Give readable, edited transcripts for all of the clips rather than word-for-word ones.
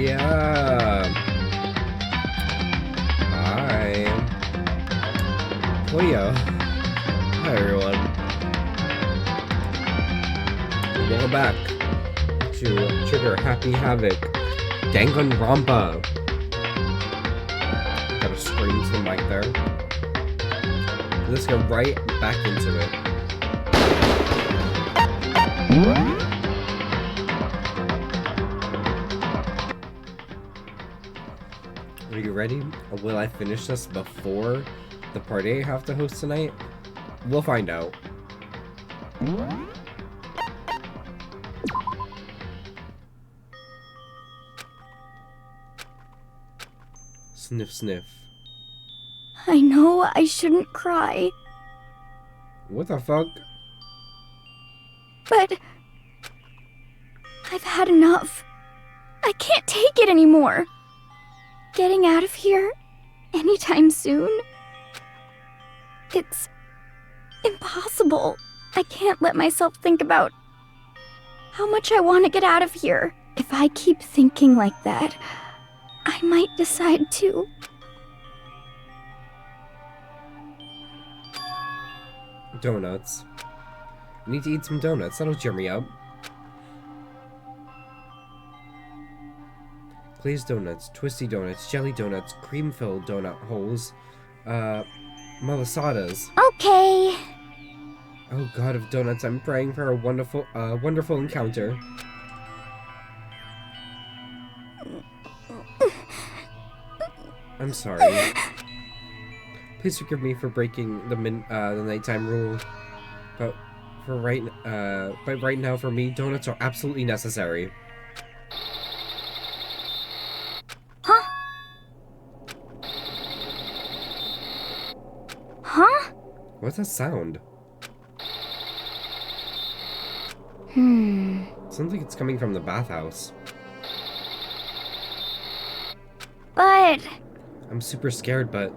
Yeah. Hi. Cleo. Hi, everyone. Welcome back to Trigger Happy Havoc. Danganronpa. Gotta scream to the mic there. Let's go right back into it. Are you ready? Will I finish this before the party I have to host tonight? We'll find out. Sniff, sniff. I know I shouldn't cry, What the fuck? but I've had enough. I can't take it anymore. Getting out of here anytime soon? It's impossible. I can't let myself think about how much I want to get out of here. If I keep thinking like that, I might decide to. Donuts. I need to eat some donuts. That'll cheer me up. Glazed donuts, twisty donuts, jelly donuts, cream-filled donut holes, malasadas. Okay. Oh god of donuts, I'm praying for a wonderful encounter. I'm sorry. Please forgive me for breaking the nighttime rule. But right now for me, donuts are absolutely necessary. Huh? Huh? What's that sound? Sounds like it's coming from the bathhouse. But I'm super scared, but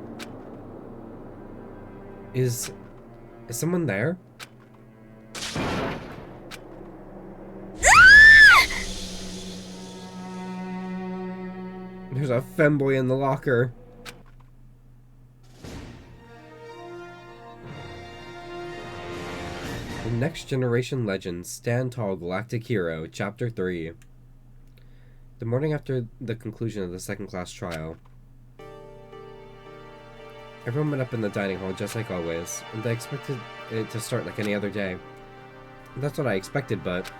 is someone there? There's a femboy in the locker. The Next Generation Legends Stand Tall Galactic Hero, Chapter 3. The morning after the conclusion of the second class trial, everyone met up in the dining hall just like always, and I expected it to start like any other day. That's what I expected, but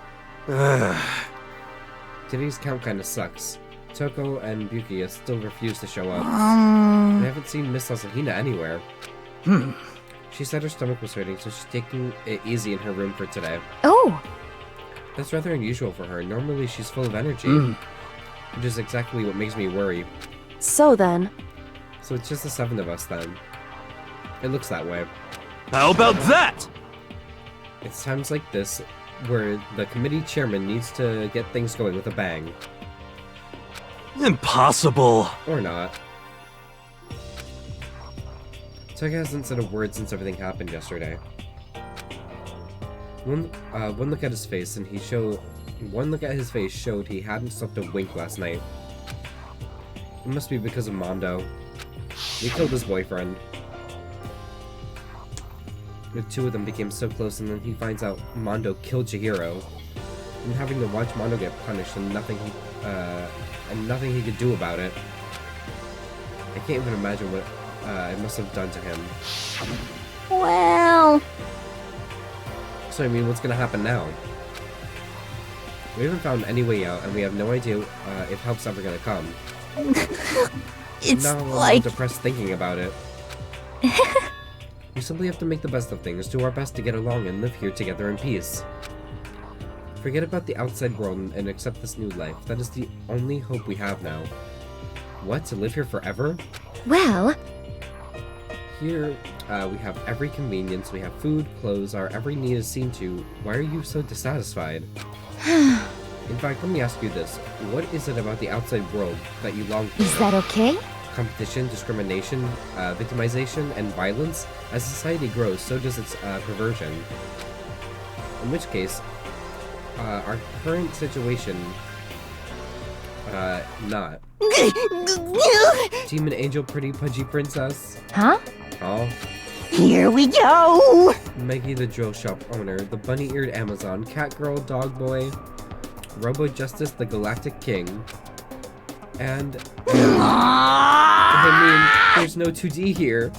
today's count kinda sucks. Toko and Buki still refuse to show up. I haven't seen Miss Asahina anywhere. She said her stomach was hurting, so she's taking it easy in her room for today. oh, That's rather unusual for her. Normally she's full of energy, which is exactly what makes me worry. So then... So it's just the 7 of us then. It looks that way. How about that? It's times like this where the committee chairman needs to get things going with a bang. Impossible. Or not. Tuck hasn't said a word since everything happened yesterday. One look at his face showed he hadn't slept a wink last night. It must be because of Mondo. He killed his boyfriend. The two of them became so close, and then he finds out Mondo killed Chihiro. And having to watch Mondo get punished and nothing he could do about it. I can't even imagine what it must have done to him. well, So I mean, what's gonna happen now? We haven't found any way out, and we have no idea if help's ever gonna come. it's Now I'm like... depressed thinking about it. We simply have to make the best of things, do our best to get along, and live here together in peace. Forget about the outside world and accept this new life. That is the only hope we have now. What? To live here forever? Well, Here, we have every convenience. We have food, clothes, our every need is seen to. Why are you so dissatisfied? In fact, let me ask you this. What is it about the outside world that you long for? is that okay? Competition, discrimination, victimization, and violence? As society grows, so does its perversion. In which case, our current situation Not. Demon Angel, pretty pudgy princess. Huh? Oh. Here we go! Maggie the drill shop owner, the bunny-eared Amazon, cat girl, dog boy, Robo Justice, the Galactic King, and I mean, there's no 2D here.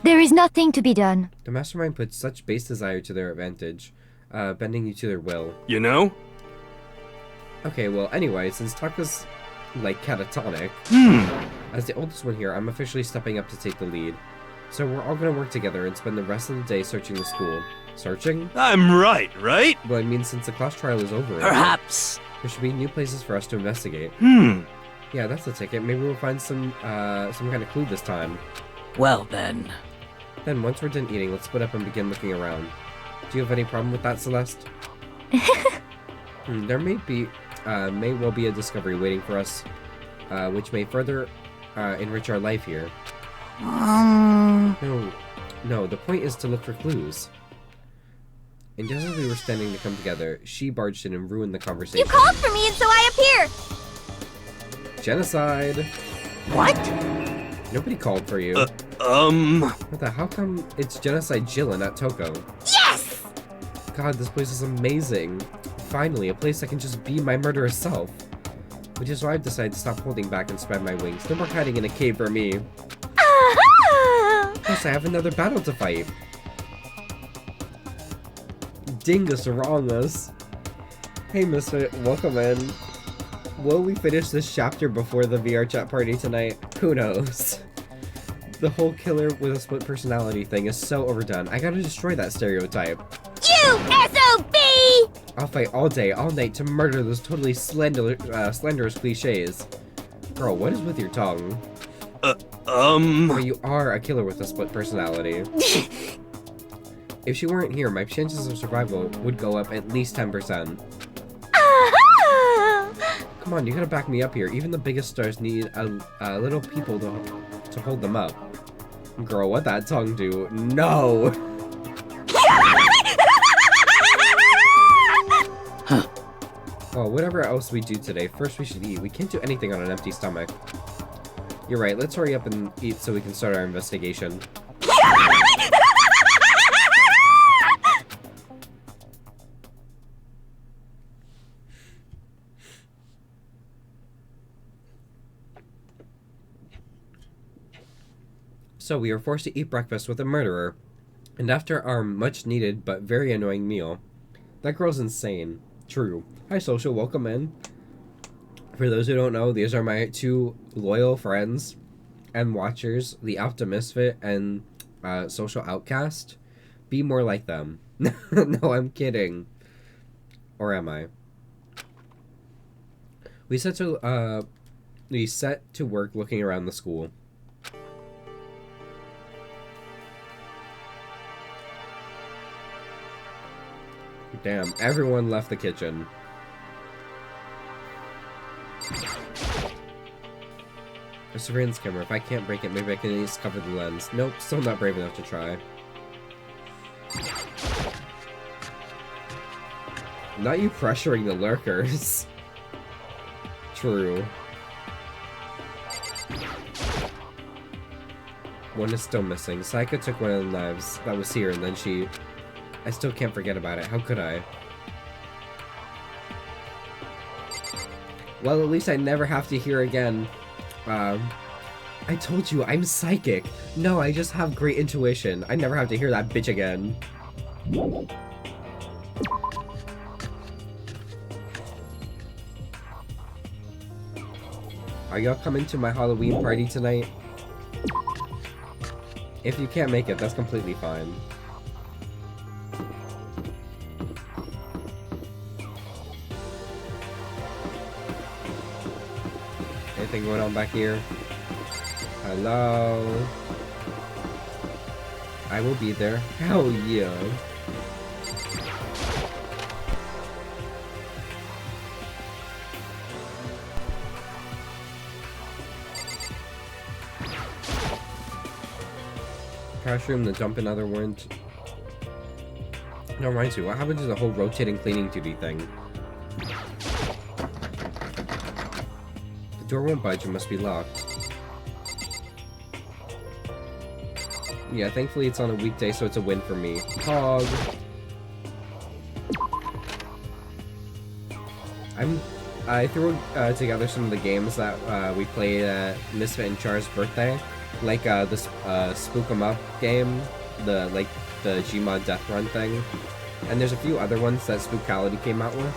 There is nothing to be done. The mastermind puts such base desire to their advantage, bending you to their will. You know? Okay, well, anyway, since Taka's, like, catatonic, as the oldest one here, I'm officially stepping up to take the lead. So we're all gonna work together and spend the rest of the day searching the school. Searching? I'm right? Well, I mean, since the class trial is over, Perhaps. there should be new places for us to investigate. Yeah, that's the ticket. Maybe we'll find some kind of clue this time. Well then. Then, once we're done eating, let's split up and begin looking around. Do you have any problem with that, Celeste? There may well be a discovery waiting for us, which may further enrich our life here. No, the point is to look for clues. And just as we were standing to come together, she barged in and ruined the conversation. You called for me and so I appeared! Genocide! What? Nobody called for you. What the, how come it's Genocide Jill and not Toko? Yes! God, this place is amazing. Finally, a place I can just be my murderous self. Which is why I've decided to stop holding back and spread my wings. No more hiding in a cave for me. Plus, I have another battle to fight. Dingus Wrongus. Hey, Misfit, welcome in. Will we finish this chapter before the VR chat party tonight? Who knows? The whole killer with a split personality thing is so overdone. I gotta destroy that stereotype. You SOB! I'll fight all day, all night to murder those totally slanderous cliches. Girl, what is with your tongue? Well, you are a killer with a split personality. If she weren't here, my chances of survival would go up at least 10%. Come on, you gotta back me up here. Even the biggest stars need a little people to hold them up. Girl, what'd that tongue do? No! Well, whatever else we do today, first we should eat. We can't do anything on an empty stomach. You're right, let's hurry up and eat so we can start our investigation. So we are forced to eat breakfast with a murderer. And after our much needed but very annoying meal, that girl's insane. True. Hi, Social, welcome in. For those who don't know, these are my two loyal friends and watchers, the Optimisfit and Social Outcast. Be more like them. No, I'm kidding. Or am I? We set to work looking around the school. Damn, everyone left the kitchen. A surveillance camera. If I can't break it, maybe I can at least cover the lens. Nope, still not brave enough to try. Not you pressuring the lurkers. True. One is still missing. Saika took one of the knives that was here, and then she... I still can't forget about it. How could I? Well, at least I never have to hear again. I told you, I'm psychic. No, I just have great intuition. I never have to hear that bitch again. Are y'all coming to my Halloween party tonight? If you can't make it, that's completely fine. Anything going on back here? Hello? I will be there. Hell yeah. Trash room, the dump another warrant. No, reminds me, what happened to the whole rotating cleaning duty thing? door won't budge, it must be locked. Yeah, thankfully it's on a weekday, so it's a win for me. Hog. I threw together some of the games that we played at Misfit and Char's birthday, like this Spook 'em Up game, the Gmod Death Run thing, and there's a few other ones that Spookality came out with.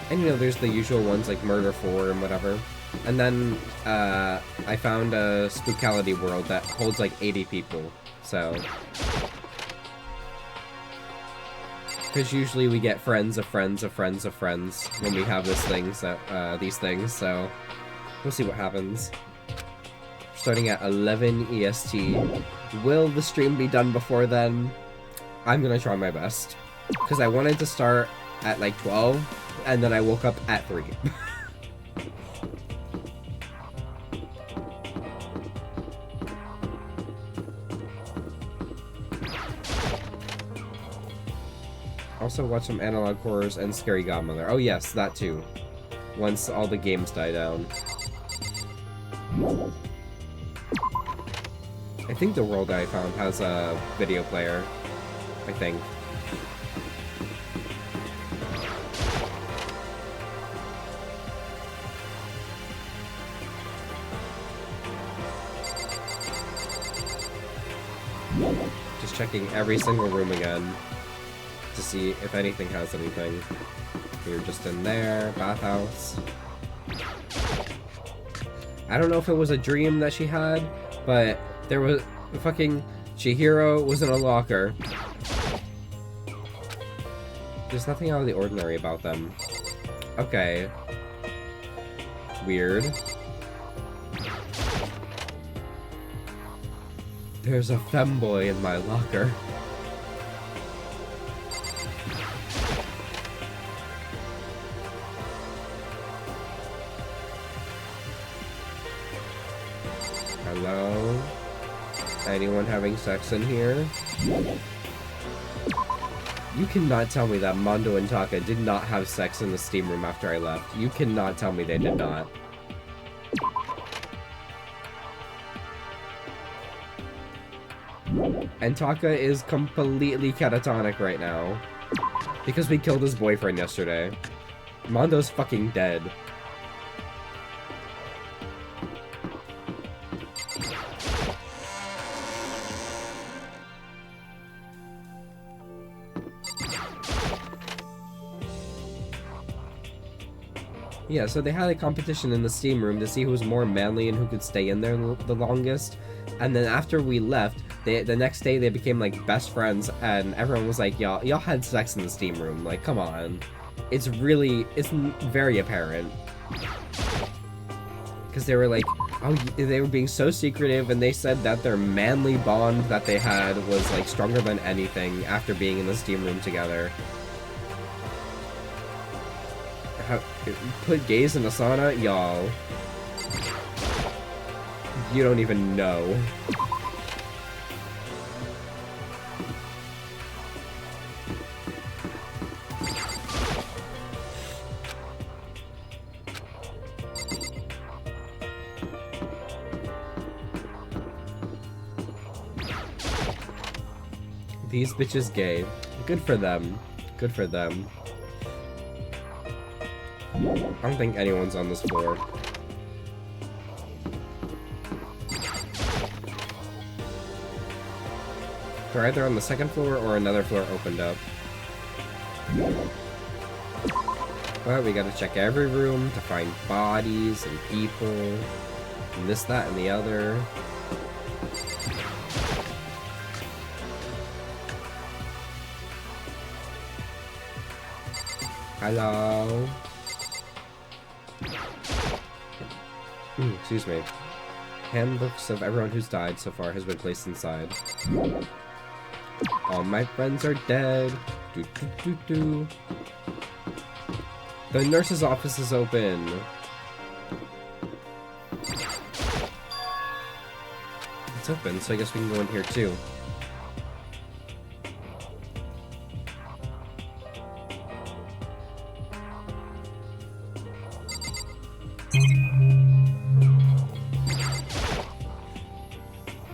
And you know, there's the usual ones like Murder 4 and whatever. And then I found a Spookality world that holds like 80 people, so. Because usually we get friends of friends of friends of friends when we have these things, so we'll see what happens. Starting at 11 EST. Will the stream be done before then? I'm gonna try my best. Because I wanted to start at like 12, and then I woke up at 3. Also watch some Analog Horrors and Scary Godmother. Oh yes, that too. Once all the games die down. I think the world that I found has a video player. I think. Just checking every single room again to see if anything has anything. We were just in there, bathhouse. I don't know if it was a dream that she had, but there was fucking Chihiro was in a locker. There's nothing out of the ordinary about them. Okay. Weird. There's a femboy in my locker. Hello? Anyone having sex in here? You cannot tell me that Mondo and Taka did not have sex in the steam room after I left. You cannot tell me they did not. And Taka is completely catatonic right now. Because we killed his boyfriend yesterday. Mondo's fucking dead. Yeah, so they had a competition in the steam room to see who was more manly and who could stay in there the longest. And then after we left, the next day they became like best friends, and everyone was like, y'all had sex in the steam room. Like, come on. It's very apparent. Because they were like, oh, they were being so secretive, and they said that their manly bond that they had was like stronger than anything after being in the steam room together. Put gays in a sauna? Y'all. You don't even know. These bitches gay. Good for them. Good for them. I don't think anyone's on this floor. They're either on the second floor or another floor opened up. Well, we gotta check every room to find bodies and people, and this, that, and the other. Hello? Excuse me. Handbooks of everyone who's died so far has been placed inside. All my friends are dead. Do, do, do, do. The nurse's office is open. It's open, so I guess we can go in here too.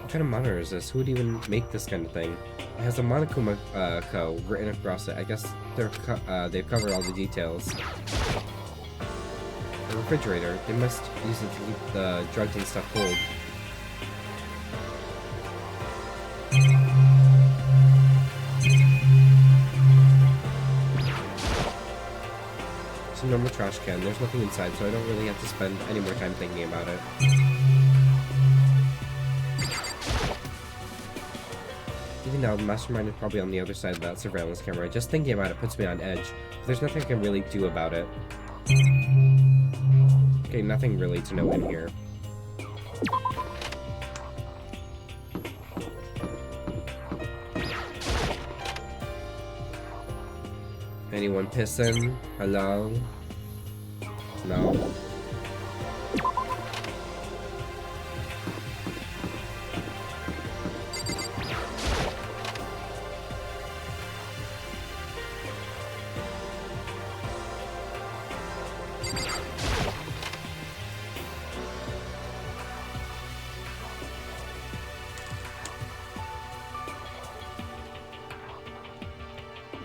What kind of monitor is this? Who would even make this kind of thing? It has a Monokuma Co. written across it. I guess they've covered all the details. A refrigerator. They must use it to keep the drugs and stuff cold. It's a normal trash can. There's nothing inside, so I don't really have to spend any more time thinking about it. Even now, the mastermind is probably on the other side of that surveillance camera. Just thinking about it puts me on edge. But there's nothing I can really do about it. Okay, nothing really to know in here. Anyone pissing? Hello? No.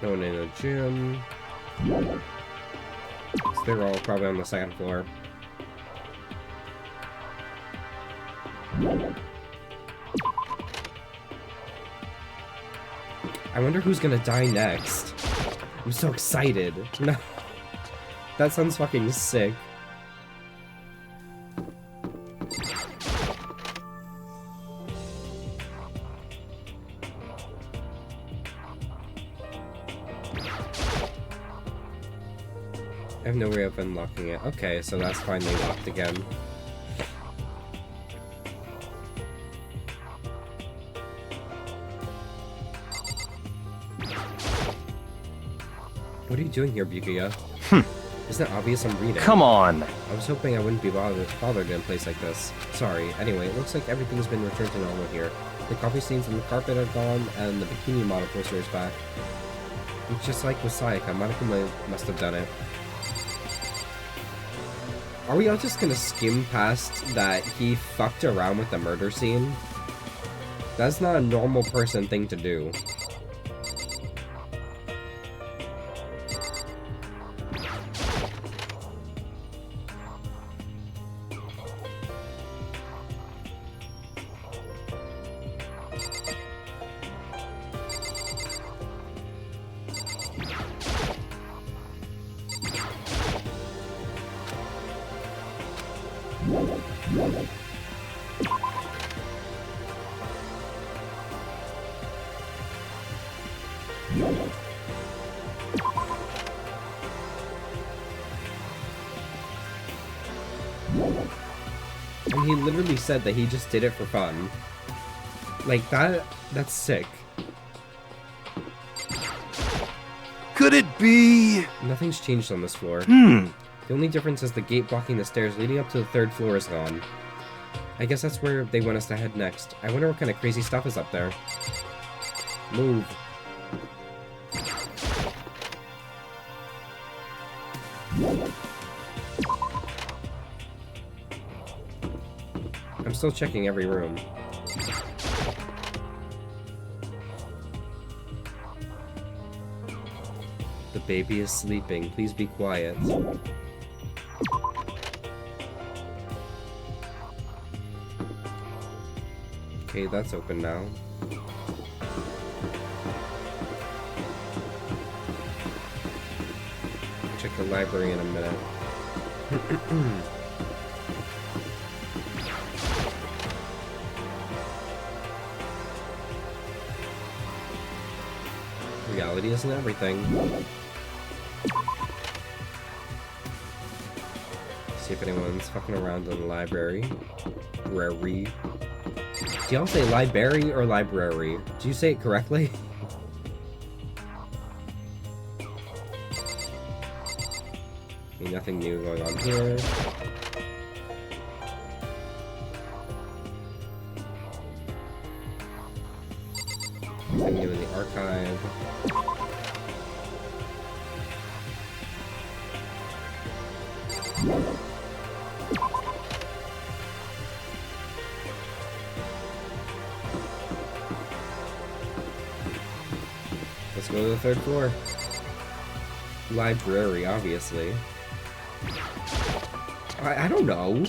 No one in the gym. So they're all probably on the second floor. I wonder who's gonna die next. I'm so excited. No. That sounds fucking sick. I have no way of unlocking it. Okay, so that's finally locked again. What are you doing here, Byakuya? Isn't it obvious I'm reading? Come on! I was hoping I wouldn't be bothered in a place like this. Sorry. Anyway, it looks like everything's been returned to normal here. The coffee stains on the carpet are gone, and the bikini model poster is back. It's just like with Sayaka, Monokuma must have done it. Are we all just gonna skim past that he fucked around with the murder scene? That's not a normal person thing to do. And he literally said that he just did it for fun. Like, that's sick. Could it be? Nothing's changed on this floor. Hmm. The only difference is the gate blocking the stairs leading up to the third floor is gone. I guess that's where they want us to head next. I wonder what kind of crazy stuff is up there. Move. I'm still checking every room. The baby is sleeping. Please be quiet. Okay, that's open now. Check the library in a minute. Reality isn't everything. See if anyone's fucking around in the library. Do y'all say library or library? Do you say it correctly? Okay, nothing new going on here. Nothing new in the archive. Let's go to the 3rd floor. Library, obviously. I don't know.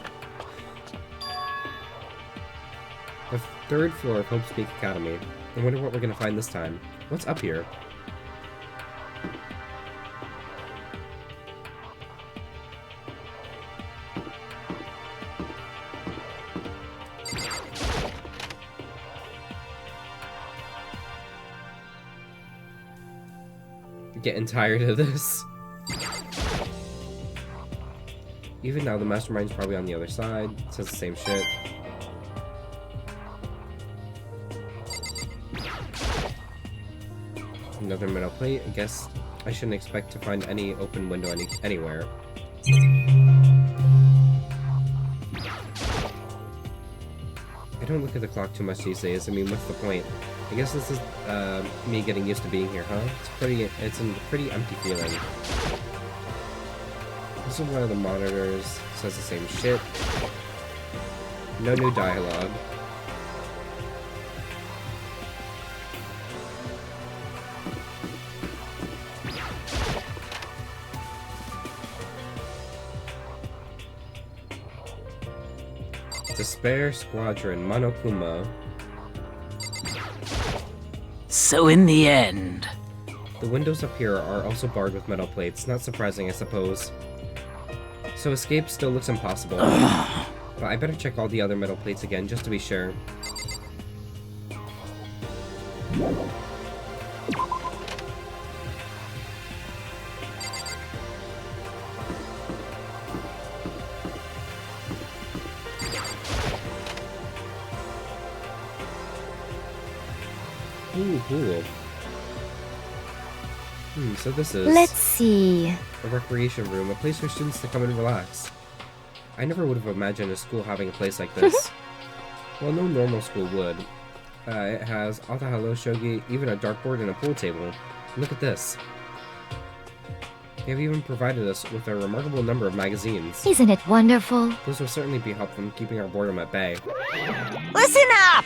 The 3rd floor of Hope's Peak Academy. I wonder what we're gonna find this time. What's up here? Getting tired of this. Even now, the mastermind's probably on the other side. It says the same shit. Another metal plate. I guess I shouldn't expect to find any open window anywhere. I don't look at the clock too much these days. I mean, what's the point? I guess this is me getting used to being here, huh? It's a pretty empty feeling. This is one of the monitors. It says the same shit. No new dialogue. Despair Squadron, Monokuma. So in the end... The windows up here are also barred with metal plates. Not surprising, I suppose. So escape still looks impossible. But I better check all the other metal plates again, just to be sure. Ooh, cool. So this is... Let's see. A recreation room, a place for students to come and relax. I never would have imagined a school having a place like this. Well, no normal school would. It has Atahalo, shogi, even a dartboard and a pool table. Look at this. They have even provided us with a remarkable number of magazines. Isn't it wonderful? Those will certainly be helpful in keeping our boredom at bay. Listen up!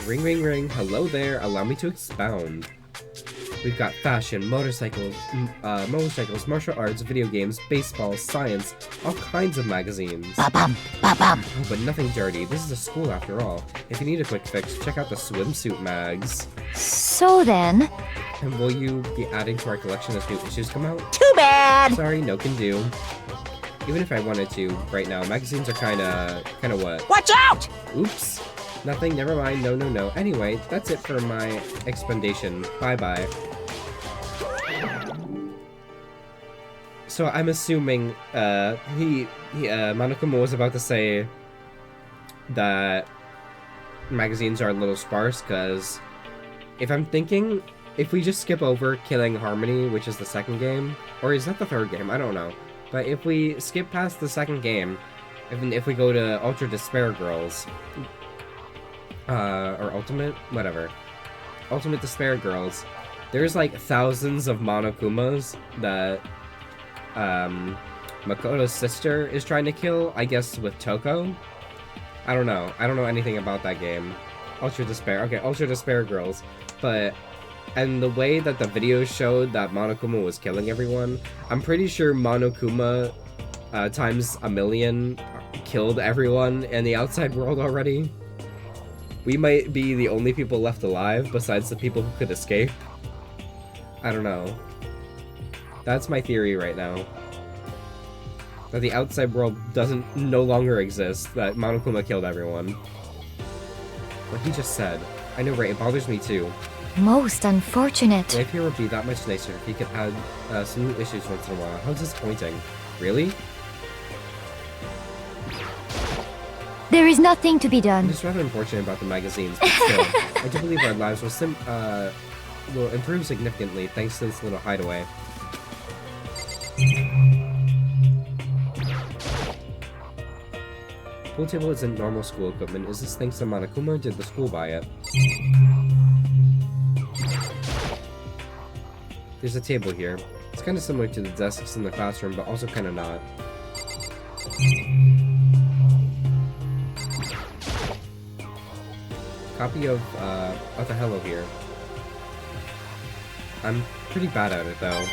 Ring, ring, ring. Hello there. Allow me to expound. We've got fashion, motorcycles, martial arts, video games, baseball, science, all kinds of magazines. Ba-bum, ba-bum. Oh, but nothing dirty. This is a school after all. If you need a quick fix, check out the swimsuit mags. So then... And will you be adding to our collection as new issues come out? Too bad! Sorry, no can do. Even if I wanted to, right now, magazines are kinda what? Watch out! Oops. Nothing, never mind, no, no, no. Anyway, that's it for my explanation. Bye-bye. So I'm assuming, Monokuma was about to say that magazines are a little sparse, because if I'm thinking, if we just skip over Killing Harmony, which is the 2nd game, or is that the 3rd game? I don't know. But if we skip past the 2nd game, if we go to Ultra Despair Girls, or Ultimate, whatever. Ultimate Despair Girls. There's like thousands of Monokumas that Makoto's sister is trying to kill, I guess with Toko. I don't know. I don't know anything about that game. Ultra Despair. Okay, Ultra Despair Girls. And the way that the video showed that Monokuma was killing everyone, I'm pretty sure Monokuma times a million killed everyone in the outside world already. We might be the only people left alive besides the people who could escape. I don't know. That's my theory right now. That the outside world no longer exist, that Monokuma killed everyone. What he just said. I know, right? It bothers me too. Most unfortunate. Life here would be that much nicer if he could add some new issues once in a while. How disappointing. Really? There is nothing to be done. It's rather unfortunate about the magazines, but still, I do believe our lives will improve significantly thanks to this little hideaway. Pool table isn't normal school equipment. Is this thanks to Monokuma or did the school buy it? There's a table here. It's kind of similar to the desks in the classroom, but also kind of not. Copy of Othello here. I'm pretty bad at it, though.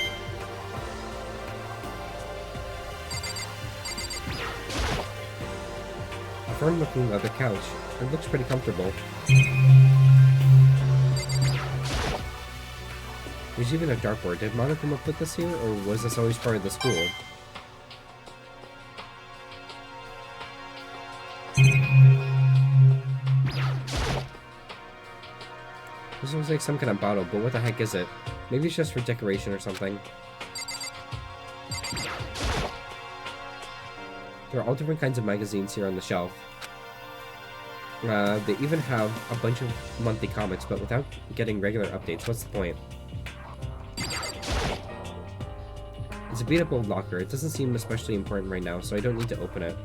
A firm-looking leather couch. It looks pretty comfortable. There's even a dartboard. Did Monokuma put this here, or was this always part of the school? This looks like some kind of bottle, but what the heck is it? Maybe it's just for decoration or something. There are all different kinds of magazines here on the shelf. They even have a bunch of monthly comics, but without getting regular updates, what's the point? It's a beat-up old locker. It doesn't seem especially important right now, so I don't need to open it.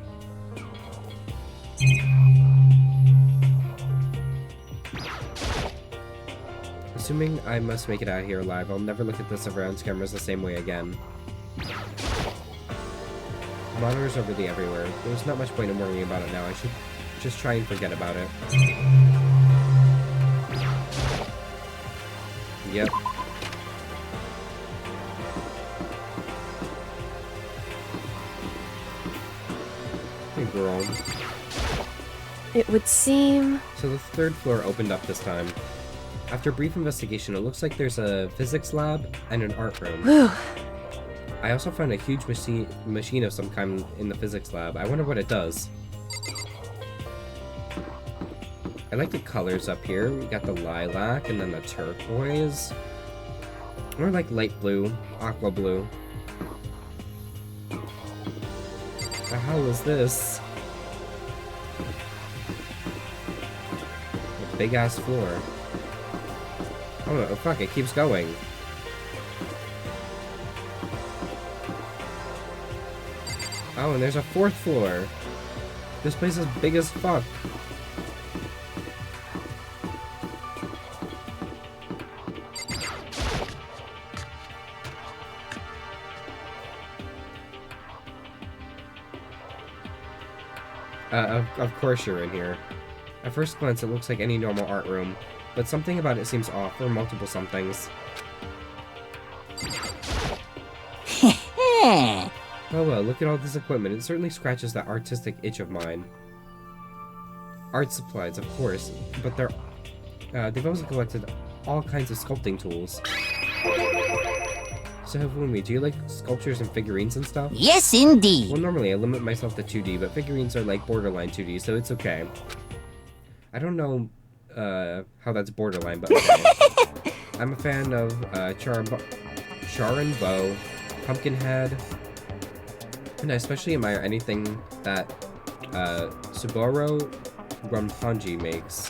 Assuming I must make it out of here alive, I'll never look at the surveillance cameras the same way again. Monitors are really everywhere. There's not much point in worrying about it now. I should just try and forget about it. Yep. Hey, girl. It would seem... So the third floor opened up this time. After a brief investigation, it looks like there's a physics lab and an art room. Whew. I also found a huge machine of some kind in the physics lab. I wonder what it does. I like the colors up here. We got the lilac and then the turquoise. More like light blue, aqua blue. The hell is this? A big ass floor. Oh fuck, it keeps going. Oh, and there's a fourth floor. This place is big as fuck. Of course you're in here. At first glance, it looks like any normal art room, but something about it seems off, or multiple somethings. Oh well, look at all this equipment. It certainly scratches that artistic itch of mine. Art supplies, of course, but they've also collected all kinds of sculpting tools. So Hifumi, do you like sculptures and figurines and stuff? Yes, indeed. Well, normally I limit myself to 2D, but figurines are like borderline 2D, so it's okay. I don't know how that's borderline, but okay. I'm a fan of Charanbo, Pumpkinhead, and I especially admire anything that Subaru Ronpanji makes.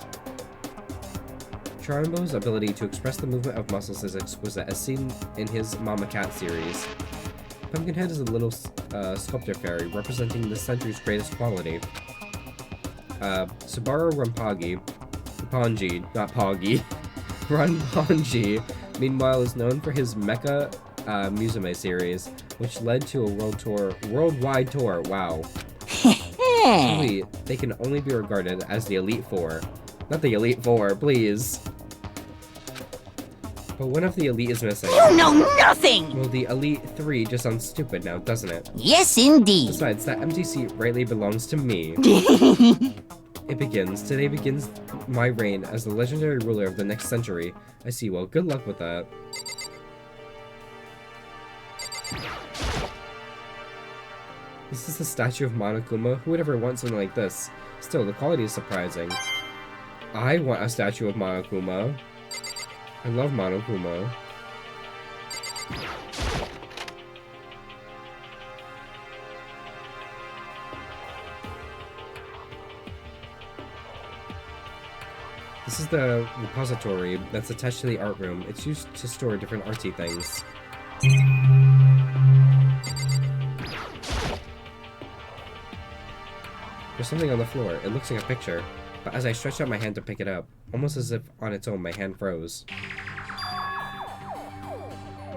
Charanbo's ability to express the movement of muscles is exquisite, as seen in his Mama Cat series. Pumpkinhead is a little sculptor fairy, representing this century's greatest quality. Subaru Ronpanji, not Poggy, Ronpanji, meanwhile, is known for his Mecha Musume series, which led to a worldwide tour. Wow. Truly, they can only be regarded as the Elite Four. Not the Elite Four, please. But one of the Elite is missing. You know nothing! Well, the Elite 3 just sounds stupid now, doesn't it? Yes, indeed. Besides, that empty seat rightly belongs to me. It begins. Today begins my reign as the legendary ruler of the next century. I see. Well, good luck with that. This is the statue of Monokuma. Who would ever want something like this? Still, the quality is surprising. I want a statue of Monokuma. I love Monokuma. This is the repository that's attached to the art room. It's used to store different artsy things. There's something on the floor. It looks like a picture. But as I stretched out my hand to pick it up, almost as if on its own, my hand froze.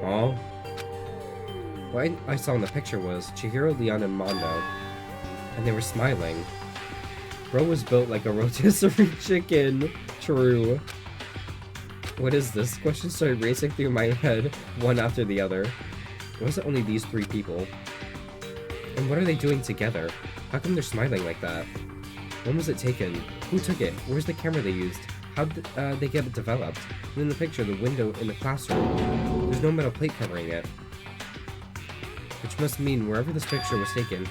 Oh? What I saw in the picture was Chihiro, Leon, and Mondo. And they were smiling. Bro was built like a rotisserie chicken. True. What is this? Questions started racing through my head, one after the other. Was it only these 3 people? And what are they doing together? How come they're smiling like that? When was it taken? Who took it? Where's the camera they used? How did they get it developed? And in the picture, the window in the classroom. There's no metal plate covering it. Which must mean wherever this picture was taken,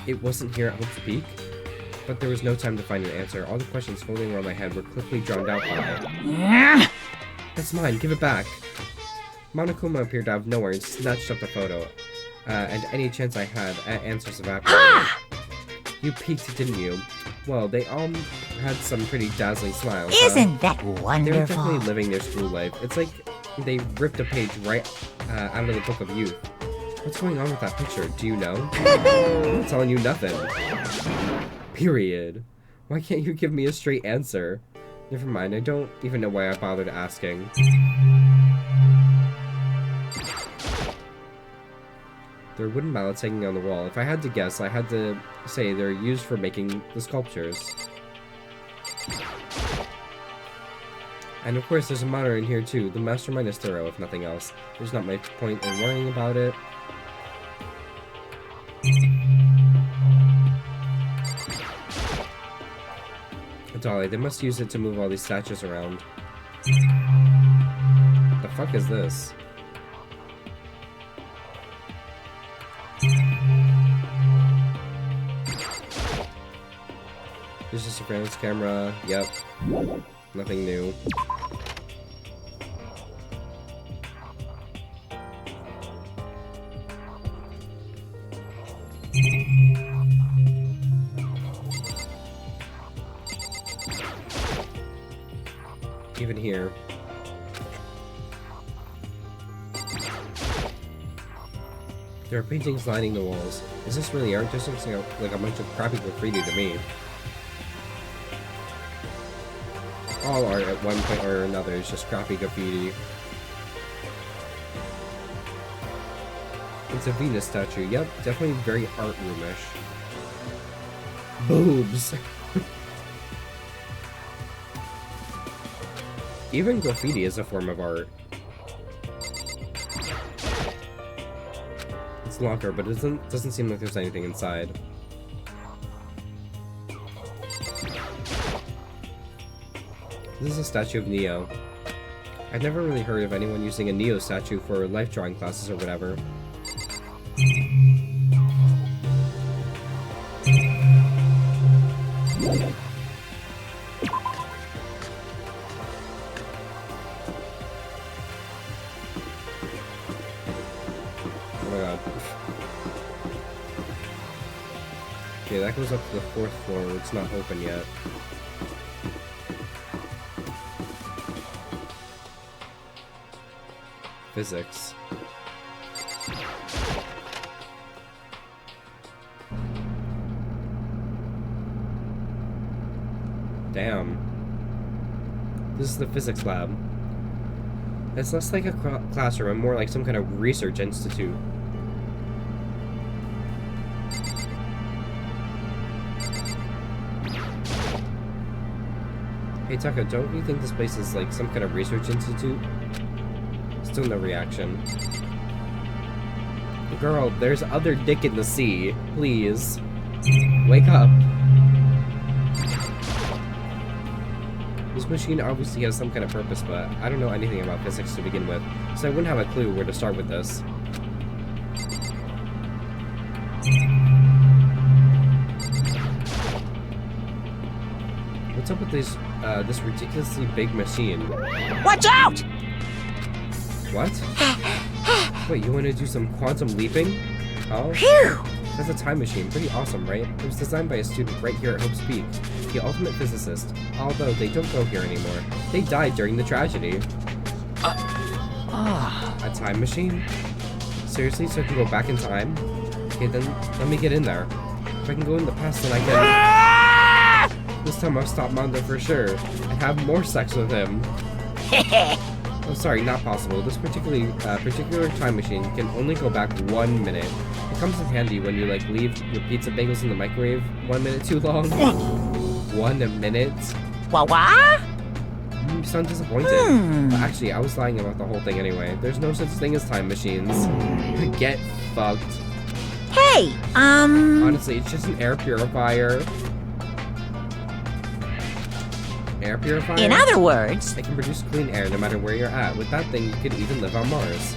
it wasn't here at Hope's Peak? But there was no time to find an answer. All the questions floating around my head were quickly drowned out by it. That's mine, give it back! Monokuma appeared out of nowhere and snatched up the photo. And any chance I had, answers evaporated. You peeked, didn't you? Well, they all had some pretty dazzling smiles. Isn't that They were wonderful? definitely living their school life. It's like they ripped a page right out of the Book of Youth. What's going on with that picture? Do you know? I'm telling you nothing. Period. Why can't you give me a straight answer? Never mind, I don't even know why I bothered asking. There are wooden mallets hanging on the wall. If I had to guess, I had to say they're used for making the sculptures. And of course, there's a monitor in here too. The mastermind is thorough, if nothing else. There's not much point in worrying about it. Dolly, they must use it to move all these statues around. The fuck is this? There's a surveillance camera. Yep. Nothing new. Even here. There are paintings lining the walls. Is this really art? Just looks like a bunch of crappy graffiti to me. All art at one point or another is just crappy graffiti. It's a Venus statue. Yep, definitely very art roomish. Boobs! Even graffiti is a form of art. It's a locker, but it doesn't seem like there's anything inside. This is a statue of Neo. I've never really heard of anyone using a Neo statue for life drawing classes or whatever. Okay, that goes up to the 4th floor. It's not open yet. Physics. Damn. This is the physics lab. It's less like a classroom and more like some kind of research institute. Hey Taka, don't you think this place is like some kind of research institute? Still no reaction. Girl, there's other dick in the sea. Please. Wake up. This machine obviously has some kind of purpose, but I don't know anything about physics to begin with, so I wouldn't have a clue where to start with this. What's up with this ridiculously big machine? Watch out! What? Wait, you want to do some quantum leaping? Oh? Phew! That's a time machine. Pretty awesome, right? It was designed by a student right here at Hope's Peak, the ultimate physicist. Although they don't go here anymore. They died during the tragedy. A time machine? Seriously? So I can go back in time? Okay, then let me get in there. If I can go in the past, then I can... This time I'll stop Mondo for sure, and have more sex with him. Oh, sorry, not possible. This particular time machine can only go back 1 minute. It comes in handy when you, like, leave your pizza bagels in the microwave 1 minute too long. 1 minute? Wah wah? You sound disappointed. But actually, I was lying about the whole thing anyway. There's no such thing as time machines. Get fucked. Hey, Honestly, it's just an air purifier. Air purifier? in other words, It can produce clean air no matter where you're at. With that thing, you could even live on Mars.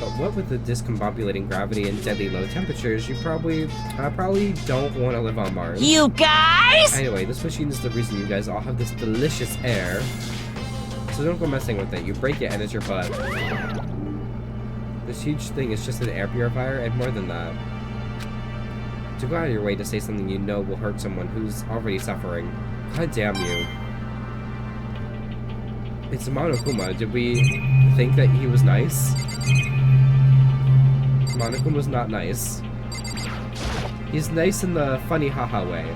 But what with the discombobulating gravity and deadly low temperatures, you probably don't want to live on Mars. you guys! Anyway, this machine is the reason you guys all have this delicious air. So don't go messing with it. You break it and it's your butt. This huge thing is just an air purifier and more than that. To go out of your way to say something you know will hurt someone who's already suffering. God damn you. It's Monokuma. Did we think that he was nice? Monokuma was not nice. He's nice in the funny haha way.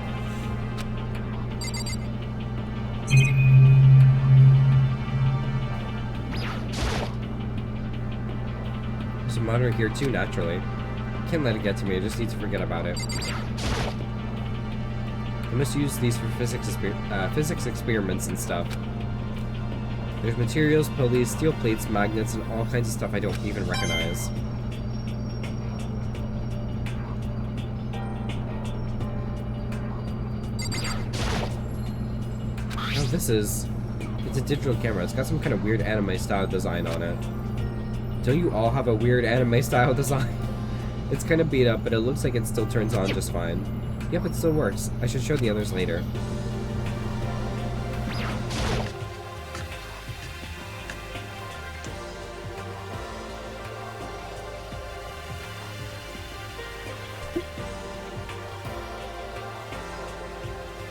There's a monitor here too, naturally. Can't let it get to me, I just need to forget about it. I must use these for physics experiments and stuff. There's materials, pulleys, steel plates, magnets, and all kinds of stuff I don't even recognize. Oh, it's a digital camera. It's got some kind of weird anime style design on it. Don't you all have a weird anime style design? It's kind of beat up, but it looks like it still turns on just fine. Yep, it still works. I should show the others later.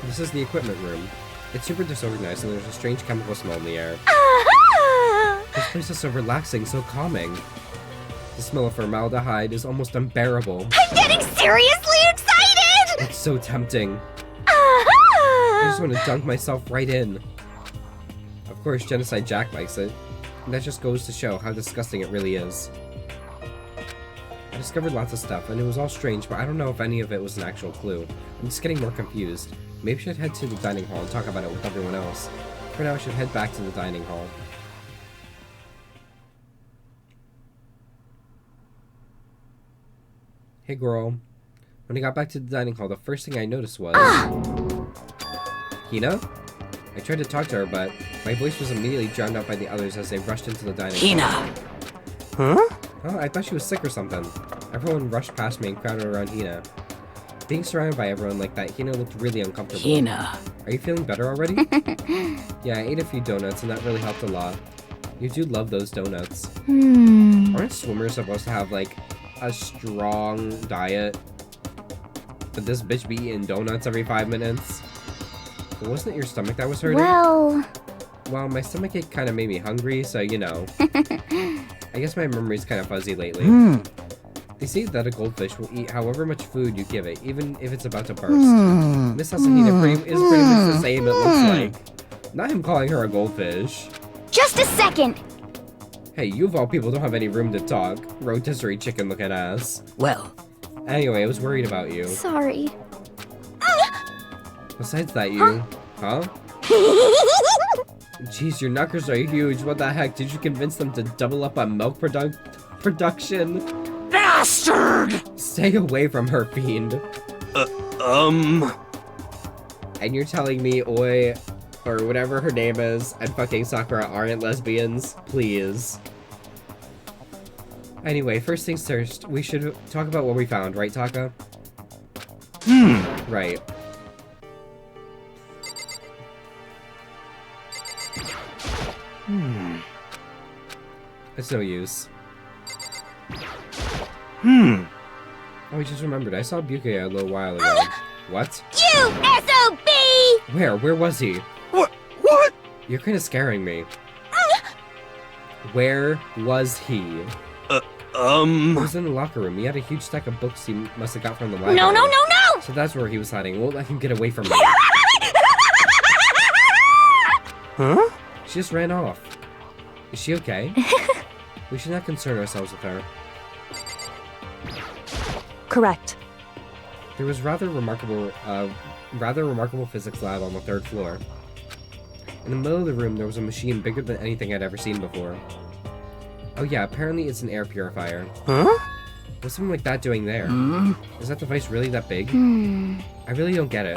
This is the equipment room. It's super disorganized and there's a strange chemical smell in the air. This place is so relaxing, so calming. The smell of formaldehyde is almost unbearable. I'm getting seriously excited! It's so tempting. I just want to dunk myself right in. Of course, Genocide Jack likes it. And that just goes to show how disgusting it really is. I discovered lots of stuff, and it was all strange, but I don't know if any of it was an actual clue. I'm just getting more confused. Maybe I should head to the dining hall and talk about it with everyone else. For now, I should head back to the dining hall. Hey girl. When I got back to the dining hall, the first thing I noticed was... Hina? I tried to talk to her, but my voice was immediately drowned out by the others as they rushed into the dining Hina! hall. Huh? Oh, I thought she was sick or something. Everyone rushed past me and crowded around Hina. Being surrounded by everyone like that, Hina looked really uncomfortable. Hina. Are you feeling better already? Yeah, I ate a few donuts and that really helped a lot. You do love those donuts. Aren't swimmers supposed to have, like, a strong diet? But this bitch be eating donuts every 5 minutes? But wasn't it your stomach that was hurting? Well, my stomachache kind of made me hungry, so you know. I guess my memory's kind of fuzzy lately. They say that a goldfish will eat however much food you give it, even if it's about to burst. Miss Asahina is pretty much the same, it looks like. Not him calling her a goldfish. Just a second! Hey, you of all people don't have any room to talk. Rotisserie chicken looking ass. Well, Anyway, I was worried about you. Sorry. Besides that, you... Huh? Jeez, your knuckles are huge. What the heck? Did you convince them to double up on milk production? bastard! Stay away from her, fiend. And you're telling me Oi, or whatever her name is, and fucking Sakura aren't lesbians? Please. Anyway, first things first, we should talk about what we found, right, Taka? Right. It's no use. Oh, I just remembered. I saw Buke a little while ago. What? You SOB! Where was he? What? You're kind of scaring me. Where was he? He was in the locker room. He had a huge stack of books he must have got from the library. No! So that's where he was hiding. Won't let him get away from me. Huh? She just ran off. Is she okay? We should not concern ourselves with her. Correct. There was rather remarkable physics lab on the 3rd floor. In the middle of the room, there was a machine bigger than anything I'd ever seen before. Oh yeah, apparently it's an air purifier. Huh? What's something like that doing there? Is that device really that big? I really don't get it.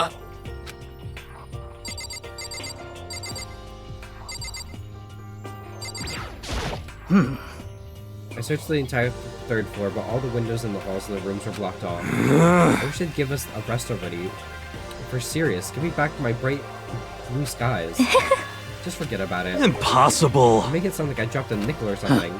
I searched the entire third floor, but all the windows in the halls and the rooms were blocked off. I wish they'd give us a rest already. If we're serious, give me back my bright blue skies. Just forget about it. Impossible. Make it sound like I dropped a nickel or something.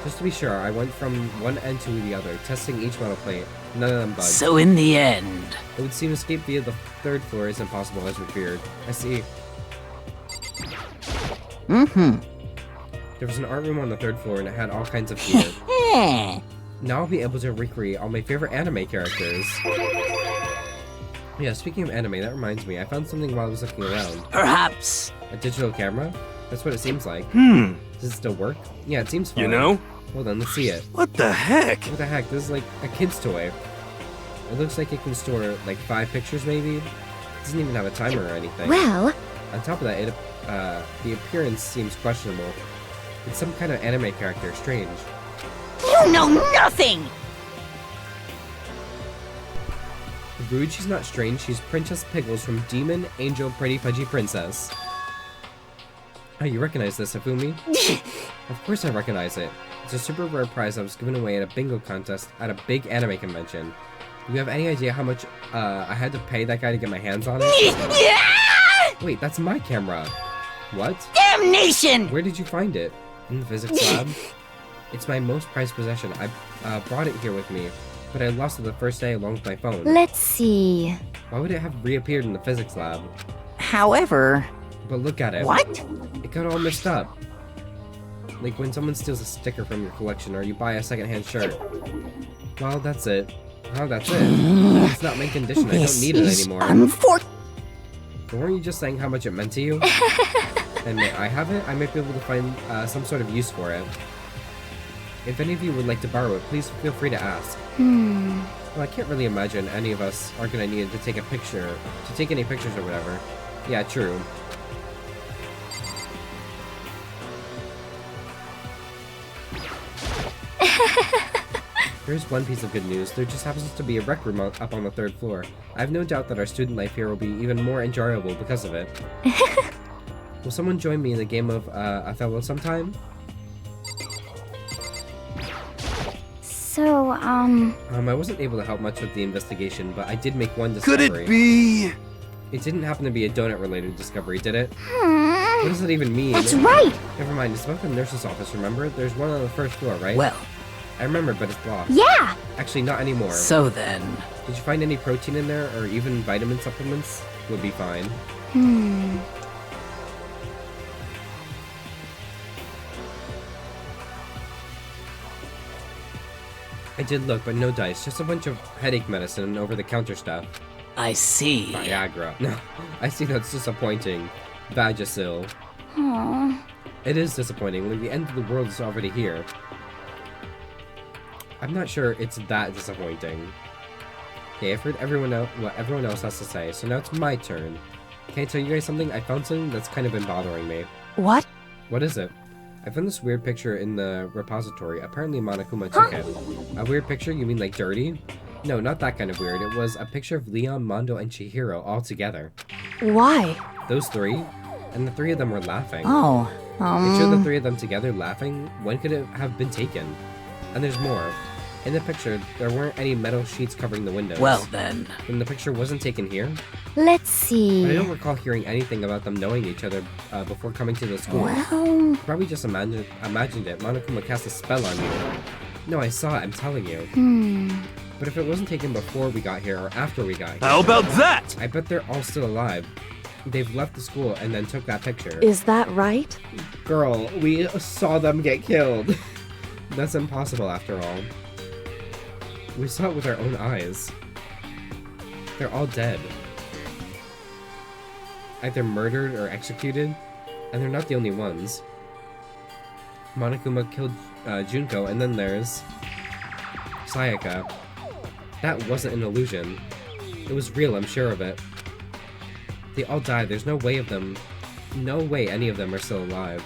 Just to be sure, I went from one end to the other, testing each metal plate. None of them bugged. So in the end... It would seem escape via the third floor is impossible as we feared. I see. There was an art room on the third floor and it had all kinds of gear. Now I'll be able to recreate all my favorite anime characters. Yeah, speaking of anime, that reminds me, I found something while I was looking around. Perhaps. A digital camera? That's what it seems like. Does it still work? Yeah, it seems fine. You know? Hold on, let's see it. What the heck? What the heck? This is like a kid's toy. It looks like it can store like 5 pictures maybe. It doesn't even have a timer or anything. Well, On top of that, the appearance seems questionable. It's some kind of anime character, strange. You know nothing! Rude, she's not strange, she's Princess Pickles from Demon Angel Pretty Pudgy Princess. Oh, you recognize this, Hifumi? Of course I recognize it. It's a super rare prize that was given away at a bingo contest at a big anime convention. Do you have any idea how much I had to pay that guy to get my hands on it? Wait, that's my camera. What? Damnation! Where did you find it? In the physics lab? It's my most prized possession. I brought it here with me, but I lost it the first day along with my phone. let's see. Why would it have reappeared in the physics lab? However... But look at it. What? It got all messed up. Like when someone steals a sticker from your collection or you buy a secondhand shirt. Well, that's it. Oh, that's it. It's not mint condition. I don't need it anymore. But weren't you just saying how much it meant to you? And may I have it? I might be able to find some sort of use for it. If any of you would like to borrow it, please feel free to ask. Well, I can't really imagine any of us are gonna need it to take a picture, to take any pictures or whatever. Yeah, true. Here's one piece of good news. There just happens to be a rec room up on the third floor. I have no doubt that our student life here will be even more enjoyable because of it. Will someone join me in a game of Othello sometime? So, I wasn't able to help much with the investigation, but I did make one discovery. Could it be? It didn't happen to be a donut-related discovery, did it? What does that even mean? that's right! Never mind, it's about the nurse's office, remember? There's one on the first floor, right? Well, I remember, but it's blocked. Yeah! Actually, not anymore. so then... Did you find any protein in there, or even vitamin supplements? Would be fine. I did look, but no dice. Just a bunch of headache medicine and over-the-counter stuff. I see. Viagra. No, I see that's disappointing. Vagisil. Aww. It is disappointing. Like, the end of the world is already here. I'm not sure it's that disappointing. Okay, I've heard what everyone else has to say, so now it's my turn. Can I tell you guys something? I found something that's kind of been bothering me. What? What is it? I found this weird picture in the repository. Apparently Monokuma took it. A weird picture? You mean like dirty? No, not that kind of weird. It was a picture of Leon, Mondo, and Chihiro all together. Why? Those 3? And the 3 of them were laughing. Oh, It showed the 3 of them together laughing. When could it have been taken? And there's more. In the picture, there weren't any metal sheets covering the windows. Well then. And the picture wasn't taken here. Let's But I see. don't recall hearing anything about them knowing each other before coming to the school. Well, Probably just imagined it. Monokuma cast a spell on you. No, I saw it, I'm telling you. But if it wasn't taken before we got here or after we got here, How about that? I bet they're all still alive. They've left the school and then took that picture. Is that right? Girl, we saw them get killed. That's impossible after all. We saw it with our own eyes. They're all dead. Either murdered or executed, and they're not the only ones. Monokuma killed Junko, and then there's Sayaka. That wasn't an illusion. It was real, I'm sure of it. They all died. There's no way of them no way any of them are still alive.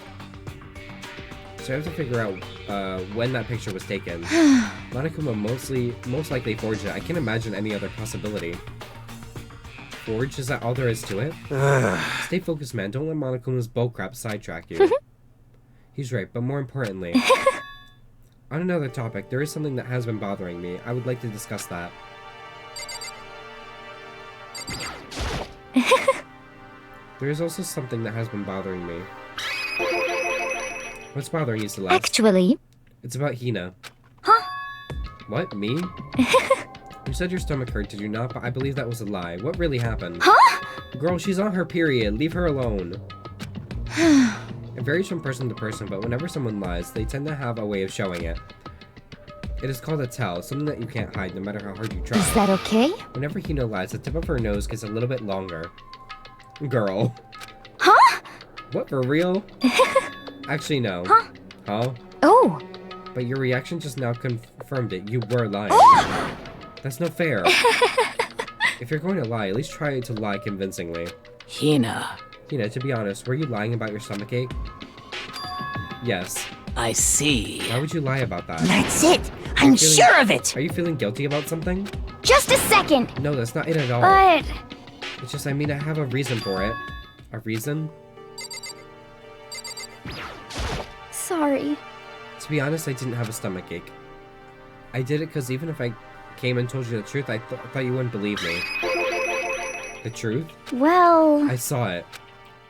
So I have to figure out when that picture was taken. Monokuma most likely forged it. I can't imagine any other possibility. Forged? Is that all there is to it? Stay focused, man. Don't let Monokuma's bullcrap sidetrack you. He's right, but more importantly... On another topic, there is something that has been bothering me. I would like to discuss that. There is also something that has been bothering me. What's bothering you, Celeste? Actually, It's about Hina. Huh? What? Me? You said your stomach hurt, did you not? But I believe that was a lie. What really happened? Huh? Girl, she's on her period. Leave her alone. It varies from person to person, but whenever someone lies, they tend to have a way of showing it. It is called a tell, something that you can't hide no matter how hard you try. is that okay? Whenever Hina lies, the tip of her nose gets a little bit longer. Girl. Huh? What, for real? Actually, no. Huh? Huh? Oh, But your reaction just now confirmed it. You were lying. That's no fair. If you're going to lie, at least try to lie convincingly. Hina, Hina, to be honest, were you lying about your stomachache? Yes. I see. Why would you lie about that? That's it! I'm feeling- sure of it! Are you feeling guilty about something? Just a second. No, that's not it at all. But It's just, I mean, I have a reason for it. A reason? sorry. To be honest, I didn't have a stomachache. I did it because even if I came and told you the truth, I thought you wouldn't believe me. The truth? Well, I saw it.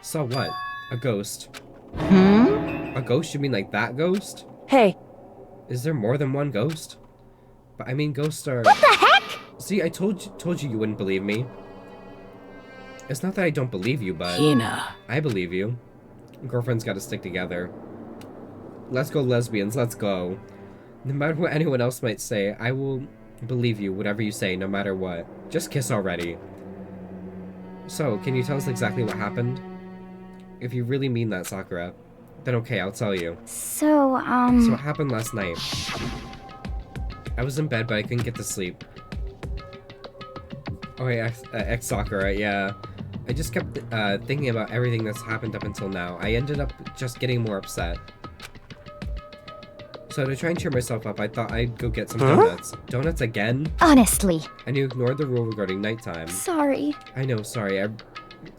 Saw what? A ghost. A ghost? You mean like that ghost? Hey, Is there more than one ghost? But I mean, ghosts are... what the heck? See, I told you you wouldn't believe me. It's not that I don't believe you, but... Hina, I believe you. Girlfriends gotta stick together. Let's go, lesbians, let's go. No matter what anyone else might say, I will believe you, whatever you say, no matter what. Just kiss already. So, can you tell us exactly what happened? If you really mean that, Sakura, then okay, I'll tell you. So, So what happened last night? I was in bed, but I couldn't get to sleep. Oh, yeah, ex-Sakura, yeah. I just kept thinking about everything that's happened up until now. I ended up just getting more upset. So to try and cheer myself up, I thought I'd go get some donuts. Donuts again? honestly, And you ignored the rule regarding nighttime. sorry. I know, sorry. I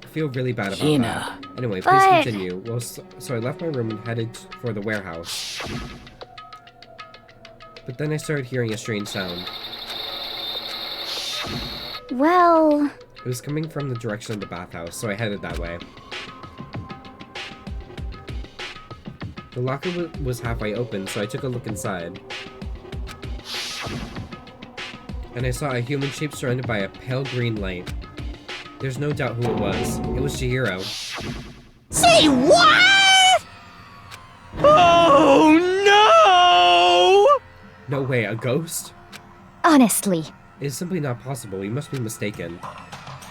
feel really bad about Hina. that. Anyway, please But- continue. Well, so I left my room and headed for the warehouse. But then I started hearing a strange sound. Well, It was coming from the direction of the bathhouse, so I headed that way. The locker was halfway open, so I took a look inside. And I saw a human shape surrounded by a pale green light. There's no doubt who it was. It was Chihiro. Say what? Oh no! No way, a ghost? honestly, It is simply not possible. You must be mistaken.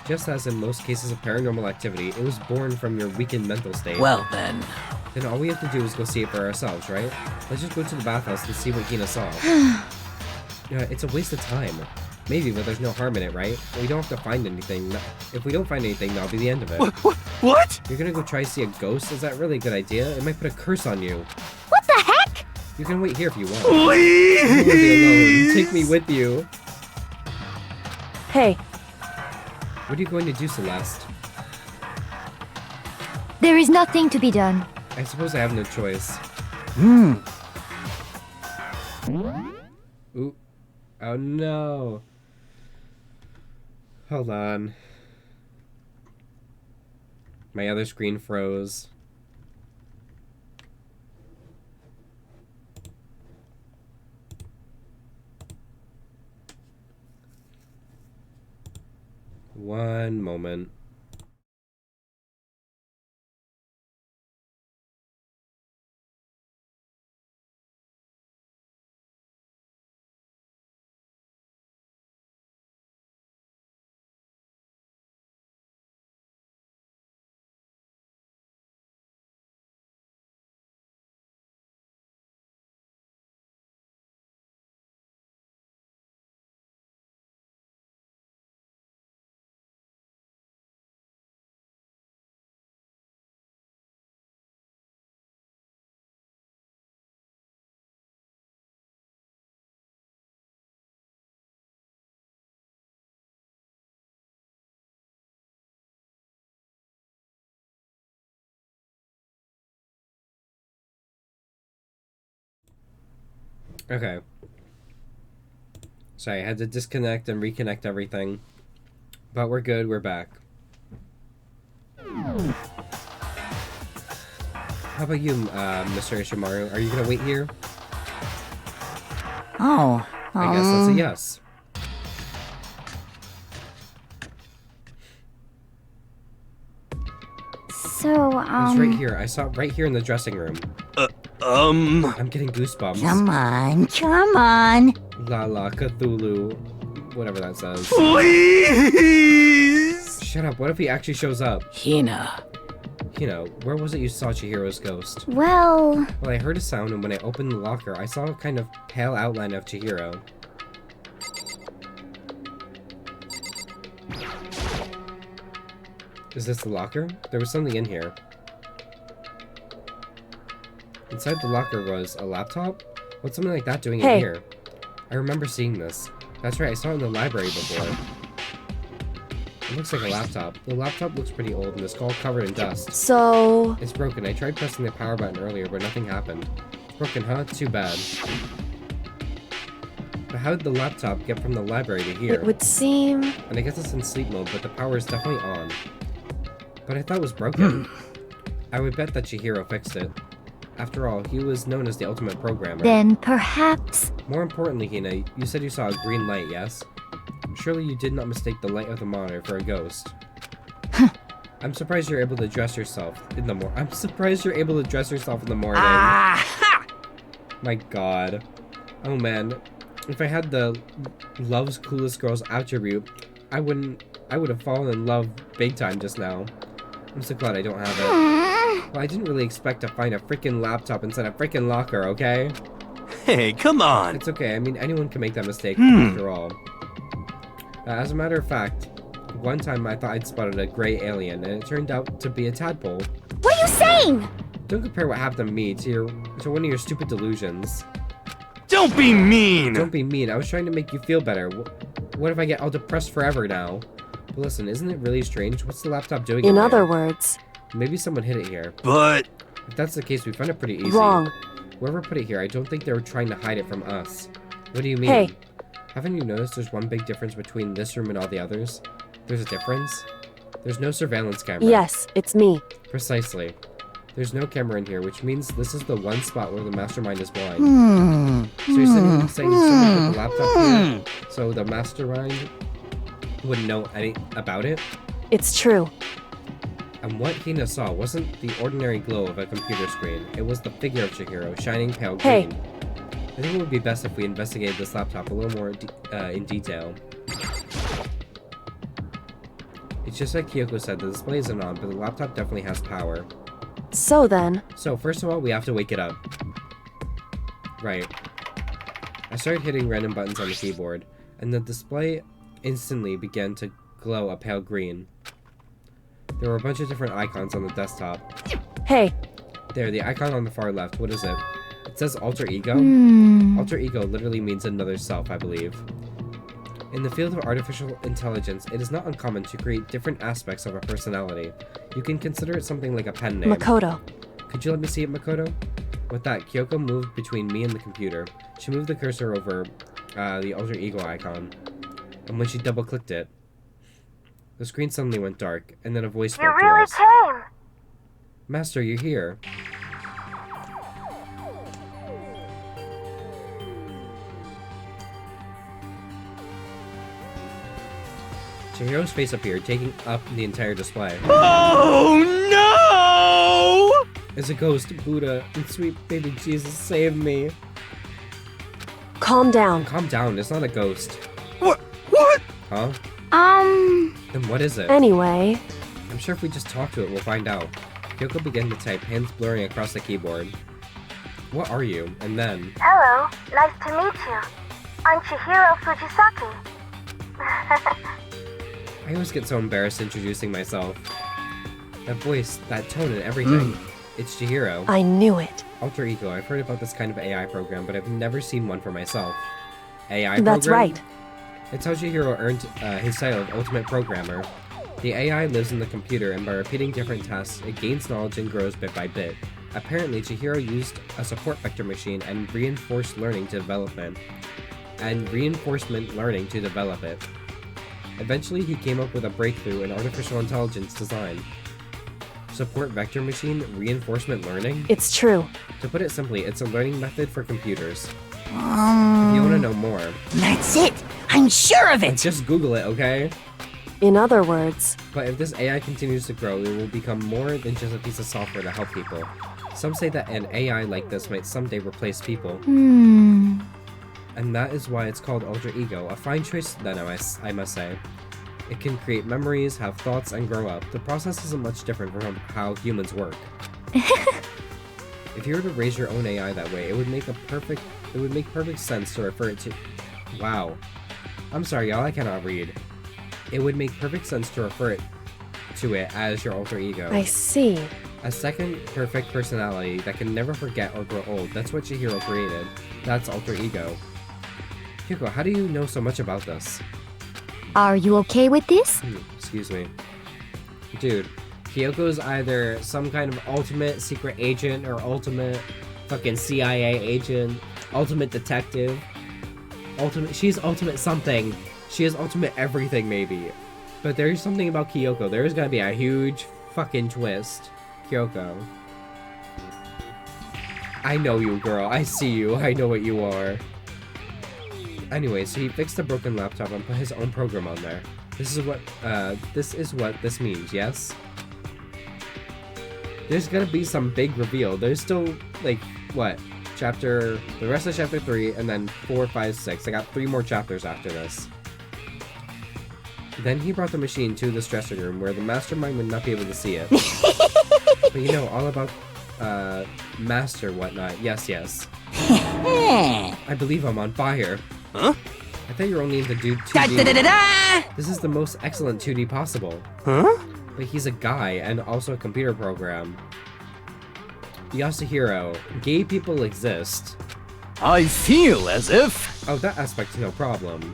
Just as in most cases of paranormal activity, it was born from your weakened mental state. Well then. Then all we have to do is go see it for ourselves, right? Let's just go to the bathhouse and see what Hina saw. Yeah, it's a waste of time. Maybe, but there's no harm in it, right? We don't have to find anything. If we don't find anything, that'll be the end of it. What? You're gonna go try to see a ghost? Is that really a good idea? It might put a curse on you. what the heck? You can wait here if you want. I don't wanna be alone. Please! Take me with you. hey, What are you going to do, Celeste? there is nothing to be done. I suppose I have no choice. Ooh. Oh no. Hold on. My other screen froze. One moment. Okay. Sorry, I had to disconnect and reconnect everything. But we're good, we're back. How about you, Mr. Ishimaru? Are you gonna wait here? Oh, I guess that's a yes. So, It was right here. I saw it right here in the dressing room. I'm getting goosebumps. come on, come on. La la Cthulhu. Whatever that says. Please! Shut up, what if he actually shows up? Hina. You know, where was it you saw Chihiro's ghost? well, Well, I heard a sound, and when I opened the locker, I saw a kind of pale outline of Chihiro. Is this the locker? There was something in here. Inside the locker was a laptop? What's something like that doing in Hey. here? I remember seeing this. That's right, I saw it in the library before. It looks like a laptop. The laptop looks pretty old and it's all covered in dust. So, It's broken. I tried pressing the power button earlier, but nothing happened. It's broken, huh? Too bad. But how did the laptop get from the library to here? it would seem... And I guess it's in sleep mode, but the power is definitely on. But I thought it was broken. I would bet that Chihiro fixed it. After all, he was known as the ultimate programmer. Then perhaps... More importantly, Hina, you said you saw a green light, yes? Surely you did not mistake the light of the monitor for a ghost. I'm surprised you're able to dress yourself in the morning. I'm surprised you're able to dress yourself in the morning. Ah! My god. Oh man. If I had the love's coolest girls attribute, I would have fallen in love big time just now. I'm so glad I don't have it. Well, I didn't really expect to find a freaking laptop inside a freaking locker, okay? Hey, come on! It's okay, I mean, anyone can make that mistake, after all. As a matter of fact, one time I thought I'd spotted a gray alien, and it turned out to be a tadpole. what are you saying? Don't compare what happened to me to one of your stupid delusions. Don't be mean! Don't be mean, I was trying to make you feel better. What if I get all depressed forever now? But listen, isn't it really strange? What's the laptop doing In there? other words, Maybe someone hid it here. But... If that's the case, we found it pretty easy. wrong. Whoever put it here, I don't think they were trying to hide it from us. What do you mean? Hey. Haven't you noticed there's one big difference between this room and all the others? There's a difference? There's no surveillance camera. Yes, it's me. Precisely. There's no camera in here, which means this is the one spot where the mastermind is blind. So you're saying someone put the laptop here, so the mastermind wouldn't know any about it? It's true. And what Hina saw wasn't the ordinary glow of a computer screen. It was the figure of Chihiro, shining pale Hey. green. I think it would be best if we investigated this laptop a little more in detail. It's just like Kyoko said, the display isn't on, but the laptop definitely has power. So then, So, first of all, we have to wake it up. Right. I started hitting random buttons on the keyboard, and the display instantly began to glow a pale green. There were a bunch of different icons on the desktop. hey, There, the icon on the far left, what is it? It says alter ego? Alter ego literally means another self, I believe. In the field of artificial intelligence, it is not uncommon to create different aspects of a personality. You can consider it something like a pen name. Makoto. Could you let me see it, Makoto? With that, Kyoko moved between me and the computer. She moved the cursor over the alter ego icon. And when she double-clicked it, the screen suddenly went dark, and then a voice spoke to us. came! Master, you're here. Chihiro's face appeared, taking up the entire display. Oh no! It's a ghost, Buddha, and sweet baby Jesus, save me. Calm down. Calm down, it's not a ghost. What? What? Huh? Then what is it? Anyway, I'm sure if we just talk to it, we'll find out. Kyoko began to type, hands blurring across the keyboard. What are you? And then... Hello, nice to meet you. I'm Chihiro Fujisaki. I always get so embarrassed introducing myself. That voice, that tone and everything. It's Chihiro. I knew it. Alter ego, I've heard about this kind of AI program, but I've never seen one for myself. AI program? That's right. It's how Chihiro earned his title of Ultimate Programmer. The AI lives in the computer, and by repeating different tasks, it gains knowledge and grows bit by bit. Apparently, Chihiro used a support vector machine and reinforcement learning to develop it. Eventually, he came up with a breakthrough in artificial intelligence design. Support vector machine, reinforcement learning? It's true. To put it simply, it's a learning method for computers. If you want to know more, That's it. I'm sure of it. just Google it, okay? In other words, But if this AI continues to grow, it will become more than just a piece of software to help people. Some say that an AI like this might someday replace people. And that is why it's called Alter Ego. A fine choice, then, I must say. It can create memories, have thoughts, and grow up. The process isn't much different from how humans work. If you were to raise your own AI that way, it would make perfect sense to refer it to... Wow. I'm sorry, y'all, I cannot read. It would make perfect sense to refer to it as your alter ego. I see. A second perfect personality that can never forget or grow old. That's what Chihiro created. That's alter ego. Kyoko, how do you know so much about this? Are you okay with this? Excuse me. Dude, Kyoko's either some kind of ultimate secret agent or ultimate fucking CIA agent, ultimate detective, she's ultimate something. She is ultimate everything, maybe. But there's something about Kyoko. There's gonna be a huge fucking twist. Kyoko. I know you, girl. I see you. I know what you are. Anyway, so he fixed the broken laptop and put his own program on there. This is what this means, yes? There's gonna be some big reveal. There's still, like, what? The rest of chapter 3, and then 4, 5, 6. I got 3 more chapters after this. Then he brought the machine to this dressing room where the mastermind would not be able to see it. But you know, all about, master whatnot. Yes. I believe I'm on fire. Huh? I thought you were only into 2D. Da-da-da-da-da! This is the most excellent 2D possible. Huh? But he's a guy and also a computer program. Yasuhiro, gay people exist. I feel as if... Oh, that aspect's no problem.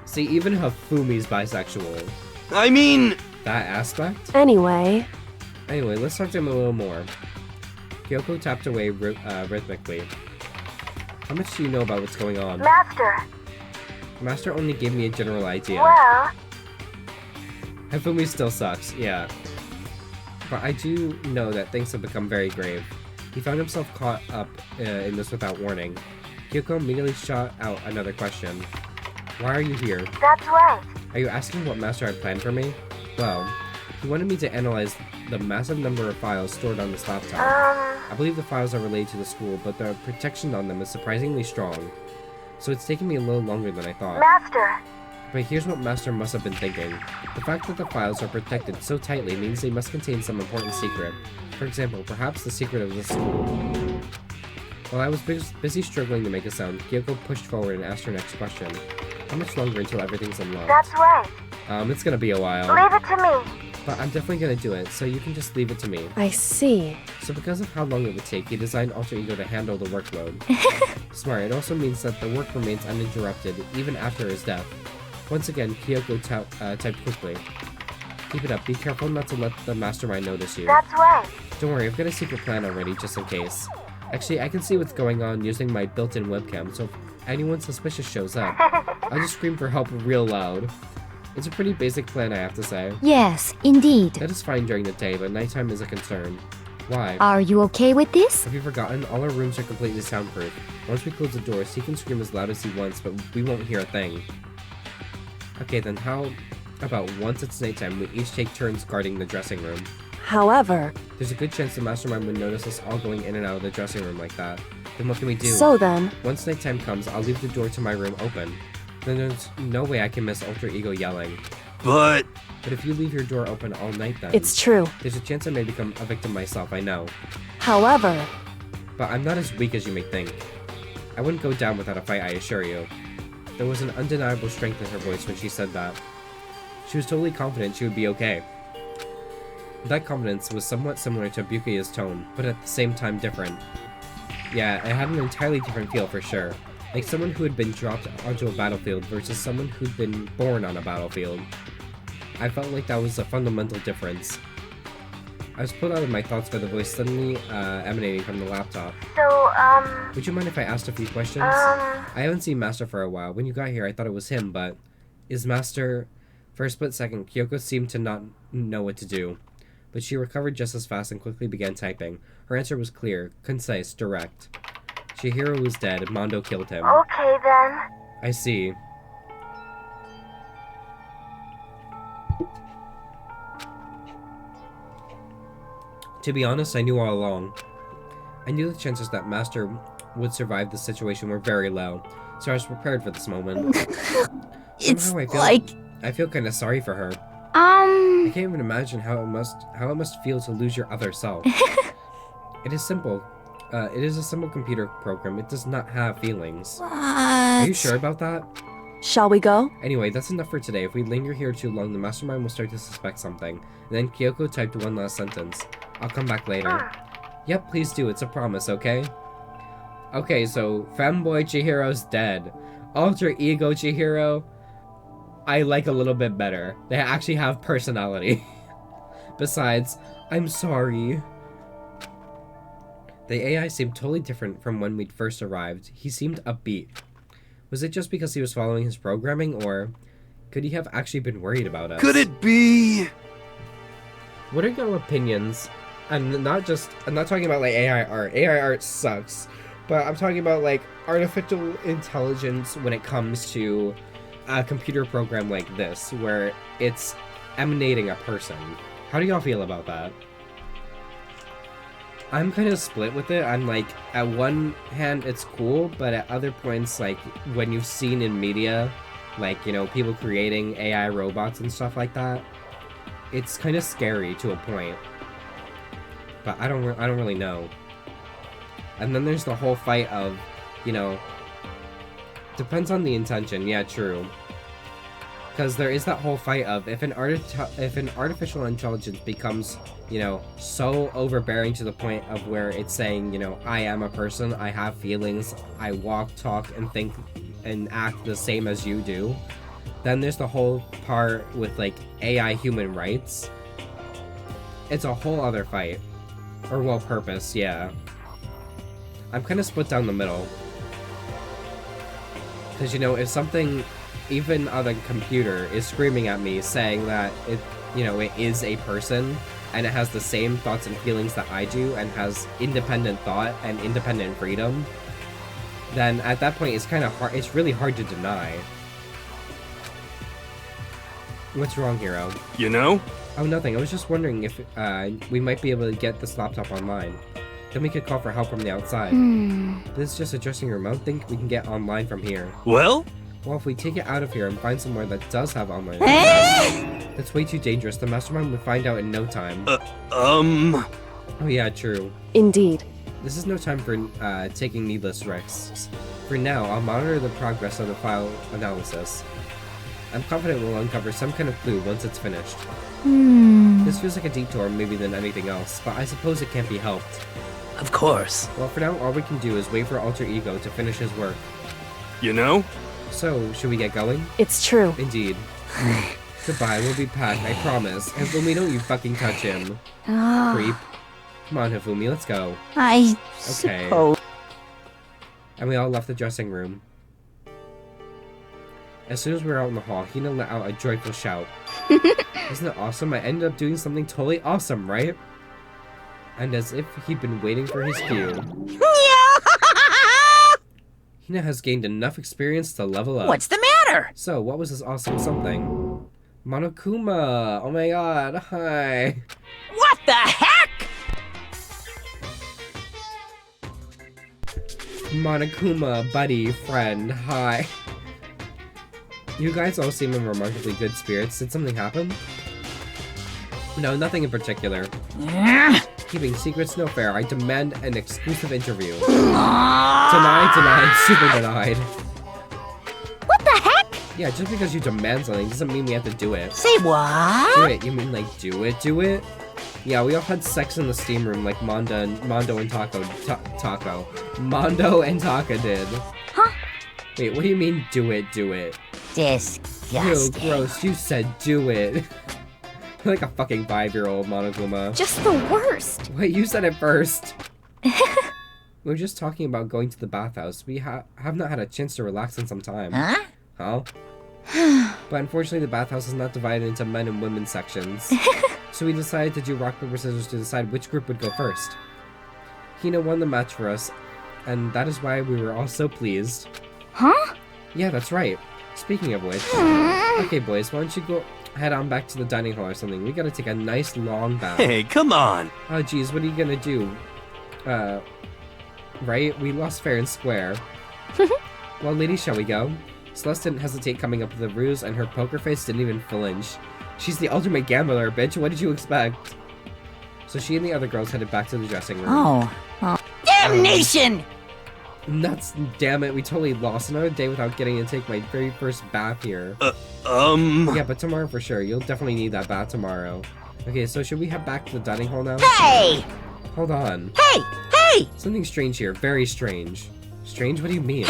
See, even Hafumi's bisexual. I mean... That aspect? Anyway, Let's talk to him a little more. Kyoko tapped away rhythmically. How much do you know about what's going on? Master. Master only gave me a general idea. Well, Hifumi still sucks, yeah. But I do know that things have become very grave. He found himself caught up in this without warning. Kyoko immediately shot out another question. Why are you here? that's right. Are you asking what Master had planned for me? Well, he wanted me to analyze the massive number of files stored on this laptop. I believe the files are related to the school, but the protection on them is surprisingly strong. So it's taken me a little longer than I thought. Master. But here's what Master must have been thinking. The fact that the files are protected so tightly means they must contain some important secret. For example, perhaps the secret of the school. While I was busy struggling to make a sound, Kyoko pushed forward and asked her next question. How much longer until everything's unlocked? That's right. It's gonna be a while. Leave it to me. But I'm definitely gonna do it, so you can just leave it to me. I see. So because of how long it would take, he designed Alter Ego to handle the workload. Smart, it also means that the work remains uninterrupted, even after his death. Once again, Kyoko typed quickly. Keep it up, be careful not to let the mastermind notice you. That's right. Don't worry, I've got a secret plan already, just in case. Actually, I can see what's going on using my built-in webcam, so if anyone suspicious shows up, I'll just scream for help real loud. It's a pretty basic plan, I have to say. Yes, indeed. That is fine during the day, but nighttime is a concern. Why? Are you okay with this? Have you forgotten? All our rooms are completely soundproof. Once we close the doors, he can scream as loud as he wants, but we won't hear a thing. Okay, then how about once it's nighttime, we each take turns guarding the dressing room? However, There's a good chance the mastermind would notice us all going in and out of the dressing room like that. Then what can we do? so then, Once nighttime comes, I'll leave the door to my room open. Then there's no way I can miss Alter Ego yelling. But... But if you leave your door open all night then... it's true. There's a chance I may become a victim myself, I know. However, But I'm not as weak as you may think. I wouldn't go down without a fight, I assure you. There was an undeniable strength in her voice when she said that. She was totally confident she would be okay. That confidence was somewhat similar to Bukiya's tone, but at the same time different. Yeah, it had an entirely different feel for sure. Like someone who had been dropped onto a battlefield versus someone who'd been born on a battlefield. I felt like that was a fundamental difference. I was pulled out of my thoughts by the voice suddenly emanating from the laptop. So, Would you mind if I asked a few questions? I haven't seen Master for a while. When you got here, I thought it was him, but... Is Master... For a split second, Kyoko seemed to not know what to do. But she recovered just as fast and quickly began typing. Her answer was clear, concise, direct. Chihiro was dead. Mondo killed him. okay then. I see. To be honest, I knew all along. I knew the chances that Master would survive the situation were very low, so I was prepared for this moment. It's Somehow like... I feel kind of sorry for her. I can't even imagine how it must feel to lose your other self. It is simple. It is a simple computer program. It does not have feelings. What? Are you sure about that? Shall we go? Anyway, that's enough for today. If we linger here too long, the mastermind will start to suspect something. And then Kyoko typed one last sentence. I'll come back later. Yep, please do. It's a promise, okay? Okay, so Femboy Chihiro's dead. Alter Ego Chihiro, I like a little bit better. They actually have personality. Besides, I'm sorry. The AI seemed totally different from when we'd first arrived. He seemed upbeat. Was it just because he was following his programming, or could he have actually been worried about us? Could it be? What are your opinions? I'm not talking about like AI art. AI art sucks. But I'm talking about like artificial intelligence when it comes to a computer program like this, where it's emanating a person. How do y'all feel about that? I'm kind of split with it. I'm like, at one hand it's cool, but at other points, like when you've seen in media, like, you know, people creating AI robots and stuff like that, it's kind of scary to a point. But I don't really know. And then there's the whole fight of, you know, depends on the intention. Yeah, true. Because there is that whole fight of if an artificial intelligence becomes, you know, so overbearing to the point of where it's saying, you know, I am a person, I have feelings, I walk, talk, and think and act the same as you do. Then there's the whole part with like AI human rights. It's a whole other fight. Or, well, purpose, yeah. I'm kind of split down the middle. Because, you know, if something, even on a computer, is screaming at me saying that it, you know, it is a person, and it has the same thoughts and feelings that I do, and has independent thought and independent freedom, then at that point it's kind of hard, it's really hard to deny. What's wrong, Hero? You know? Oh, nothing. I was just wondering if we might be able to get this laptop online. Then we could call for help from the outside. This is just a dressing room. I don't think we can get online from here. Well? Well, if we take it out of here and find somewhere that does have online access, that's way too dangerous. The mastermind would find out in no time. Oh yeah, true. Indeed. This is no time for taking needless risks. For now, I'll monitor the progress of the file analysis. I'm confident we'll uncover some kind of clue once it's finished. This feels like a detour maybe than anything else, but I suppose it can't be helped. Of course. Well, for now, all we can do is wait for Alter Ego to finish his work. You know? So, should we get going? It's true. Indeed. Goodbye, we'll be back, I promise. Hifumi, don't you fucking touch him. Creep. Come on, Hifumi, let's go. I Okay. suppose. And we all left the dressing room. As soon as we were out in the hall, Hina let out a joyful shout. Isn't it awesome? I ended up doing something totally awesome, right? And as if he'd been waiting for his cue, Hina has gained enough experience to level up. What's the matter? So, what was this awesome something? Monokuma! Oh my god, hi! What the heck? Monokuma, buddy, friend, hi. You guys all seem in remarkably good spirits. Did something happen? No, nothing in particular. Keeping secrets no fair. I demand an exclusive interview. Denied, super denied. What the heck? Yeah, just because you demand something doesn't mean we have to do it. Say what? Do it, you mean like do it? Yeah, we all had sex in the steam room like Mondo and Taco. Mondo and Taka did. Huh? Wait, what do you mean do it? Disgusting. Disgusting. Ew, gross. You said do it. You're like a fucking 5-year-old, Monokuma. Just the worst. Wait, you said it first. We were just talking about going to the bathhouse. We have not had a chance to relax in some time. Huh? Huh? But unfortunately, the bathhouse is not divided into men and women sections. So we decided to do rock, paper, scissors to decide which group would go first. Hina won the match for us, and that is why we were all so pleased. Huh? Yeah, that's right. Speaking of which, okay boys, why don't you go head on back to the dining hall or something? We gotta take a nice long bath. Hey, come on. Oh geez, what are you gonna do? Right? We lost fair and square. Well, ladies, shall we go? Celeste didn't hesitate coming up with a ruse, and her poker face didn't even flinch. She's the ultimate gambler, bitch. What did you expect? So she and the other girls headed back to the dressing room. Oh. Damnation! Nuts, damn it. We totally lost another day without getting to take my very first bath here. Yeah, but tomorrow for sure. You'll definitely need that bath tomorrow. Okay, so should we head back to the dining hall now? Hey! Hold on. Hey! Something strange here. Very strange. Strange? What do you mean?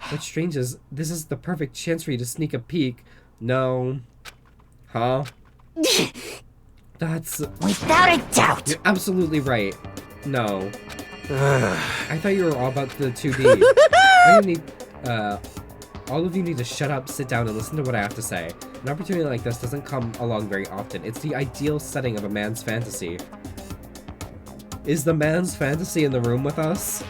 What's strange is this is the perfect chance for you to sneak a peek. No. Huh? That's... Without a doubt! You're absolutely right. No. I thought you were all about the 2D. All of you need to shut up, sit down, and listen to what I have to say. An opportunity like this doesn't come along very often. It's the ideal setting of a man's fantasy. Is the man's fantasy in the room with us?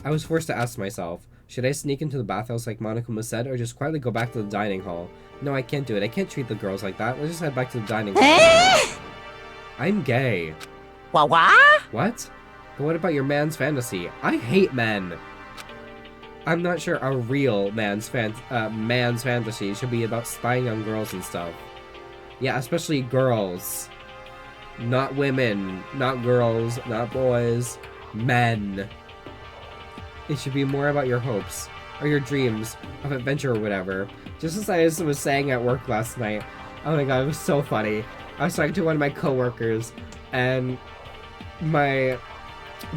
I was forced to ask myself, should I sneak into the bathhouse like Monokuma said, or just quietly go back to the dining hall? No, I can't do it. I can't treat the girls like that. Let's just head back to the dining hall. I'm gay. What? What? But what about your man's fantasy? I hate men. I'm not sure a real man's fantasy should be about spying on girls and stuff. Yeah, especially girls. Not women, not girls, not boys. Men. It should be more about your hopes, or your dreams of adventure or whatever. Just as I was saying at work last night. Oh my god, it was so funny. I was talking to one of my coworkers, and my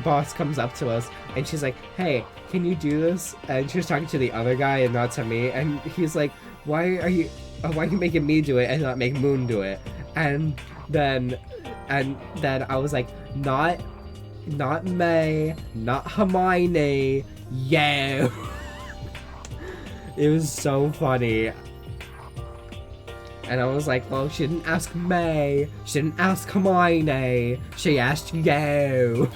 boss comes up to us, and she's like, hey, can you do this? And she was talking to the other guy and not to me, and he's like, why are you making me do it and not make Moon do it? And then I was like, not May, not Hermione, yeah. It was so funny. And I was like, well, she didn't ask May, she didn't ask Hermione, she asked you.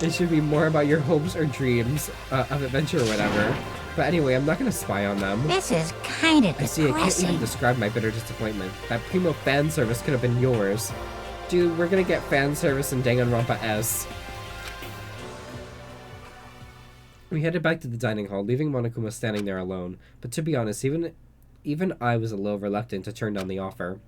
It should be more about your hopes or dreams of adventure or whatever. But anyway, I'm not gonna spy on them. This is kind of I see, I can't even depressing. describe my bitter disappointment. That primo fan service could have been yours. Dude, we're gonna get fan service in Danganronpa S. We headed back to the dining hall, leaving Monokuma standing there alone. But to be honest, even I was a little reluctant to turn down the offer.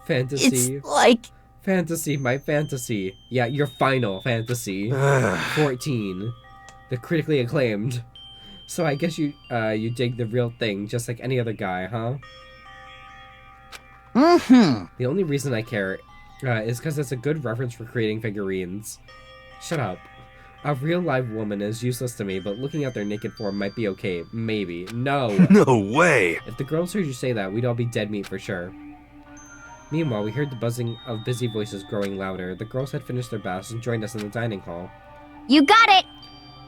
Fantasy. It's like... Fantasy, my fantasy. Yeah, your final fantasy. 14. The critically acclaimed. So I guess you dig the real thing, just like any other guy, huh? Mm-hmm. The only reason I care is because it's a good reference for creating figurines. Shut up. A real live woman is useless to me, but looking at their naked form might be okay. Maybe. No. No way. If the girls heard you say that, we'd all be dead meat for sure. Meanwhile, we heard the buzzing of busy voices growing louder. The girls had finished their baths and joined us in the dining hall. You got it!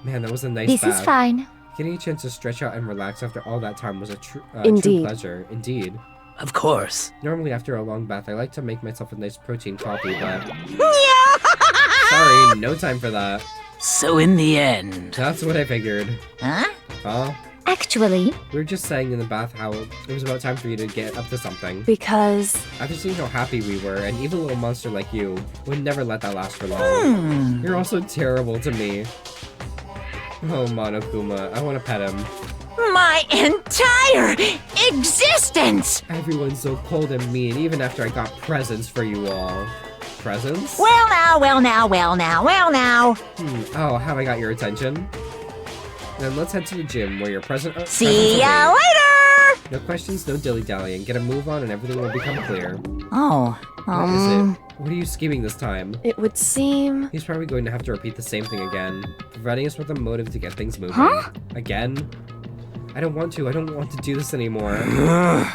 Man, that was a nice This bath. is fine. Getting a chance to stretch out and relax after all that time was a true Indeed. pleasure. Indeed. Of course. Normally, after a long bath, I like to make myself a nice protein coffee, but... Yeah! Sorry, no time for that. So in the end... That's what I figured. Huh? Huh? Actually, We were just saying in the bath how it was about time for you to get up to something. Because After seeing how happy we were, an evil little monster like you would never let that last for long. You're also terrible to me. Oh, Monokuma, I want to pet him. My entire existence! Everyone's so cold and mean, even after I got presents for you all. Presents? Well now. Oh, have I got your attention? Then let's head to the gym where your present. See presents ya await. later! No questions, no dilly-dallying. Get a move on and everything will become clear. Oh, What is it? What are you scheming this time? It would seem... He's probably going to have to repeat the same thing again, providing us with a motive to get things moving. Huh? Again? I don't want to do this anymore.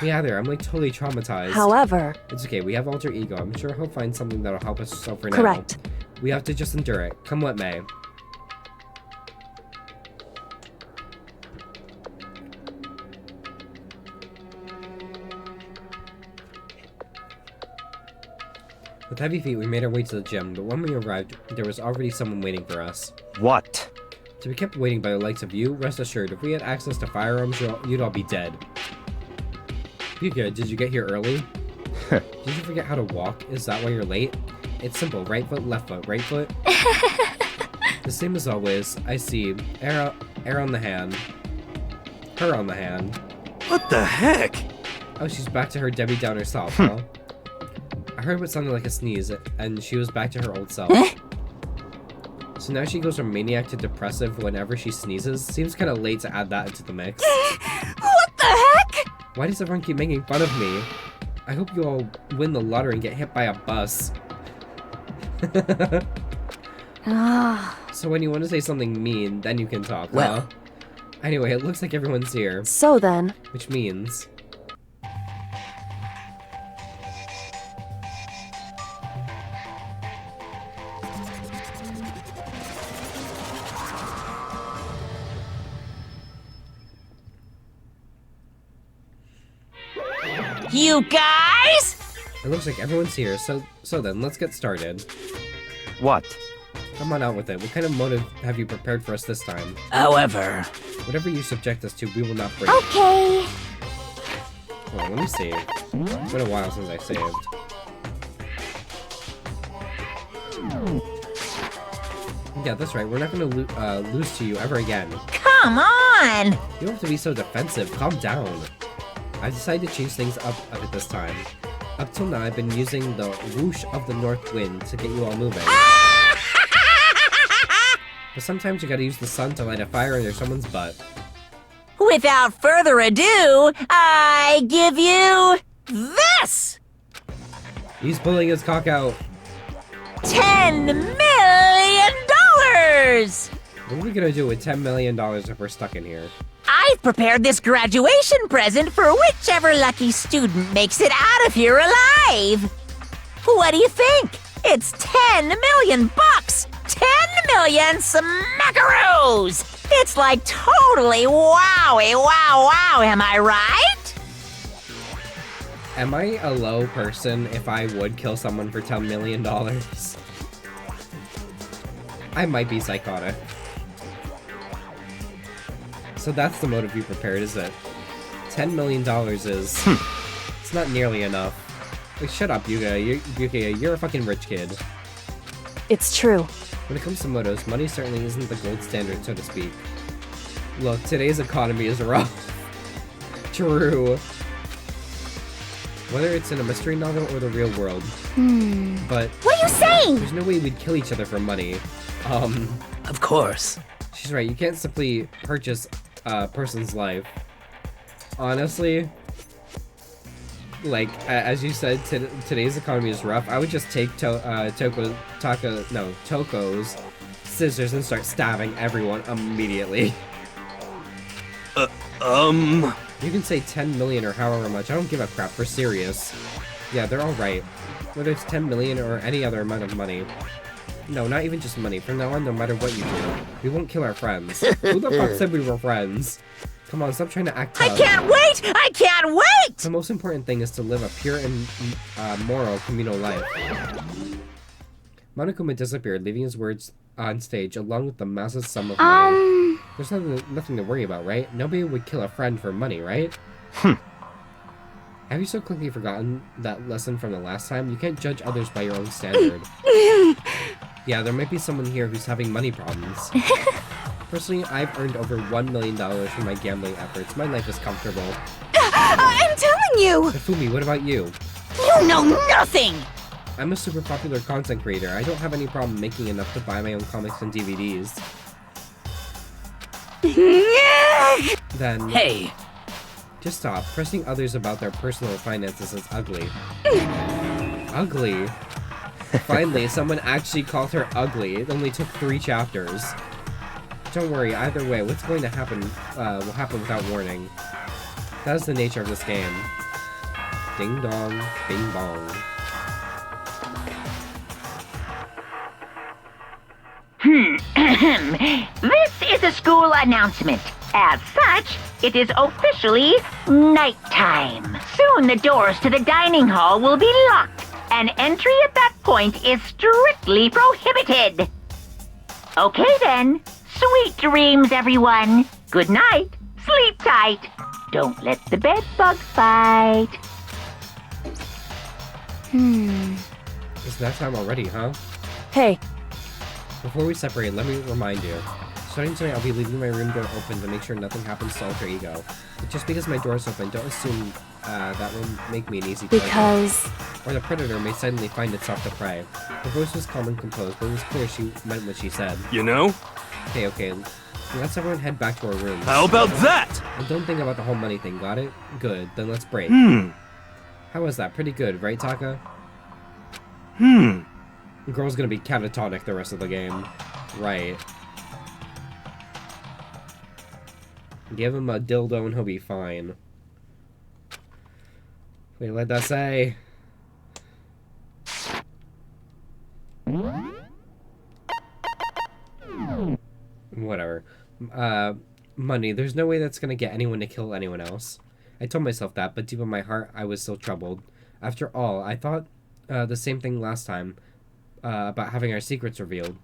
Me either, I'm like totally traumatized. However... It's okay, we have alter ego. I'm sure he'll find something that'll help us, so for now... Correct. We have to just endure it, come what may. With heavy feet, we made our way to the gym, but when we arrived, there was already someone waiting for us. What? To be kept waiting by the likes of you, rest assured, if we had access to firearms, you'd all be dead. Yuka, did you get here early? Did you forget how to walk? Is that why you're late? It's simple, right foot, right foot. The same as always, I see. Air on the hand. Her on the hand. What the heck? Oh, she's back to her Debbie Downer self, huh? I heard what sounded like a sneeze, and she was back to her old self. So now she goes from maniac to depressive whenever she sneezes. Seems kind of late to add that into the mix. What the heck? Why does everyone keep making fun of me? I hope you all win the lottery and get hit by a bus. So when you want to say something mean, then you can talk, Well. huh? Anyway, it looks like everyone's here, So then... which means... You guys? It looks like everyone's here, so then, let's get started. What? Come on out with it. What kind of motive have you prepared for us this time? However, Whatever you subject us to, we will not break. Okay. Hold on, let me save. It's been a while since I saved. Yeah, that's right. We're not gonna lose to you ever again. come on! You don't have to be so defensive. Calm down. I decided to change things up a bit this time. Up till now, I've been using the whoosh of the north wind to get you all moving. But sometimes you gotta use the sun to light a fire under someone's butt. Without further ado, I give you this! He's pulling his cock out. $10 million! What are we gonna do with $10 million if we're stuck in here? I've prepared this graduation present for whichever lucky student makes it out of here alive. What do you think? It's 10 million bucks! 10 million smackaroos! It's like totally wowie wow, am I right? Am I a low person if I would kill someone for $10 million? I might be psychotic. So that's the motive you prepared, is it? $10 million is... It's not nearly enough. Like, shut up, Yuka. You're a fucking rich kid. It's true. When it comes to motos, money certainly isn't the gold standard, so to speak. Look, today's economy is rough. True. Whether it's in a mystery novel or the real world. But What are you saying? there's no way we'd kill each other for money. Of course. She's right, you can't simply purchase a person's life. Honestly, like, as you said, today's economy is rough. I would just take Toko's scissors and start stabbing everyone immediately. You can say 10 million or however much, I don't give a crap, for serious. Yeah, they're all right. Whether it's 10 million or any other amount of money. No, not even just money. From now on, no matter what you do, we won't kill our friends. Who the fuck said we were friends? Come on, stop trying to act tough. I can't wait! I can't wait! The most important thing is to live a pure and moral communal life. Monokuma disappeared, leaving his words on stage along with the massive sum of money. There's nothing to worry about, right? Nobody would kill a friend for money, right? Have you so quickly forgotten that lesson from the last time? You can't judge others by your own standard. Yeah, there might be someone here who's having money problems. Personally, I've earned over $1 million from my gambling efforts. My life is comfortable. I'm telling you! Hifumi, what about you? You know nothing! I'm a super popular content creator. I don't have any problem making enough to buy my own comics and DVDs. Then... Hey, just stop. Pressing others about their personal finances is ugly. Ugly? Finally, someone actually called her ugly. It only took 3 chapters. Don't worry, either way, what's going to happen will happen without warning. That is the nature of this game. Ding dong, bing bong. This is a school announcement. As such, it is officially nighttime. Soon the doors to the dining hall will be locked, and entry at that point is strictly prohibited. Okay then. Sweet dreams, everyone. Good night. Sleep tight. Don't let the bed bug bite. It's that time already, huh? Hey, Before we separate, let me remind you. Starting tonight, I'll be leaving my room door open to make sure nothing happens to Alter Ego. But just because my door's open, don't assume that will make me an easy target. because... Or the predator may suddenly find itself to prey. Her voice was calm and composed, but it was clear she meant what she said. You know? Okay. Let's everyone head back to our rooms. How about that? And don't think about the whole money thing, got it? Good, then let's break. How was that? Pretty good, right, Taka? The girl's gonna be catatonic the rest of the game. Right. Give him a dildo and he'll be fine. Wait, let that say. Whatever. Money. There's no way that's gonna get anyone to kill anyone else. I told myself that, but deep in my heart, I was still troubled. After all, I thought the same thing last time about having our secrets revealed.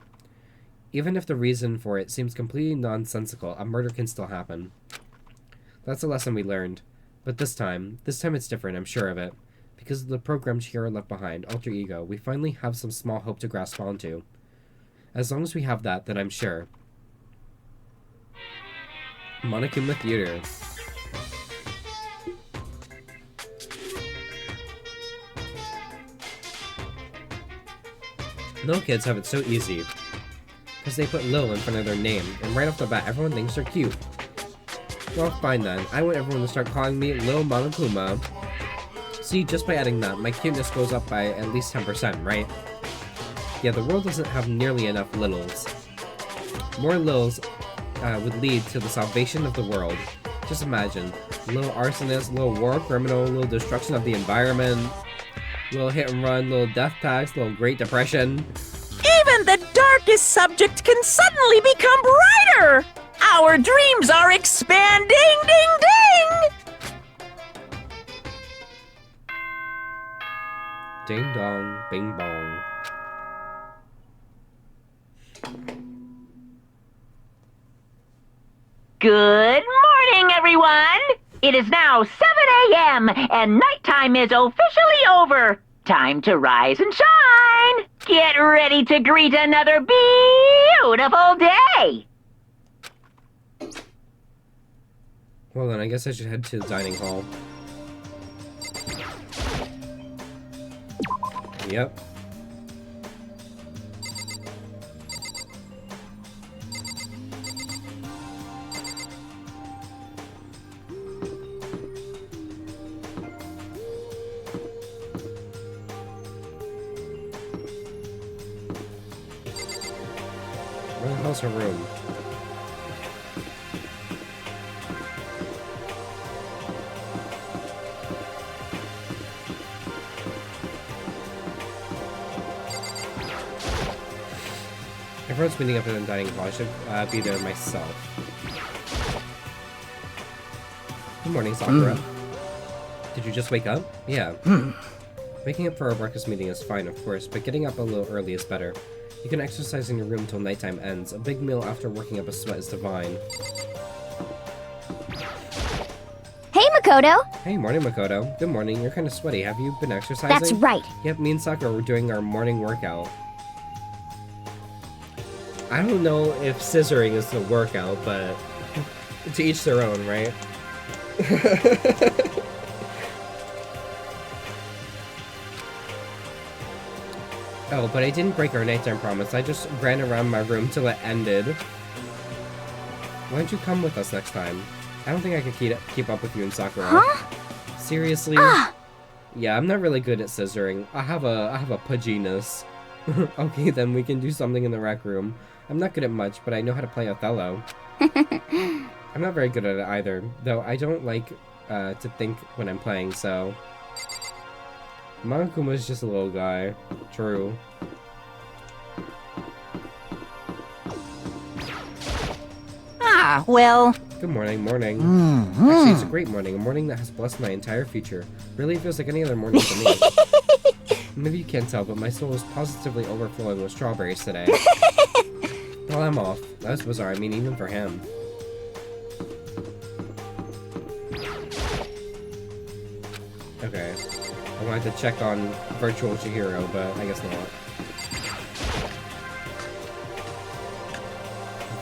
Even if the reason for it seems completely nonsensical, a murder can still happen. That's a lesson we learned. But this time it's different, I'm sure of it. Because of the program Chihiro left behind, Alter Ego, we finally have some small hope to grasp onto. As long as we have that, then I'm sure. Monokuma Theater. Little kids have it so easy. Because they put Lil in front of their name, and right off the bat, everyone thinks they're cute. Well, fine then. I want everyone to start calling me Lil Monokuma. See, just by adding that, my cuteness goes up by at least 10%, right? Yeah, the world doesn't have nearly enough Littles. More Lils would lead to the salvation of the world. Just imagine. Little arsonist, little war criminal, little destruction of the environment, little hit and run, little death tax, little Great Depression. Even the darkest subject can suddenly become brighter! Our dreams are expanding! Ding ding! Ding dong, bing bong. Good morning, everyone! It is now 7 a.m., and nighttime is officially over. Time to rise and shine! Get ready to greet another beautiful day! Well then, I guess I should head to the dining hall. Yep. Where the hell's her room? Everyone's meeting up in the dining hall. I should be there myself. Good morning, Sakura. Did you just wake up? Yeah. Waking up for our breakfast meeting is fine, of course, but getting up a little early is better. You can exercise in your room till nighttime ends. A big meal after working up a sweat is divine. Hey, Makoto! Hey, morning, Makoto. Good morning. You're kind of sweaty. Have you been exercising? That's right. Yep, me and Sakura were doing our morning workout. I don't know if scissoring is the workout, but to each their own, right? Oh, but I didn't break our nighttime promise. I just ran around my room till it ended. Why don't you come with us next time? I don't think I could keep up with you and Sakura. Huh? Seriously? Yeah, I'm not really good at scissoring. I have a pudginess. Okay, then we can do something in the rec room. I'm not good at much, but I know how to play Othello. I'm not very good at it either, though I don't like to think when I'm playing, so... Monokuma's just a little guy. True. Ah, well... Good morning, morning. Actually, it's a great morning. A morning that has blessed my entire future. Really feels like any other morning to me. Maybe you can't tell, but my soul is positively overflowing with strawberries today. Well, I'm off. That was bizarre. I mean, even for him. Okay. I wanted to check on Virtual Chihiro, but I guess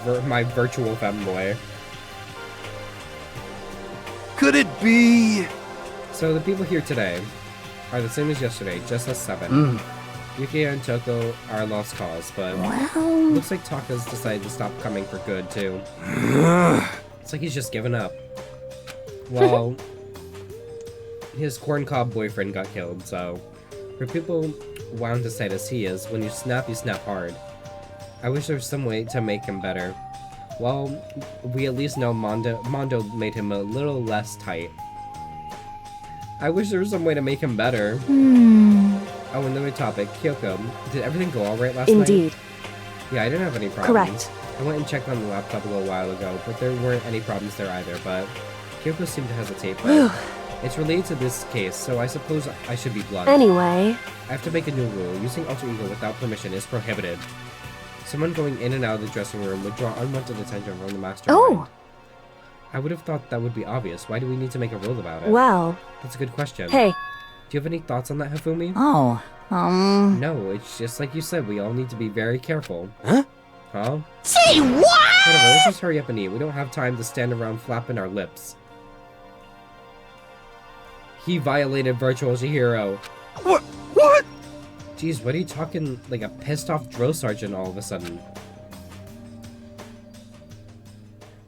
not. My virtual femboy. Could it be? So the people here today are the same as yesterday, just us 7. Yuki and Toko are lost cause, but looks like Taka's decided to stop coming for good, too. It's like he's just given up. Well, his corncob boyfriend got killed, so for people wound as tight as he is, when you snap hard. I wish there was some way to make him better. Well, we at least know Mondo made him a little less tight. I wish there was some way to make him better. Oh, another topic. Kyoko, did everything go alright last night? Indeed. Yeah, I didn't have any problems. Correct. I went and checked on the laptop a little while ago, but there weren't any problems there either, but Kyoko seemed to hesitate, but it's related to this case, so I suppose I should be blunt. Anyway, I have to make a new rule. Using alter ego without permission is prohibited. Someone going in and out of the dressing room would draw unwanted attention from the mastermind. Oh! I would have thought that would be obvious. Why do we need to make a rule about it? Well, That's a good question. hey, Do you have any thoughts on that, Hifumi? Oh, No, it's just like you said, we all need to be very careful. Huh? Huh? Say what? Whatever, let's just hurry up and eat. We don't have time to stand around flapping our lips. He violated Virtual Chihiro. What? What? Jeez, what are you talking like a pissed off drill sergeant all of a sudden?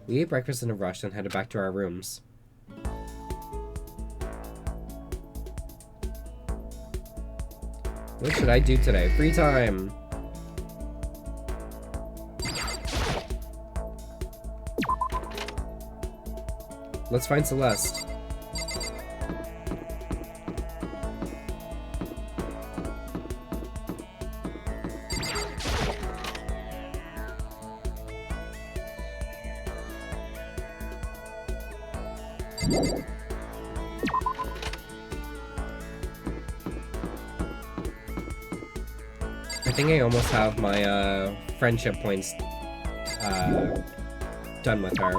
We ate breakfast in a rush and headed back to our rooms. What should I do today? Free time! Let's find Celeste. I think I almost have my friendship points done with her.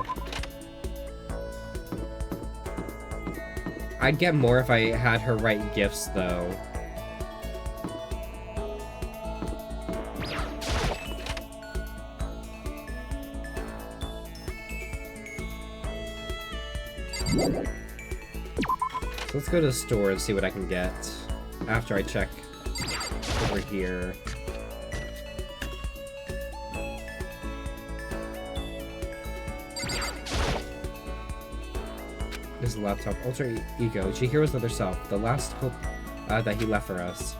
I'd get more if I had her write gifts, though. So let's go to the store and see what I can get after I check over here. His laptop, alter ego, Chihiro's other self, the last hope that he left for us.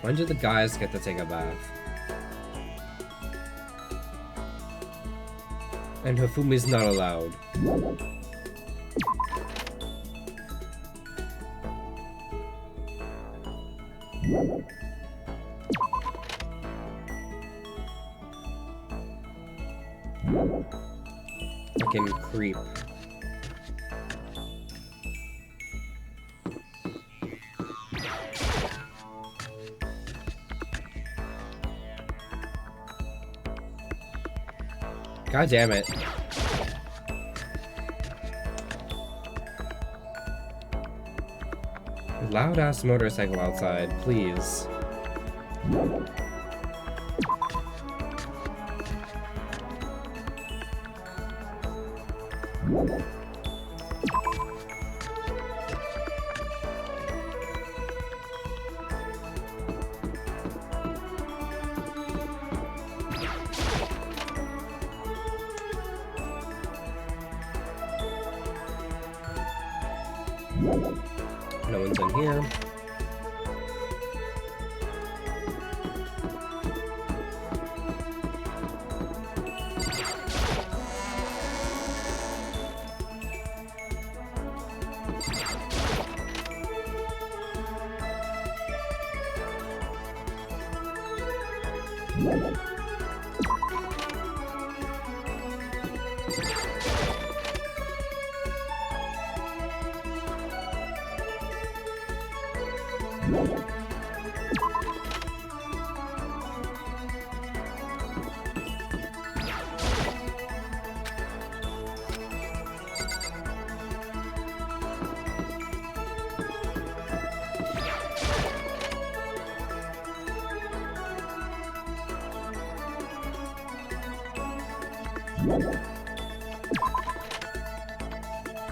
When do the guys get to take a bath? And Hifumi's not allowed. Fucking creep. God damn it. Loud ass motorcycle outside, please. No one's in here.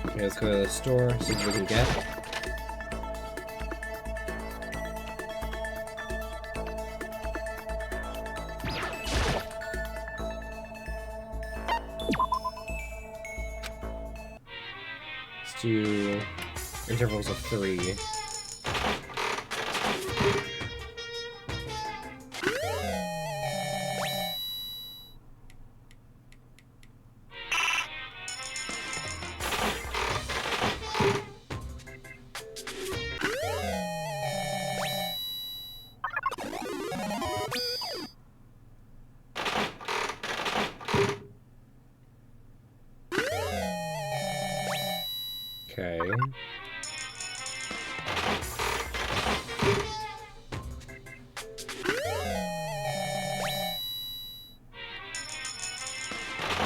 Okay, let's go to the store, see what we can get. Let's do intervals of 3. Okay.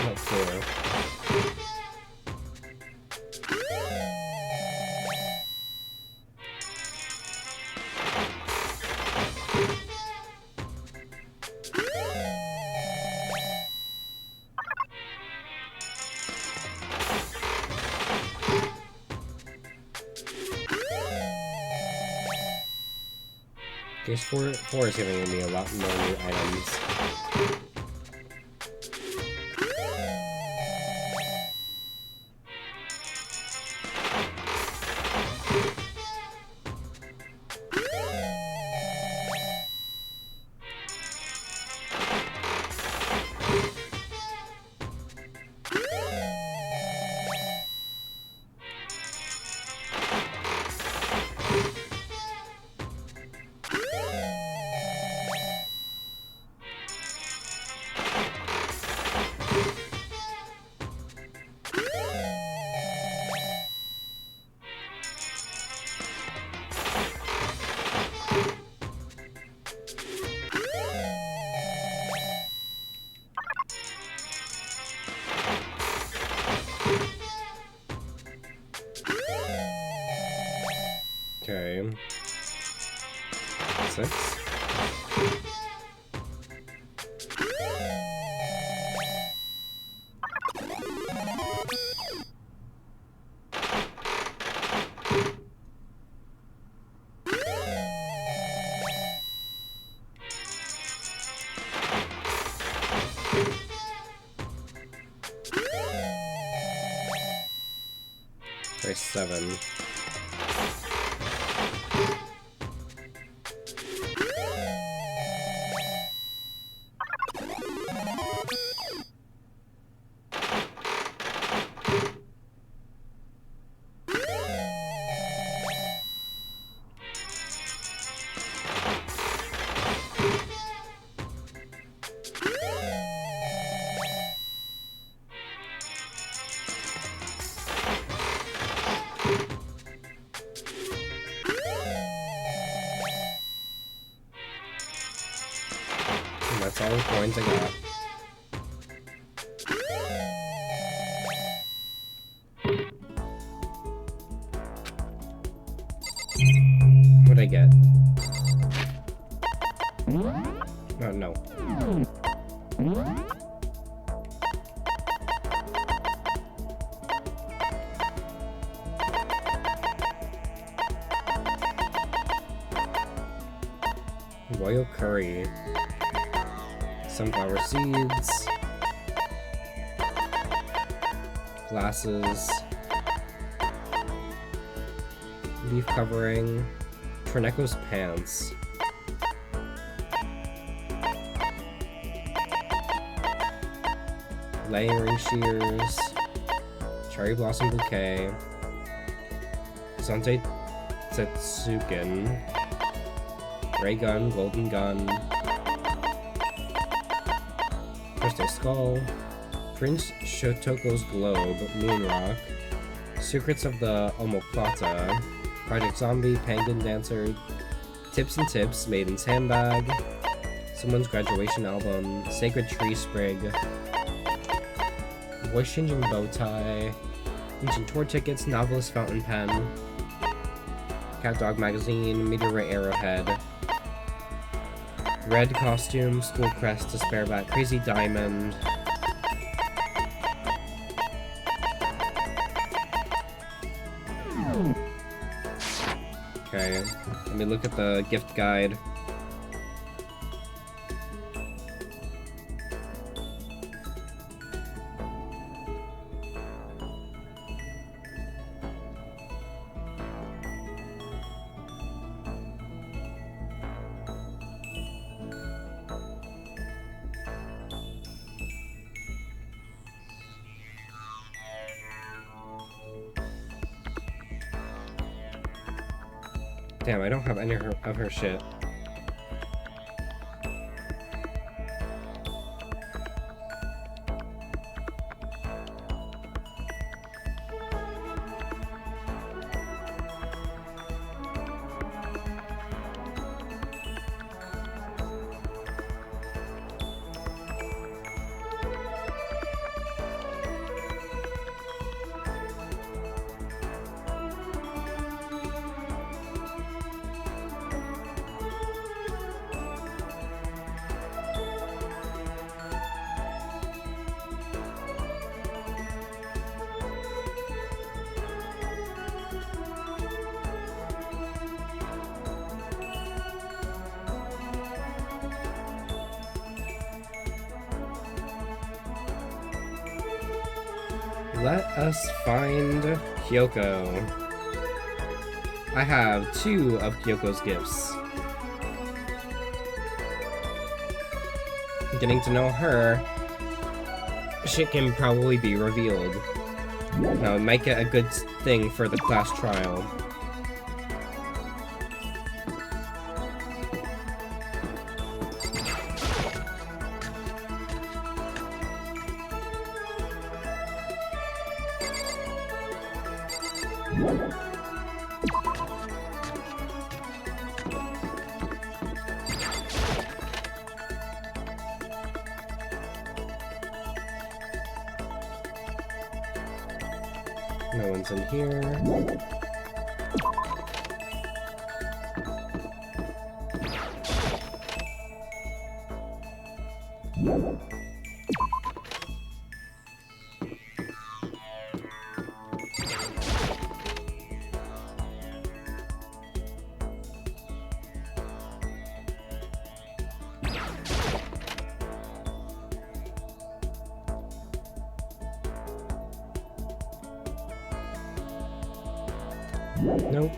Not 4. Case 4 is giving me a lot more new items. Okay. 6. Okay, 7. That's all the coins I got. What'd I get? Oh, no. Royal curry. Sunflower seeds. Glasses. leaf covering, Trineco's pants. Layering shears, cherry blossom bouquet, Sante Setsuken, ray gun, golden gun, crystal skull, Prince Shotoko's globe, moon rock, secrets of the omoplata, Project Zombie, penguin dancer, tips and tips, maiden's handbag, someone's graduation album, sacred tree sprig, voice changing bow tie, ancient tour tickets, novelist fountain pen, cat dog magazine, meteorite arrowhead, red costume, school crest, despairbat, crazy diamond, okay, let me look at the gift guide. Damn, I don't have any of her shit. Let us find Kyoko. I have 2 of Kyoko's gifts. Getting to know her, shit can probably be revealed. Now, it might get a good thing for the class trial. No one's in here. Nope.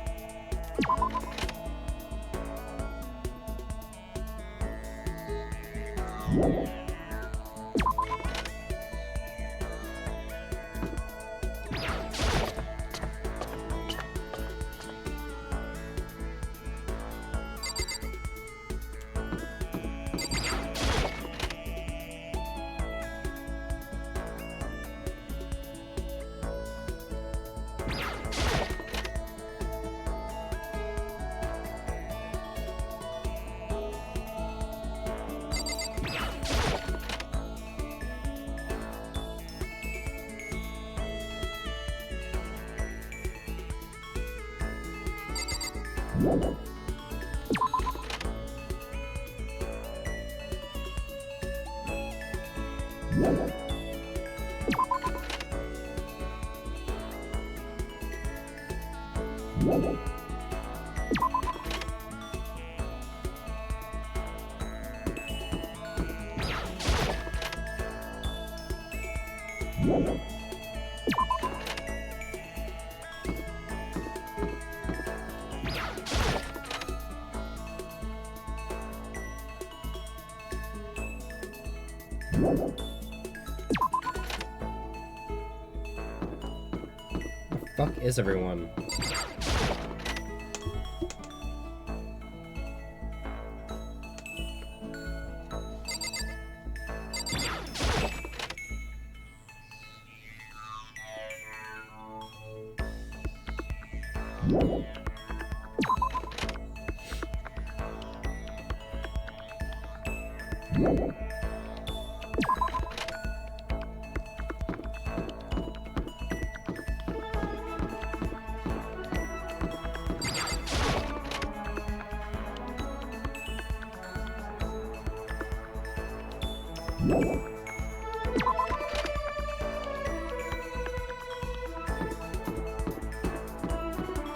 fuck is everyone?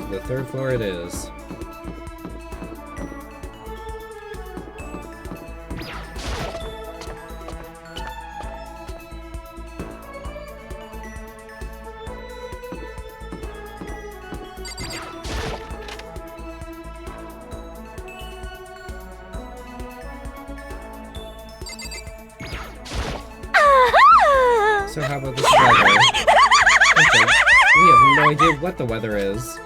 The third floor it is. So how about this weather? Okay. We have no idea what the weather is.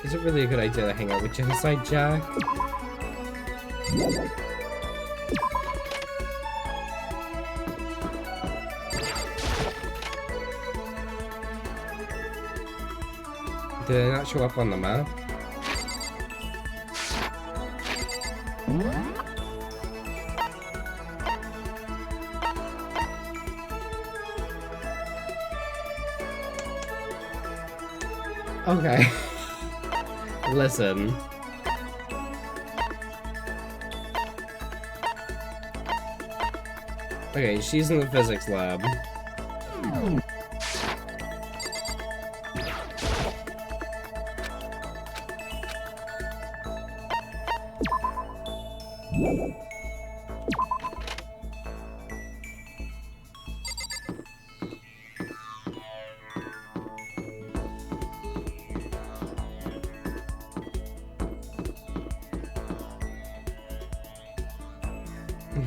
Is it really a good idea to hang out with Genocide Jack? Did I not show up on the map? Okay. Listen. Okay, she's in the physics lab.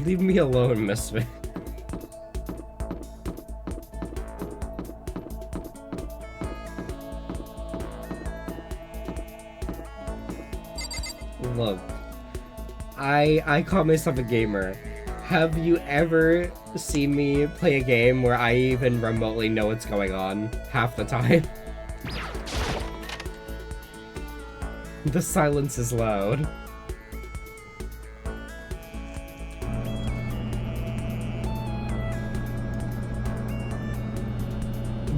Leave me alone, Misfit. Look, I call myself a gamer. Have you ever seen me play a game where I even remotely know what's going on half the time? The silence is loud.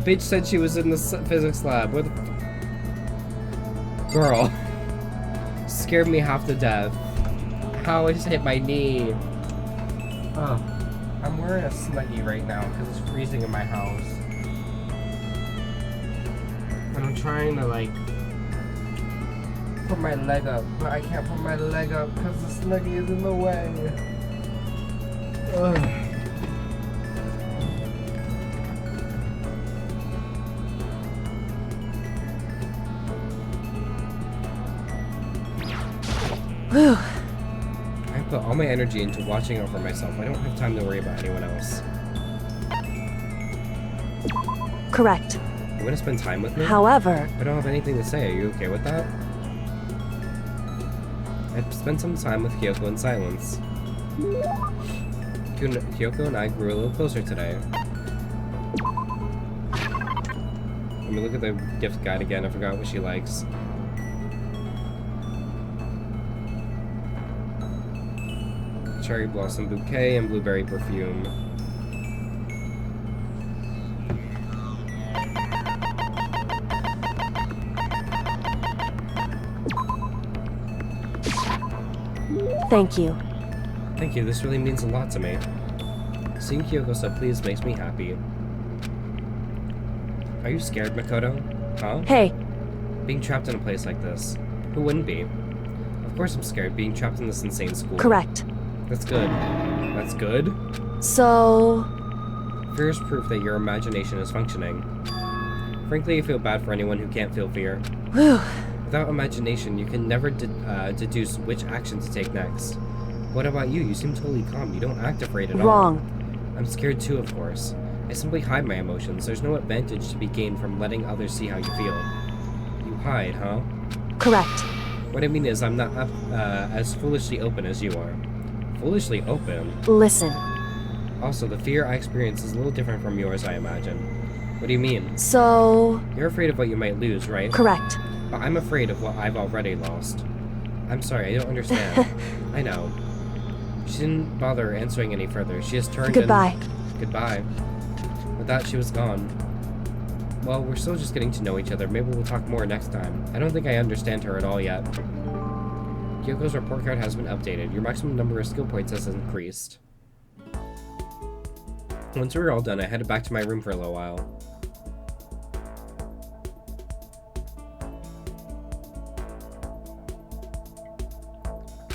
Bitch said she was in the physics lab. Where the girl scared me half to death. How I just hit my knee. Oh, I'm wearing a Snuggie right now because it's freezing in my house. And I'm trying to like put my leg up, but I can't put my leg up because the Snuggie is in the way. Ugh. Whew. I put all my energy into watching out for myself. I don't have time to worry about anyone else. Correct. You want to spend time with me? However, I don't have anything to say. Are you okay with that? I've spent some time with Kyoko in silence. Kyoko and I grew a little closer today. Let me look at the gift guide again. I forgot what she likes. Cherry blossom bouquet and blueberry perfume. thank you. Thank you, this really means a lot to me. Seeing Kyoko so pleased makes me happy. Are you scared, Makoto? Huh? Hey, Being trapped in a place like this. Who wouldn't be? Of course I'm scared, being trapped in this insane school. correct. That's good. That's good? So, Fear is proof that your imagination is functioning. Frankly, I feel bad for anyone who can't feel fear. whew. Without imagination, you can never deduce which action to take next. What about you? You seem totally calm. You don't act afraid at all. Wrong. I'm scared too, of course. I simply hide my emotions. There's no advantage to be gained from letting others see how you feel. You hide, huh? Correct. What I mean is, I'm not as foolishly open as you are. Foolishly open? Listen. Also, the fear I experience is a little different from yours, I imagine. What do you mean? So... You're afraid of what you might lose, right? Correct. But I'm afraid of what I've already lost. I'm sorry, I don't understand. I know. She didn't bother answering any further. She just turned Goodbye. Goodbye. With that, she was gone. Well, we're still just getting to know each other. Maybe we'll talk more next time. I don't think I understand her at all yet. Kyoko's report card has been updated. Your maximum number of skill points has increased. Once we were all done, I headed back to my room for a little while.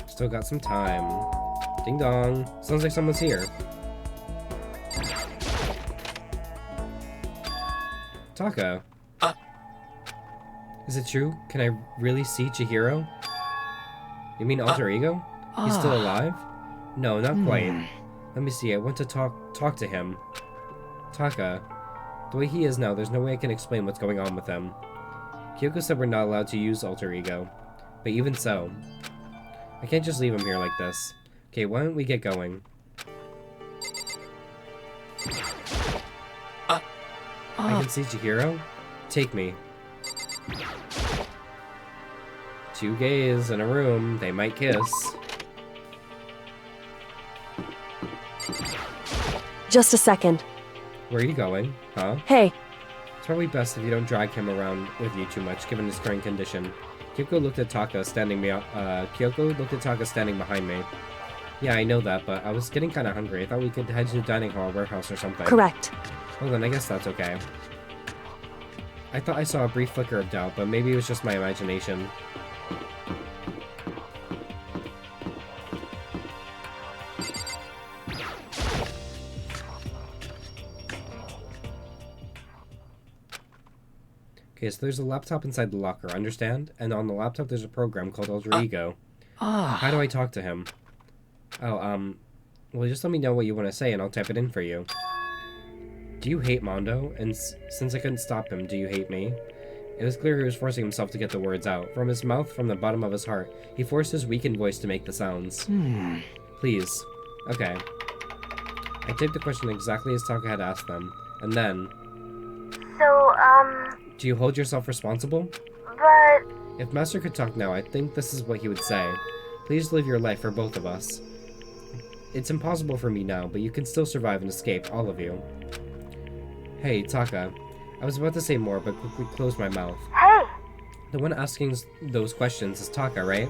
Still got some time. Ding dong. Sounds like someone's here. Taka. Is it true? Can I really see Chihiro? You mean alter ego? He's still alive? No, not quite. Let me see, I want to talk to him. Taka. The way he is now, there's no way I can explain what's going on with him. Kyoko said we're not allowed to use alter ego. But even so, I can't just leave him here like this. Okay, why don't we get going? I can see Chihiro. Take me. Two gays in a room. They might kiss. Just a second. Where are you going? Huh? Hey. It's probably best if you don't drag him around with you too much, given his current condition. Kyoko looked at Taka standing behind me. Yeah, I know that, but I was getting kind of hungry. I thought we could head to the dining hall or warehouse or something. Correct. Well then, I guess that's okay. I thought I saw a brief flicker of doubt, but maybe it was just my imagination. Okay, so there's a laptop inside the locker, understand? And on the laptop there's a program called Alter Ego. How do I talk to him? Oh, well just let me know what you want to say and I'll type it in for you. Do you hate Mondo? And since I couldn't stop him, do you hate me? It was clear he was forcing himself to get the words out. From his mouth, from the bottom of his heart, he forced his weakened voice to make the sounds. Please. Okay. I typed the question exactly as Taka had asked them. And then... So, Do you hold yourself responsible? but... If Master could talk now, I think this is what he would say. Please live your life for both of us. It's impossible for me now, but you can still survive and escape, all of you. Hey, Taka. I was about to say more, but quickly closed my mouth. Hey! The one asking those questions is Taka, right?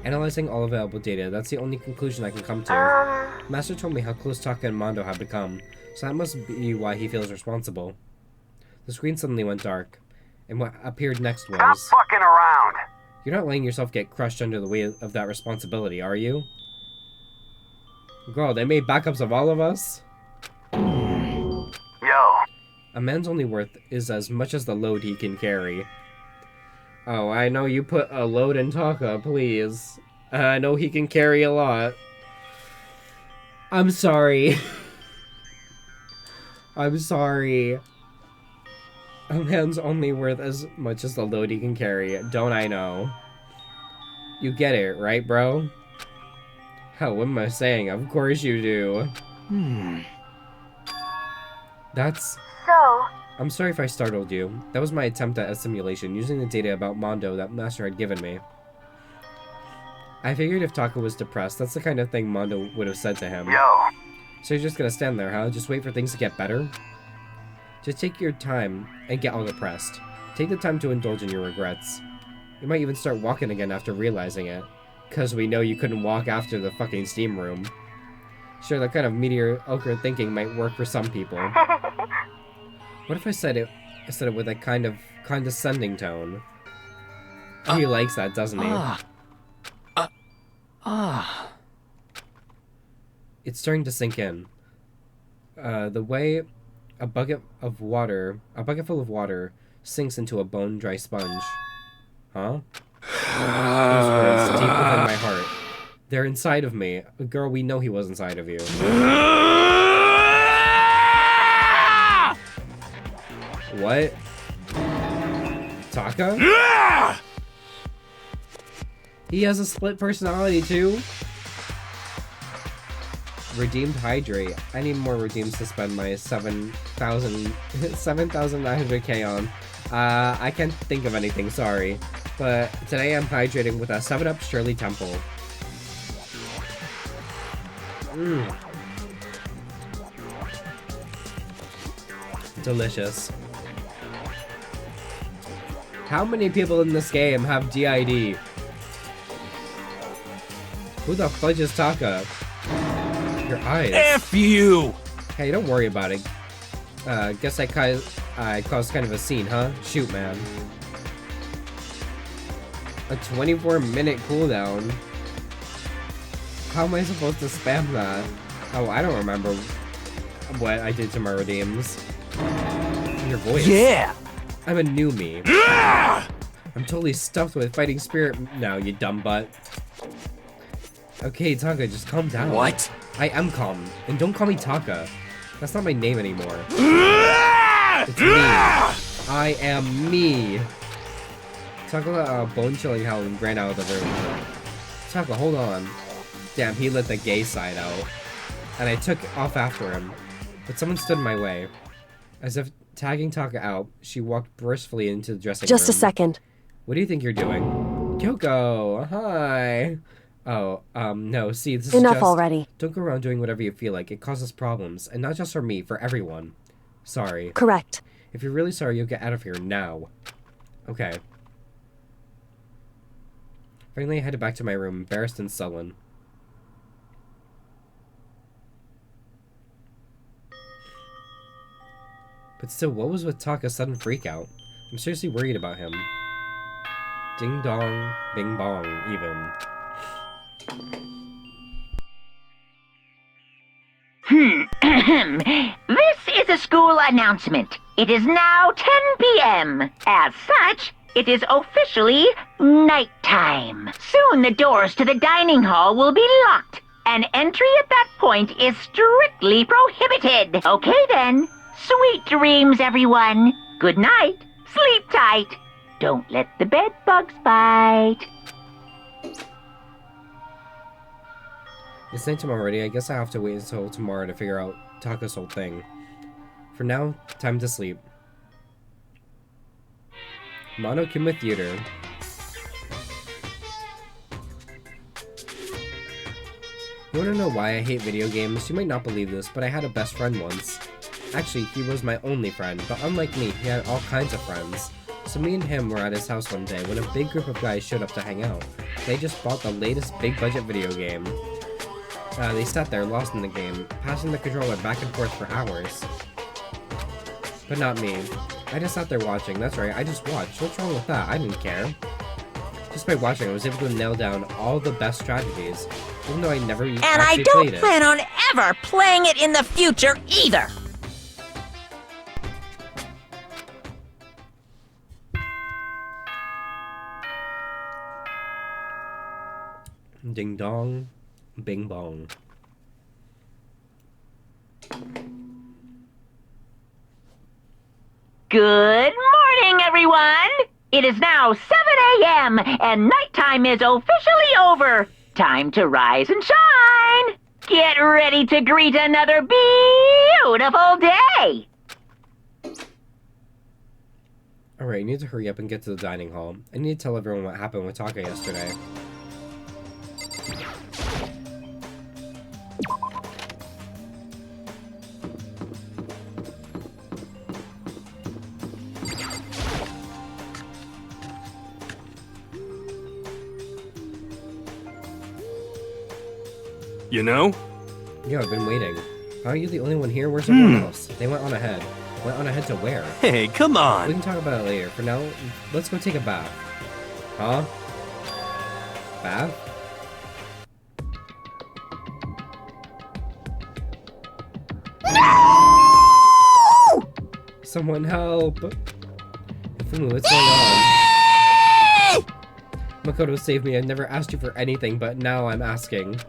Analyzing all available data, that's the only conclusion I can come to. Master told me how close Taka and Mondo have become, so that must be why he feels responsible. The screen suddenly went dark, and what appeared next was... Stop fucking around! You're not letting yourself get crushed under the weight of that responsibility, are you? Girl, they made backups of all of us? Yo. A man's only worth is as much as the load he can carry. Oh, I know you put a load in Taka, please. I know he can carry a lot. I'm sorry. I'm sorry. A man's only worth as much as the load he can carry. Don't I know? You get it, right, bro? Hell, what am I saying? Of course you do. That's... So... I'm sorry if I startled you. That was my attempt at a simulation, using the data about Mondo that Master had given me. I figured if Taka was depressed, that's the kind of thing Mondo would have said to him. Yo. So you're just gonna stand there, huh? Just wait for things to get better? Just take your time and get all depressed. Take the time to indulge in your regrets. You might even start walking again after realizing it. Cause we know you couldn't walk after the fucking steam room. Sure, that kind of mediocre thinking might work for some people. What if I said it with a kind of condescending tone? He likes that, doesn't he? It's starting to sink in. The way a bucket full of water sinks into a bone-dry sponge. Huh? Those words, deep within my heart. They're inside of me. Girl, we know he was inside of you. what? Taka? He has a split personality too. Redeemed hydrate. I need more redeems to spend my 7,900k on. I can't think of anything, sorry. But today I'm hydrating with a 7-Up Shirley Temple. Delicious. How many people in this game have DID? Who the fudge is Taka? Your eyes. F you! Hey, don't worry about it. Guess I caused kind of a scene, huh? Shoot, man. A 24-minute cooldown. How am I supposed to spam that? Oh, I don't remember what I did to my redeems. Your voice. Yeah! I'm a new me. I'm totally stuffed with fighting spirit now, you dumb butt. Okay, Taka, just calm down. What? I am calm. And don't call me Taka. That's not my name anymore. It's me. I am me. Taka let a bone-chilling howl and ran out of the room. Taka, hold on. Damn, he let the gay side out. And I took off after him. But someone stood in my way. As if tagging Taka out, she walked briskly into the dressing room. Just a second. What do you think you're doing? Kyoko, hi. Oh, no, see, this is Enough just... already. Don't go around doing whatever you feel like. It causes problems. And not just for me, for everyone. Sorry. Correct. If you're really sorry, you'll get out of here now. Okay. Finally, I headed back to my room, embarrassed and sullen. But still, what was with Taka's sudden freakout? I'm seriously worried about him. Ding dong, bing bong, even. This is a school announcement. It is now 10 p.m. As such, it is officially nighttime. Soon the doors to the dining hall will be locked, and entry at that point is strictly prohibited. Okay then. Sweet dreams, everyone. Good night. Sleep tight. Don't let the bed bugs bite. It's nighttime already. I guess I have to wait until tomorrow to figure out Taka's whole thing. For now, time to sleep. Monokuma Theater. You wanna know why I hate video games? You might not believe this, but I had a best friend once. Actually, he was my only friend, but unlike me, he had all kinds of friends. So me and him were at his house one day when a big group of guys showed up to hang out. They just bought the latest big budget video game. They sat there lost in the game, passing the controller back and forth for hours. But not me. I just sat there watching. That's right, I just watched. What's wrong with that? I didn't care. Just by watching, I was able to nail down all the best strategies, even though I never And I actually don't played it. plan on ever playing it in the future either. Ding dong, bing bong. Good morning, everyone! It is now 7 a.m. and nighttime is officially over. Time to rise and shine! Get ready to greet another beautiful day! Alright, I need to hurry up and get to the dining hall. I need to tell everyone what happened with Taka yesterday. You know? Yeah, I've been waiting. How are you the only one here? Where's everyone else? They went on ahead. Went on ahead to where? Hey, come We on! can talk about it later. For now, let's go take a bath. Huh? Bath? No! Someone help! Fumu, what's going on? Makoto saved me. I never asked you for anything, but now I'm asking.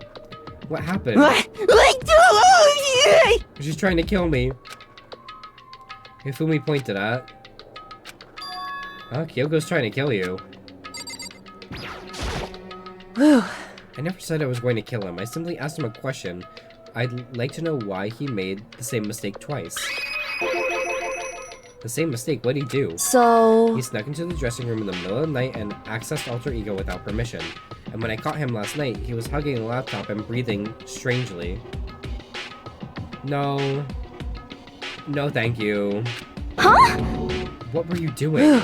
What happened? She's trying to kill me. Hifumi pointed at. Huh? Kyogo's trying to kill you. Whew. I never said I was going to kill him. I simply asked him a question. I'd like to know why he made the same mistake twice. The same mistake? What'd he do? So... He snuck into the dressing room in the middle of the night and accessed Alter Ego without permission. And when I caught him last night, he was hugging a laptop and breathing strangely. No. No, thank you. Huh? What were you doing?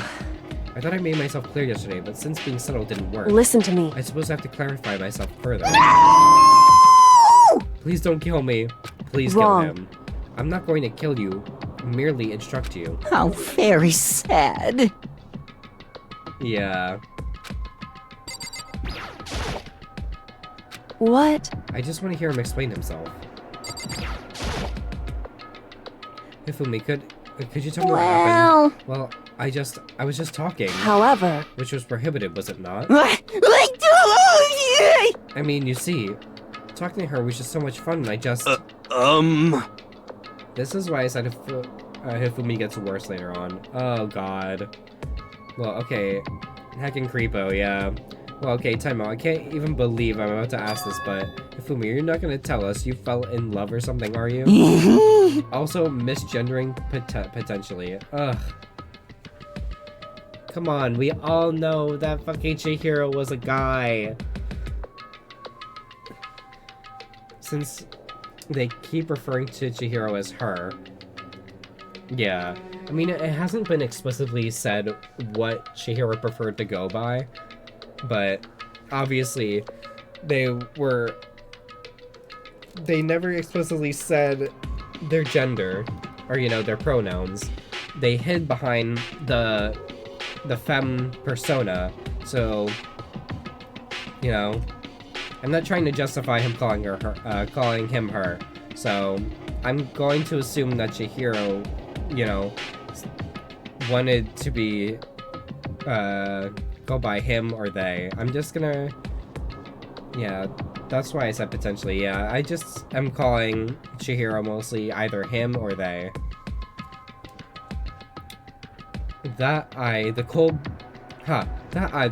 I thought I made myself clear yesterday, but since being subtle didn't work, Listen to me. I suppose I have to clarify myself further. Please don't kill me. Please Wrong. kill him. I'm not going to kill you, merely instruct you. How very sad. Yeah. What? I just want to hear him explain himself. Hifumi, could you tell me what happened? Well, I was just talking. However... Which was prohibited, was it not? I I mean, you see, talking to her was just so much fun, and I just... This is why I said Hifumi gets worse later on. Oh, God. Well, okay. Heckin' creepo, yeah. Well, okay, time out. I can't even believe I'm about to ask this, but Hifumi, you're not gonna tell us you fell in love or something, are you? Also, misgendering potentially. Ugh. Come on, we all know that fucking Chihiro was a guy. Since they keep referring to Chihiro as her. Yeah. I mean, it hasn't been explicitly said what Chihiro preferred to go by, but obviously they never explicitly said their gender, or, you know, their pronouns. They hid behind the femme persona, so, you know, I'm not trying to justify him calling him her, so I'm going to assume that Chihiro, you know, wanted to be, go by him or they. I'm just gonna, yeah, that's why I said potentially, yeah, I just am calling Chihiro mostly either him or they. The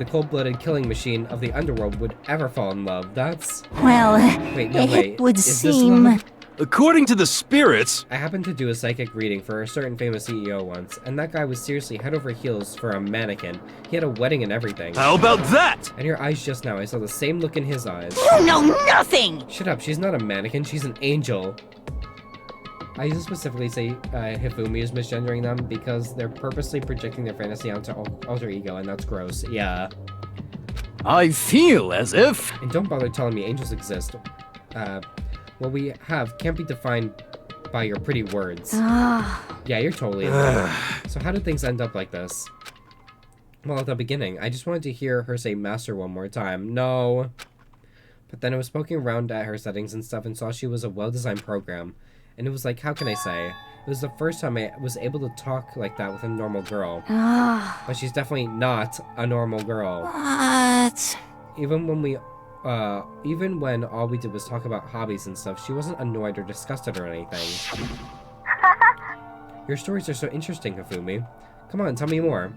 cold-blooded killing machine of the underworld would ever fall in love. That's... Well, Wait, no, wait. it would Is this seem... love? According to the spirits, I happened to do a psychic reading for a certain famous CEO once, and that guy was seriously head over heels for a mannequin. He had a wedding and everything. how about that? And your eyes just now, I saw the same look in his eyes. You know nothing! Shut up, she's not a mannequin, she's an angel. I just specifically say Hifumi is misgendering them because they're purposely projecting their fantasy onto Alter Ego, and that's gross. Yeah. I feel as if... And don't bother telling me angels exist. What we have can't be defined by your pretty words. Yeah, you're totally in love. So how did things end up like this? Well, at the beginning, I just wanted to hear her say master one more time. No. But then I was poking around at her settings and stuff and saw she was a well-designed program. And it was like, how can I say? It was the first time I was able to talk like that with a normal girl. But she's definitely not a normal girl. What? Even when all we did was talk about hobbies and stuff, she wasn't annoyed or disgusted or anything. Your stories are so interesting, Hifumi. Come on, tell me more.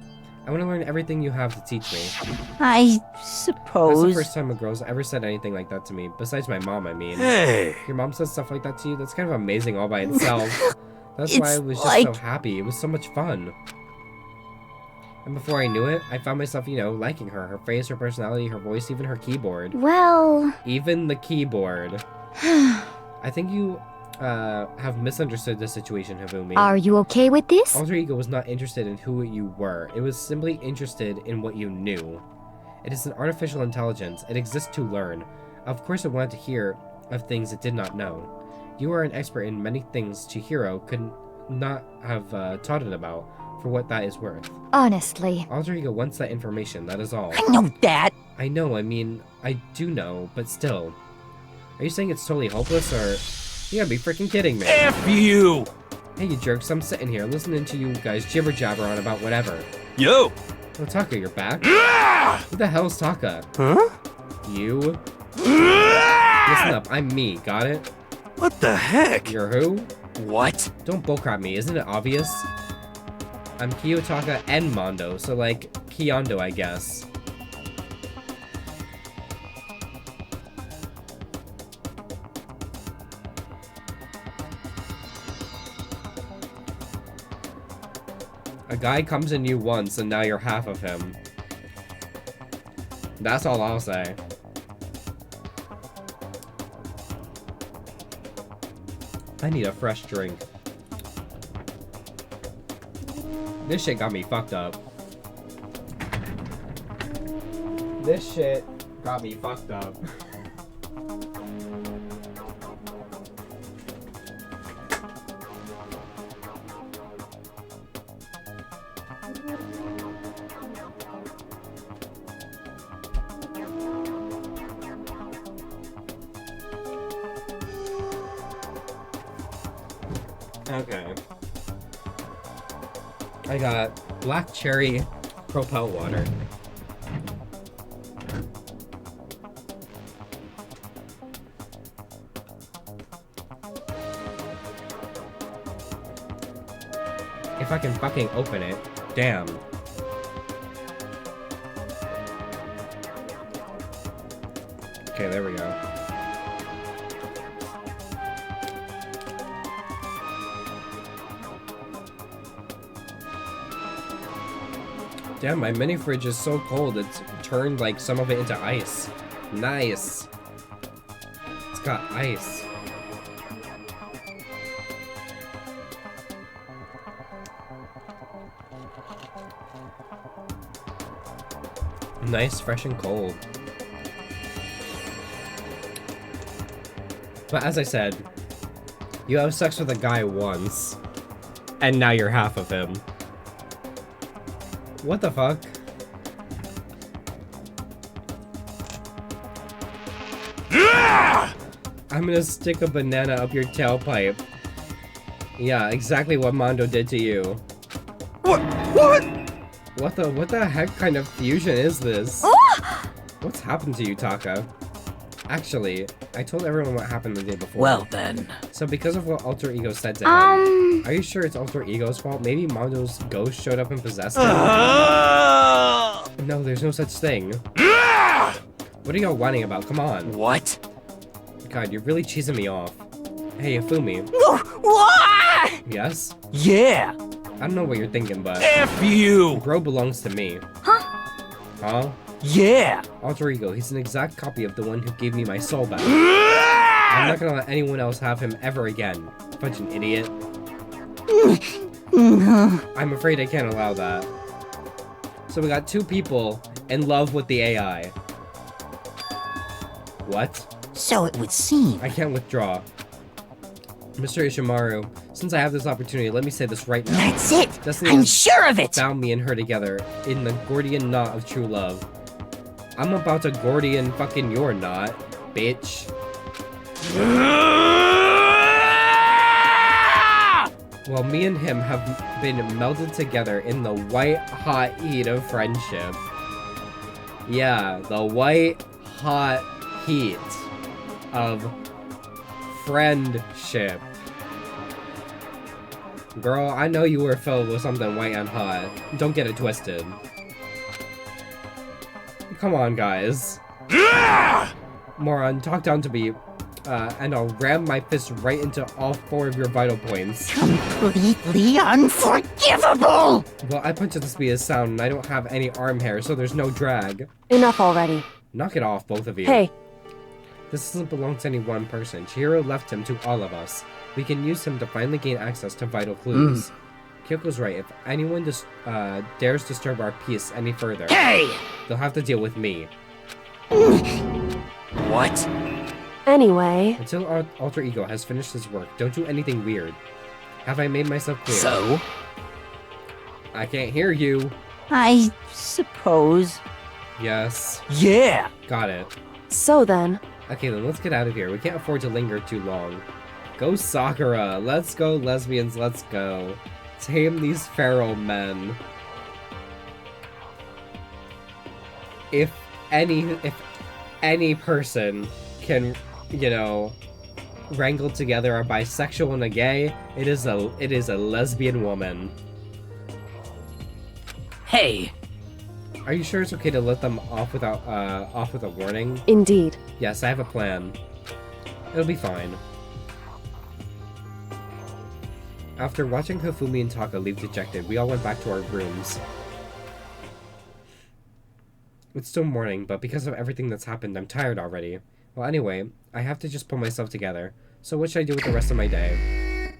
I want to learn everything you have to teach me. I That's suppose... the first time a girl's ever said anything like that to me, besides my mom, I mean. Hey! Your mom says stuff like that to you? That's kind of amazing all by itself. That's why I was just like... so happy. It was so much fun. And before I knew it, I found myself, you know, liking her. Her face, her personality, her voice, even her keyboard. Well... Even the keyboard. I think you have misunderstood the situation, Hifumi. Are you okay with this? Alter Ego was not interested in who you were. It was simply interested in what you knew. It is an artificial intelligence. It exists to learn. Of course it wanted to hear of things it did not know. You are an expert in many things Chihiro could not have taught it about, for what that is worth. Honestly. Alter Ego wants that information, that is all. I know that! I know, I mean, I do know, but still. Are you saying it's totally hopeless, or... You gotta be freaking kidding me. F you! Hey, you jerks, I'm sitting here listening to you guys jibber-jabber on about whatever. Yo! Oh, Taka, you're back? Ah! Who the hell's Taka? Huh? You? Ah! Listen up, I'm me, got it? What the heck? You're who? What? Don't bullcrap me, isn't it obvious? I'm Kiyotaka and Mondo, so like, Kiyondo, I guess. A guy comes in you once, and now you're half of him. That's all I'll say. I need a fresh drink. This shit got me fucked up. This shit got me fucked up. Okay. I got black cherry propel water. If I can fucking open it. Damn. Okay, there we go. Damn, my mini fridge is so cold, it's turned like some of it into ice. Nice. It's got ice. Nice, fresh and cold. But as I said, you have sex with a guy once, and now you're half of him. What the fuck? I'm gonna stick a banana up your tailpipe. Yeah, exactly what Mondo did to you. What? What the heck kind of fusion is this? What's happened to you, Taka? Actually, I told everyone what happened the day before. Well then. So because of what Alter Ego said to him, are you sure it's Alter Ego's fault? Maybe Mondo's ghost showed up and possessed him? No, there's no such thing. What are y'all whining about? Come on. What? God, you're really cheesing me off. Hey, Ifumi. What? Yes? Yeah. I don't know what you're thinking, but F you. bro belongs to me. Huh? Yeah. Alter Ego, he's an exact copy of the one who gave me my soul back. I'm not gonna let anyone else have him ever again. Bunch of idiot. I'm afraid I can't allow that. So we got two people in love with the AI. What? So it would seem. I can't withdraw. Mr. Ishimaru, since I have this opportunity, let me say this right now. That's it. Destiny I'm has sure of it. bound me and her together in the Gordian knot of true love. I'm about to Gordian fucking your knot, bitch. Well, me and him have been melded together in the white hot heat of friendship. Yeah, the white hot heat of friendship. Girl, I know you were filled with something white and hot. Don't get it twisted. Come on, guys. Moron, talk down to me, and I'll ram my fist right into all four of your vital points. Completely unforgivable. Well, I punch at the speed of sound, and I don't have any arm hair, so there's no drag. Enough already. Knock it off, both of you. Hey, This doesn't belong to any one person. Chihiro left him to all of us. We can use him to finally gain access to vital clues. Kyoko's right. If anyone dares disturb our peace any further, Hey! they'll have to deal with me. What? anyway, Until our Alter Ego has finished his work, don't do anything weird. Have I made myself clear? So? I can't hear you. I suppose. Yes. Yeah. Got it. so then, Okay, then let's get out of here. We can't afford to linger too long. Go Sakura. Let's go, lesbians. Let's go. Tame these feral men. If any person can, you know, wrangle together a bisexual and a gay, it is a lesbian woman. Hey, Are you sure it's okay to let them off without off with a warning? Indeed. Yes, I have a plan. It'll be fine. After watching Hifumi and Taka leave dejected, we all went back to our rooms. It's still morning, but because of everything that's happened, I'm tired already. Well, anyway, I have to just pull myself together. So what should I do with the rest of my day?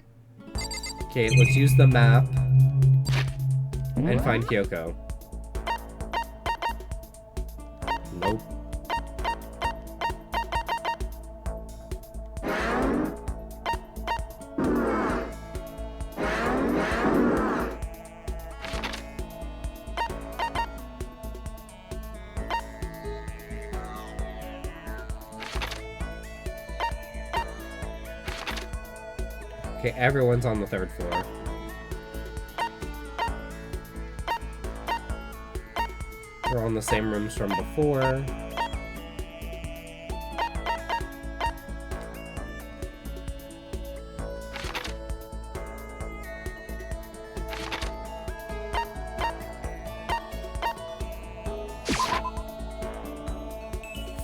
Okay, let's use the map and find Kyoko. Nope. Okay, everyone's on the 3rd floor. We're all in the same rooms from before.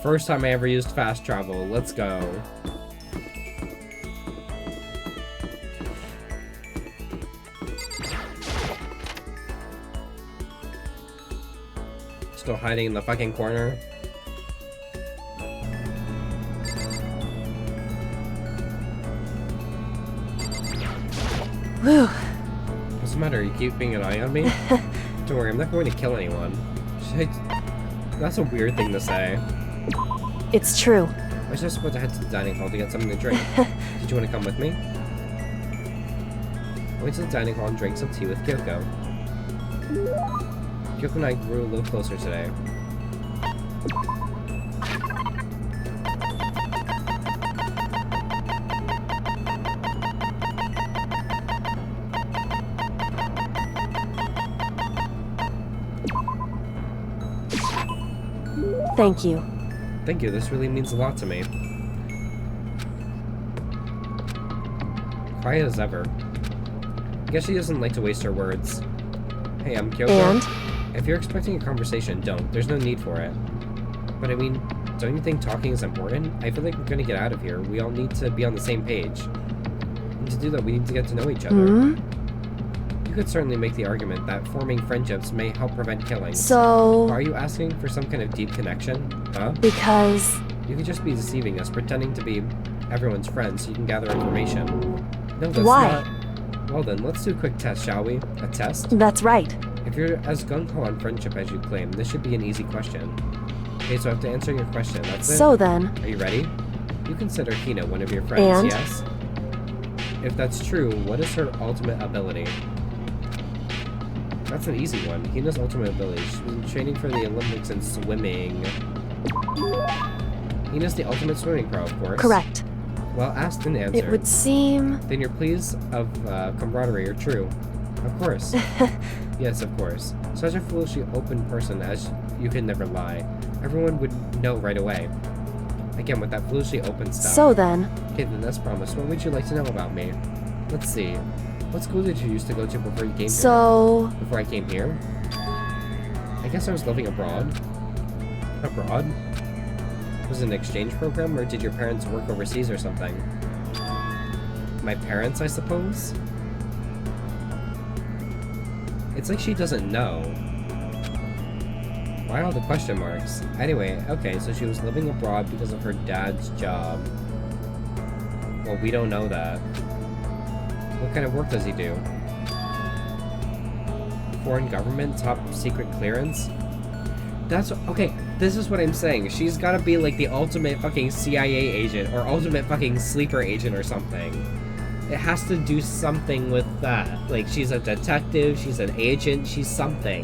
First time I ever used fast travel. Let's go. Still hiding in the fucking corner. Whew. What's the matter? You keeping an eye on me? Don't worry, I'm not going to kill anyone. That's a weird thing to say. It's true. I was just about to head to the dining hall to get something to drink. Did you want to come with me? I went to the dining hall and drank some tea with Kyoko. Kyoko and I grew a little closer today. Thank you. Thank you, this really means a lot to me. Quiet as ever. I guess she doesn't like to waste her words. Hey, I'm Kyoko. And? If you're expecting a conversation, don't. There's no need for it. But I mean, don't you think talking is important? I feel like we're gonna get out of here. We all need to be on the same page. And to do that, we need to get to know each other. Hmm? You could certainly make the argument that forming friendships may help prevent killings. So... Are you asking for some kind of deep connection? Huh? Because... You could just be deceiving us, pretending to be everyone's friend so you can gather information. No, that's Why? not... Well then, let's do a quick test, shall we? A test? That's right. If you're as gung-ho on friendship as you claim, this should be an easy question. Okay, so I have to answer your question, that's it? So then... Are you ready? You consider Hina one of your friends, And? yes? If that's true, what is her ultimate ability? That's an easy one. Hina's ultimate ability. She's been training for the Olympics in swimming. Hina's the ultimate swimming pro, of course. Correct. Well, asked and answered. It would seem... Then your pleas of camaraderie are true. Of course. Yes, of course. Such a foolishly open person as you could never lie. Everyone would know right away. Again, with that foolishly open stuff. So then... Okay, then as promised, what would you like to know about me? Let's see. What school did you used to go to before you came here? So... Before I came here? I guess I was living abroad. Abroad? Was it an exchange program, or did your parents work overseas or something? My parents, I suppose? It's like she doesn't know. Why all the question marks? Anyway, okay, so she was living abroad because of her dad's job. Well, we don't know that. What kind of work does he do? Foreign government? Top secret clearance? That's... Okay, this is what I'm saying. She's gotta be like the ultimate fucking CIA agent or ultimate fucking sleeper agent or something. It has to do something with that. Like, she's a detective, she's an agent, she's something.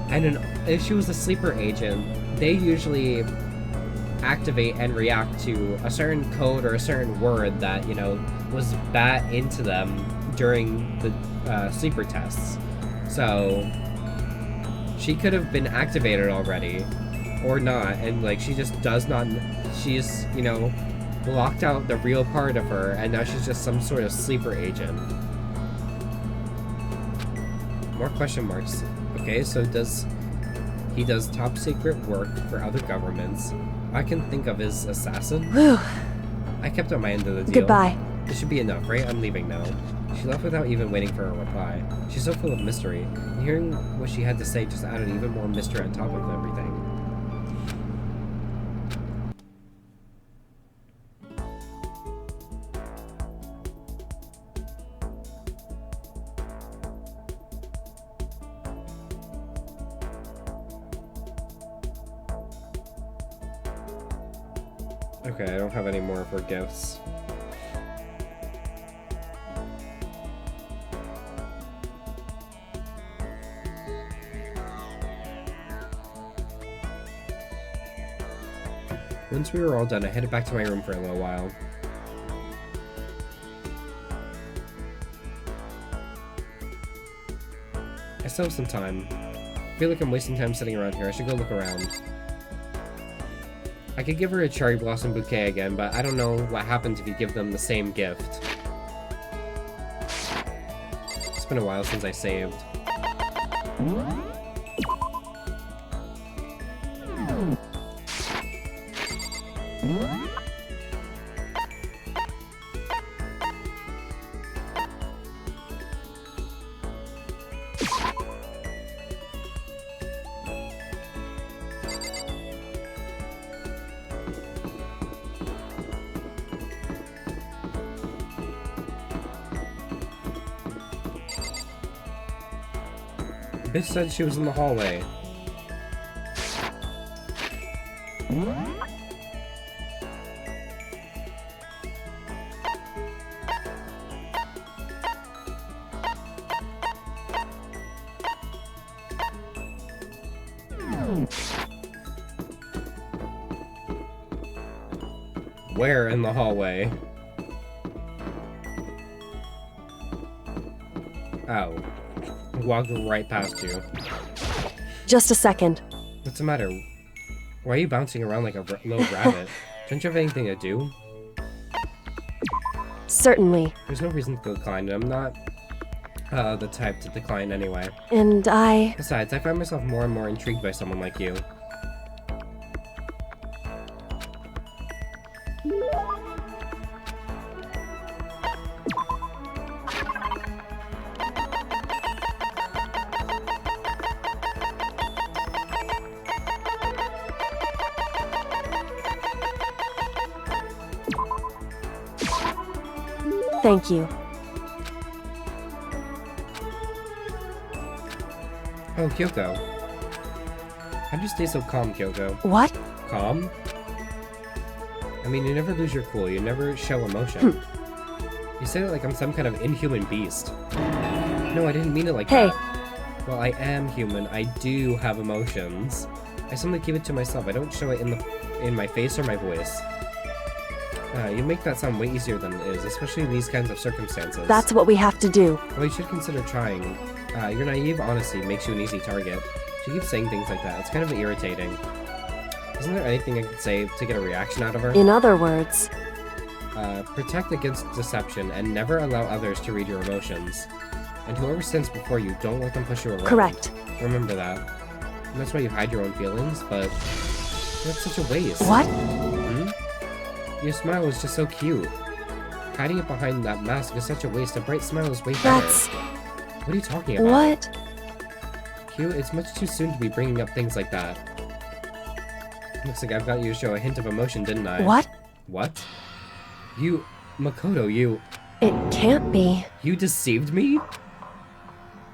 And if she was a sleeper agent, they usually activate and react to a certain code or a certain word that, you know, was bat into them during the sleeper tests. So she could have been activated already or not, and like she just does not, she's, you know, blocked out the real part of her, and now she's just some sort of sleeper agent. More question marks. Okay, so he does top secret work for other governments. I can think of his assassin. Whew. I kept up my end of the deal. Goodbye. This should be enough, right? I'm leaving now. She left without even waiting for a reply. She's so full of mystery, and hearing what she had to say just added even more mystery on top of everything. Okay, I don't have any more for gifts. Once we were all done, I headed back to my room for a little while. I still have some time. I feel like I'm wasting time sitting around here. I should go look around. I could give her a cherry blossom bouquet again, but I don't know what happens if you give them the same gift. It's been a while since I saved. Bitch said she was in the hallway. Where in the hallway? Oh. Walked right past you. Just a second. What's the matter? Why are you bouncing around like a little rabbit? Don't you have anything to do? Certainly. There's no reason to decline. I'm not the type to decline anyway. And I... Besides, I find myself more and more intrigued by someone like you. Thank you. Oh, Kyoko. How do you stay so calm, Kyoko? What? Calm? I mean, you never lose your cool, you never show emotion. You say it like I'm some kind of inhuman beast. No, I didn't mean it like Hey. that. Well, I am human. I do have emotions. I simply keep it to myself. I don't show it in my face or my voice. You make that sound way easier than it is, especially in these kinds of circumstances. That's what we have to do. Well, you should consider trying. Your naive honesty makes you an easy target. She keeps saying things like that. It's kind of irritating. Isn't there anything I could say to get a reaction out of her? In other words... Protect against deception and never allow others to read your emotions. And whoever stands before you, don't let them push you around. Correct. Remember that. And that's why you hide your own feelings, but that's such a waste. What? Your smile is just so cute. Hiding it behind that mask is such a waste. A bright smile is way better. That's... What are you talking about? What? Q, it's much too soon to be bringing up things like that. Looks like I've got you to show a hint of emotion, didn't I? What? What? You... Makoto, you... It can't be. You deceived me?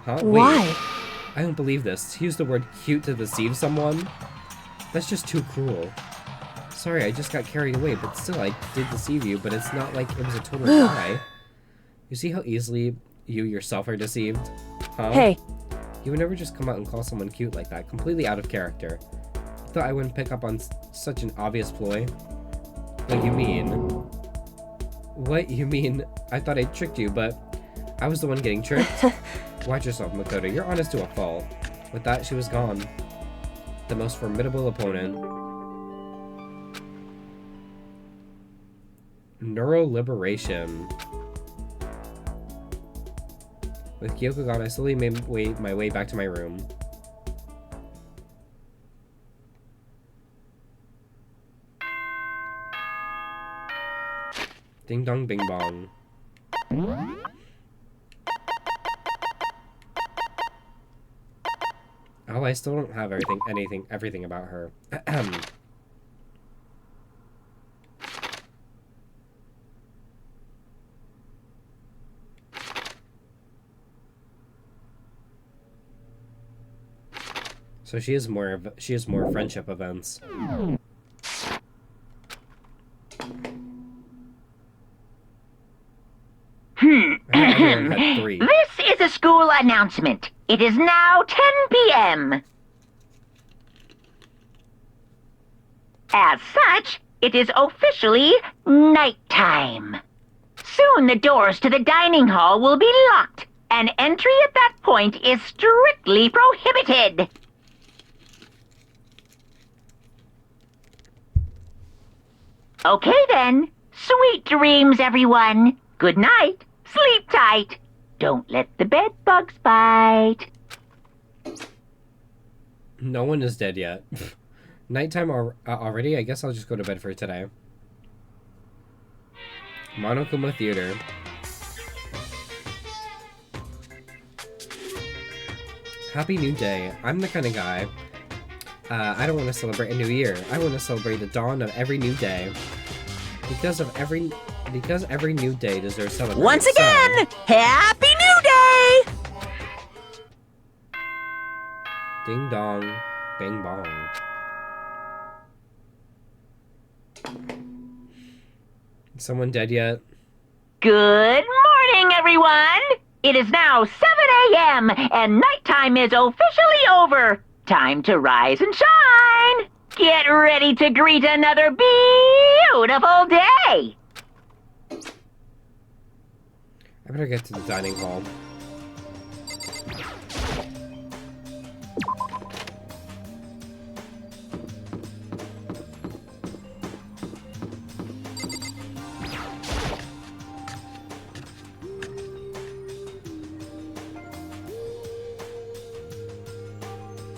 Huh? Wait. Why? I don't believe this. To use the word cute to deceive someone? That's just too cruel. Sorry, I just got carried away, but still, I did deceive you, but it's not like it was a total lie. You see how easily you yourself are deceived? Huh? Hey. You would never just come out and call someone cute like that, completely out of character. You thought I wouldn't pick up on such an obvious ploy? What you mean? What you mean? I thought I tricked you, but I was the one getting tricked? Watch yourself, Makoto. You're honest to a fault. With that, she was gone. The most formidable opponent. Neuro liberation. With Kyoko gone, I slowly made my way back to my room. Ding dong bing bong. Oh, I still don't have everything about her. So she has more friendship events. Everyone had 3. This is a school announcement. It is now 10 p.m. As such, it is officially nighttime. Soon the doors to the dining hall will be locked, and entry at that point is strictly prohibited. Okay then. Sweet dreams, everyone. Good night. Sleep tight. Don't let the bed bugs bite. No one is dead yet. Nighttime already? I guess I'll just go to bed for today. Monokuma Theater. Happy new day. I'm the kind of guy. I don't want to celebrate a new year. I want to celebrate the dawn of every new day. Because every new day deserves celebration. Once again, Happy New Day! Ding dong, bang bong. Someone dead yet? Good morning, everyone! It is now 7 a.m., and nighttime is officially over. Time to rise and shine! Get ready to greet another beautiful day! I better get to the dining hall.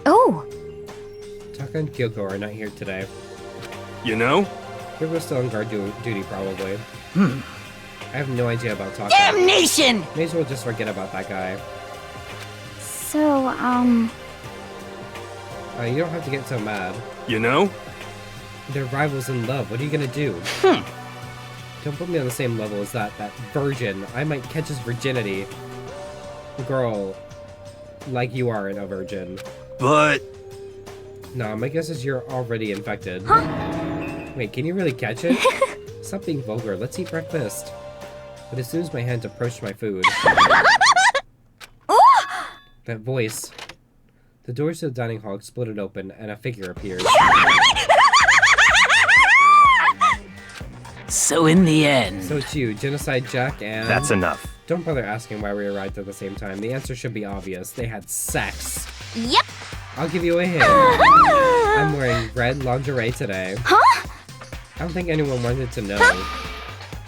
Oh, Taka and Kyoko are not here today. You know? Kyoko's still on guard duty, probably. I have no idea about Taka. Damnation! May as well just forget about that guy. so, You don't have to get so mad. You know? They're rivals in love. What are you gonna do? Don't put me on the same level as that virgin. I might catch his virginity. Girl, like you aren't a virgin. But... No, my guess is you're already infected. Wait, can you really catch it? Stop being vulgar. Let's eat breakfast. But as soon as my hand approached my food... That voice. The doors to the dining hall exploded open, and a figure appeared. So in the end... So it's you, Genocide Jack, and... That's enough. Don't bother asking why we arrived at the same time. The answer should be obvious. They had sex. Yep. I'll give you a hint. I'm wearing red lingerie today. huh? I don't think anyone wanted to know.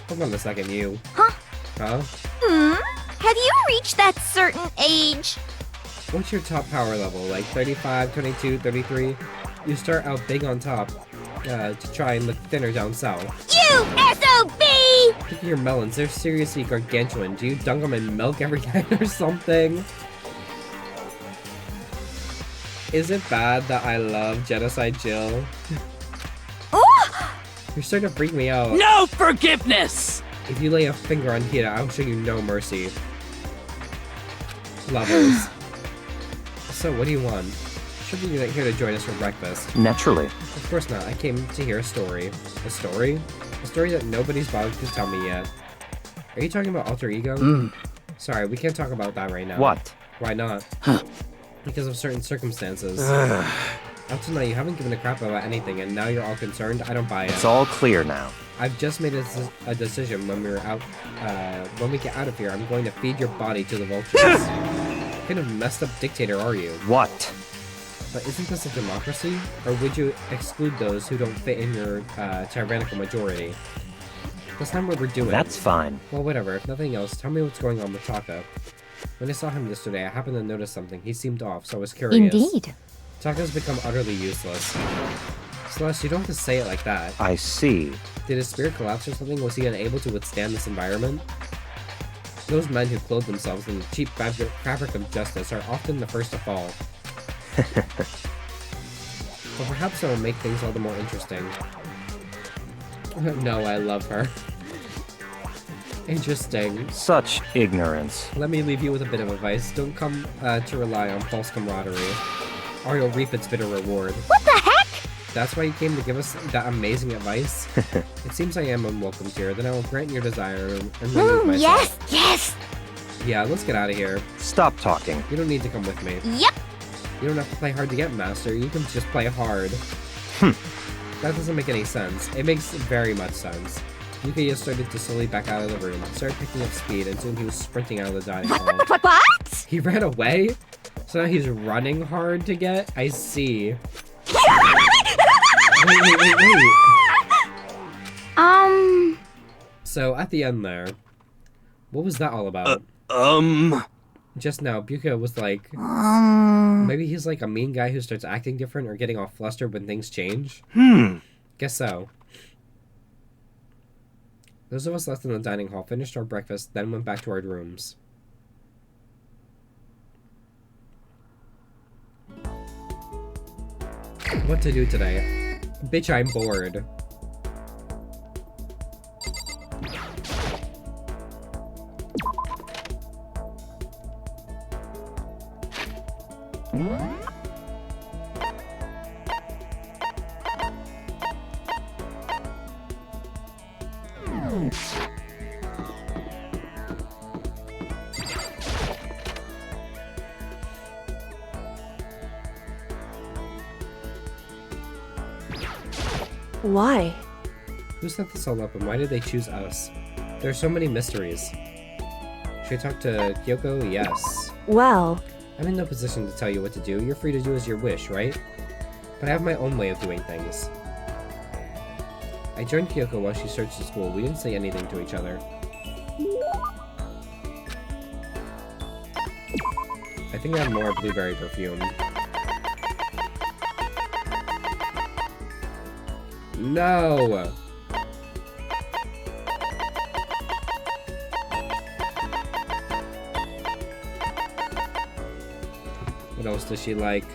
Hold on a second, you. Huh? Huh? Have you reached that certain age? What's your top power level? Like 35, 22, 33? You start out big on top to try and look thinner down south. You SOB! Look at your melons. They're seriously gargantuan. Do you dunk them in milk every day or something? Is it bad that I love Genocide Jill? You're starting to freak me out. No forgiveness! If you lay a finger on Hida, I'll show you no mercy. Lovers. So, what do you want? Surely you're not here to join us for breakfast. Naturally. Of course not. I came to hear a story. A story? A story that nobody's bothered to tell me yet. Are you talking about alter ego? Sorry, we can't talk about that right now. What? Why not? Because of certain circumstances. Up to now, you haven't given a crap about anything, and now you're all concerned? I don't buy it. It's all clear now. I've just made a decision. When we're out, when we get out of here, I'm going to feed your body to the vultures. What kind of messed up dictator are you? What? But isn't this a democracy? Or would you exclude those who don't fit in your tyrannical majority? That's not what we're doing. That's fine. Well, whatever. If nothing else, tell me what's going on with Taka. When I saw him yesterday, I happened to notice something. He seemed off, so I was curious. Indeed. Taka's become utterly useless. Celeste, you don't have to say it like that. I see. Did his spirit collapse or something? Was he unable to withstand this environment? Those men who clothe themselves in the cheap fabric of justice are often the first to fall. But perhaps that will make things all the more interesting. No, I love her. Interesting. Such ignorance. Let me leave you with a bit of advice. Don't come to rely on false camaraderie, or you'll reap its bitter reward. What the heck? That's why you came to give us that amazing advice? It seems I am unwelcomed here. Then I will grant your desire and remove myself. Yes. Yeah, let's get out of here. Stop talking. You don't need to come with me. Yep. You don't have to play hard to get Master. You can just play hard. That doesn't make any sense. It makes very much sense. Yukiya started to slowly back out of the room, started picking up speed, and soon he was sprinting out of the dining hall. What? He ran away? So now he's running hard to get? I see. Wait. So, at the end there, what was that all about? Just now, Buka was like, maybe he's like a mean guy who starts acting different or getting all flustered when things change? Guess so. Those of us left in the dining hall finished our breakfast, then went back to our rooms. What to do today? Bitch, I'm bored. Why? Who set this all up and why did they choose us? There are so many mysteries. Should I talk to Kyoko? Yes. Well, I'm in no position to tell you what to do. You're free to do as you wish, right? But I have my own way of doing things. I joined Kyoko while she searched the school. We didn't say anything to each other. I think I have more blueberry perfume. No! What else does she like?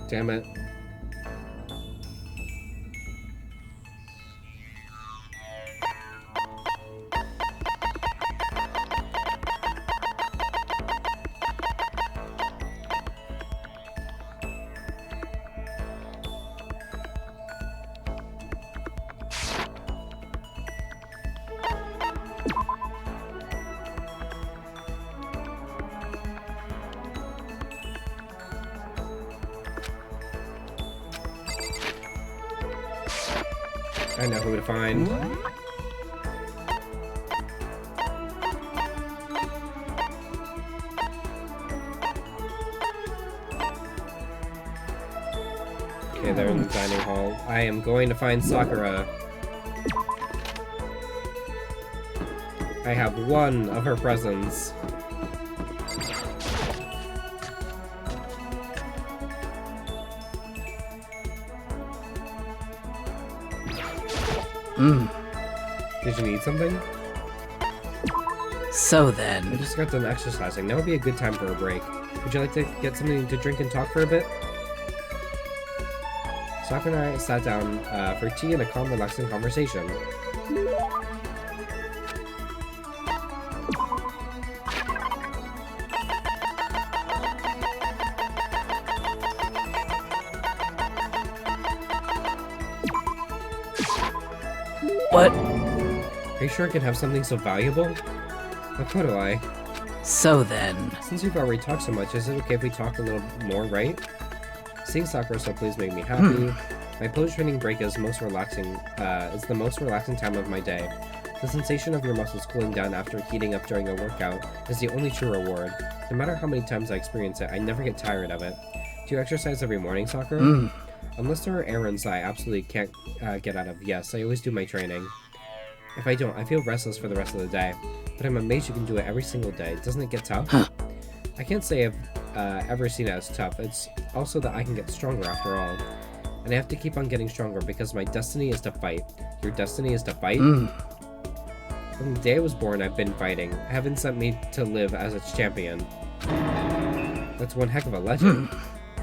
Damn it. I know who to find. Okay, they're in the dining hall. I am going to find Sakura. I have one of her presents. Did you need something? So I then, just got done exercising. Now would be a good time for a break. Would you like to get something to drink and talk for a bit? Sakura and I sat down for tea and a calm, relaxing conversation. What? Are you sure I can have something so valuable? Makoto, So then... since we've already talked so much, is it okay if we talk a little more, right? Seeing Sakura so please make me happy. My pose training break is the most relaxing time of my day. The sensation of your muscles cooling down after heating up during a workout is the only true reward. No matter how many times I experience it, I never get tired of it. Do you exercise every morning, Sakura? Unless there are errands I absolutely can't get out of, yes, I always do my training. If I don't, I feel restless for the rest of the day. But I'm amazed you can do it every single day. Doesn't it get tough? I can't say I've ever seen it as tough. It's also that I can get stronger after all. And I have to keep on getting stronger because my destiny is to fight. Your destiny is to fight? From the day I was born, I've been fighting. Heaven sent me to live as its champion. That's one heck of a legend.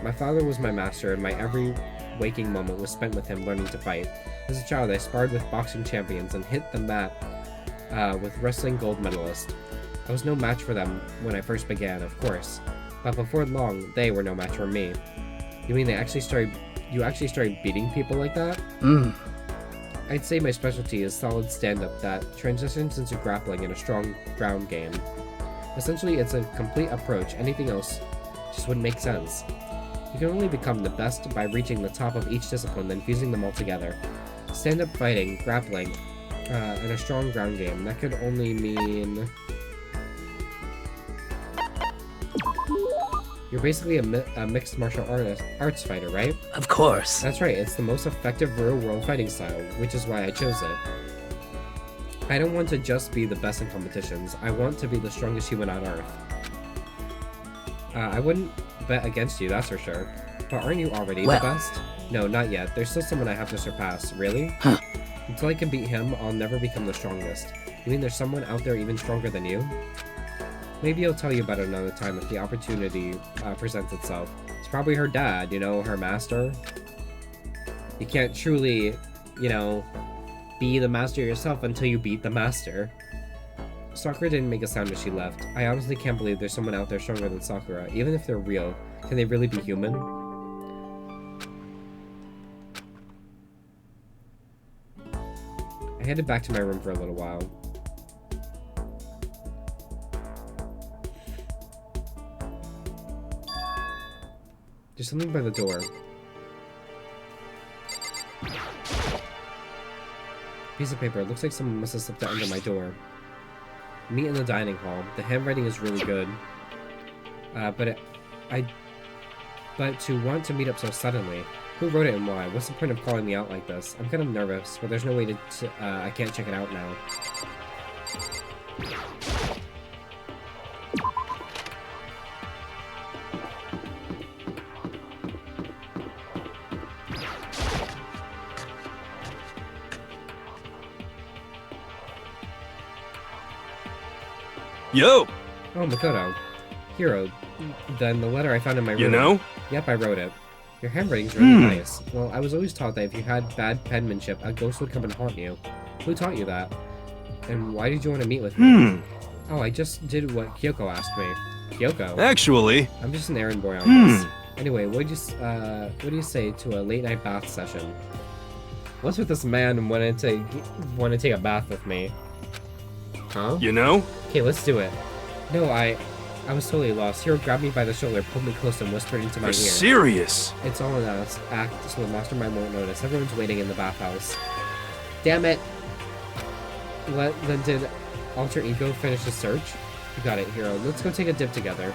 My father was my master, and my every waking moment was spent with him learning to fight. As a child, I sparred with boxing champions and hit the mat with wrestling gold medalists. I was no match for them when I first began, of course. But before long, they were no match for me. You mean you actually started beating people like that? I'd say my specialty is solid stand-up that transitions into grappling in a strong ground game. Essentially, it's a complete approach. Anything else just wouldn't make sense. You can only become the best by reaching the top of each discipline, then fusing them all together. Stand-up fighting, grappling, and a strong ground game. That could only mean... You're basically a mixed martial arts fighter, right? Of course. That's right, it's the most effective real-world fighting style, which is why I chose it. I don't want to just be the best in competitions, I want to be the strongest human on Earth. I wouldn't bet against you, that's for sure. But aren't you already the best? No, not yet. There's still someone I have to surpass. Really? Until I can beat him, I'll never become the strongest. You mean there's someone out there even stronger than you? Maybe I'll tell you about it another time if the opportunity presents itself. It's probably her dad, you know, her master. You can't truly, you know, be the master yourself until you beat the master. Sakura didn't make a sound as she left. I honestly can't believe there's someone out there stronger than Sakura. Even if they're real, can they really be human? I headed back to my room for a little while. There's something by the door. Piece of paper. It looks like someone must have slipped it under my door. Meet in the dining hall. The handwriting is really good. But to want to meet up so suddenly. Who wrote it and why? What's the point of calling me out like this? I'm kind of nervous, but there's no way to I can't check it out now. Yo! Oh, Makoto. Hero. Then the letter I found in my room. You know? Yep, I wrote it. Your handwriting's really nice. Well, I was always taught that if you had bad penmanship, a ghost would come and haunt you. Who taught you that? And why did you want to meet with me? Oh, I just did what Kyoko asked me. Kyoko? Actually... I'm just an errand boy on this. Anyway, what do you say to a late-night bath session? What's with this man wanting to take a bath with me? Huh? You know? Okay, let's do it. No, I was totally lost. Hero grabbed me by the shoulder, pulled me close, and whispered into my ear. You're serious? It's all an act, so the mastermind won't notice. Everyone's waiting in the bathhouse. Damn it! Then did Alter Ego finish his search? You got it, Hero. Let's go take a dip together.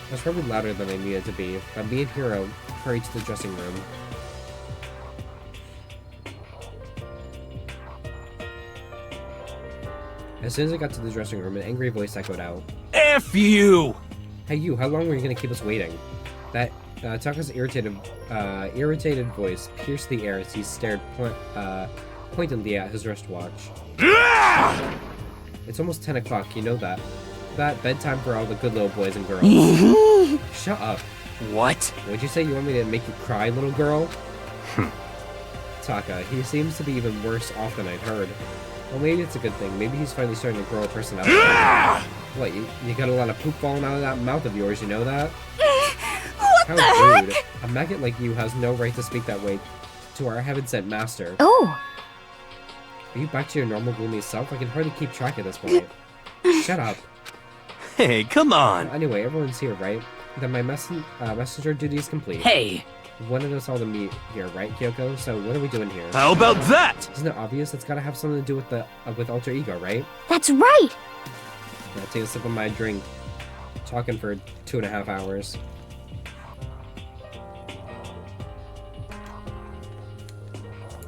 I was probably louder than I needed to be, but me and Hero hurried to the dressing room. As soon as I got to the dressing room, an angry voice echoed out. F you! Hey you, how long were you gonna keep us waiting? That Taka's irritated voice pierced the air as he stared pointedly at his wristwatch. It's almost 10 o'clock, you know that. That bedtime for all the good little boys and girls. Shut up. What? Would you say you want me to make you cry, little girl? Taka, he seems to be even worse off than I'd heard. Well, maybe it's a good thing. Maybe he's finally starting to grow a personality. What, you got a lot of poop falling out of that mouth of yours, you know that? How rude. A maggot like you has no right to speak that way to our heaven-sent master. Oh. Are you back to your normal gloomy self? I can hardly keep track at this point. Shut up. Hey, come on! Well, anyway, everyone's here, right? Then my messenger duty is complete. Hey! You wanted us all to meet here, right, Kyoko? So what are we doing here? How about that? Isn't it obvious? It's gotta have something to do with the with Alter Ego, right? That's right! Yeah, take a sip of my drink. Talking for 2.5 hours.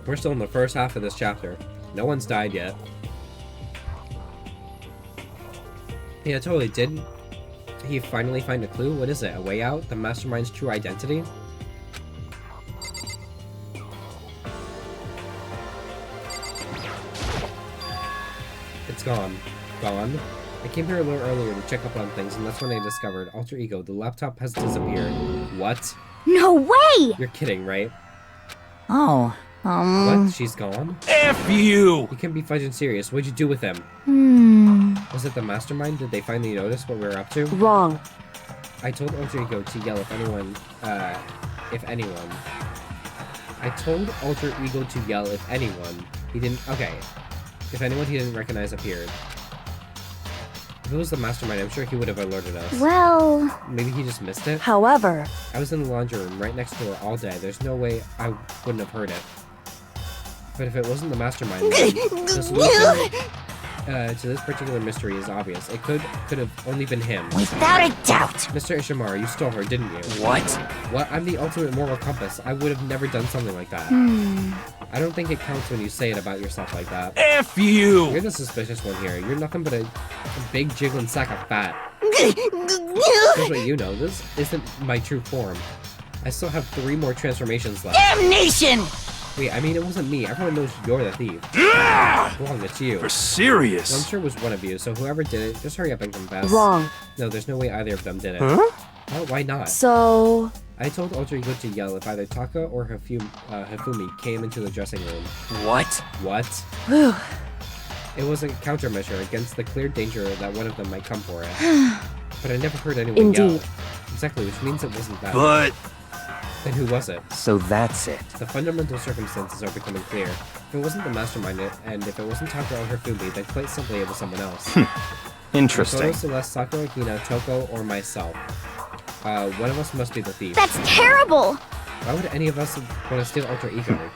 We're still in the first half of this chapter. No one's died yet. Yeah, totally. Did he finally find a clue? What is it? A way out? The mastermind's true identity? It's gone. Gone? I came here a little earlier to check up on things, and that's when I discovered Alter Ego. The laptop has disappeared. What? No way! You're kidding, right? Oh, What? She's gone? F you! You can't be fudging serious. What'd you do with him? Was it the mastermind? Did they finally notice what we were up to? Wrong. I told Alter Ego to yell if anyone. I told Alter Ego to yell if anyone. He didn't. Okay. If anyone he didn't recognize appeared. If it was the mastermind, I'm sure he would have alerted us. Well... Maybe he just missed it? However, I was in the laundry room right next door all day. There's no way I wouldn't have heard it. But if it wasn't the mastermind, then the solution to this particular mystery is obvious. It could have only been him. without a doubt. Mr. Ishimura, you stole her, didn't you? What? What? I'm the ultimate moral compass. I would have never done something like that. I don't think it counts when you say it about yourself like that. F you! You're the suspicious one here. You're nothing but a big jiggling sack of fat. Here's what you know. This isn't my true form. I still have 3 more transformations left. Damnation! Wait, I mean, it wasn't me. Everyone knows you're the thief. Wrong, it's you. For Well, I'm serious? sure it was one of you, so whoever did it, just hurry up and confess. wrong. No, there's no way either of them did it. Huh? Oh, why not? So, I told Alter Ego to yell if either Taka or Hifumi came into the dressing room. What? What? whew, It was a countermeasure against the clear danger that one of them might come for it. But I never heard anyone yell. Indeed. Exactly, which means it wasn't that. But... Then who was it? So that's it. The fundamental circumstances are becoming clear. If it wasn't the mastermind, and if it wasn't Taka or Hifumi, then quite simply it was someone else. Interesting. Koto, Celeste, Sakura, Hina, Toko, or myself. One of us must be the thief. That's terrible! Why would any of us want to steal Alter Ego?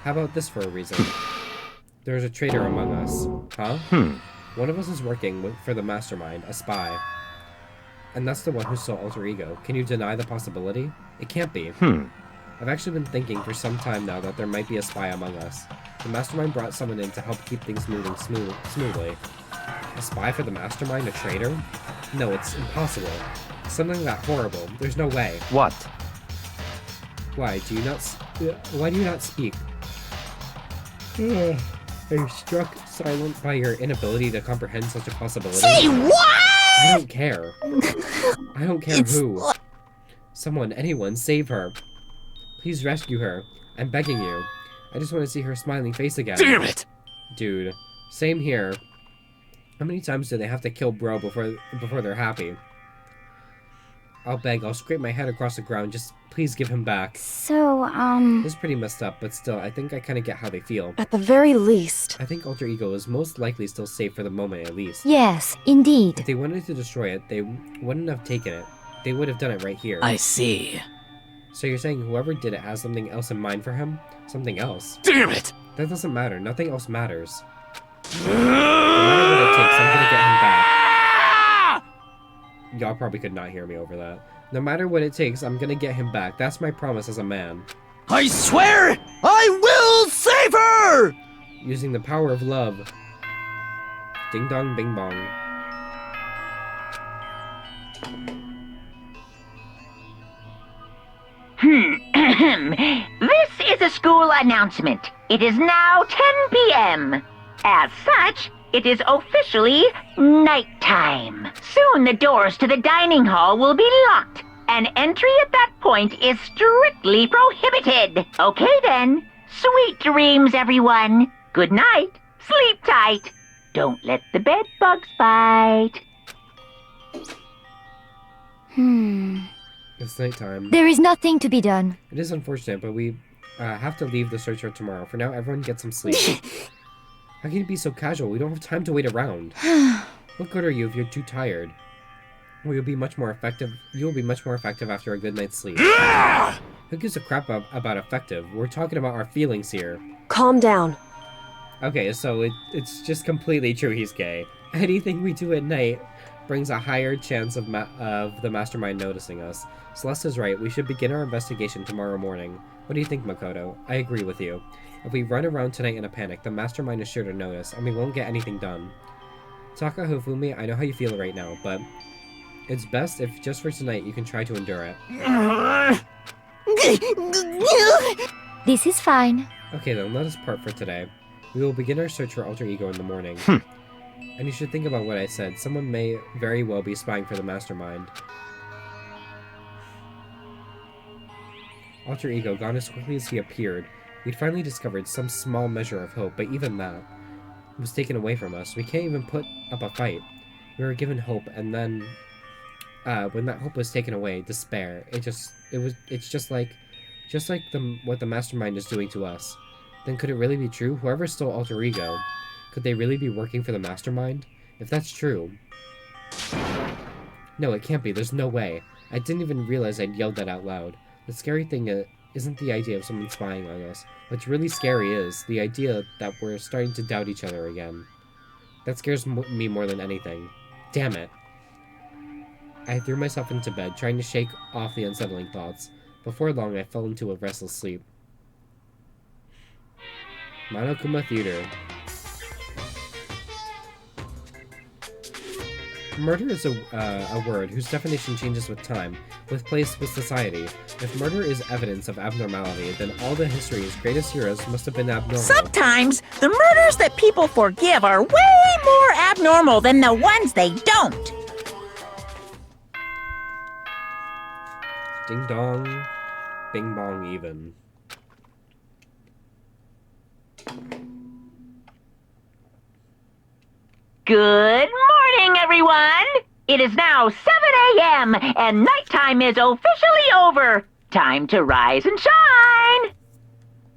How about this for a reason? There's a traitor among us. Huh? One of us is working for the mastermind, a spy. And that's the one who stole Alter Ego. Can you deny the possibility? It can't be. I've actually been thinking for some time now that there might be a spy among us. The mastermind brought someone in to help keep things moving smoothly. A spy for the mastermind? A traitor? No, it's impossible. Something that horrible. There's no way. What? Why do you not speak? Are you struck silent by your inability to comprehend such a possibility? Say what? I don't care. I don't care who. Someone, anyone, save her. Please rescue her. I'm begging you. I just want to see her smiling face again. Damn it! Dude, same here. How many times do they have to kill bro before they're happy? I'll beg, I'll scrape my head across the ground, just please give him back. So, This is pretty messed up, but still, I think I kind of get how they feel. at the very least, I think Alter Ego is most likely still safe for the moment at least. yes, indeed. If they wanted to destroy it, they wouldn't have taken it. They would have done it right here. I see. So you're saying whoever did it has something else in mind for him? Something else? Damn it! That doesn't matter. Nothing else matters. No matter what it takes, I'm gonna get him back. Y'all probably could not hear me over that. No matter what it takes, I'm gonna get him back. That's my promise as a man. I swear I will save her! Using the power of love. Ding dong bing bong. This is a school announcement. It is now 10 p.m. As such, it is officially nighttime. Soon the doors to the dining hall will be locked, and entry at that point is strictly prohibited. Okay then. Sweet dreams, everyone. Good night. Sleep tight. Don't let the bed bugs bite. It's nighttime. There is nothing to be done. It is unfortunate, but we have to leave the search for tomorrow. For now, everyone get some sleep. How can you be so casual? We don't have time to wait around. What good are you if you're too tired? Well, you'll be much more effective after a good night's sleep. Who gives a crap about effective? We're talking about our feelings here. Calm down. Okay, so it's just completely true he's gay. Anything we do at night brings a higher chance of the mastermind noticing us. Celeste is right. We should begin our investigation tomorrow morning. What do you think, Makoto? I agree with you. If we run around tonight in a panic, the mastermind is sure to notice, and we won't get anything done. Taka Hifumi, I know how you feel right now, but it's best if just for tonight you can try to endure it. This is fine. Okay then, let us part for today. We will begin our search for Alter Ego in the morning. And you should think about what I said. Someone may very well be spying for the mastermind. Alter Ego, gone as quickly as he appeared. We'd finally discovered some small measure of hope, but even that was taken away from us. We can't even put up a fight. We were given hope, and then when that hope was taken away, despair. It's just like what the mastermind is doing to us. Then could it really be true? Whoever stole Alter Ego, could they really be working for the mastermind? If that's true... No, it can't be. There's no way. I didn't even realize I'd yelled that out loud. The scary thing isn't the idea of someone spying on us. What's really scary is the idea that we're starting to doubt each other again. That scares me more than anything. Damn it. I threw myself into bed, trying to shake off the unsettling thoughts. Before long, I fell into a restless sleep. Monokuma Theater. Murder is a word whose definition changes with time, with place, with society. If murder is evidence of abnormality, then all the history's greatest heroes must have been abnormal. Sometimes, the murders that people forgive are way more abnormal than the ones they don't. Ding dong, bing bong even. Good morning, everyone! It is now 7 a.m., and nighttime is officially over. Time to rise and shine!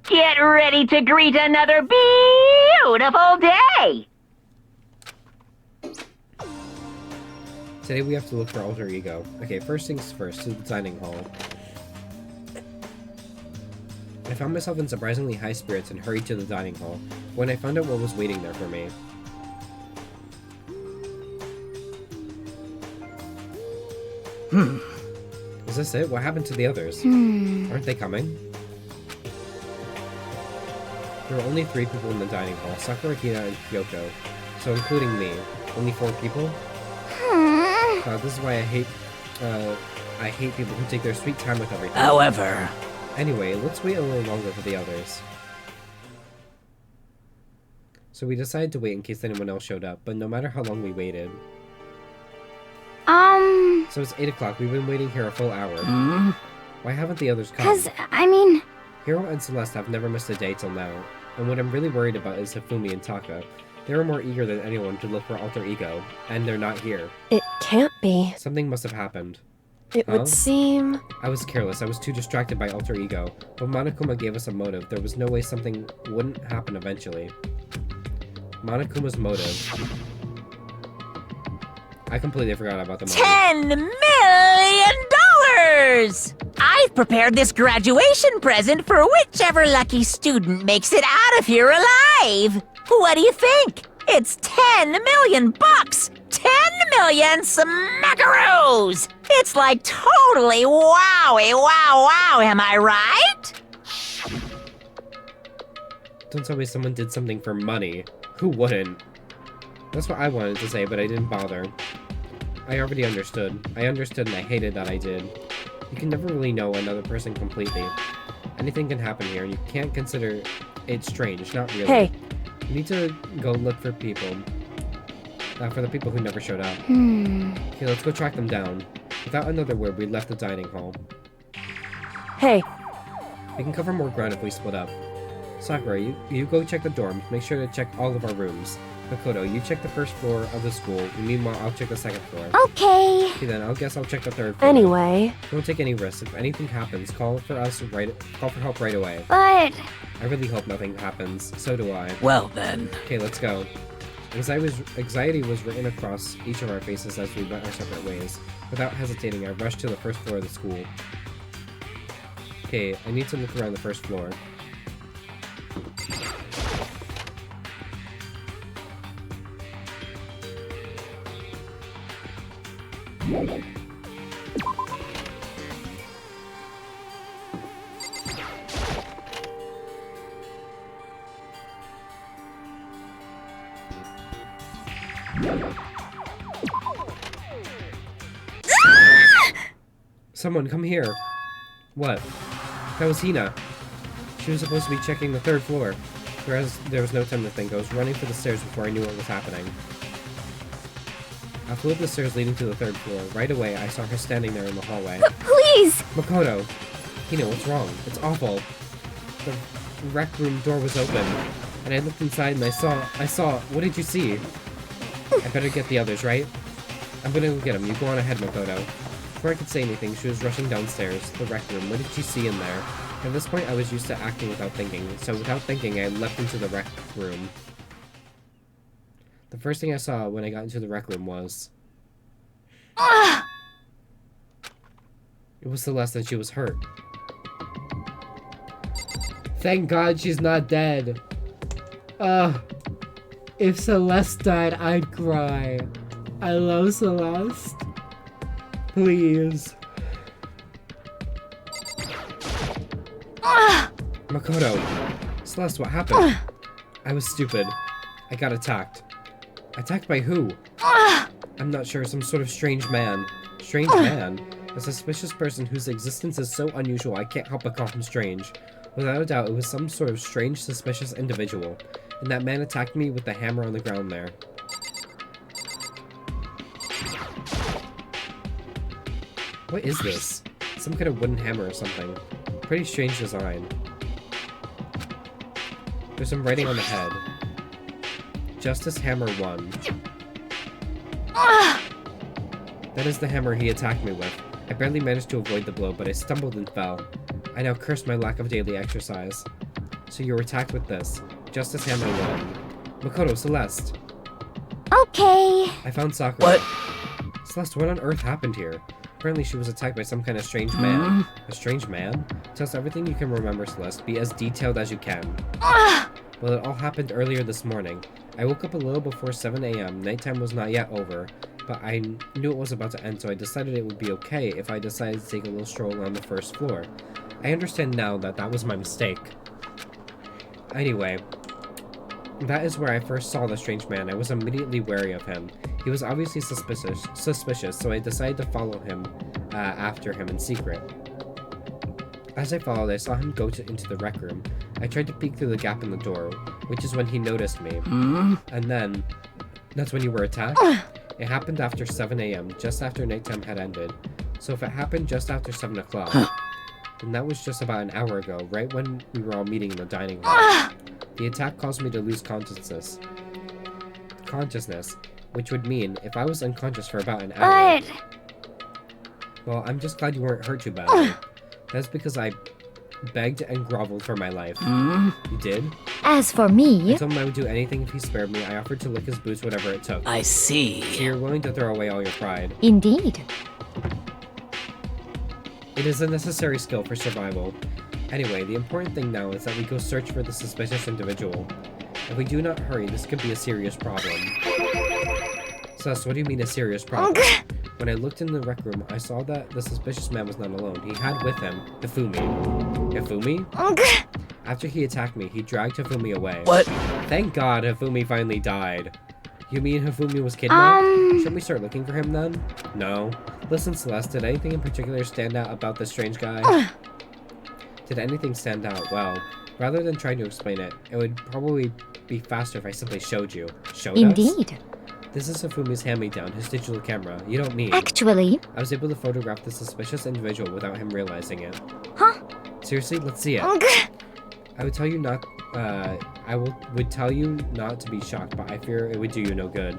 Get ready to greet another beautiful day! Today we have to look for Alter Ego. Okay, first things first, to the dining hall. I found myself in surprisingly high spirits and hurried to the dining hall when I found out what was waiting there for me. Is this it? What happened to the others? Aren't they coming? There were only 3 people in the dining hall, Sakura, Hina, and Kyoko. So including me. Only 4 people? This is why I hate people who take their sweet time with everything. However... Anyway, let's wait a little longer for the others. So we decided to wait in case anyone else showed up, but no matter how long we waited... So it's 8 o'clock. We've been waiting here a full hour. Why haven't the others come? 'Cause, I mean... Hiro and Celeste have never missed a day till now, and what I'm really worried about is Hifumi and Taka. They were more eager than anyone to look for Alter Ego, and they're not here. It can't be. Something must have happened. It would seem... I was careless. I was too distracted by Alter Ego. But Monokuma gave us a motive. There was no way something wouldn't happen eventually. Monokuma's motive. I completely forgot about the motive. $10 million! I've prepared this graduation present for whichever lucky student makes it out of here alive. What do you think? It's 10 million bucks! 10 million smackaroos! It's like totally wowie wow, am I right? Don't tell me someone did something for money. Who wouldn't? That's what I wanted to say, but I didn't bother. I already understood. I understood and I hated that I did. You can never really know another person completely. Anything can happen here, and you can't consider it strange, not really. Hey. You need to go look for people. For the people who never showed up. Okay, let's go track them down. Without another word, we left the dining hall. Hey. We can cover more ground if we split up. Sakura, you go check the dorms. Make sure to check all of our rooms. Makoto, you check the first floor of the school. Meanwhile, I'll check the second floor. Okay. Okay, then I'll check the third floor. Anyway, Don't take any risks. If anything happens, call for help right away. But I really hope nothing happens. So do I. Well then. Okay, let's go. Anxiety was written across each of our faces as we went our separate ways. Without hesitating, I rushed to the first floor of the school. Okay, I need to look around the first floor. Someone, come here. What? That was Hina. She was supposed to be checking the third floor. There was no time to think. I was running for the stairs before I knew what was happening. I flew up the stairs leading to the third floor. Right away, I saw her standing there in the hallway. please! Makoto! Hina, what's wrong? It's awful. The rec room door was open, and I looked inside and I saw, what did you see? I better get the others, right? I'm gonna go get them. You go on ahead, Makoto. Before I could say anything, she was rushing downstairs, the rec room. What did she see in there? At this point, I was used to acting without thinking, so without thinking, I leapt into the rec room. The first thing I saw when I got into the rec room was... It was Celeste and she was hurt. Thank God she's not dead. If Celeste died, I'd cry. I love Celeste. Please. Makoto. Celeste, what happened? I was stupid. I got attacked. Attacked by who? I'm not sure, some sort of strange man. Strange man? A suspicious person whose existence is so unusual I can't help but call him strange. Without a doubt, it was some sort of strange, suspicious individual. And that man attacked me with the hammer on the ground there. What is this? Some kind of wooden hammer or something. Pretty strange design. There's some writing on the head. Justice Hammer 1. That is the hammer he attacked me with. I barely managed to avoid the blow, but I stumbled and fell. I now curse my lack of daily exercise. So you were attacked with this. Justice Hammer 1. Makoto, Celeste. Okay. I found Sakura. What? Celeste, what on earth happened here? Apparently she was attacked by some kind of strange man. A strange man? Tell us everything you can remember, Celeste. Be as detailed as you can. Well, it all happened earlier this morning. I woke up a little before 7 a.m. Nighttime was not yet over, but I knew it was about to end, so I decided it would be okay if I decided to take a little stroll on the first floor. I understand now that that was my mistake. Anyway, that is where I first saw the strange man. I was immediately wary of him. He was obviously suspicious, so I decided to follow him after him in secret. As I followed, I saw him go into the rec room. I tried to peek through the gap in the door, which is when he noticed me. And then, that's when you were attacked? It happened after 7 a.m., just after nighttime had ended. So if it happened just after 7 o'clock, then that was just about an hour ago, right when we were all meeting in the dining hall. The attack caused me to lose consciousness, which would mean if I was unconscious for about an hour... Well, I'm just glad you weren't hurt too badly. That's because I begged and groveled for my life. You did? As for me... I told him I would do anything if he spared me. I offered to lick his boots, whatever it took. I see. So you're willing to throw away all your pride. Indeed. It is a necessary skill for survival. Anyway, the important thing now is that we go search for the suspicious individual. If we do not hurry, this could be a serious problem. Sus, what do you mean a serious problem? When I looked in the rec room, I saw that the suspicious man was not alone. He had with him Hifumi. Hifumi? After he attacked me, he dragged Hifumi away. What? Thank God Hifumi finally died. You mean Hifumi was kidnapped? Shouldn't we start looking for him then? No. Listen, Celeste, did anything in particular stand out about this strange guy? Did anything stand out? Well, rather than trying to explain it, it would probably be faster if I simply showed you. Showed Indeed. us? This is Hifumi's hand-me-down, his digital camera. You don't need. Actually... I was able to photograph the suspicious individual without him realizing it. Huh? Seriously? Let's see it. I would tell you not, would tell you not to be shocked, but I fear it would do you no good.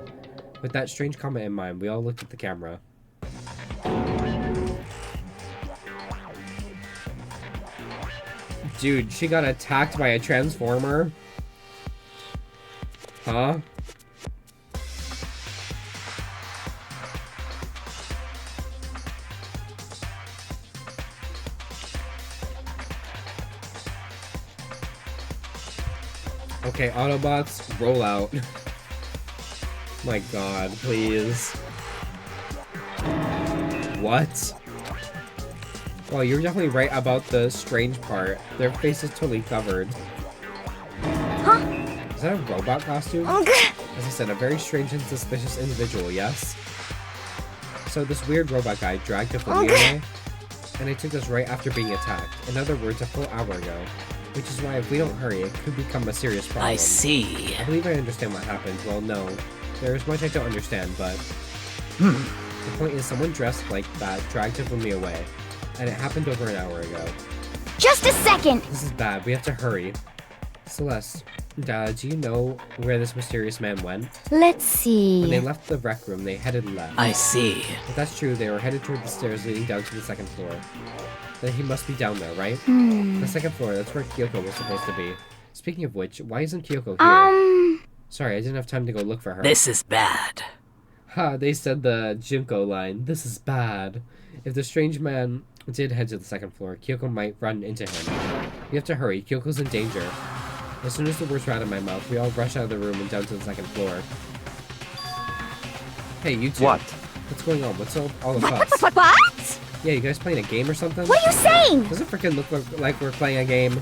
With that strange comment in mind, we all looked at the camera. Dude, she got attacked by a transformer? Huh? Okay, Autobots, roll out. My god, please. What? Well, you're definitely right about the strange part. Their face is totally covered. Huh? Is that a robot costume? As I said, a very strange and suspicious individual, yes? So this weird robot guy dragged Hifumi away, and it took us right after being attacked. In other words, a full hour ago. Which is why if we don't hurry, it could become a serious problem. I see. I believe I understand what happened. Well, no. There is much I don't understand, but... The point is, someone dressed like that dragged Hifumi away. And it happened over an hour ago. Just a second! This is bad. We have to hurry. Celeste, Dad, do you know where this mysterious man went? Let's see. When they left the rec room, they headed left. I see. If that's true, they were headed toward the stairs leading down to the second floor. Then he must be down there, right? The second floor, that's where Kyoko was supposed to be. Speaking of which, why isn't Kyoko here? Sorry, I didn't have time to go look for her. This is bad. Ha, they said the Junko line. This is bad. If the strange man did head to the second floor, Kyoko might run into him. We have to hurry. Kyoko's in danger. As soon as the words were out of my mouth, we all rushed out of the room and down to the second floor. Hey, you two. What? What's going on? What's all the fuss? What? Yeah, you guys playing a game or something? What are you saying? Does it freaking look like we're playing a game?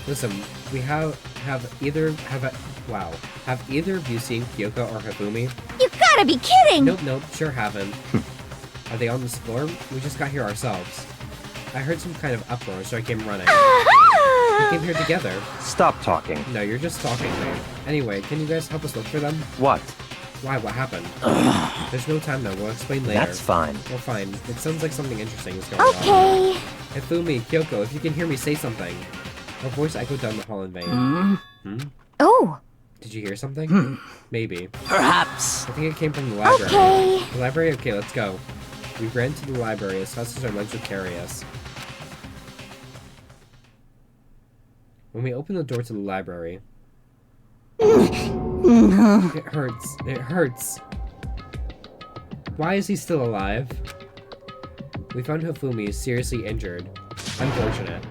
Listen, we have either of you seen Kyoko or Hifumi? You gotta be kidding! Nope, sure haven't. Are they on this floor? We just got here ourselves. I heard some kind of uproar, so I came running. We came here together. Stop talking. No, you're just stalking me. Anyway, can you guys help us look for them? What? Why? What happened? There's no time now. We'll explain later. That's fine. Well, fine. It sounds like something interesting is going on. Okay. Hifumi, Kyoko, if you can hear me, say something. Her voice echoed down the hall in vain. Oh. Did you hear something? Maybe. Perhaps. I think it came from the library. Okay. The library? Okay, let's go. We ran to the library as fast as our legs would carry us. When we opened the door to the library... It hurts. It hurts. Why is he still alive? We found Hifumi seriously injured. Unfortunate.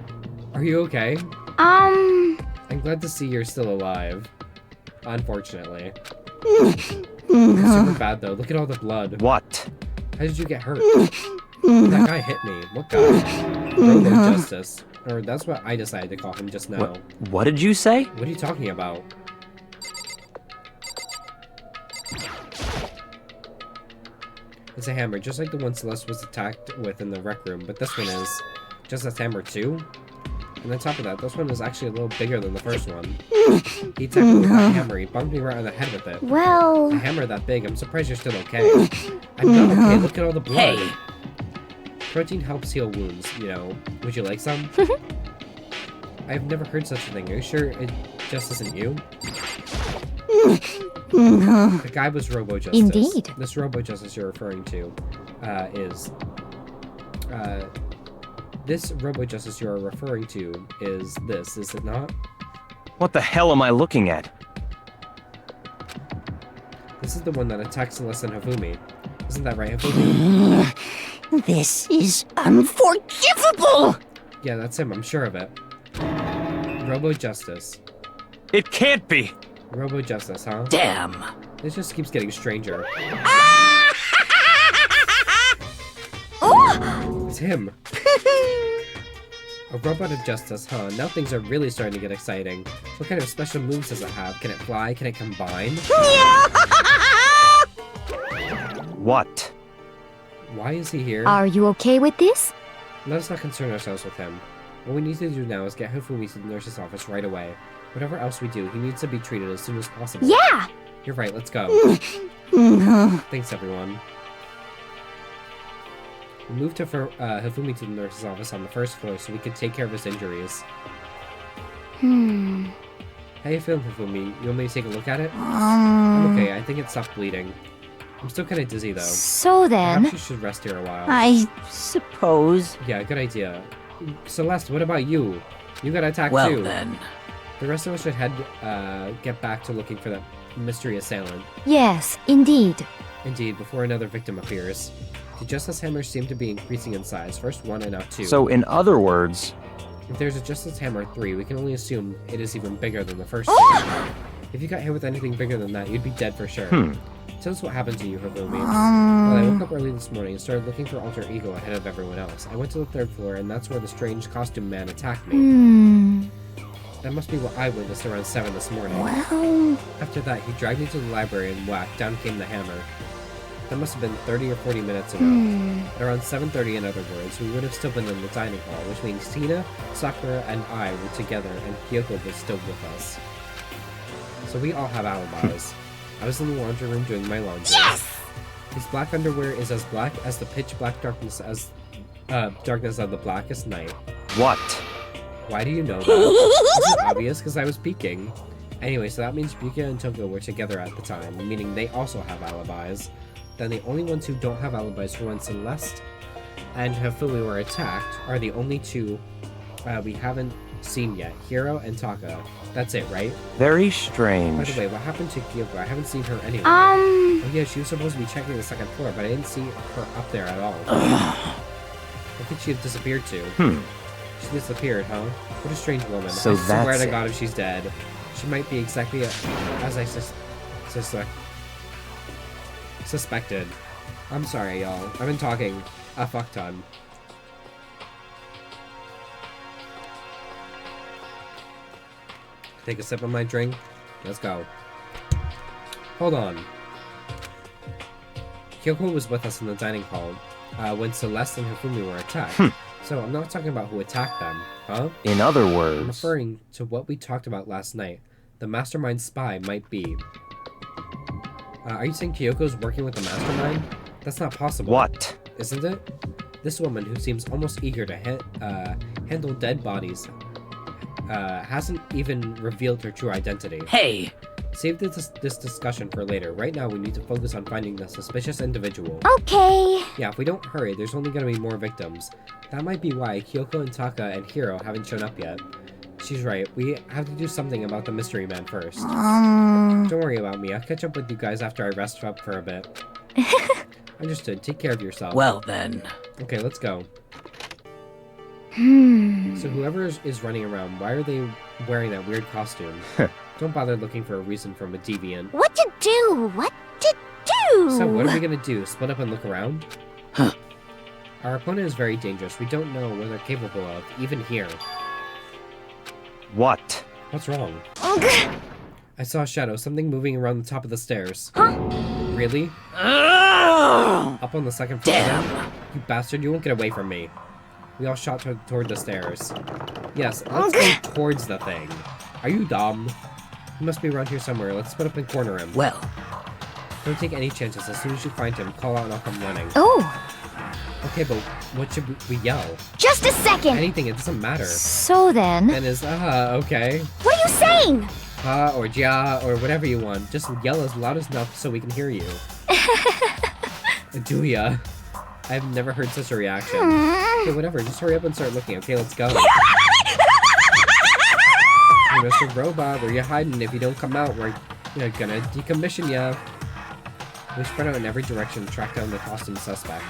Are you okay? I'm glad to see you're still alive. Unfortunately. It's super bad though. Look at all the blood. What? How did you get hurt? That guy hit me. What guy? Robo Justice. Or that's what I decided to call him just now. What did you say? What are you talking about? It's a hammer, just like the one Celeste was attacked with in the rec room, but this one is just a hammer too. And on top of that, this one is actually a little bigger than the first one. He attacked me with that hammer, he bumped me right on the head with it. Well... A hammer that big, I'm surprised you're still okay. I'm not okay, look at all the blood. Hey. Protein helps heal wounds, you know. Would you like some? I've never heard such a thing. Are you sure it just isn't you? The guy was Robo Justice. Indeed. This Robo Justice you're referring to this Robo Justice you're referring to is this, is it not? What the hell am I looking at? This is the one that attacked Celeste and Hifumi. Isn't that right, Hifumi? This is unforgivable! Yeah, that's him, I'm sure of it. Robo Justice. It can't be! Robo Justice, huh? Damn. This just keeps getting stranger. It's him. A robot of justice, huh? Now things are really starting to get exciting. What kind of special moves does it have? Can it fly? Can it combine? What? Why is he here? Are you okay with this? Let us not concern ourselves with him. What we need to do now is get Hifumi to the nurse's office right away. Whatever else we do, he needs to be treated as soon as possible. Yeah! You're right, let's go. Thanks, everyone. We moved Hifumi to the nurse's office on the first floor so we could take care of his injuries. How you feeling, Hifumi? You want me to take a look at it? I'm okay, I think it stopped bleeding. I'm still kinda dizzy though. So then, Perhaps you should rest here a while. I suppose. Yeah, good idea. Celeste, what about you? You got attacked Well too. then. The rest of us should get back to looking for that mystery assailant. Yes, indeed. Indeed, before another victim appears. The Justice Hammers seem to be increasing in size. First one and now two. So, in other words, If there's a Justice Hammer 3, we can only assume it is even bigger than the first two. If you got hit with anything bigger than that, you'd be dead for sure. Tell us what happened to you, Hifumi. Well, I woke up early this morning and started looking for Alter Ego ahead of everyone else. I went to the 3rd floor, and that's where the strange costume man attacked me. That must be what I witnessed around 7 this morning. Well, After that, he dragged me to the library and whack, down came the hammer. That must have been 30 or 40 minutes ago. At around 7:30, in other words, we would have still been in the dining hall, which means Tina, Sakura, and I were together, and Kyoko was still with us. So we all have alibis. I was in the laundry room doing my laundry. Yes! His black underwear is as black as the pitch black darkness as darkness of the blackest night. what? Why do you know that? This is obvious because I was peeking. Anyway, so that means Yuki and Toko were together at the time, meaning they also have alibis. Then the only ones who don't have alibis for when Celeste and Hifumi were attacked are the only two we haven't seen yet, Hiro and Taka. That's it, right? Very By strange. the way, what happened to Kyoko? I haven't seen her anywhere. Oh yeah, she was supposed to be checking the 2nd floor, but I didn't see her up there at all. Where could she have disappeared to? She disappeared, huh? What a strange woman. So I swear that's to it. God if she's dead. She might be exactly as I suspected. I'm sorry, y'all. I've been talking a fuck ton. Take a sip of my drink. Let's go. Hold on. Kyoko was with us in the dining hall when Celeste and Hifumi were attacked. So I'm not talking about who attacked them, huh? In other I'm words, referring to what we talked about last night. The mastermind spy might be. Are you saying Kyoko's working with the mastermind? That's not possible. what? Isn't it? This woman, who seems almost eager to handle dead bodies, hasn't even revealed her true identity. Hey, Save this discussion for later. Right now, we need to focus on finding the suspicious individual. Okay. Yeah, if we don't hurry, there's only gonna be more victims. That might be why Kyoko and Taka and Hiro haven't shown up yet. She's right. We have to do something about the mystery man first. Don't worry about me. I'll catch up with you guys after I rest up for a bit. Understood. Take care of yourself. well then. Okay, let's go. So whoever is running around, why are they wearing that weird costume? Don't bother looking for a reason from a deviant. What to do? What to do? So what are we gonna do? Split up and look around? Huh. Our opponent is very dangerous. We don't know what they're capable of, even here. What? What's wrong? Ugh. I saw a shadow, something moving around the top of the stairs. Really? Up on the 2nd floor? Damn. You bastard, you won't get away from me. We all shot toward the stairs. Yes, let's go towards the thing. Are you dumb? He must be around here somewhere. Let's split up and corner him. Well, Don't take any chances. As soon as you find him, call out and I'll come running. Oh, Okay, but what should we yell? just a second. Anything, it doesn't matter. So then, And is, okay. what are you saying? Or ja, or whatever you want. Just yell as loud as enough so we can hear you. Do ya? I've never heard such a reaction. Okay, whatever. Just hurry up and start looking. Okay, let's go. Hey, Mr. Robot, where you hiding? If you don't come out, we're gonna decommission ya. We spread out in every direction to track down the costume suspect.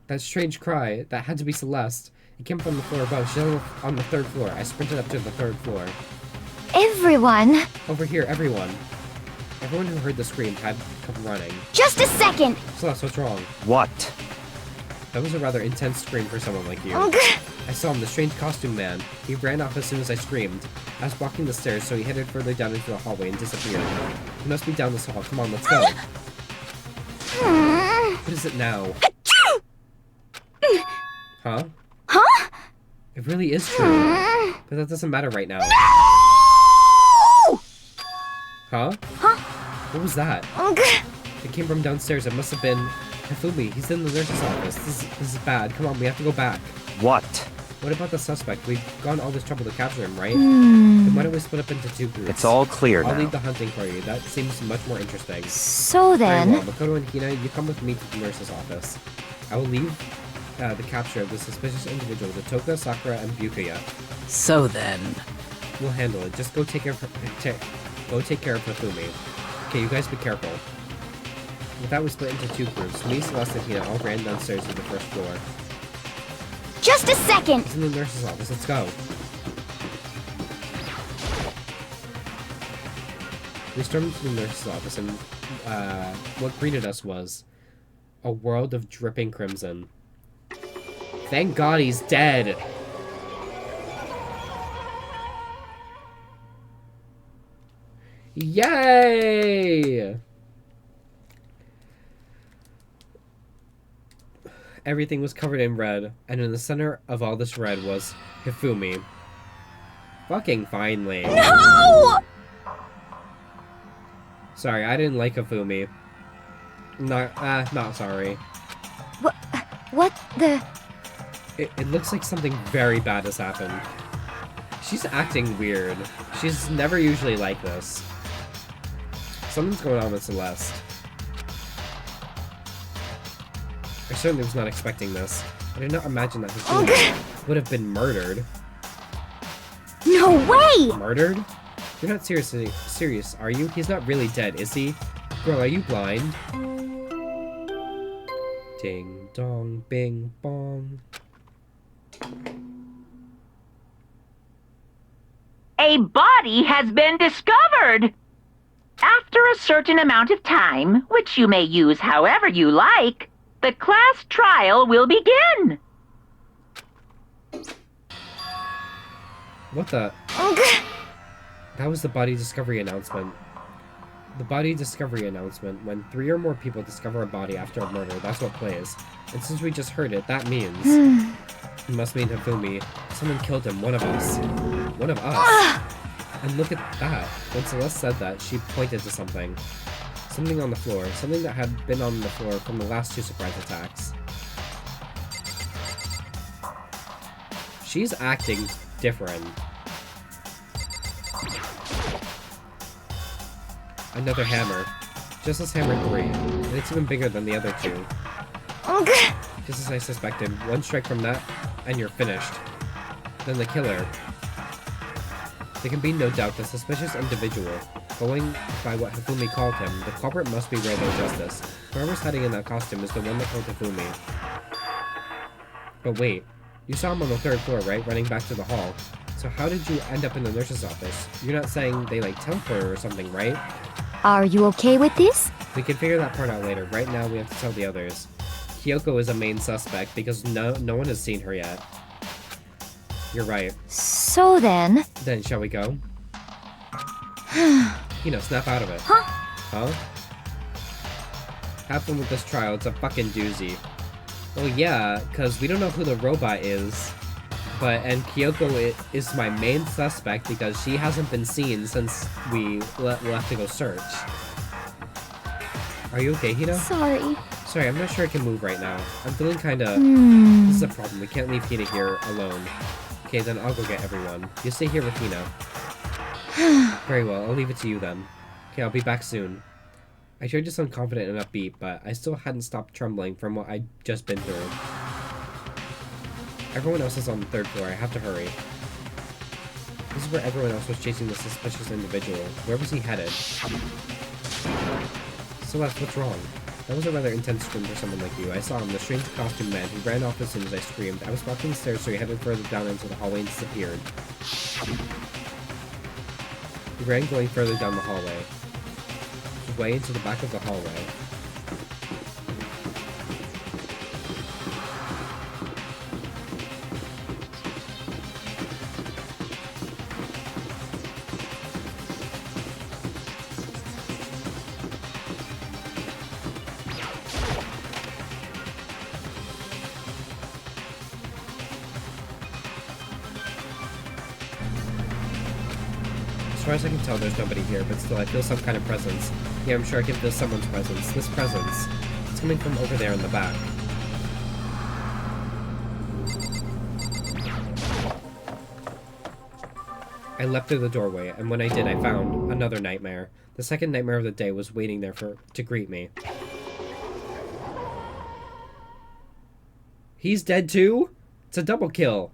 That strange cry, that had to be Celeste. It came from the floor above. She's on the 3rd floor. I sprinted up to the 3rd floor. Everyone, Over here, everyone. Everyone who heard the scream had come running. just a second. Celeste, what's wrong? What? That was a rather intense scream for someone like you. Ugh. I saw him, the strange costume man. He ran off as soon as I screamed. I was walking the stairs, so he headed further down into the hallway and disappeared. He must be down this hall. Come on, let's go. What is it now? Huh? Huh? It really is true. But that doesn't matter right now. No! Huh? Huh? What was that? It came from downstairs. It must have been Hifumi. He's in the nurse's office. This is bad. Come on, we have to go back. What? What about the suspect? We've gone all this trouble to capture him, right? Then why don't we split up into 2 groups? It's all clear I'll now. lead the hunting party. That seems much more interesting. So Very well. then, Makoto and Hina, you come with me to the nurse's office. I will leave the capture of the suspicious individual to Toka, Sakura, and Byakuya. So then. We'll handle it. Just go take care of Hifumi. Okay, you guys be careful. With that, we split into 2 groups. Me, Celeste, and Hina all ran downstairs to the first floor. just a second. It's in the nurse's office. Let's go. We stormed into the nurse's office, and what greeted us was a world of dripping crimson. Thank God he's dead! Yay! Everything was covered in red, and in the center of all this red was Hifumi. Fucking finally. No! Sorry, I didn't like Hifumi. Not sorry. What the? It looks like something very bad has happened. She's acting weird. She's never usually like this. Something's going on with Celeste. I certainly was not expecting this. I did not imagine that Hifumi would have been murdered. No way! Murdered? You're not serious, are you? He's not really dead, is he? Girl, are you blind? Ding dong, bing bong. A body has been discovered! After a certain amount of time, which you may use however you like, the class trial will begin. What the? That was the body discovery announcement. The body discovery announcement. When 3 or more people discover a body after a murder, that's what plays. And since we just heard it, that means... it must mean Hifumi. Someone killed him. One of us. One of us. And look at that. When Celeste said that, she pointed to something. Something on the floor. Something that had been on the floor from the last 2 surprise attacks. She's acting different. Another hammer. Just as hammer 3. And it's even bigger than the other 2. Just as I suspected. One strike from that, and you're finished. Then the killer. There can be no doubt the suspicious individual. Going by what Hifumi called him, the culprit must be Rado Justice. Whoever's hiding in that costume is the one that killed Hifumi. But wait, you saw him on the 3rd floor, right? Running back to the hall. So how did you end up in the nurse's office? You're not saying they, like, teleported or something, right? Are you okay with this? We can figure that part out later. Right now, we have to tell the others. Kyoko is a main suspect because no one has seen her yet. You're right. So then... Then, shall we go? Snap out of it. Huh? Have fun with this trial. It's a fucking doozy. Well, yeah, because we don't know who the robot is. And Kyoko is my main suspect because she hasn't been seen since we left to go search. Are you okay, Hina? Sorry. Sorry, I'm not sure I can move right now. I'm feeling kinda... This is a problem. We can't leave Hina here alone. Okay, then I'll go get everyone. You stay here with Hina. Very well, I'll leave it to you then. Okay, I'll be back soon. I tried to sound confident and upbeat, but I still hadn't stopped trembling from what I'd just been through. Everyone else is on the 3rd floor. I have to hurry. This is where everyone else was chasing the suspicious individual. Where was he headed? Celeste, what's wrong? That was a rather intense scream for someone like you. I saw him, the strange costume man. He ran off as soon as I screamed. I was walking the stairs, so he headed further down into the hallway and disappeared. He ran going further down the hallway. Way into the back of the hallway. far as I can tell, there's nobody here, but still, I feel some kind of presence. Yeah, I'm sure I can feel someone's presence. This presence. It's coming from over there in the back. I leapt through the doorway, and when I did, I found another nightmare. The second nightmare of the day was waiting there to greet me. He's dead too? It's a double kill.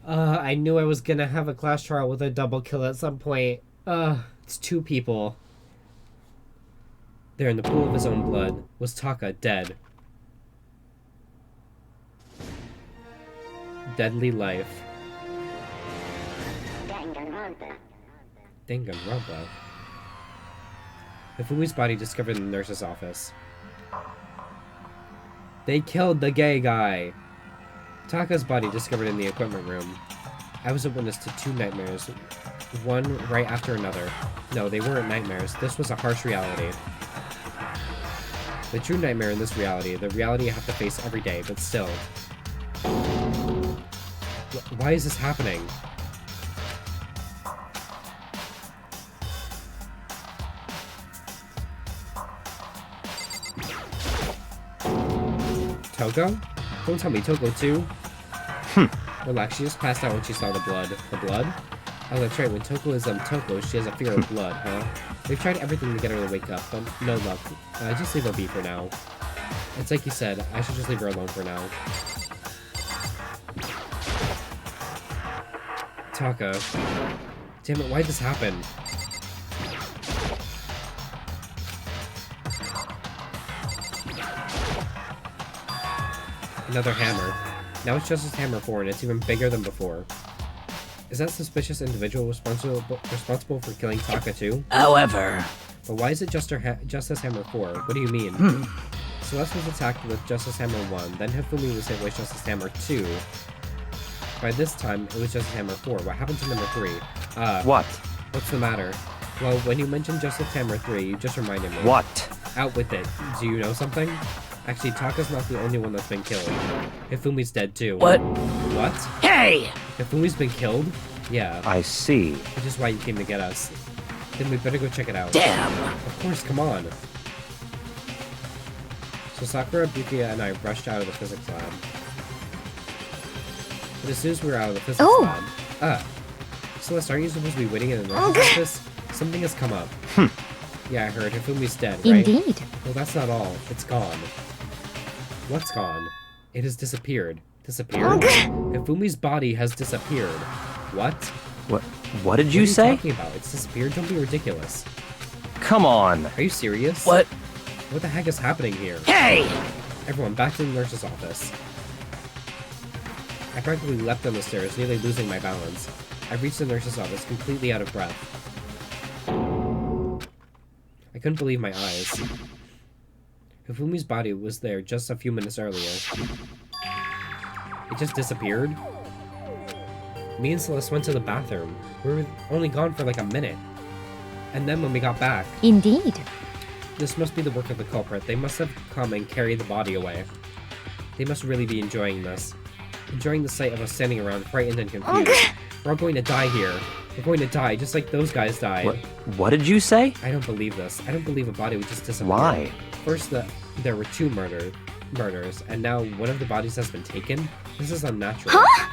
I knew I was gonna have a class trial with a double kill at some point. It's two people. There in the pool of his own blood was Taka, dead. Deadly life. Danganronpa. Hifumi's body discovered in the nurse's office. They killed the gay guy! Taka's body discovered in the equipment room. I was a witness to two nightmares, one right after another. No, they weren't nightmares. This was a harsh reality. The true nightmare in this reality, the reality I have to face every day, but still. Why is this happening? Toko? Don't tell me Toko too. Relax, she just passed out when she saw the blood. The blood? Oh, that's right, when Toko is Toko, she has a fear of blood, huh? We've tried everything to get her to wake up, but no luck. Just leave her be for now. It's like you said, I should just leave her alone for now. Taka. Damn it, why'd this happen? Another hammer. Now it's Justice Hammer 4, and it's even bigger than before. Is that suspicious individual responsible for killing Taka too? However... But why is it Justice Hammer 4? What do you mean? Celeste was attacked with Justice Hammer 1, then Hifumi was hit with Justice Hammer 2. By this time, it was Justice Hammer 4. What happened to number 3? What? What's the matter? Well, when you mentioned Justice Hammer 3, you just reminded me. What? Out with it. Do you know something? Actually, Taka's not the only one that's been killed. Hifumi's dead too. What? What? Hey! Hifumi's been killed? Yeah. I see. Which is why you came to get us. Then we better go check it out. Damn! Of course, come on. So Sakura, Bukia, and I rushed out of the physics lab. But as soon as we were out of the physics lab... Celeste, aren't you supposed to be waiting in the nurse's office? Something has come up. Yeah, I heard. Hifumi's dead, right? Indeed. Well, that's not all. It's gone. What's gone? It has disappeared. Disappeared? Hifumi's body has disappeared. What? What did you say? What are you talking about? It's disappeared? Don't be ridiculous. Come on. Are you serious? What? What the heck is happening here? Hey! Everyone, back to the nurse's office. I practically leapt down the stairs, nearly losing my balance. I reached the nurse's office, completely out of breath. I couldn't believe my eyes. Hifumi's body was there just a few minutes earlier. It just disappeared? Me and Celeste went to the bathroom. We were only gone for like a minute. And then when we got back... Indeed. This must be the work of the culprit. They must have come and carried the body away. They must really be enjoying this. Enjoying the sight of us standing around, frightened and confused. We're all going to die here. We're going to die, just like those guys died. What did you say? I don't believe this. I don't believe a body would just disappear. Why? First, there were two murders, and now one of the bodies has been taken? This is unnatural. Huh?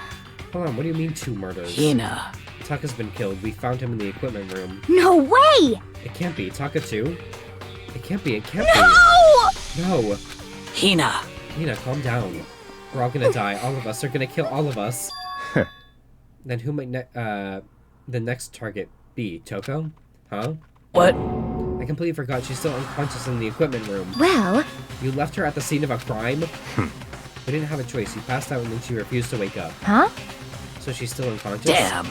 Hold on, what do you mean two murders? Hina. Taka's been killed. We found him in the equipment room. No way! It can't be. Taka too? It can't be. It can't No! be. No! Hina. Hina, calm down. We're all gonna die. All of us. They're gonna kill all of us. Then who might the next target be? Toko? Huh? What? I completely forgot she's still unconscious in the equipment room. Well... You left her at the scene of a crime? We didn't have a choice. You passed out and then she refused to wake up. Huh? So she's still unconscious? Damn.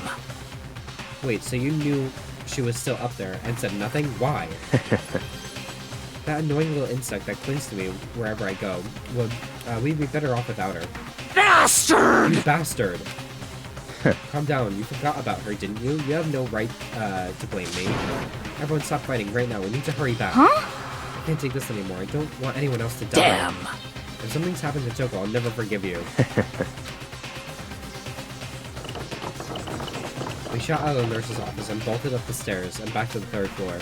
Wait, so you knew she was still up there and said nothing? Why? That annoying little insect that clings to me wherever I go. We'd be better off without her. Bastard! You bastard! Calm down. You forgot about her, didn't you? You have no right to blame me. Everyone stop fighting right now. We need to hurry back. Huh? I can't take this anymore. I don't want anyone else to die. Damn. If something's happened to Toko, I'll never forgive you. We shot out of the nurse's office and bolted up the stairs and back to the 3rd floor.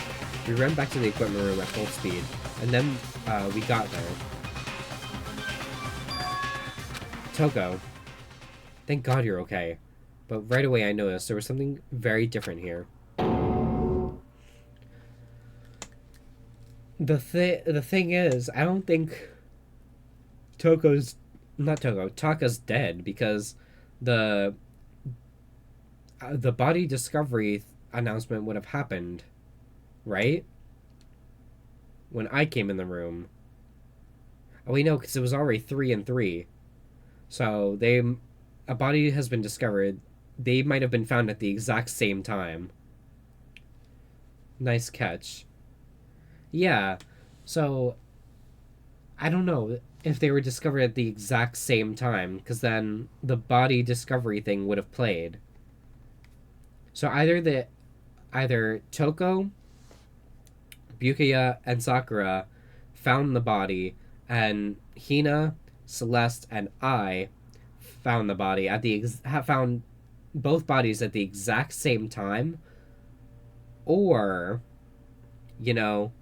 We ran back to the equipment room at full speed, and then we got there. Toko, thank God you're okay. But right away I noticed there was something very different here. The thing is, I don't think Taka's dead, because the body discovery announcement would have happened, right? When I came in the room. Oh wait, no, because it was already 3 and 3. So a body has been discovered. They might have been found at the exact same time. Nice catch. Yeah, so I don't know if they were discovered at the exact same time, because then the body discovery thing would have played. So either Toko, Byakuya, and Sakura found the body, and Hina, Celeste, and I found the body found both bodies at the exact same time, or, you know,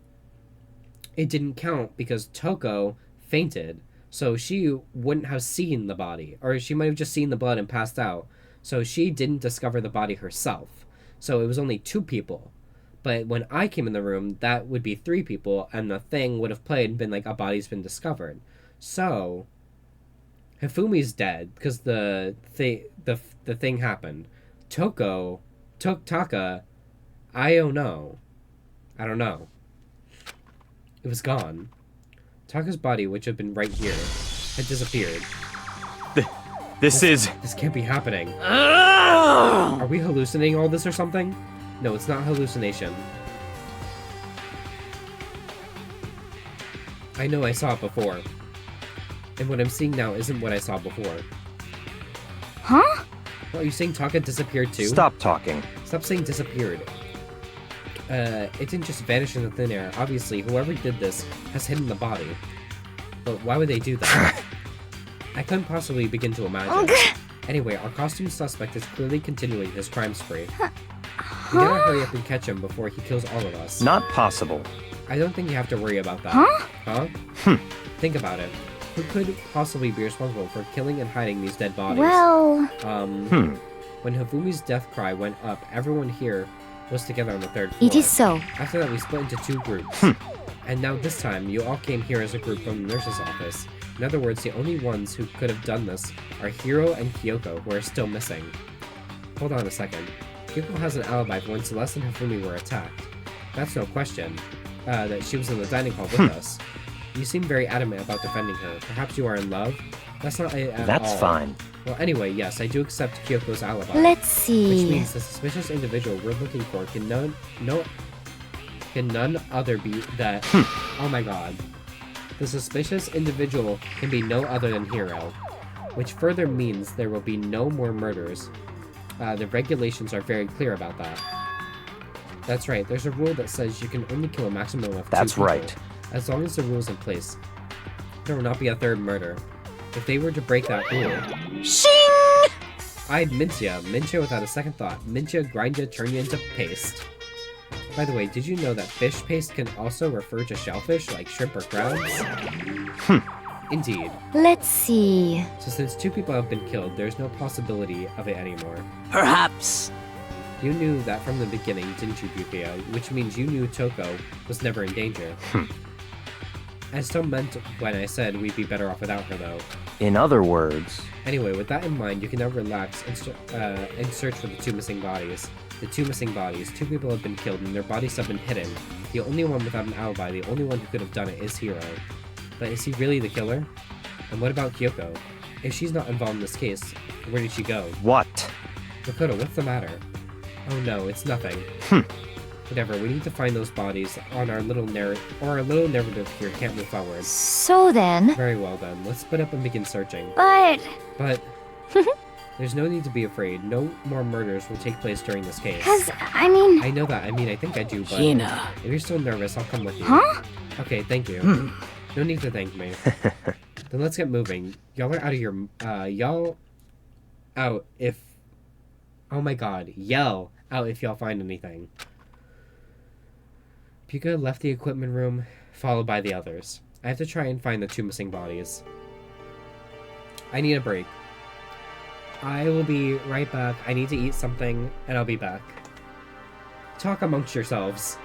it didn't count because Toko fainted, so she wouldn't have seen the body, or she might have just seen the blood and passed out, so she didn't discover the body herself. So it was only 2 people. But when I came in the room, that would be 3 people, and the thing would have played and been like, a body's been discovered. So Hifumi's dead because the thing happened. Taka, I don't know. It was gone. Taka's body, which had been right here, had disappeared. This can't be happening. Are we hallucinating all this or something? No, it's not hallucination. I know I saw it before. And what I'm seeing now isn't what I saw before. Huh? Well, are you saying Taka disappeared too? Stop talking. Stop saying disappeared. It didn't just vanish into thin air. Obviously, whoever did this has hidden the body. But why would they do that? I couldn't possibly begin to imagine. Anyway, our costume suspect is clearly continuing his crime spree. We gotta hurry up and catch him before he kills all of us. Not possible. I don't think you have to worry about that. Huh? Think about it. Who could possibly be responsible for killing and hiding these dead bodies? Well... When Hifumi's death cry went up, everyone here was together on the 3rd floor. It is so. After that, we split into 2 groups. And now this time, you all came here as a group from the nurse's office. In other words, the only ones who could have done this are Hiro and Kyoko, who are still missing. Hold on a second. Kyoko has an alibi for when Celeste and Hifumi were attacked. That's no question. That she was in the dining hall with us. You seem very adamant about defending her. Perhaps you are in love? That's not it at all. That's fine. Well, anyway, yes, I do accept Kyoko's alibi. Let's see. Which means the suspicious individual we're looking for can none other be that... Oh my god. The suspicious individual can be no other than Hiro. Which further means there will be no more murders. The regulations are very clear about that. That's right, there's a rule that says you can only kill a maximum of 2 people. That's right. As long as the rule's in place, there will not be a 3rd murder. If they were to break that rule... Shing! I'd mince ya without a second thought. Mince ya, grind ya, turn ya into paste. By the way, did you know that fish paste can also refer to shellfish, like shrimp or crabs? Indeed. Let's see. So since 2 people have been killed, there's no possibility of it anymore. Perhaps. You knew that from the beginning, didn't you, Byakuya? Which means you knew Toko was never in danger. I still meant when I said we'd be better off without her, though. In other words... Anyway, with that in mind, you can now relax and search for the 2 missing bodies. The 2 missing bodies. 2 people have been killed and their bodies have been hidden. The only one without an alibi, the only one who could have done it is Hiro. But is he really the killer? And what about Kyoko? If she's not involved in this case, where did she go? What? Makoto, what's the matter? Oh no, it's nothing. Whatever, we need to find those bodies on our little narrative here can't move forward. So then... Very well then, let's split up and begin searching. But... There's no need to be afraid. No more murders will take place during this case. I mean... I know that. I think I do, but... Hina. If you're still nervous, I'll come with you. Huh? Okay, thank you. No need to thank me. Then let's get moving. Y'all are out of your... y'all... out if... Oh my god, yell out if y'all find anything. Pika left the equipment room, followed by the others. I have to try and find the 2 missing bodies. I need a break. I will be right back. I need to eat something, and I'll be back. Talk amongst yourselves.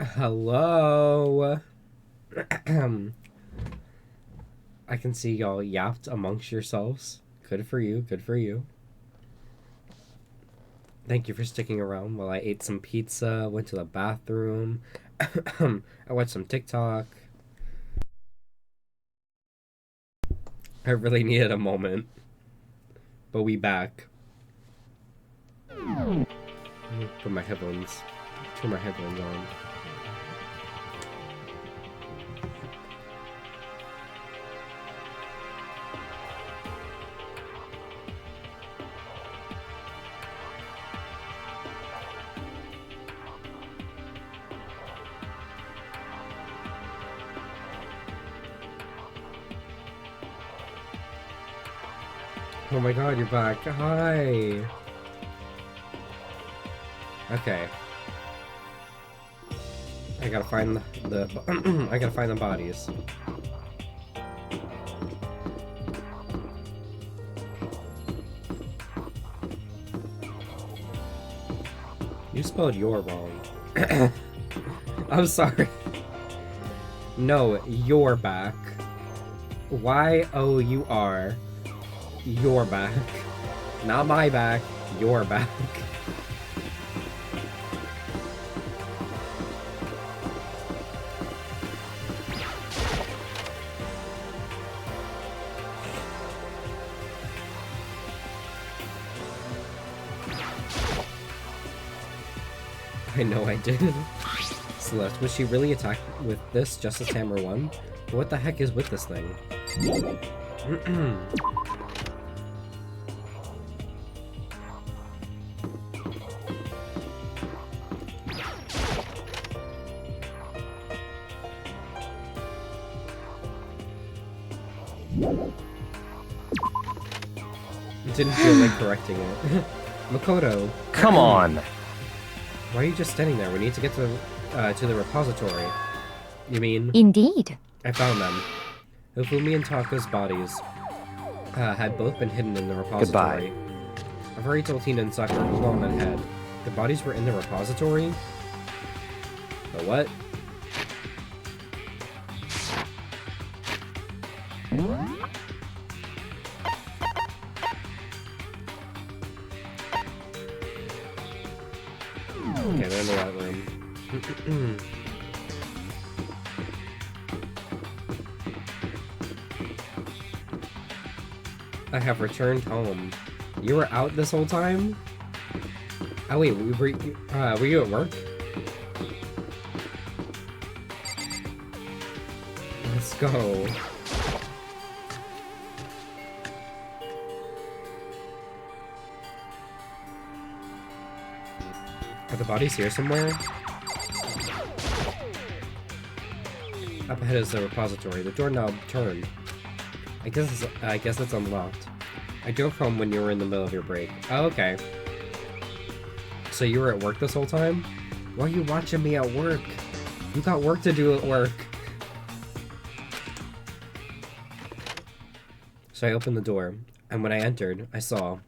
Hello. I can see y'all yapped amongst yourselves. Good for you, good for you. Thank you for sticking around while I ate some pizza, went to the bathroom, I watched some TikTok. I really needed a moment. But we back. Put my headphones. Turn my headphones on. Oh my god, you're back. Hi. Okay. I gotta find the I gotta find the bodies. You spelled "your" wrong. I'm sorry. No, you're back. Y-O-U-R. Your back. Not my back. Your back. I know I did. Celeste, was she really attacked with this just as Hammer won? What the heck is with this thing? Didn't feel like correcting it. Makoto. Come on. Why are you just standing there? We need to get to the repository. You mean? Indeed. I found them. Ufumi and Taka's bodies had both been hidden in the repository. Goodbye. I've already told Tina and Sakura to go on ahead. The bodies were in the repository? The what? Okay, they're in the right room. I have returned home. You were out this whole time? Oh wait, were you at work? Let's go. Are the bodies here somewhere? Up ahead is the repository. The door knob turned. I guess it's unlocked. I drove home when you were in the middle of your break. Oh, okay. So you were at work this whole time? Why are you watching me at work? You got work to do at work. So I opened the door, and when I entered, I saw...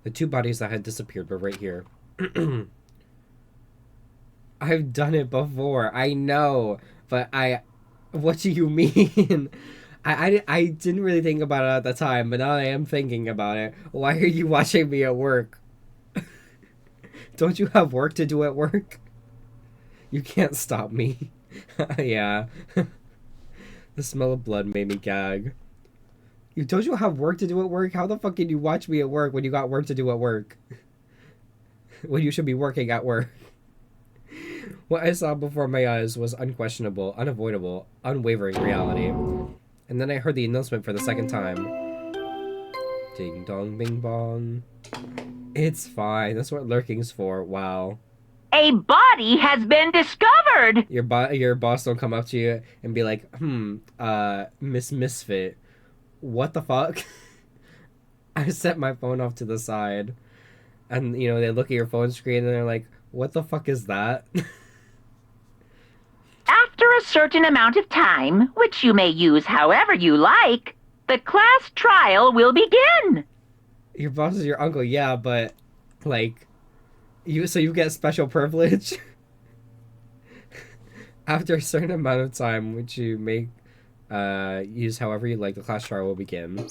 the two bodies that had disappeared were right here. I've done it before, I know, but what do you mean? I didn't really think about it at the time, but now I am thinking about it. Why are you watching me at work? Don't you have work to do at work? You can't stop me. Yeah. The smell of blood made me gag. Don't you have work to do at work? How the fuck can you watch me at work when you got work to do at work? When you should be working at work. What I saw before my eyes was unquestionable, unavoidable, unwavering reality. And then I heard the announcement for the second time. Ding dong bing bong. It's fine. That's what lurking's for. Wow. A body has been discovered! Your boss don't come up to you and be like, Miss Misfit. What the fuck? I set my phone off to the side. And, you know, they look at your phone screen and they're like, what the fuck is that? After a certain amount of time, which you may use however you like, the class trial will begin. Your boss is your uncle, yeah, but, like, so you get special privilege? After a certain amount of time, which you may use however you like, the class trial will begin.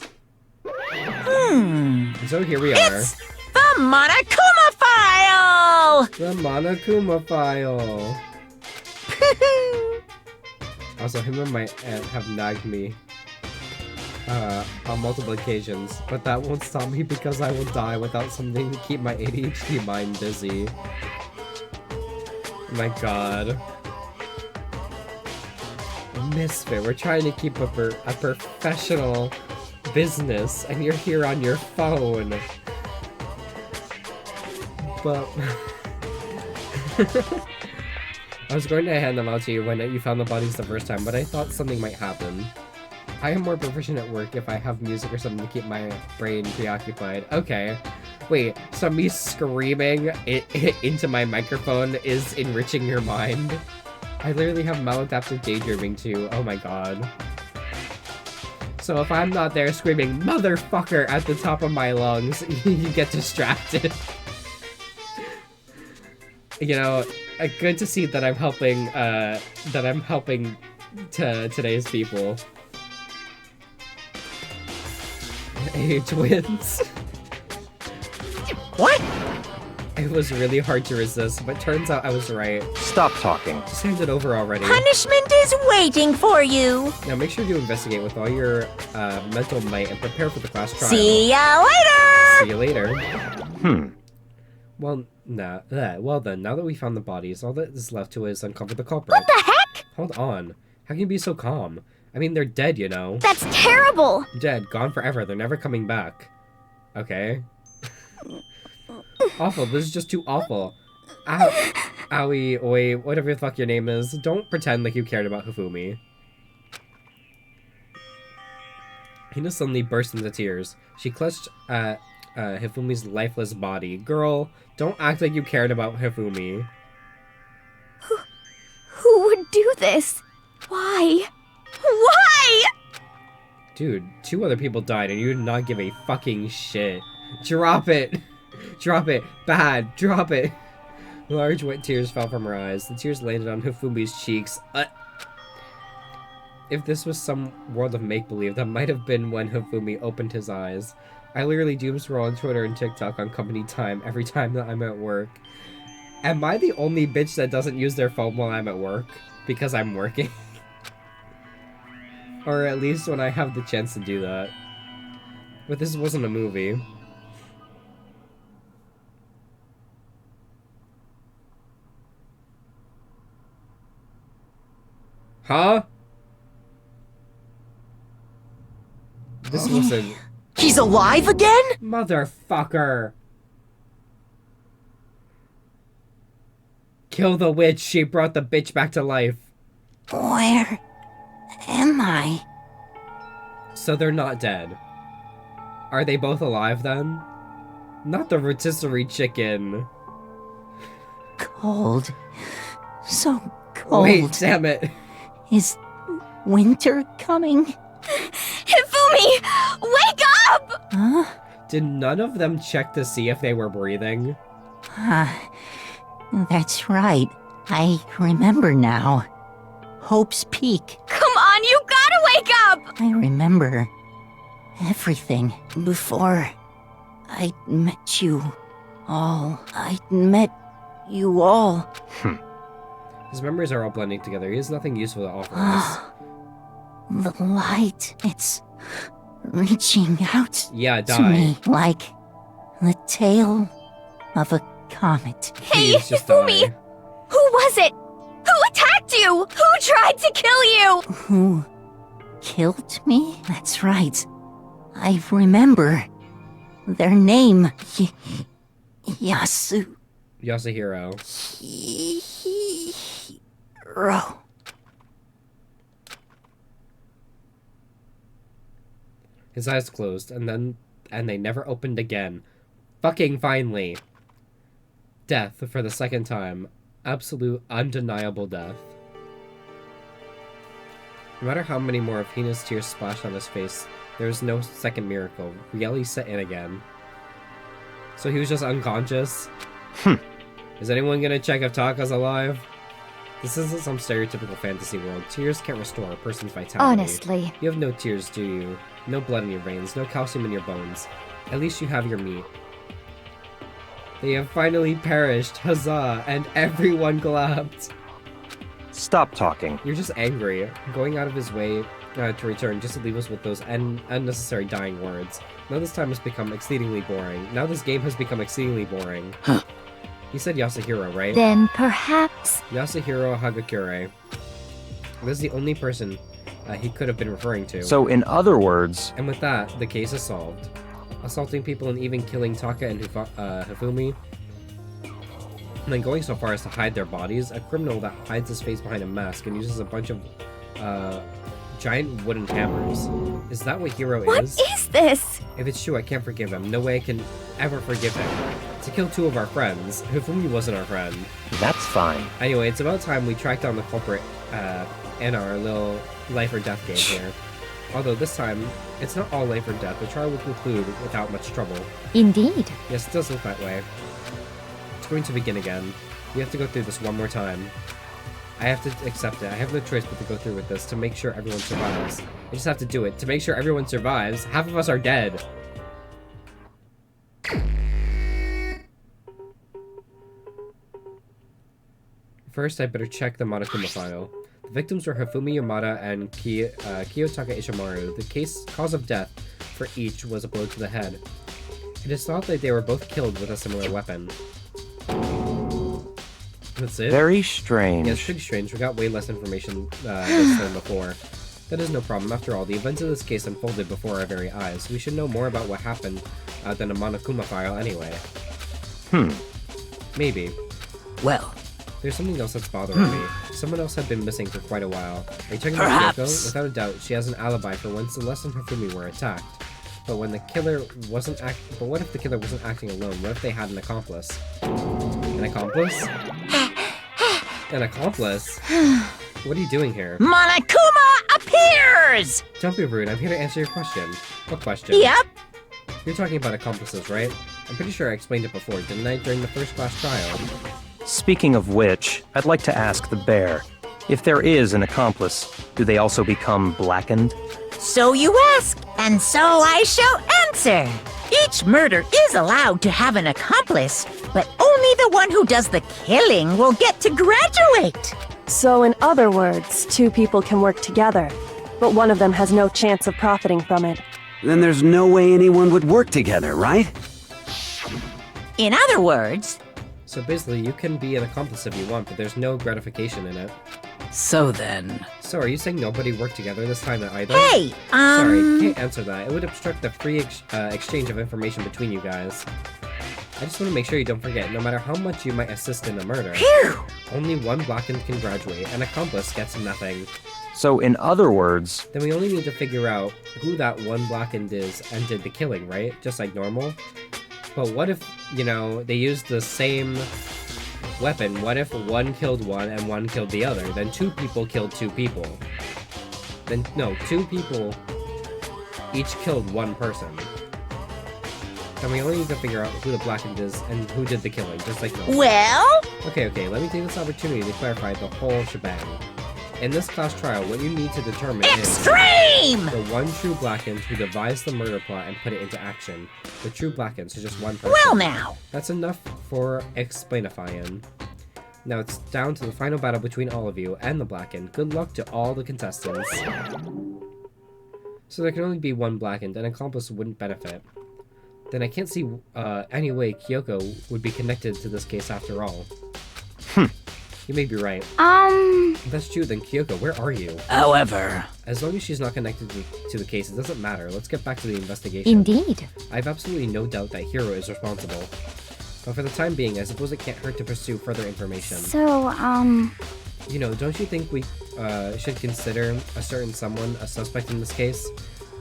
So here we are. It's the Monokuma file! The Monokuma file. Also, him and my aunt have nagged me on multiple occasions, but that won't stop me because I will die without something to keep my ADHD mind busy. My god. Misfit, we're trying to keep up a professional business, and you're here on your phone. But... I was going to hand them out to you when you found the bodies the first time, but I thought something might happen. I am more proficient at work if I have music or something to keep my brain preoccupied. Okay. Wait, so me screaming into my microphone is enriching your mind? I literally have maladaptive daydreaming too. Oh my god. So if I'm not there screaming motherfucker at the top of my lungs, you get distracted. You know, good to see that I'm helping to today's people. Hey, twins. What? It was really hard to resist, but turns out I was right. Stop talking. Just hand it over already. Punishment is waiting for you. Now make sure to investigate with all your mental might and prepare for the class trial. See ya later! See you later. Well, well then, now that we found the bodies, all that is left to is uncover the culprit. What the heck? Hold on. How can you be so calm? I mean, they're dead, you know. That's terrible! Dead, gone forever, they're never coming back. Okay. Awful, this is just too awful. Ow, owie, oi, whatever the fuck your name is, don't pretend like you cared about Hifumi. Hina suddenly burst into tears. She clutched at Hifumi's lifeless body. Girl, don't act like you cared about Hifumi. Who would do this? Why? Why? Dude, 2 other people died and you did not give a fucking shit. Drop it! Drop it! Bad! Drop it! Large wet tears fell from her eyes. The tears landed on Hifumi's cheeks. If this was some world of make-believe, that might have been when Hifumi opened his eyes. I literally doom scroll on Twitter and TikTok on company time every time that I'm at work. Am I the only bitch that doesn't use their phone while I'm at work? Because I'm working? Or at least when I have the chance to do that. But this wasn't a movie. Huh? This wasn't... He's alive again? Motherfucker! Kill the witch, she brought the bitch back to life. Where am I? So they're not dead. Are they both alive then? Not the rotisserie chicken. Cold. So cold. Wait, damn it. Is winter coming? Hifumi! Wake up! Huh? Did none of them check to see if they were breathing? That's right. I remember now. Hope's Peak. Come on, you gotta wake up! I remember everything before I met you all. I met you all. His memories are all blending together. He has nothing useful to offer us. The light, it's reaching out Yeah, to me like the tail of a comet. Hey, Please just Hifumi! die. Who was it? Who attacked you? Who tried to kill you? Who killed me? That's right. I remember their name. Yasuhiro. His eyes closed, and they never opened again. Fucking finally. Death for the second time. Absolute, undeniable death. No matter how many more of Hina's tears splashed on his face, There's no second miracle. Reality set in again. So he was just unconscious? Is anyone gonna check if Taka's alive? This isn't some stereotypical fantasy world. Tears can't restore a person's vitality. Honestly. You have no tears, do you? No blood in your veins, no calcium in your bones. At least you have your meat. They have finally perished, huzzah, and everyone clapped. Stop talking. You're just angry, going out of his way to return just to leave us with those unnecessary dying words. Now this time has become exceedingly boring. Now this game has become exceedingly boring. Huh. You said Yasuhiro, right? Then perhaps... Yasuhiro Hagakure. This is the only person he could have been referring to. So, in other words... And with that, the case is solved. Assaulting people and even killing Taka and Hifumi, and then going so far as to hide their bodies, a criminal that hides his face behind a mask and uses a bunch of giant wooden hammers. Is that what Hiro is? What is this? If it's true, I can't forgive him. No way I can ever forgive him. To kill two of our friends. Hifumi wasn't our friend. That's fine. Anyway, it's about time we track down the culprit in our little life or death game here. Although this time, it's not all life or death. The trial will conclude without much trouble. Indeed. Yes, it does look that way. It's going to begin again. We have to go through this one more time. I have to accept it. I have no choice but to go through with this to make sure everyone survives. I just have to do it to make sure everyone survives. Half of us are dead. First, I better check the Monokuma file. The victims were Hifumi Yamada and Kiyotaka Ishimaru. The cause of death for each was a blow to the head. It is thought that they were both killed with a similar weapon. That's it? Very strange. Yeah, it's pretty strange. We got way less information than before. That is no problem. After all, the events of this case unfolded before our very eyes. We should know more about what happened than a Monokuma file anyway. Maybe. Well, there's something else that's bothering me. Someone else had been missing for quite a while. Are you talking about Perhaps. Kyoko? Without a doubt, she has an alibi for when Celeste and Hifumi were attacked. But when the killer wasn't but what if the killer wasn't acting alone? What if they had an accomplice? An accomplice? An accomplice? What are you doing here? Monokuma appears! Don't be rude. I'm here to answer your question. What question? Yep. You're talking about accomplices, right? I'm pretty sure I explained it before, didn't I, during the first class trial? Speaking of which, I'd like to ask the bear, if there is an accomplice, do they also become blackened? So you ask, and so I shall answer. Each murder is allowed to have an accomplice, but only the one who does the killing will get to graduate. So, in other words, two people can work together, but one of them has no chance of profiting from it. Then there's no way anyone would work together, right? In other words... So basically, you can be an accomplice if you want, but there's no gratification in it. so then... So are you saying nobody worked together this time either? Hey, Sorry, can't answer that. It would obstruct the free exchange of information between you guys. I just want to make sure you don't forget, no matter how much you might assist in a murder, Phew! only one blackened can graduate, an accomplice gets nothing. So, in other words... Then we only need to figure out who that one blackened is and did the killing, right? Just like normal? But what if, you know, they used the same weapon? What if one killed one and one killed the other? Then two people killed two people. Then, no, two people each killed one person. Then we only need to figure out who the blackened is and who did the killing, just like normal. Well... Okay, let me take this opportunity to clarify the whole shebang. In this class trial, what you need to determine Extreme! is the one true blackened who devised the murder plot and put it into action. The true blackened, so just one person. Well now! That's enough for explainifying. Now it's down to the final battle between all of you and the blackened. Good luck to all the contestants. So there can only be one blackened, an accomplice wouldn't benefit. Then I can't see any way Kyoko would be connected to this case after all. You may be right. If that's true, then Kyoko, where are you? However... As long as she's not connected to the case, it doesn't matter. Let's get back to the investigation. Indeed. I have absolutely no doubt that Hiro is responsible. But for the time being, I suppose it can't hurt to pursue further information. So, You know, don't you think we should consider a certain someone a suspect in this case?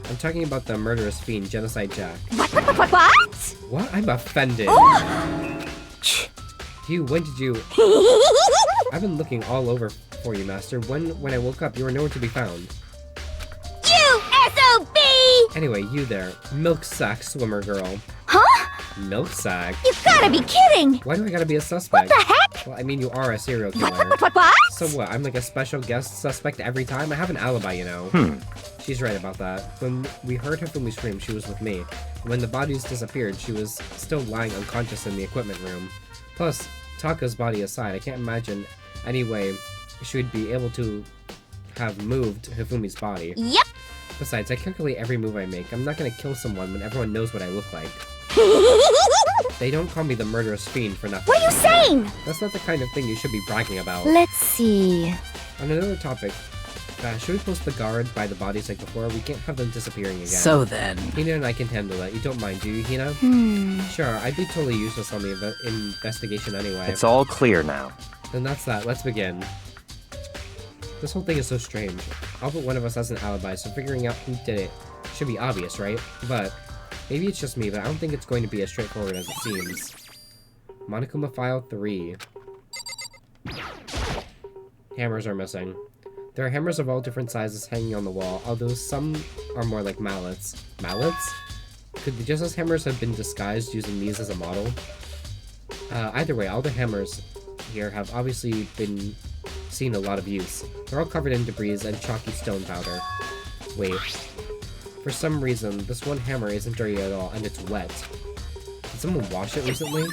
I'm talking about the murderous fiend, Genocide Jack. What? What? I'm offended. When did you... I've been looking all over for you, Master. When I woke up, you were nowhere to be found. You SOB! Anyway, you there. Milk sack swimmer girl. Huh? Milk sack? You've gotta be kidding! Why do I gotta be a suspect? What the heck? Well, I mean, you are a serial killer. What? So what, I'm like a special guest suspect every time? I have an alibi, you know. She's right about that. When we heard Hifumi scream, she was with me. When the bodies disappeared, she was still lying unconscious in the equipment room. Plus, Taka's body aside, I can't imagine any way she would be able to have moved Hifumi's body. Yep. Besides, I calculate every move I make. I'm not gonna kill someone when everyone knows what I look like. They don't call me the murderous fiend for nothing. What are you saying? That's not the kind of thing you should be bragging about. Let's see. On another topic, should we post the guard by the bodies like before? We can't have them disappearing again. So then... Hina and I can handle that. You don't mind, do you, Hina? Sure, I'd be totally useless on the investigation anyway. It's all clear now. Then that's that. Let's begin. This whole thing is so strange. All but one of us has an alibi, so figuring out who did it should be obvious, right? But maybe it's just me, but I don't think it's going to be as straightforward as it seems. Monokuma File 3. Hammers are missing. There are hammers of all different sizes hanging on the wall, although some are more like mallets. Mallets? Could the Justice hammers have been disguised using these as a model? Either way, all the hammers here have obviously been seen a lot of use. They're all covered in debris and chalky stone powder. Wait. For some reason, this one hammer isn't dirty at all, and it's wet. Did someone wash it recently?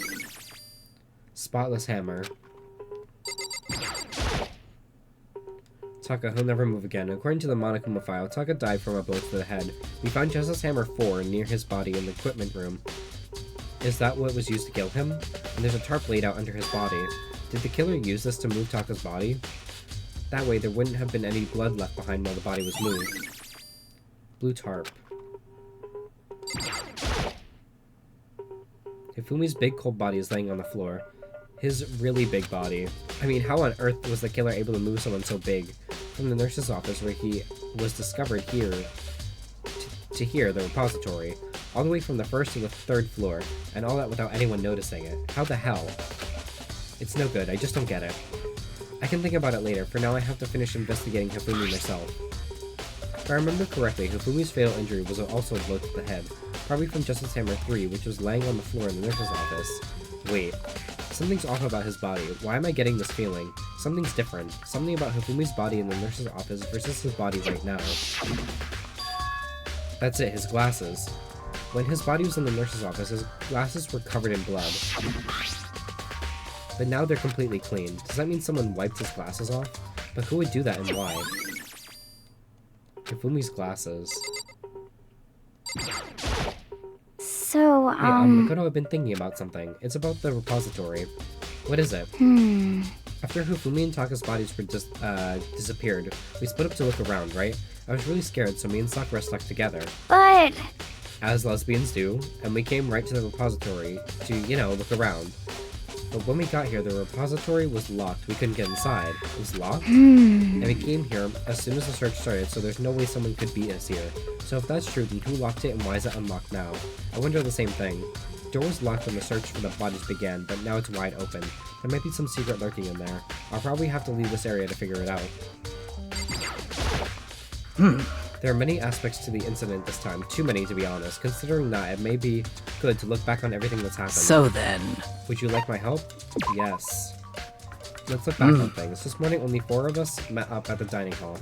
Spotless hammer. Taka, he'll never move again. According to the Monokuma file, Taka died from a bullet to the head. We found Justice Hammer 4 near his body in the equipment room. Is that what was used to kill him? And there's a tarp laid out under his body. Did the killer use this to move Taka's body? That way, there wouldn't have been any blood left behind while the body was moved. Blue tarp. Hifumi's big cold body is laying on the floor. His really big body. I mean, how on earth was the killer able to move someone so big? From the nurse's office where he was discovered here to here, the repository. All the way from the first to the third floor, and all that without anyone noticing it. How the hell? It's no good, I just don't get it. I can think about it later. For now, I have to finish investigating Hifumi myself. If I remember correctly, Hifumi's fatal injury was also a blow to the head, probably from Justice Hammer 3, which was laying on the floor in the nurse's office. Wait, something's off about his body. Why am I getting this feeling? Something's different. Something about Hifumi's body in the nurse's office versus his body right now. That's it, his glasses. When his body was in the nurse's office, his glasses were covered in blood. But now they're completely clean. Does that mean someone wiped his glasses off? But who would do that and why? Hifumi's glasses. So, Hey, Makoto, I've been thinking about something. It's about the repository. What is it? After Hifumi and Taka's bodies were disappeared, we split up to look around, right? I was really scared, so me and Sakura stuck together. But... As lesbians do, and we came right to the repository to, you know, look around. But when we got here, the repository was locked. We couldn't get inside. It was locked? And we came here as soon as the search started, so there's no way someone could beat us here. So if that's true, then who locked it and why is it unlocked now? I wonder the same thing. The door was locked when the search for the bodies began, but now it's wide open. There might be some secret lurking in there. I'll probably have to leave this area to figure it out. There are many aspects to the incident this time, too many to be honest. Considering that, it may be good to look back on everything that's happened. So then... Would you like my help? Yes. Let's look back on things. This morning, only 4 of us met up at the dining hall.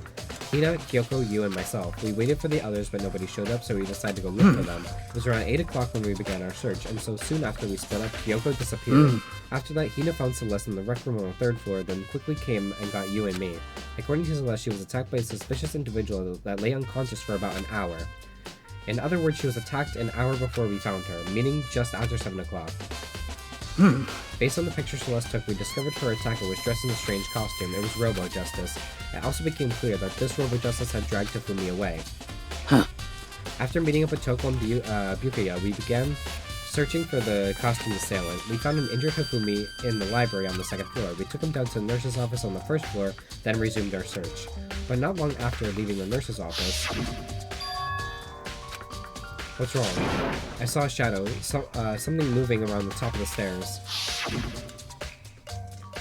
Hina, Kyoko, you, and myself. We waited for the others, but nobody showed up, so we decided to go look for them. It was around 8 o'clock when we began our search, and so soon after we split up, Kyoko disappeared. After that, Hina found Celeste in the rec room on the 3rd floor, then quickly came and got you and me. According to Celeste, she was attacked by a suspicious individual that lay unconscious for about an hour. In other words, she was attacked an hour before we found her, meaning just after 7 o'clock. Based on the picture Celeste took, we discovered her attacker was dressed in a strange costume. It was Robo Justice. It also became clear that this Robo Justice had dragged Hifumi away. After meeting up with Toko and Bukaya, we began searching for the costume assailant. We found an injured Hifumi in the library on the 2nd floor. We took him down to the nurse's office on the 1st floor, then resumed our search. But not long after leaving the nurse's office... What's wrong? I saw a shadow, something moving around the top of the stairs.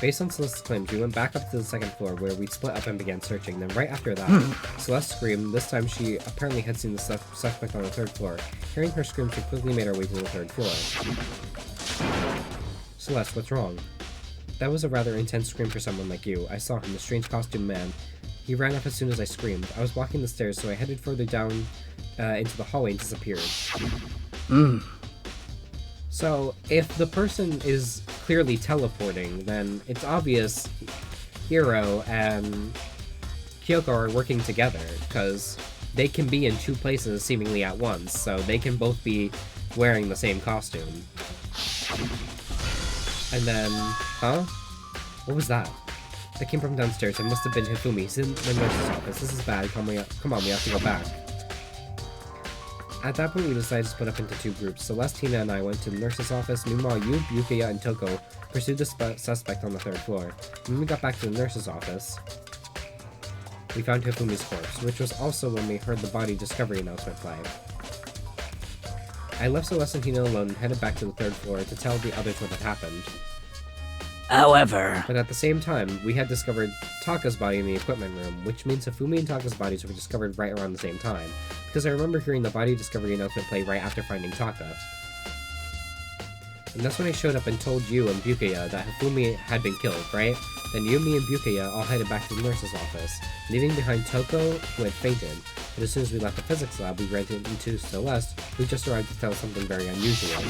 Based on Celeste's claims, we went back up to the second floor where we split up and began searching. Then right after that, Celeste screamed. This time she apparently had seen the suspect on the third floor. Hearing her scream, she quickly made her way to the third floor. Celeste, what's wrong? That was a rather intense scream for someone like you. I saw him, the strange costume man. He ran up as soon as I screamed. I was walking the stairs, so I headed further down into the hallway and disappeared. So, if the person is clearly teleporting, then it's obvious Hiro and Kyoko are working together, because they can be in two places seemingly at once, so they can both be wearing the same costume. And then, huh? What was that? That came from downstairs. It must have been Hifumi. He's in the nurse's office. This is bad. Come on, we have to go back. At that point, we decided to split up into two groups. Celestina and I went to the nurse's office. Meanwhile, you, Bukaya, and Toko pursued the suspect on the third floor. When we got back to the nurse's office, we found Hifumi's corpse, which was also when we heard the body discovery announcement play. I left Celeste and Hina alone and headed back to the third floor to tell the others what had happened. However... But at the same time, we had discovered Taka's body in the equipment room, which means Hifumi and Taka's bodies were discovered right around the same time, because I remember hearing the body discovery announcement play right after finding Taka. And that's when I showed up and told you and Bukaya that Hifumi had been killed, right? Then you, me, and Bukaya all headed back to the nurse's office, leaving behind Toko, who had fainted. But as soon as we left the physics lab, we ran into Celeste, who just arrived to tell us something very unusual.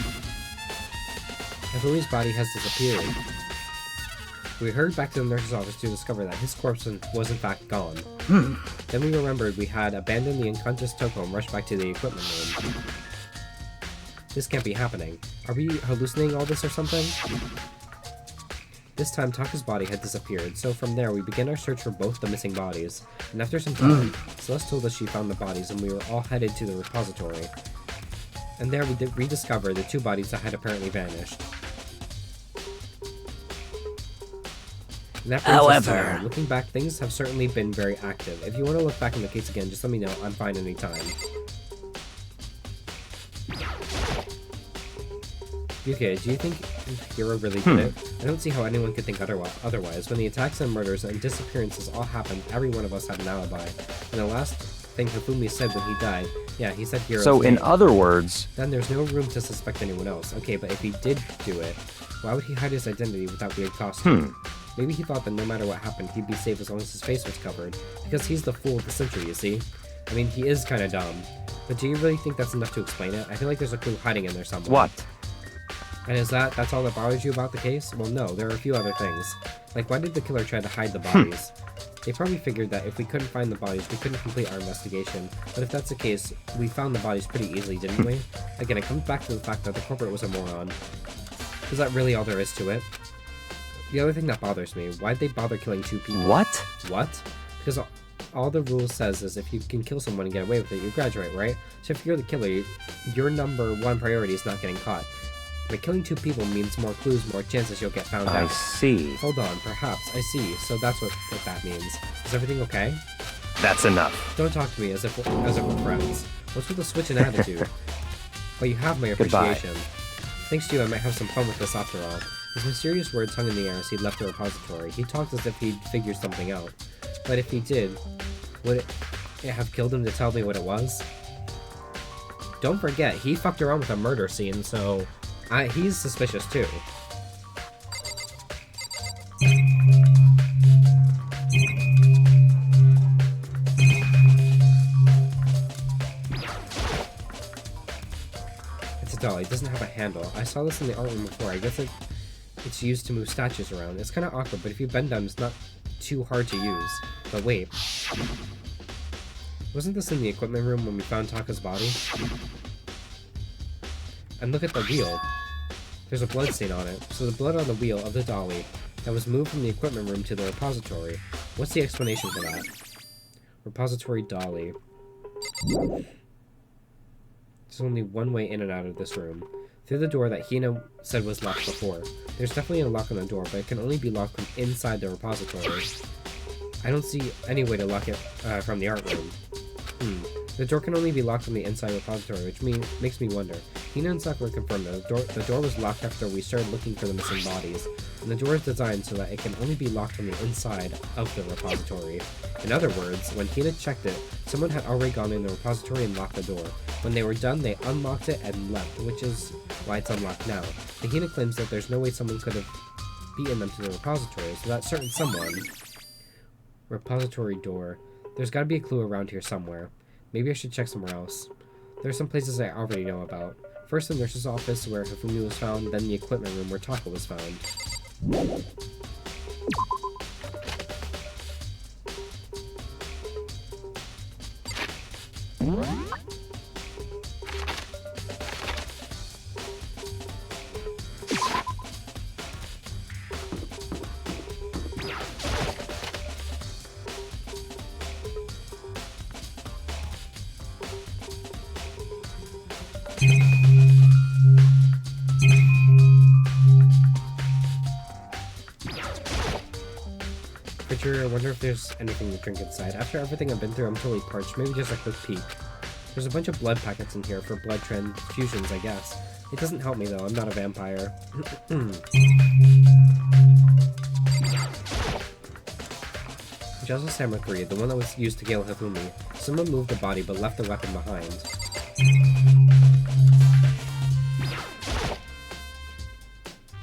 Hifumi's body has disappeared. We hurried back to the nurse's office to discover that his corpse was in fact gone. Then we remembered we had abandoned the unconscious Toko and rushed back to the equipment room. This can't be happening. Are we hallucinating all this or something? This time, Taka's body had disappeared, so from there we began our search for both the missing bodies. And after some time, Celeste told us she found the bodies and we were all headed to the repository. And there we rediscovered the two bodies that had apparently vanished. However, looking back, things have certainly been very active. If you want to look back in the case again, just let me know. I'm fine anytime. Okay, do you think Hiro really did it? I don't see how anyone could think otherwise. When the attacks and murders and disappearances all happened, every one of us had an alibi. And the last thing Hifumi said when he died, yeah, he said Hiro's So, in name. other words... Then there's no room to suspect anyone else. Okay, but if he did do it, why would he hide his identity without weird costume? Maybe he thought that no matter what happened, he'd be safe as long as his face was covered. Because he's the fool of the century, you see? I mean, he is kinda dumb. But do you really think that's enough to explain it? I feel like there's a clue hiding in there somewhere. What? And that's all that bothers you about the case? Well, no, there are a few other things. Like, why did the killer try to hide the bodies? They probably figured that if we couldn't find the bodies, we couldn't complete our investigation. But if that's the case, we found the bodies pretty easily, didn't we? Again, it comes back to the fact that the culprit was a moron. Is that really all there is to it? The other thing that bothers me, why'd they bother killing two people? What? What? Because all the rule says is if you can kill someone and get away with it, you graduate, right? So if you're the killer, your number one priority is not getting caught. But killing two people means more clues, more chances you'll get found out. I see. Hold on, perhaps. I see. So that's what that means. Is everything okay? That's enough. Don't talk to me as if we're friends. What's with the switch in attitude? Well, you have my appreciation. Goodbye. Thanks to you, I might have some fun with this after all. His mysterious words hung in the air as he left the repository. He talked as if he'd figured something out. But if he did, would it have killed him to tell me what it was? Don't forget, he fucked around with a murder scene, so he's suspicious too. It's a doll. It doesn't have a handle. I saw this in the art room before. I guess it's used to move statues around. It's kind of awkward, but if you bend down, it's not too hard to use. But wait. Wasn't this in the equipment room when we found Taka's body? And look at the wheel. There's a blood stain on it. So the blood on the wheel of the dolly that was moved from the equipment room to the repository. What's the explanation for that? Repository dolly. There's only one way in and out of this room. Through the door that Hina said was locked before. There's definitely a lock on the door, but it can only be locked from inside the repository. I don't see any way to lock it from the art room. The door can only be locked from the inside repository, which makes me wonder. Hina and Sakura confirmed that the door was locked after we started looking for the missing bodies, and the door is designed so that it can only be locked from the inside of the repository. In other words, when Hina checked it, someone had already gone in the repository and locked the door. When they were done, they unlocked it and left, which is why it's unlocked now. And Hina claims that there's no way someone could have beaten them to the repository, so that certain someone... Repository door. There's gotta be a clue around here somewhere. Maybe I should check somewhere else. There are some places I already know about. First, the nurse's office where Hifumi was found, then the equipment room where Taka was found. I wonder if there's anything to drink inside. After everything I've been through, I'm totally parched. Maybe just a quick peek. There's a bunch of blood packets in here for blood transfusions, I guess. It doesn't help me, though. I'm not a vampire. Justice Hammer 3, the one that was used to kill Hifumi. Someone moved the body, but left the weapon behind.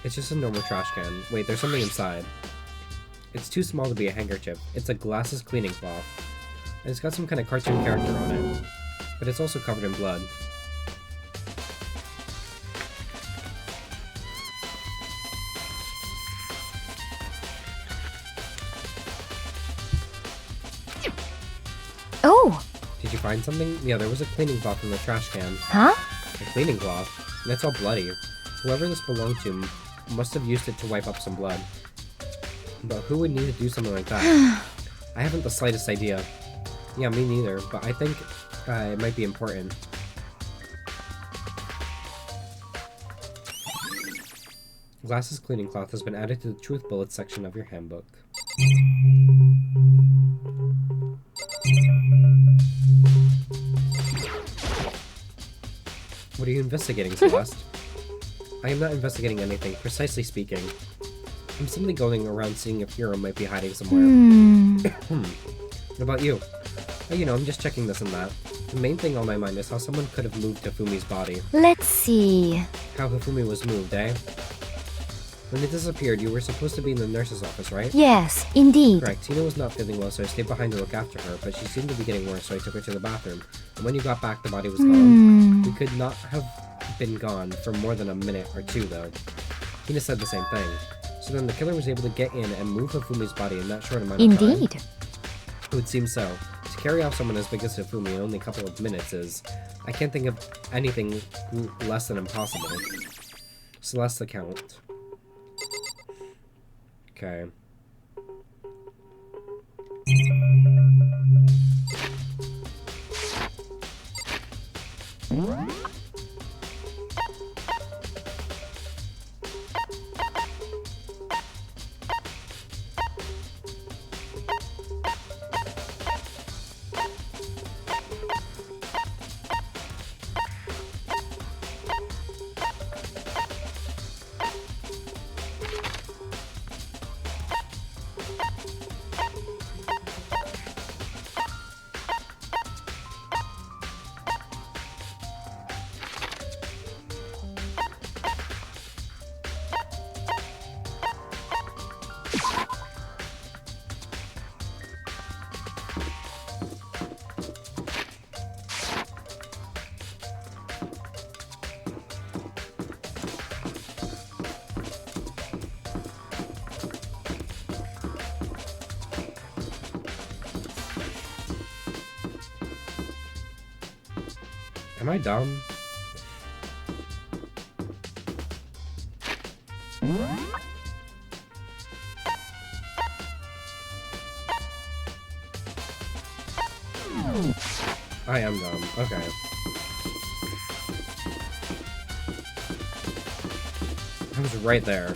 It's just a normal trash can. Wait, there's something inside. It's too small to be a handkerchief. It's a glasses cleaning cloth. And it's got some kind of cartoon character on it. But it's also covered in blood. Oh! Did you find something? Yeah, there was a cleaning cloth in the trash can. Huh? A cleaning cloth? And it's all bloody. Whoever this belonged to must have used it to wipe up some blood. But who would need to do something like that? I haven't the slightest idea. Yeah, me neither, but I think it might be important. Glasses cleaning cloth has been added to the truth bullets section of your handbook. What are you investigating, Celeste? I am not investigating anything, precisely speaking. I'm simply going around seeing if Hiro might be hiding somewhere. What about you? Oh, you know, I'm just checking this and that. The main thing on my mind is how someone could have moved Hifumi's body. Let's see. How Hifumi was moved, eh? When it disappeared, you were supposed to be in the nurse's office, right? Yes, indeed. Correct. Tina was not feeling well, so I stayed behind to look after her, but she seemed to be getting worse, so I took her to the bathroom. And when you got back, the body was gone. We could not have been gone for more than a minute or two, though. Tina said the same thing. So then the killer was able to get in and move Hifumi's body in that short amount of time. Indeed. It would seem so. To carry off someone as big as Hifumi in only a couple of minutes is... I can't think of anything less than impossible. Celeste account. Okay. Am I dumb? I am dumb. Okay. I was right there.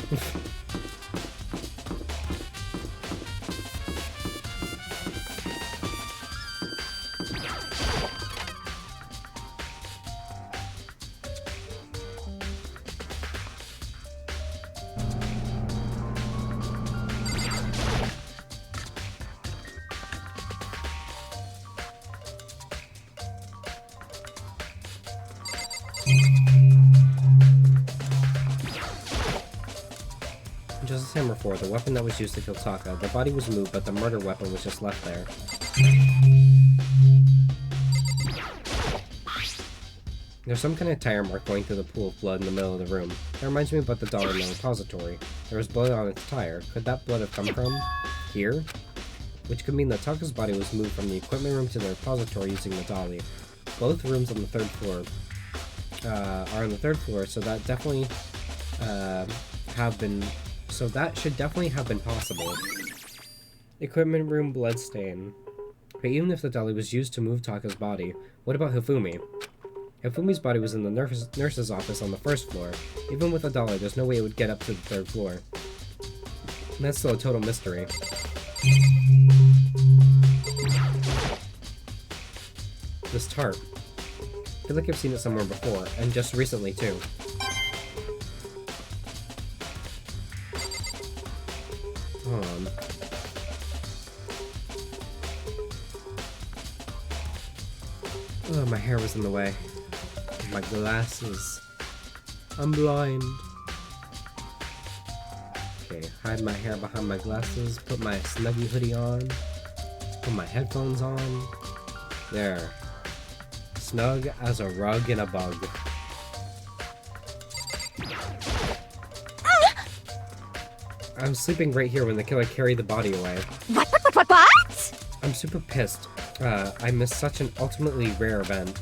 is Hammer 4, the weapon that was used to kill Taka. The body was moved, but the murder weapon was just left there. There's some kind of tire mark going through the pool of blood in the middle of the room. That reminds me about the dollar in the repository. There was blood on its tire. Could that blood have come from here? Which could mean that Taka's body was moved from the equipment room to the repository using the dolly. Both rooms on the third floor are on the third floor, so that definitely should definitely have been possible. Equipment room blood stain. But even if the dolly was used to move Taka's body, what about Hifumi? Hifumi's body was in the nurse's office on the first floor. Even with a dolly, there's no way it would get up to the third floor. And that's still a total mystery. This tarp. I feel like I've seen it somewhere before, and just recently too. Hold on. Oh, my hair was in the way. My glasses. I'm blind. Okay, hide my hair behind my glasses, put my snuggy hoodie on, put my headphones on. There. Snug as a rug in a bug. I was sleeping right here when the killer carried the body away. What? I'm super pissed. I missed such an ultimately rare event.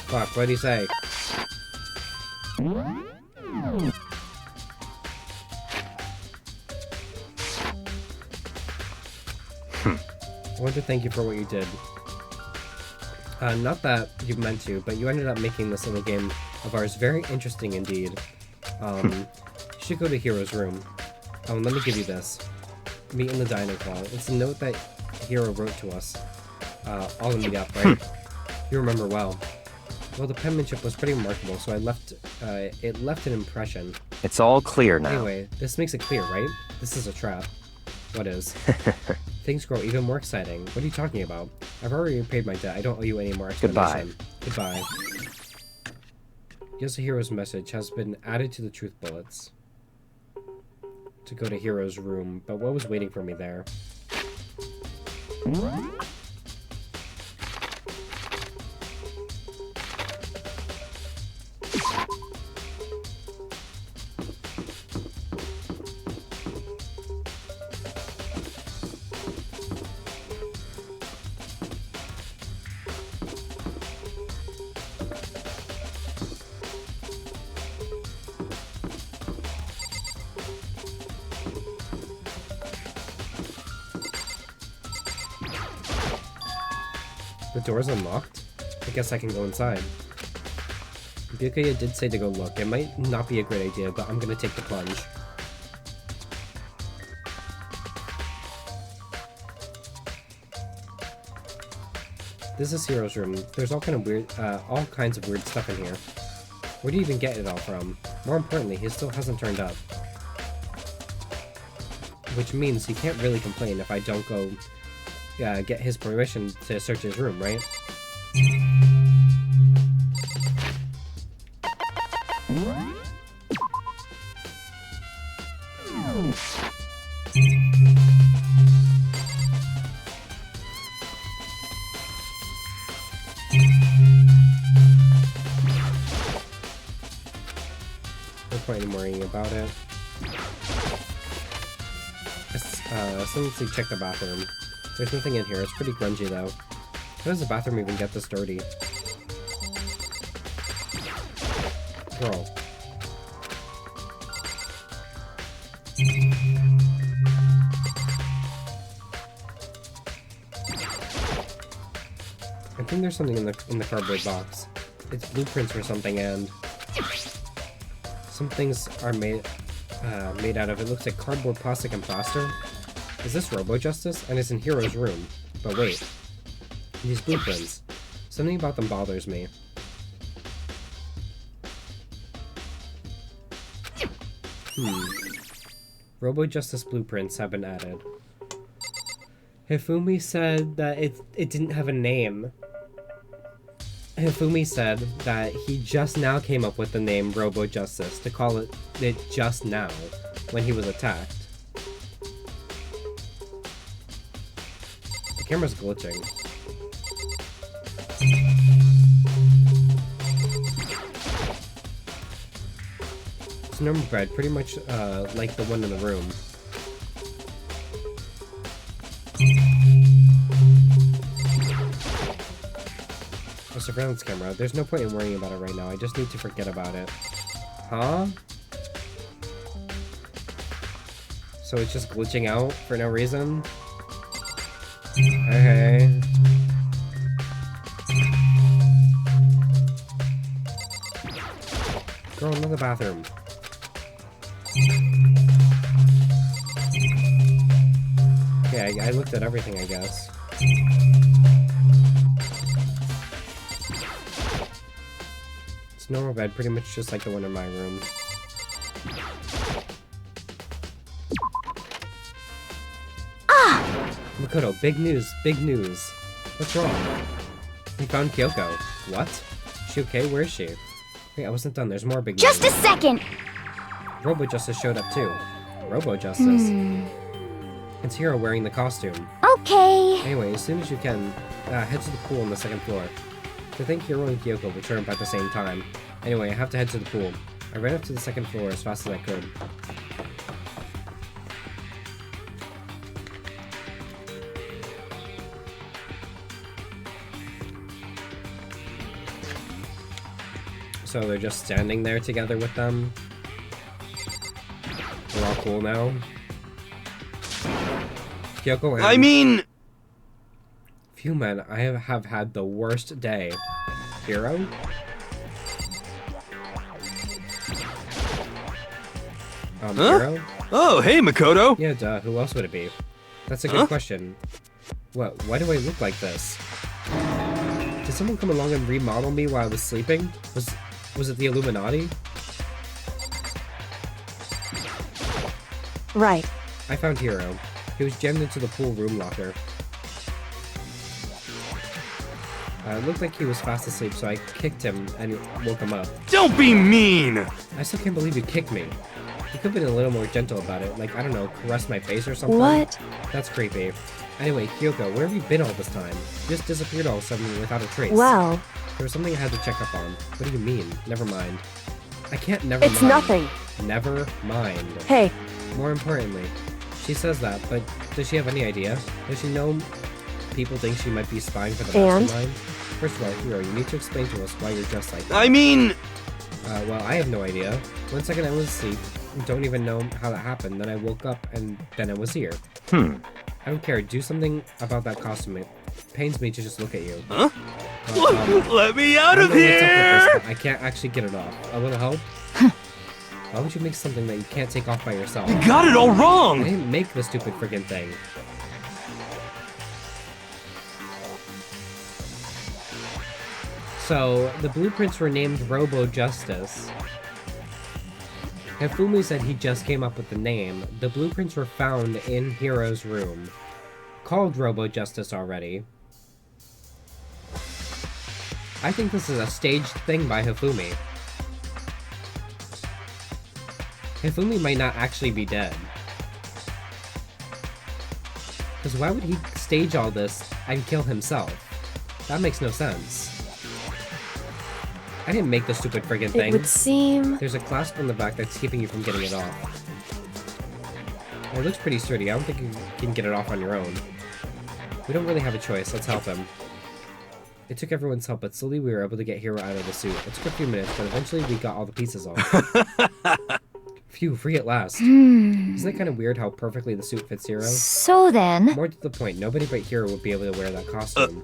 Fuck, what do you say? I want to thank you for what you did. Not that you meant to, but you ended up making this little game of ours very interesting indeed. You should go to Hiro's room. Let me give you this. Meet in the dining hall. It's a note that Hiro wrote to us. All in the up, right? You remember well. Well, the penmanship was pretty remarkable, so it left an impression. It's all clear now. Anyway, this makes it clear, right? This is a trap. What is? Things grow even more exciting. What are you talking about? I've already repaid my debt. I don't owe you any more explanation. Goodbye. Goodbye. Yes, Hiro's message has been added to the truth bullets. To go to Hiro's room, but what was waiting for me there? The door's unlocked? I guess I can go inside. Byakuya did say to go look. It might not be a great idea, but I'm gonna take the plunge. This is Hiro's room. There's all kinds of weird stuff in here. Where do you even get it all from? More importantly, he still hasn't turned up. Which means he can't really complain if I don't go get his permission to search his room, right? No point in worrying about it. Let's check the bathroom. There's nothing in here. It's pretty grungy, though. How does the bathroom even get this dirty? Girl. I think there's something in the cardboard box. It's blueprints or something, and some things are made made out of, it looks like cardboard, plastic, and plaster. Is this Robo-Justice? And it's in Hero's room. But wait. These blueprints. Something about them bothers me. Robo-Justice blueprints have been added. Hifumi said that it didn't have a name. Hifumi said that he just now came up with the name Robo-Justice to call it just now, when he was attacked. The camera's glitching. It's normal bread, pretty much like the one in the room. A surveillance camera. There's no point in worrying about it right now. I just need to forget about it. Huh? So it's just glitching out for no reason? Okay. Girl, in the bathroom. Yeah, I looked at everything, I guess. It's a normal bed, pretty much just like the one in my room. Makoto, big news, big news. What's wrong? We found Kyoko. What? Is she okay? Where is she? Wait, I wasn't done. There's more big news. Just a second! Robo-Justice showed up too. Robo-Justice? It's Hero wearing the costume. Okay. Anyway, as soon as you can, head to the pool on the second floor. I think Hero and Kyoko will turn up at the same time. Anyway, I have to head to the pool. I ran up to the second floor as fast as I could. So they're just standing there together with them. We're all cool now. Kyoko and... I mean... Phew, man, I have had the worst day. Hero? Hero? Oh, hey, Makoto! Yeah, duh, who else would it be? That's a good question. What, why do I look like this? Did someone come along and remodel me while I was sleeping? Was it the Illuminati? Right. I found Hero. He was jammed into the pool room locker. It looked like he was fast asleep, so I kicked him and woke him up. Don't be mean! I still can't believe you kicked me. You could have been a little more gentle about it, like, I don't know, caress my face or something. What? That's creepy. Anyway, Kyoko, where have you been all this time? You just disappeared all of a sudden without a trace. Well... There was something I had to check up on. What do you mean? Never mind. I can't never mind. It's nothing. Never mind. Hey. More importantly, she says that, but does she have any idea? Does she know people think she might be spying for the mastermind? First of all, Hero, you need to explain to us why you're dressed like that. I mean... Well, I have no idea. 1 second I was asleep, don't even know how that happened, then I woke up, and then I was here. I don't care, do something about that costume. It pains me to just look at you. Huh? Let me out of here! I can't actually get it off. A little help? Why would you make something that you can't take off by yourself? You got it all wrong! I didn't make the stupid friggin' thing. So, the blueprints were named Robo-Justice. Hifumi said he just came up with the name. The blueprints were found in Hero's room. Called Robo-Justice already. I think this is a staged thing by Hifumi. Hifumi might not actually be dead. Because why would he stage all this and kill himself? That makes no sense. I didn't make the stupid friggin' thing. It would seem... There's a clasp on the back that's keeping you from getting it off. It looks pretty sturdy. I don't think you can get it off on your own. We don't really have a choice. Let's help him. It took everyone's help, but slowly we were able to get Hero out of the suit. It took a few minutes, but eventually we got all the pieces off. Phew, free at last. Isn't it kind of weird how perfectly the suit fits Hiro? So then... More to the point, nobody but Hiro would be able to wear that costume.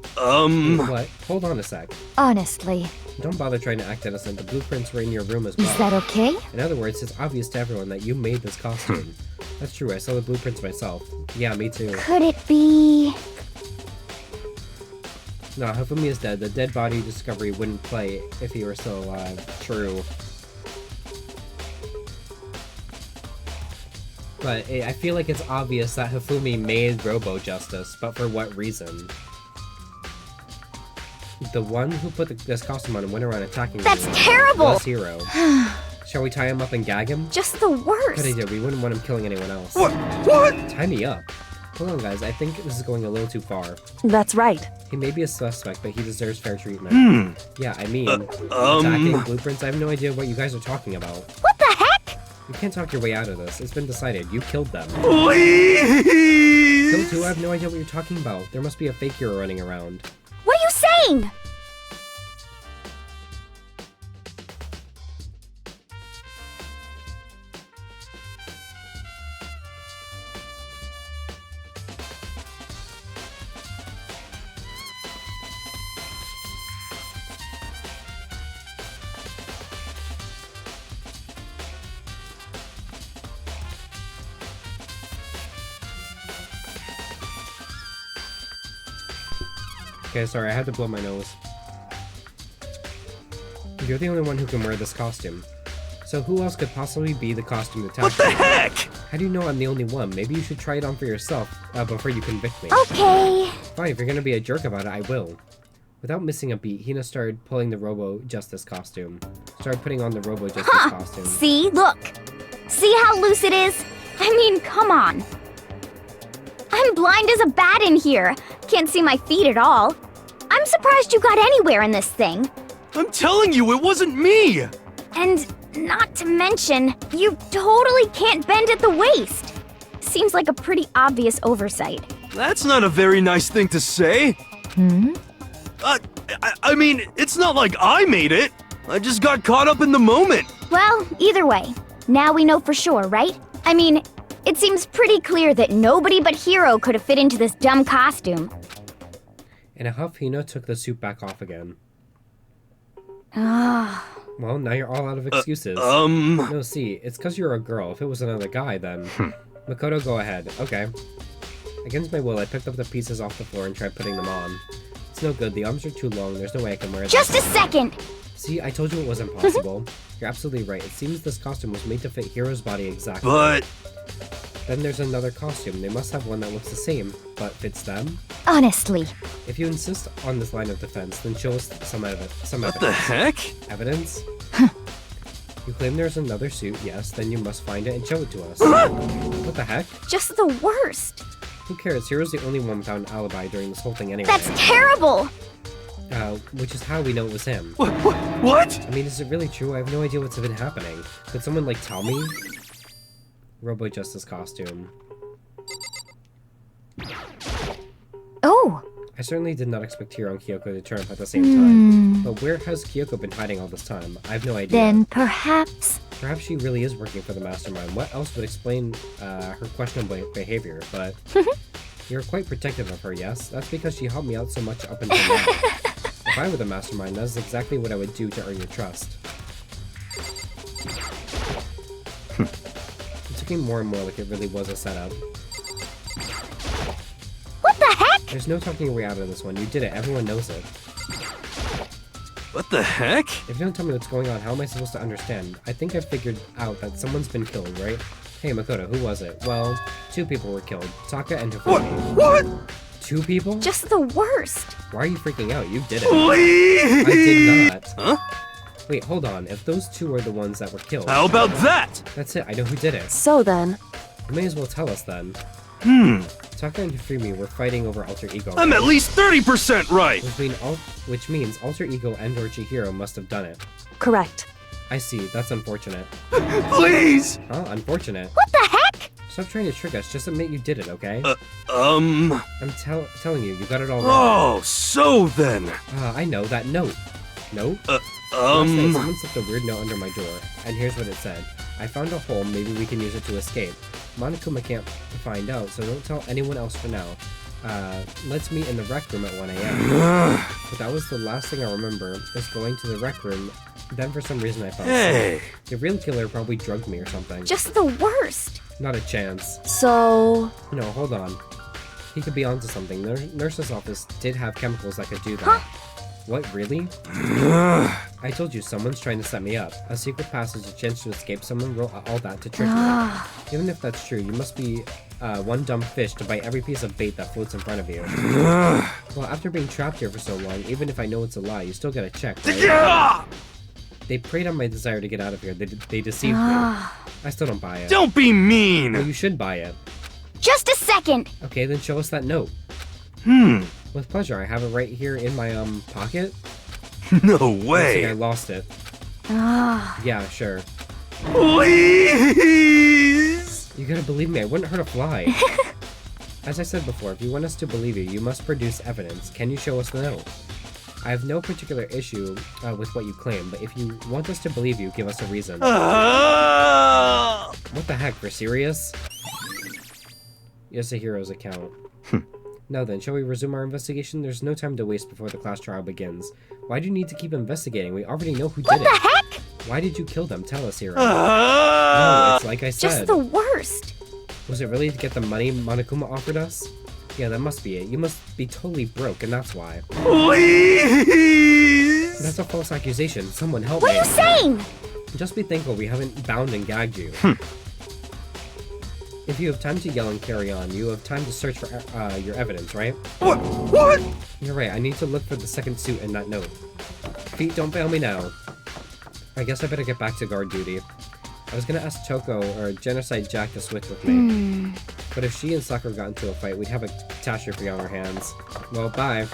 What? Hold on a sec. Honestly... Don't bother trying to act innocent. The blueprints were in your room as well. Is that okay? In other words, it's obvious to everyone that you made this costume. That's true, I saw the blueprints myself. Yeah, me too. Could it be... No, Hifumi is dead. The dead body discovery wouldn't play if he were still alive. True. But I feel like it's obvious that Hifumi made Robo Justice, but for what reason? The one who put this costume on and went around attacking That's me terrible! was Hiro. Shall we tie him up and gag him? Just the worst! Good idea, we wouldn't want him killing anyone else. What? Tie me up? Hold on guys, I think this is going a little too far. That's right. He may be a suspect, but he deserves fair treatment. Yeah, I mean, attacking blueprints, I have no idea what you guys are talking about. What the heck? You can't talk your way out of this. It's been decided. You killed them. Please! Killed who? I have no idea what you're talking about. There must be a fake hero running around. What are you saying? Okay, sorry, I had to blow my nose. You're the only one who can wear this costume. So who else could possibly be the costume attacker? What the heck? How do you know I'm the only one? Maybe you should try it on for yourself before you convict me. Okay. Fine, if you're gonna be a jerk about it, I will. Without missing a beat, Hina started pulling the Robo Justice costume. Started putting on the Robo Justice costume. See? Look. See how loose it is? I mean, come on. I'm blind as a bat in here. Can't see my feet at all. I'm surprised you got anywhere in this thing. I'm telling you, it wasn't me! And not to mention, you totally can't bend at the waist. Seems like a pretty obvious oversight. That's not a very nice thing to say. I mean, it's not like I made it. I just got caught up in the moment. Well, either way, now we know for sure, right? I mean, it seems pretty clear that nobody but Hiro could have fit into this dumb costume. In a huff, Hina took the suit back off again. Ah. Well, now you're all out of excuses. No, see, it's because you're a girl. If it was another guy, then... Makoto, go ahead. Okay. Against my will, I picked up the pieces off the floor and tried putting them on. It's no good. The arms are too long. There's no way I can wear it. Just a second! See, I told you it was impossible. You're absolutely right. It seems this costume was made to fit Hiro's body exactly. But... Then there's another costume. They must have one that looks the same, but fits them. Honestly. If you insist on this line of defense, then show us some evidence. What the heck? Evidence? You claim there's another suit, yes, then you must find it and show it to us. What the heck? Just the worst. Who cares? Hiro's the only one without an alibi during this whole thing anyway. That's terrible! Which is how we know it was him. What? I mean, is it really true? I have no idea what's been happening. Could someone, like, tell me? Robo Justice costume. Oh! I certainly did not expect Hiro and Kyoko to turn up at the same time. But where has Kyoko been hiding all this time? I have no idea. Then perhaps... Perhaps she really is working for the Mastermind. What else would explain her questionable behavior? But you're quite protective of her, yes? That's because she helped me out so much up until now. If I were the Mastermind, that's exactly what I would do to earn your trust. It's looking more and more like it really was a setup. What the heck? There's no talking your way out of this one. You did it. Everyone knows it. What the heck? If you don't tell me what's going on, how am I supposed to understand? I think I figured out that someone's been killed, right? Hey, Makoto, who was it? Well, 2 people were killed. Taka and Hifumi. What? 2 people? Just the worst. Why are you freaking out? You did it. Please! I did not. Huh? Wait, hold on. If those 2 are the ones that were killed... How about that? That's it. I know who did it. So then... You may as well tell us then. Taka and Hifumi were fighting over Alter Ego. I'm at least 30% right! Which means Alter Ego and or Chihiro must have done it. Correct. I see. That's unfortunate. Please! Huh? Unfortunate? What the heck? Stop trying to trick us. Just admit you did it, okay? I'm telling you, you got it all wrong. Oh, so then. I know that note. Note? Last night, someone slipped a weird note under my door, and here's what it said. I found a hole, maybe we can use it to escape. Monokuma can't find out, so don't tell anyone else for now. Let's meet in the rec room at 1 a.m. But that was the last thing I remember, was going to the rec room. Then for some reason I fell asleep. The real killer probably drugged me or something. Just the worst. Not a chance. So... No, hold on. He could be onto something. The nurse's office did have chemicals that could do that. What, really? I told you, someone's trying to set me up. A secret passage, a chance to escape, someone wrote all that to trick me. Even if that's true, you must be one dumb fish to bite every piece of bait that floats in front of you. Well, after being trapped here for so long, even if I know it's a lie, you still gotta check, right? They preyed on my desire to get out of here. They deceived me. I still don't buy it. Don't be mean! Well, you should buy it. Just a second. Okay, then show us that note. With pleasure. I have it right here in my, pocket. No Looks like I way! lost it. Ah. Yeah, sure. Please! You gotta believe me, I wouldn't hurt a fly. As I said before, if you want us to believe you, you must produce evidence. Can you show us the note? I have no particular issue with what you claim, but if you want us to believe you, give us a reason. What the heck, for serious? Yes, a hero's account. Now then, shall we resume our investigation? There's no time to waste before the class trial begins. Why do you need to keep investigating? We already know who did it. What the heck? Why did you kill them? Tell us, hero. No, it's like I said. Just the worst. Was it really to get the money Monokuma offered us? Yeah, that must be it. You must be totally broke, and that's why. Please! That's a false accusation. Someone help What me. are you saying? Just be thankful we haven't bound and gagged you. If you have time to yell and carry on, you have time to search for your evidence, right? What? You're right, I need to look for the second suit in that note. Feet, don't fail me now. I guess I better get back to guard duty. I was gonna ask Toko or Genocide Jack to switch with me. But if she and Sakura got into a fight, we'd have a catastrophe on our hands. Well, bye.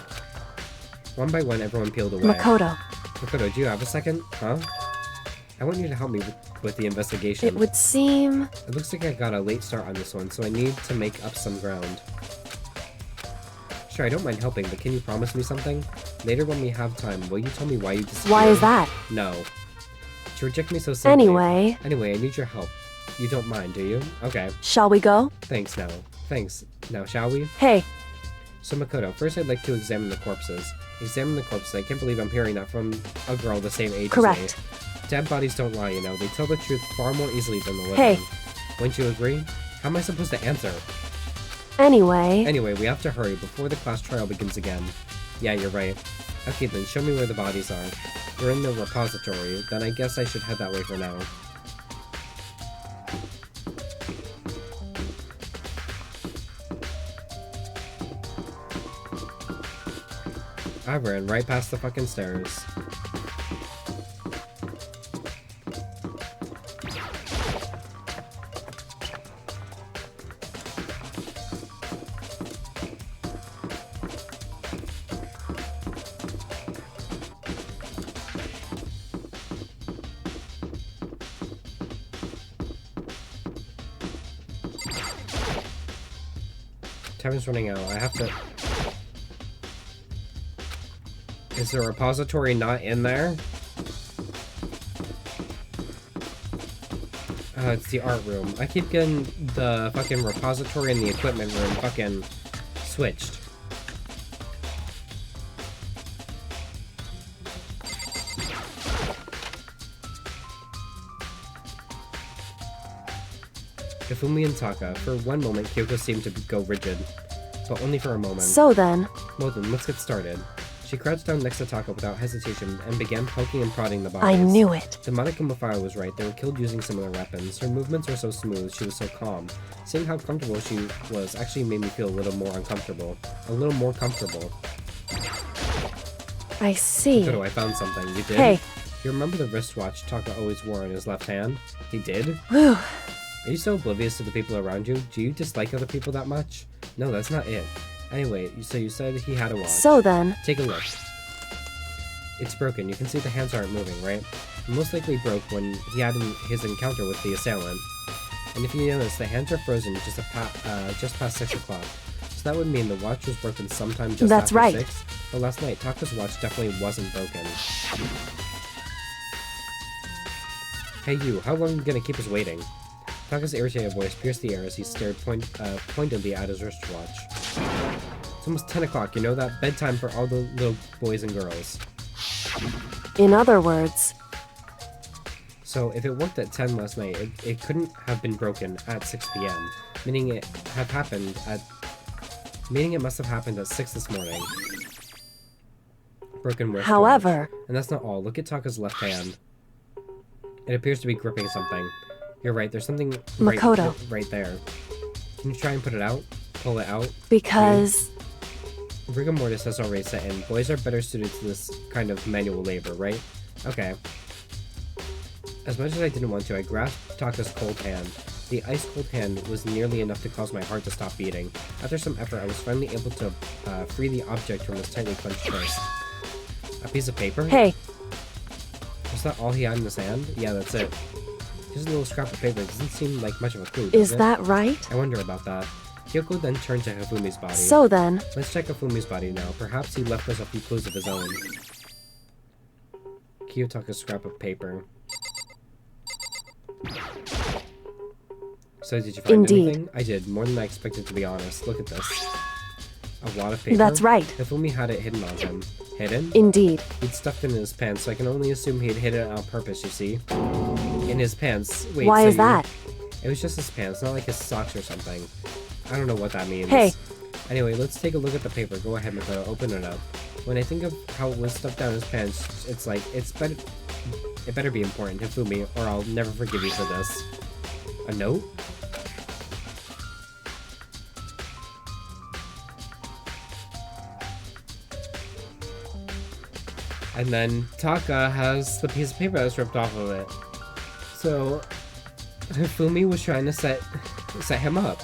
One by one, everyone peeled away. Makoto. Makoto, do you have a second? Huh? I want you to help me with the investigation. It would seem... It looks like I got a late start on this one, so I need to make up some ground. Sure, I don't mind helping, but can you promise me something? Later when we have time, will you tell me why you disappeared? Why is that? No. To reject me so simply. Anyway, I need your help. You don't mind, do you? Okay. shall we go? Thanks now. Thanks. Now, shall we? Hey, So Makoto, first I'd like to examine the corpses. Examine the corpses. I can't believe I'm hearing that from a girl the same age correct. as me. Dead bodies don't lie, you know. They tell the truth far more easily than the living. Hey. Wouldn't you agree? How am I supposed to answer? Anyway, Anyway, we have to hurry before the class trial begins again. Yeah, you're right. Okay, then show me where the bodies are. They're in the repository. Then I guess I should head that way for now. I ran right past the fucking stairs. Time is running out. I have to... Is the repository not in there? It's the art room. I keep getting the fucking repository and the equipment room fucking switched. Ifumi and Taka. For one moment, Kyoko seemed to go rigid. But only for a moment. so then, Well then, let's get started. She crouched down next to Taka without hesitation and began poking and prodding the bodies. I knew it. The Monokuma fire was right. They were killed using similar weapons. Her movements were so smooth. She was so calm. Seeing how comfortable she was actually made me feel a little more uncomfortable. A little more comfortable. I see. Makoto, I found something. You did? Hey. You remember the wristwatch Taka always wore in his left hand? He did? Whew. Are you so oblivious to the people around you? Do you dislike other people that much? No, that's not it. Anyway, so you said he had a watch. So then, Take a look. It's broken. You can see the hands aren't moving, right? It most likely broke when he had his encounter with the assailant. And if you notice, the hands are frozen just past 6 o'clock. So that would mean the watch was broken sometime just That's after right. 6. But last night, Taka's watch definitely wasn't broken. Hey you, how long are you gonna keep us waiting? Taka's irritated voice pierced the air as he stared pointedly at his wristwatch. It's almost 10 o'clock, you know that? Bedtime for all the little boys and girls. In other words, So, if it worked at 10 last night, it couldn't have been broken at 6 p.m., meaning it must have happened at 6 this morning. Broken wrist. however, And that's not all. Look at Taka's left hand. It appears to be gripping something. You're right, there's something Makoto. right there. Can you try and put it out? Pull it out? because Rigor mortis has already set in. Boys are better suited to this kind of manual labor, right? Okay. As much as I didn't want to, I grasped Taka's cold hand. The ice-cold hand was nearly enough to cause my heart to stop beating. After some effort, I was finally able to free the object from his tightly clenched fist. A piece of paper? hey, Was that all he had in his hand? Yeah, that's it. Just a little scrap of paper. It doesn't seem like much of a clue, does is it? that right? I wonder about that. Kyoko then turned to Hifumi's body. So then, Let's check Hifumi's body now. Perhaps he left us a few clues of his own. Kyo took a scrap of paper. So did you find Indeed. anything? I did. More than I expected, to be honest. Look at this. A wad of paper? that's right. Hifumi had it hidden on him. Hidden? Indeed. He'd stuffed it in his pants, so I can only assume he'd hid it on purpose, you see? In his pants. Wait, Why so is that? It was just his pants, not like his socks or something. I don't know what that means. Hey. Anyway, let's take a look at the paper. Go ahead, Makoto. Open it up. When I think of how it was stuffed down his pants, it's like, it better be important, Hifumi, or I'll never forgive you for this. A note? And then Taka has the piece of paper that's ripped off of it. So, Hifumi was trying to set him up.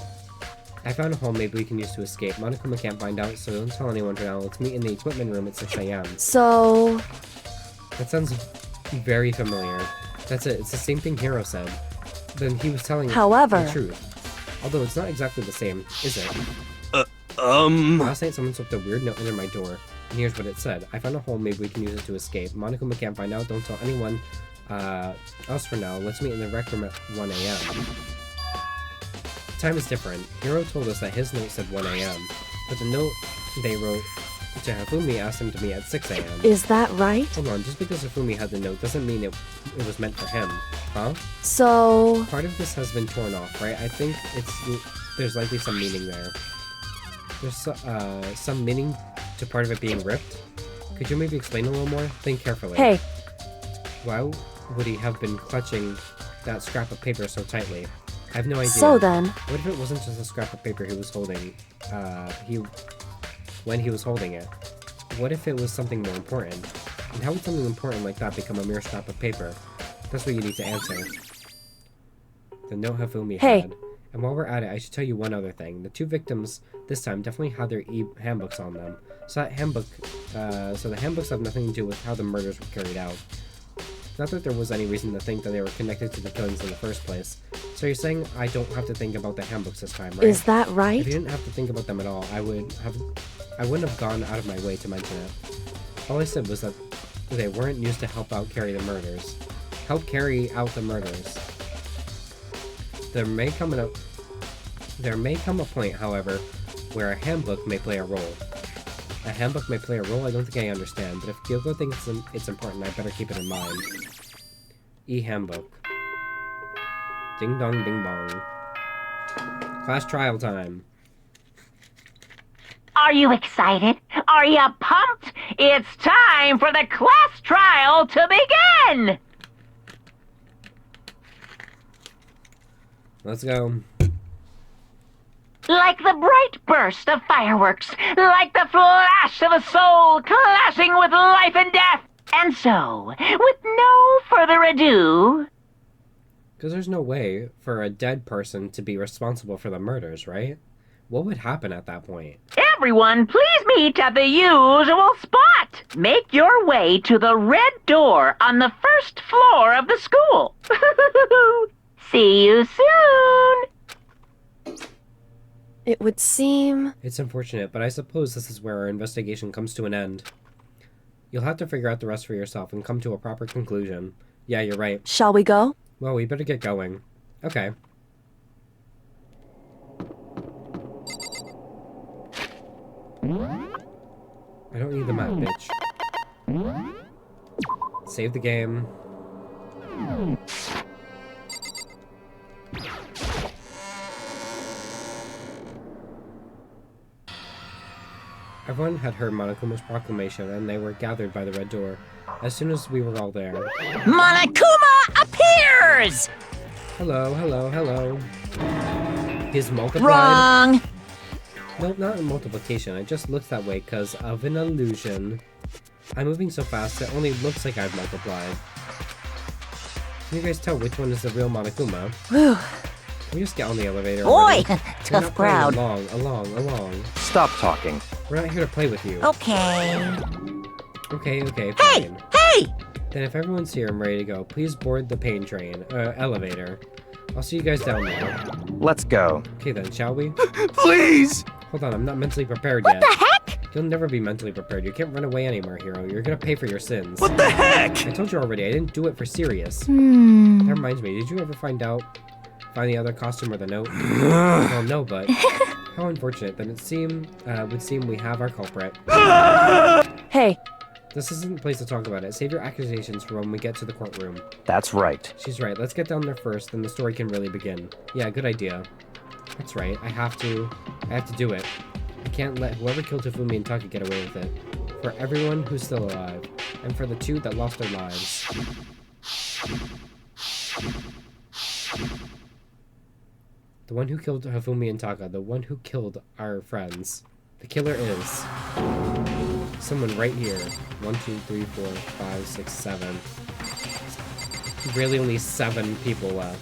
I found a hole maybe we can use to escape. Monokuma can't find out, so don't tell anyone for now. Let's meet in the equipment room at 6 a.m. So, That sounds very familiar. That's it. It's the same thing Hiro said. Then he was telling However- the truth. Although it's not exactly the same, is it? Last night someone slipped a weird note under my door, and here's what it said. I found a hole, maybe we can use it to escape. Monokuma can't find out, don't tell anyone else for now. Let's meet in the rec room at 1 a.m. Time is different. Hiro told us that his note said 1 a.m., but the note they wrote to Hifumi asked him to meet at 6 a.m. is that right? Hold on, just because Hifumi had the note doesn't mean it was meant for him, huh? So, Part of this has been torn off, right? I think there's likely some meaning there. There's some meaning to part of it being ripped. Could you maybe explain a little more? Think carefully. hey, Why would he have been clutching that scrap of paper so tightly? I have no idea. so then, What if it wasn't just a scrap of paper he was holding, when he was holding it? What if it was something more important? And how would something important like that become a mere scrap of paper? That's what you need to answer. The note Hifumi Hey. had. And while we're at it, I should tell you one other thing. The two victims, this time, definitely had their handbooks on them. So the handbooks have nothing to do with how the murders were carried out. Not that there was any reason to think that they were connected to the killings in the first place. So you're saying I don't have to think about the handbooks this time, right? is that If right? you didn't have to think about them at all, I wouldn't have gone out of my way to mention it. All I said was that they weren't used to help carry out the murders. There may come a point, however, where a handbook may play a role. A handbook may play a role? I don't think I understand, but if Kyoko thinks it's important, I better keep it in mind. E-handbook. Ding dong ding bong. Class trial time. Are you excited? Are you pumped? It's time for the class trial to begin! Let's go. Like the bright burst of fireworks, like the flash of a soul clashing with life and death. And so, with no further ado... Because there's no way for a dead person to be responsible for the murders, right? What would happen at that point? Everyone, please meet at the usual spot. Make your way to the red door on the first floor of the school. See you soon. It would seem... It's unfortunate, but I suppose this is where our investigation comes to an end. You'll have to figure out the rest for yourself and come to a proper conclusion. Yeah, you're right. Shall we go? Well, we better get going. Okay. I don't need the map, bitch. Save the game. Everyone had heard Monokuma's proclamation, and they were gathered by the red door. As soon as we were all there. Monokuma appears! Hello, hello, hello. He's multiplied. Wrong! Nope, not in multiplication. I just looked that way because of an illusion. I'm moving so fast it only looks like I've multiplied. Can you guys tell which one is the real Monokuma? Whew. Can we just get on the elevator Boy, already? We're tough not playing crowd. Along. Stop talking. We're not here to play with you. Okay. Okay, Hey! fine. Hey! Then if everyone's here and ready to go, please board the pain train, elevator. I'll see you guys down there. Let's go. Okay then, shall we? Please! Hold on, I'm not mentally prepared What yet. the heck? You'll never be mentally prepared. You can't run away anymore, hero. You're gonna pay for your sins. What the heck? I told you already, I didn't do it for serious. That reminds me, did you ever find the other costume or the note? Well, no, but how unfortunate. Then would seem we have our culprit. Hey, This isn't the place to talk about it. Save your accusations for when we get to the courtroom. That's right. She's right. Let's get down there first, then the story can really begin. Yeah, good idea. That's right. I have to do it. I can't let whoever killed Hifumi and Taka get away with it. For everyone who's still alive, and for the two that lost their lives. The one who killed Hifumi and Taka, the one who killed our friends. The killer is someone right here. 1, 2, 3, 4, 5, 6, 7. Really only 7 people left.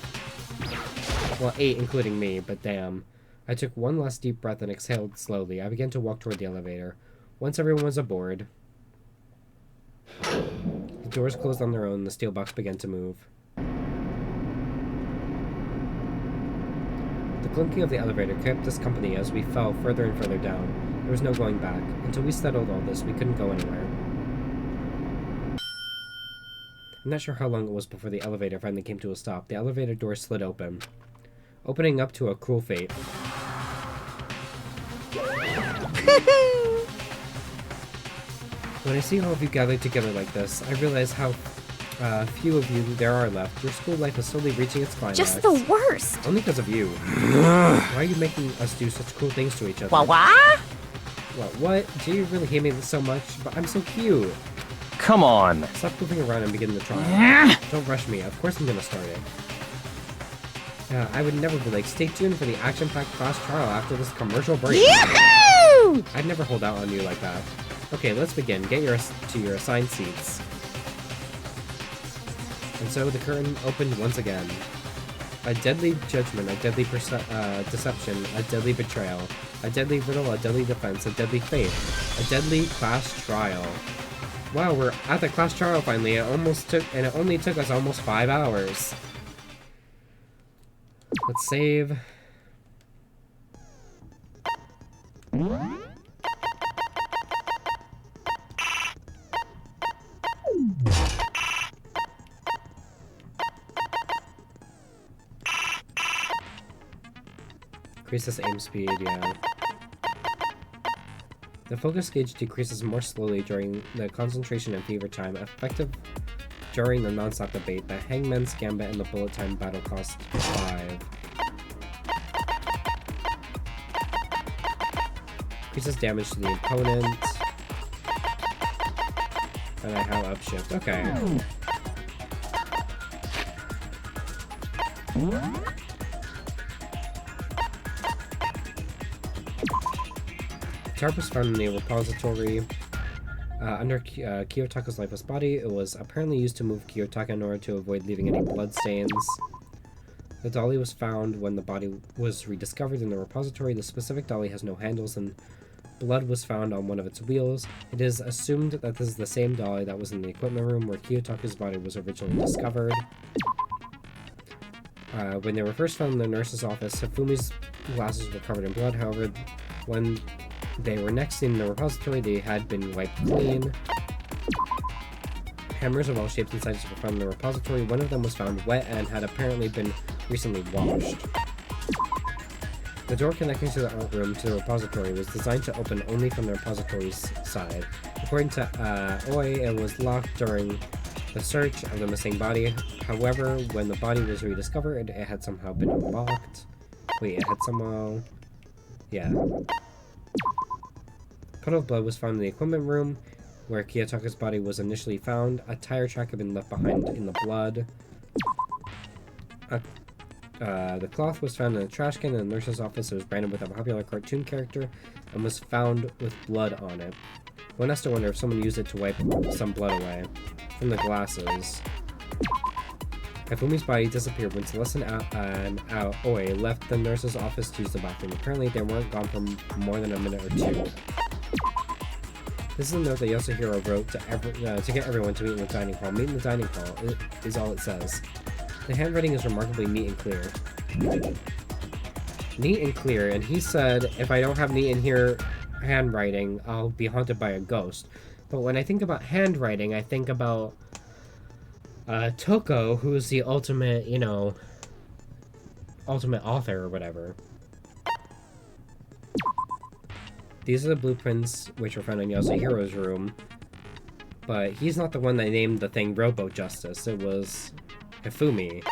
Well, 8 including me, but damn. I took one last deep breath and exhaled slowly. I began to walk toward the elevator. Once everyone was aboard, the doors closed on their own and the steel box began to move. The clinking of the elevator kept us company as we fell further and further down. There was no going back. Until we settled all this, we couldn't go anywhere. I'm not sure how long it was before the elevator finally came to a stop. The elevator door slid open, opening up to a cruel fate. When I see all of you gathered together like this, I realize how few of you there are left. Your school life is slowly reaching its climax. Just the worst. Only because of you. Why are you making us do such cruel things to each other? What? What? Do you really hate me so much? But I'm so cute. Come on. Stop moving around and begin the trial. Don't rush me. Of course I'm gonna start it. I would never be like, stay tuned for the action-packed class trial after this commercial break. Yahoo! I'd never hold out on you like that. Okay, let's begin. Get to your assigned seats. And so the curtain opened once again. A deadly judgment, a deadly deception, a deadly betrayal, a deadly riddle, a deadly defense, a deadly fate, a deadly class trial. Wow, we're at the class trial finally. It only took us almost 5 hours. Let's save. Increases aim speed, yeah. The focus gauge decreases more slowly during the concentration and fever time, effective during the non-stop debate. The Hangman's Gambit and the Bullet Time battle cost 5. Increases damage to the opponent. And I have upshift. Okay. The tarp was found in the repository under Kiyotaka's lifeless body. It was apparently used to move Kiyotaka in order to avoid leaving any bloodstains. The dolly was found when the body was rediscovered in the repository. The specific dolly has no handles and blood was found on one of its wheels. It is assumed that this is the same dolly that was in the equipment room where Kiyotaka's body was originally discovered. When they were first found in the nurse's office, Hifumi's glasses were covered in blood. However, when they were next seen in the repository, they had been wiped clean. hammers of all shapes and sizes were found in the repository. One of them was found wet and had apparently been recently washed. The door connecting to the art room to the repository was designed to open only from the repository's side. According to Oi, it was locked during the search of the missing body. However, when the body was rediscovered, it had somehow been unlocked. Wait, it had somehow... Yeah. A puddle of blood was found in the equipment room, where Kiyotaka's body was initially found. A tire track had been left behind in the blood. The cloth was found in a trash can in the nurse's office. It was branded with a popular cartoon character and was found with blood on it. One has to wonder if someone used it to wipe some blood away from the glasses. Hifumi's body disappeared when Celeste and Aoi left the nurse's office to use the bathroom. Apparently, they weren't gone for more than a minute or two. This is a note that Yasuhiro wrote to get everyone to meet in the dining hall. Meet in the dining hall is all it says. The handwriting is remarkably neat and clear. Neat and clear, and he said, if I don't have neat and here handwriting, I'll be haunted by a ghost. But when I think about handwriting, I think about Toko, who's the ultimate, you know, ultimate author or whatever. These are the blueprints which were found in Yasuhiro's room, but he's not the one that named the thing Robo Justice. It was Hifumi.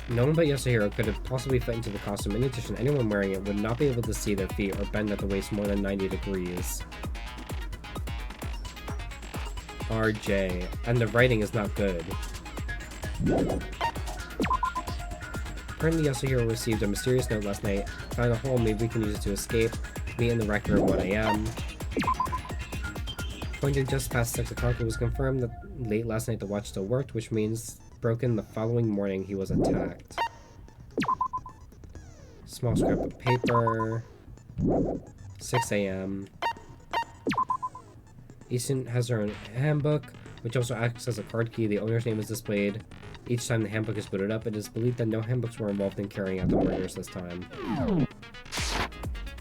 No one but Yasuhiro could have possibly fit into the costume. In addition, anyone wearing it would not be able to see their feet or bend at the waist more than 90 degrees. RJ. And the writing is not good. Apparently Yasuhiro received a mysterious note last night. Found a hole, maybe we can use it to escape. Meet in the rec room at 1 AM. Pointing just past 6 o'clock, it was confirmed that late last night the watch still worked, which means broken the following morning he was attacked. Small scrap of paper. 6 AM. Each student has their own handbook, which also acts as a card key. The owner's name is displayed. Each time the handbook is booted up, it is believed that no handbooks were involved in carrying out the murders this time.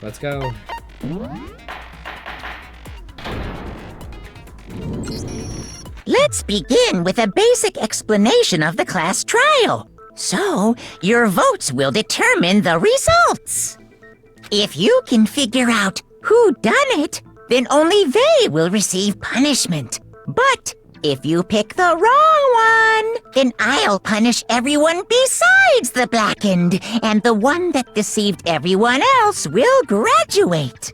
Let's go. Let's begin with a basic explanation of the class trial. So, your votes will determine the results. If you can figure out who done it, then only they will receive punishment. But if you pick the wrong one, then I'll punish everyone besides the blackened, and the one that deceived everyone else will graduate.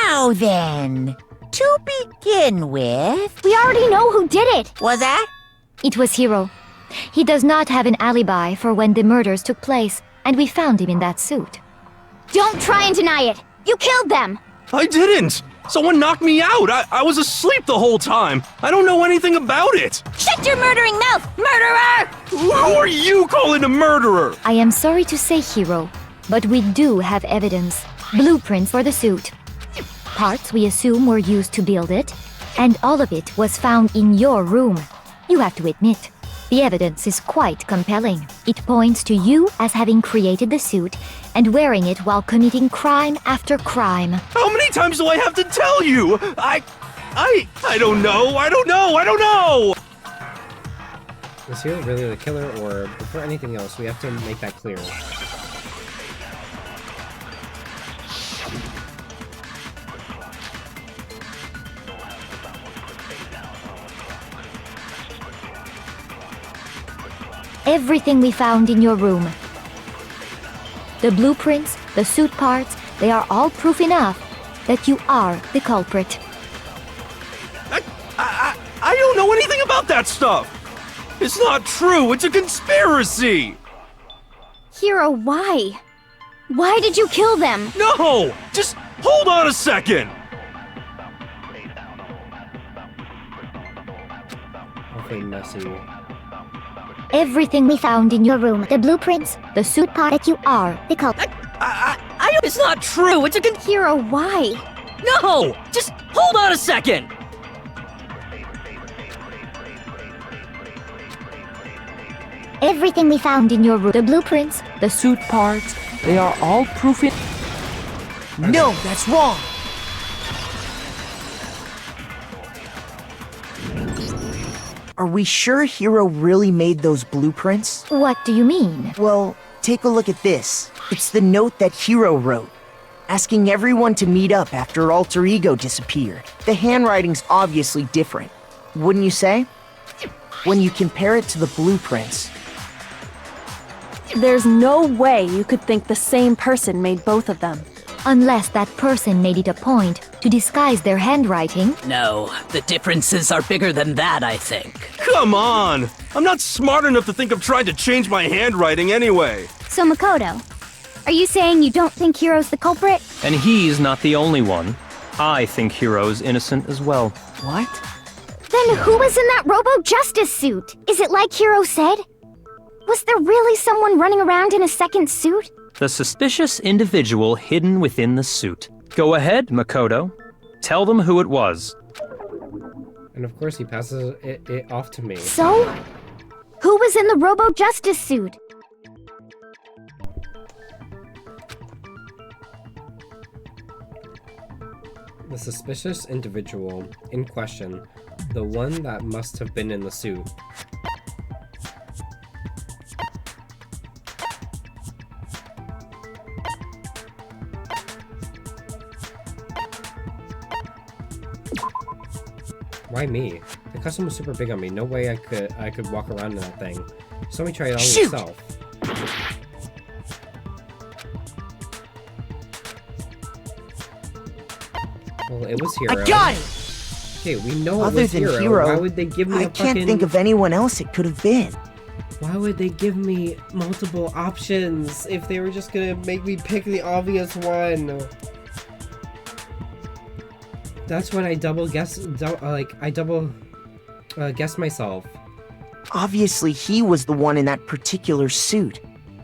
Now then, to begin with... We already know who did it! Was that? It was Hiro. He does not have an alibi for when the murders took place, and we found him in that suit. Don't try and deny it! You killed them! I didn't! Someone knocked me out! I was asleep the whole time! I don't know anything about it! Shut your murdering mouth, murderer! Who are you calling a murderer? I am sorry to say, Hiro, but we do have evidence. Blueprints for the suit. Parts we assume were used to build it, and all of it was found in your room. You have to admit, the evidence is quite compelling. It points to you as having created the suit and wearing it while committing crime after crime. How many times do I have to tell you? I don't know! Is Hiro really the killer, or before anything else, we have to make that clear. Everything we found in your room. The blueprints, the suit parts, they are all proof enough that you are the culprit. I don't know anything about that stuff! It's not true! It's a conspiracy! Hiro, why? Why did you kill them? No! Just hold on a second! Okay, messy. Everything we found in your room, the blueprints, the suit part, that you are the culprit. It's not true! It's a Hiro, why? No! Just hold on a second! Everything we found in your room, the blueprints, the suit parts, they are all proof in... No, that's wrong! Are we sure Hiro really made those blueprints? What do you mean? Well, take a look at this. It's the note that Hiro wrote, asking everyone to meet up after Alter Ego disappeared. The handwriting's obviously different, wouldn't you say? When you compare it to the blueprints. There's no way you could think the same person made both of them. Unless that person made it a point to disguise their handwriting. No, the differences are bigger than that, I think. Come on! I'm not smart enough to think of trying to change my handwriting anyway. So, Makoto, are you saying you don't think Hiro's the culprit? And he's not the only one. I think Hiro's innocent as well. What? Then who was in that Robo-Justice suit? Is it like Hiro said? Was there really someone running around in a second suit? The suspicious individual hidden within the suit. Go ahead, Makoto. Tell them who it was. And of course he passes it off to me. So? Who was in the Robo-Justice suit? The suspicious individual in question, the one that must have been in the suit. Why me? The costume was super big on me. No way I could walk around in that thing. Just let me try it on yourself. Well, it was Hiro. I got it! Okay, we know Other it was than Hiro. Why would they give me I can't think of anyone else it could have been. Why would they give me multiple options if they were just gonna make me pick the obvious one? That's when I guess myself. Obviously, he was the one in that particular suit,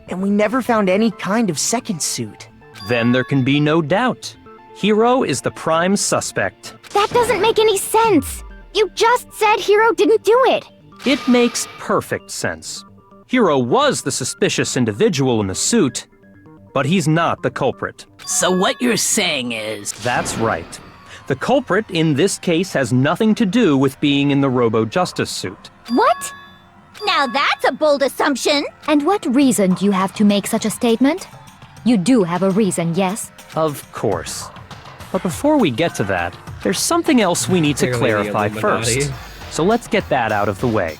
and we never found any kind of second suit. Then there can be no doubt. Hiro is the prime suspect. That doesn't make any sense. You just said Hiro didn't do it. It makes perfect sense. Hiro was the suspicious individual in the suit, but he's not the culprit. So what you're saying is... That's right. The culprit in this case has nothing to do with being in the Robo-Justice suit. What? Now that's a bold assumption. And what reason do you have to make such a statement? You do have a reason, yes? Of course. But before we get to that, there's something else we need to clarify first. So let's get that out of the way.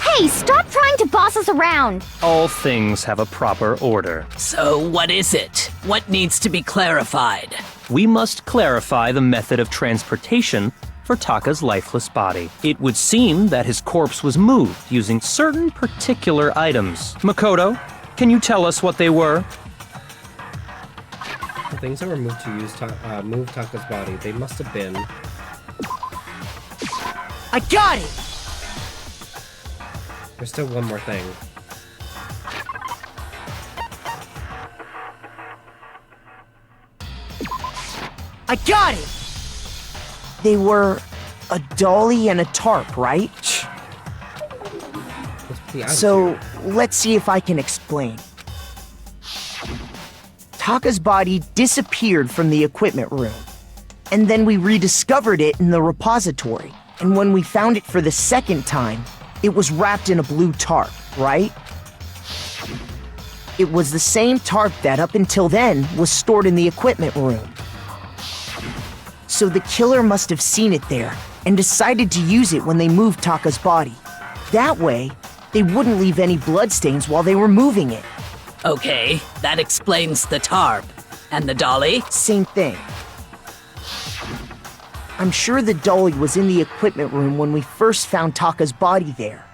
Hey, stop trying to boss us around! All things have a proper order. So what is it? What needs to be clarified? We must clarify the method of transportation for Taka's lifeless body. It would seem that his corpse was moved using certain particular items. Makoto, can you tell us what they were? The things that were moved to move Taka's body, they must have been... I got it! There's still one more thing. I got it! They were a dolly and a tarp, right? So, let's see if I can explain. Taka's body disappeared from the equipment room, and then we rediscovered it in the repository. And when we found it for the second time, it was wrapped in a blue tarp, right? It was the same tarp that up until then was stored in the equipment room. So the killer must have seen it there and decided to use it when they moved Taka's body. That way, they wouldn't leave any bloodstains while they were moving it. Okay, that explains the tarp. And the dolly? Same thing. I'm sure the dolly was in the equipment room when we first found Taka's body there.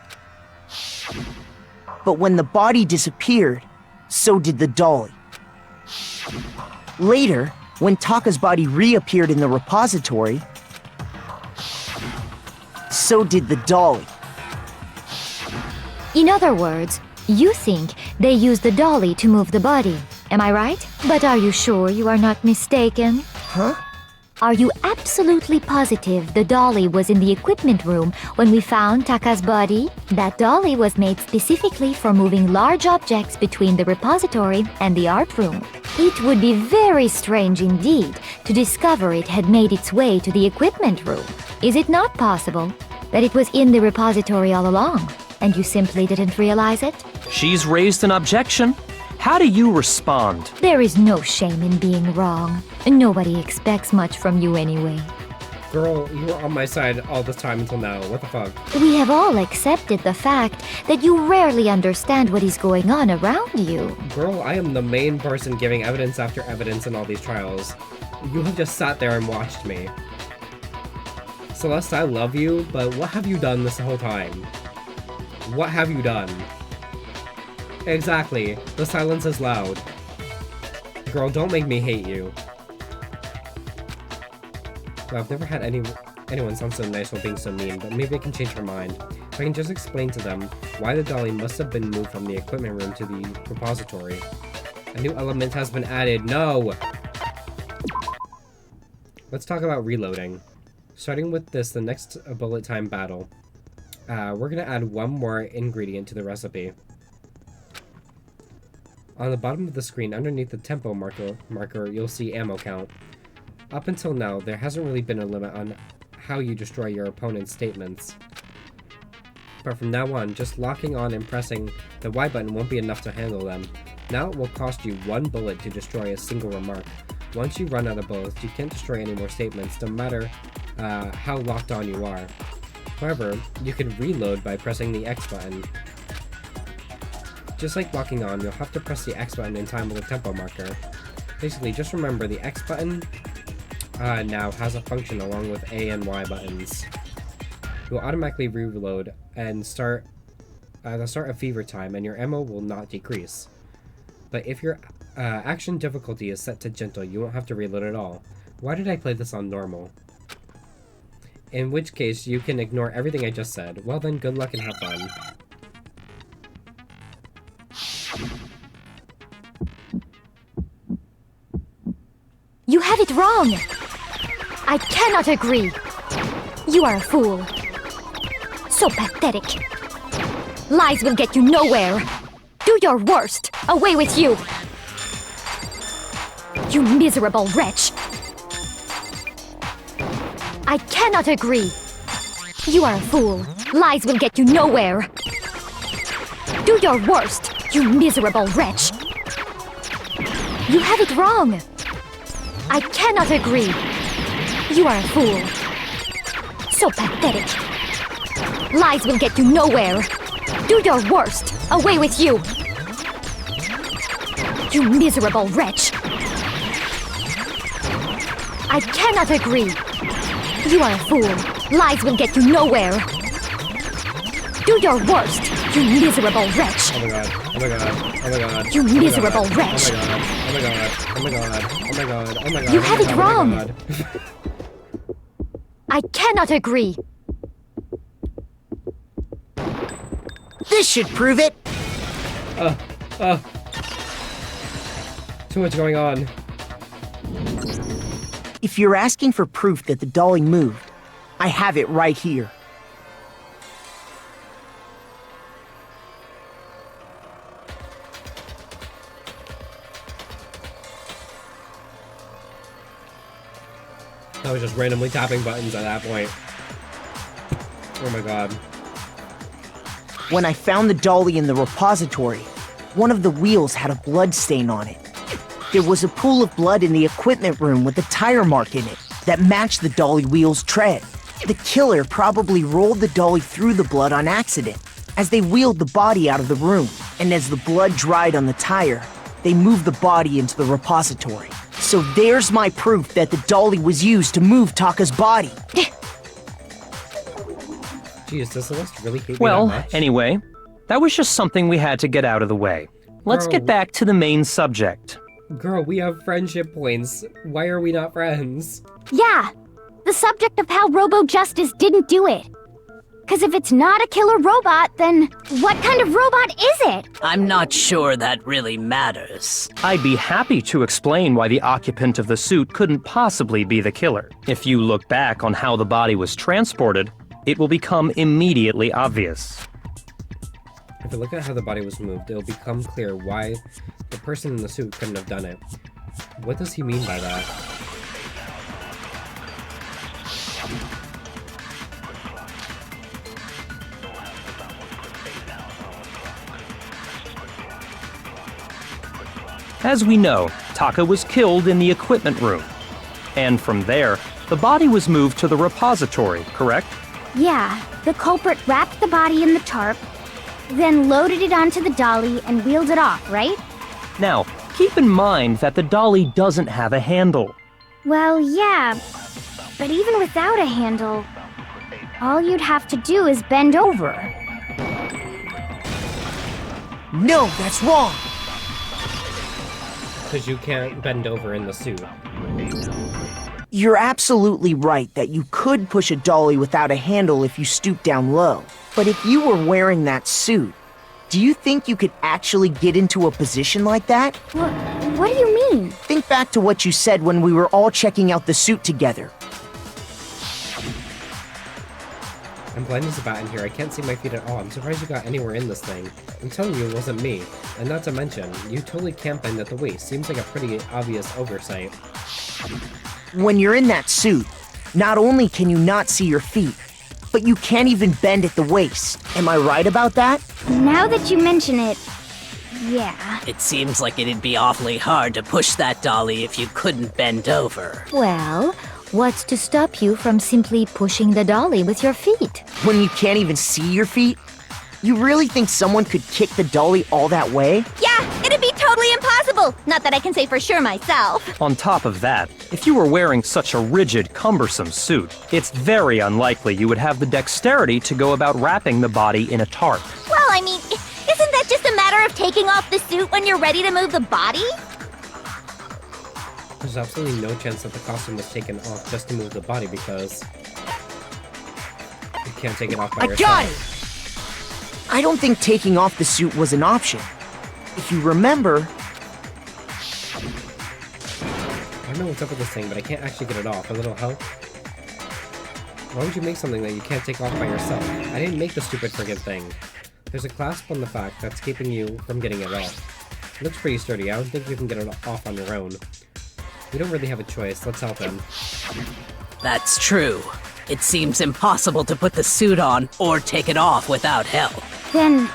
But when the body disappeared, so did the dolly. Later, when Taka's body reappeared in the repository, so did the dolly. In other words, you think they used the dolly to move the body. Am I right? But are you sure you are not mistaken? Huh? Are you absolutely positive the dolly was in the equipment room when we found Taka's body? That dolly was made specifically for moving large objects between the repository and the art room. It would be very strange indeed to discover it had made its way to the equipment room. Is it not possible? That it was in the repository all along, and you simply didn't realize it? She's raised an objection. How do you respond? There is no shame in being wrong. Nobody expects much from you anyway. Girl, you were on my side all this time until now. What the fuck? We have all accepted the fact that you rarely understand what is going on around you. Girl, I am the main person giving evidence after evidence in all these trials. You have just sat there and watched me. Celeste, I love you, but what have you done this whole time? What have you done? Exactly. The silence is loud. Girl, don't make me hate you. Well, I've never had anyone sound so nice while being so mean, but maybe I can change her mind. If I can just explain to them why the dolly must have been moved from the equipment room to the repository. A new element has been added. No! Let's talk about reloading. Starting with this, the next bullet time battle. We're gonna add one more ingredient to the recipe. On the bottom of the screen, underneath the tempo marker, you'll see ammo count. Up until now, there hasn't really been a limit on how you destroy your opponent's statements. But from now on, just locking on and pressing the Y button won't be enough to handle them. Now it will cost you 1 bullet to destroy a single remark. Once you run out of bullets, you can't destroy any more statements, no matter how locked on you are. However, you can reload by pressing the X button. Just like locking on, you'll have to press the X button in time with the tempo marker. Basically, just remember the X button now has a function along with A and Y buttons. It will automatically reload and start a fever time, and your ammo will not decrease. But if your action difficulty is set to gentle, you won't have to reload at all. Why did I play this on normal? In which case, you can ignore everything I just said. Well then, good luck and have fun. You have it wrong! I cannot agree! You are a fool. So pathetic. Lies will get you nowhere. Do your worst. Away with you! You miserable wretch! I cannot agree! You are a fool. Lies will get you nowhere. Do your worst, you miserable wretch! You have it wrong! I cannot agree! You are a fool. So pathetic. Lies will get you nowhere. Do your worst. Away with you! You miserable wretch! I cannot agree! You are a fool. Lies will get you nowhere. Do your worst, you miserable wretch! Oh my god, oh my god, oh my god. You miserable wretch! Oh my god, oh my god, oh my god, oh my god. You have it wrong! I cannot agree! This should prove it! Too much going on. If you're asking for proof that the dolly moved, I have it right here. I was just randomly tapping buttons at that point. Oh my god. When I found the dolly in the repository, one of the wheels had a blood stain on it. There was a pool of blood in the equipment room with a tire mark in it that matched the dolly wheel's tread. The killer probably rolled the dolly through the blood on accident as they wheeled the body out of the room, and as the blood dried on the tire, they moved the body into the repository. So there's my proof that the dolly was used to move Taka's body. Jeez, does Celeste really hate me Well, that much? anyway, that was just something we had to get out of the way. Let's get back to the main subject. Girl, we have friendship points. Why are we not friends? Yeah, the subject of how Robo-Justice didn't do it. Because if it's not a killer robot, then what kind of robot is it? I'm not sure that really matters. I'd be happy to explain why the occupant of the suit couldn't possibly be the killer. If you look back on how the body was transported, it will become immediately obvious. If you look at how the body was moved, it'll become clear why the person in the suit couldn't have done it. What does he mean by that? As we know, Taka was killed in the equipment room. And from there, the body was moved to the repository, correct? Yeah, the culprit wrapped the body in the tarp, then loaded it onto the dolly and wheeled it off, right? Now, keep in mind that the dolly doesn't have a handle. Well, yeah, but even without a handle, all you'd have to do is bend over. No, that's wrong! Because you can't bend over in the suit. You're absolutely right that you could push a dolly without a handle if you stoop down low. But if you were wearing that suit, do you think you could actually get into a position like that? What do you mean? Think back to what you said when we were all checking out the suit together. I'm blind as a bat in here. I can't see my feet at all. I'm surprised you got anywhere in this thing. I'm telling you, it wasn't me. And not to mention, you totally can't bend at the waist. Seems like a pretty obvious oversight. When you're in that suit, not only can you not see your feet, but you can't even bend at the waist. Am I right about that? Now that you mention it, yeah. It seems like it'd be awfully hard to push that dolly if you couldn't bend over. Well, what's to stop you from simply pushing the dolly with your feet? When you can't even see your feet? You really think someone could kick the dolly all that way? Yeah, it'd be totally impossible. Not that I can say for sure myself. On top of that, if you were wearing such a rigid, cumbersome suit, it's very unlikely you would have the dexterity to go about wrapping the body in a tarp. Well, I mean, isn't that just a matter of taking off the suit when you're ready to move the body? There's absolutely no chance that the costume was taken off just to move the body because you can't take it off by yourself. I got it! I don't think taking off the suit was an option. If you remember... I don't know what's up with this thing, but I can't actually get it off. A little help? Why would you make something that you can't take off by yourself? I didn't make the stupid friggin' thing. There's a clasp on the back that's keeping you from getting it off. It looks pretty sturdy. I don't think you can get it off on your own. We don't really have a choice. Let's help him. That's true. It seems impossible to put the suit on or take it off without help. Then,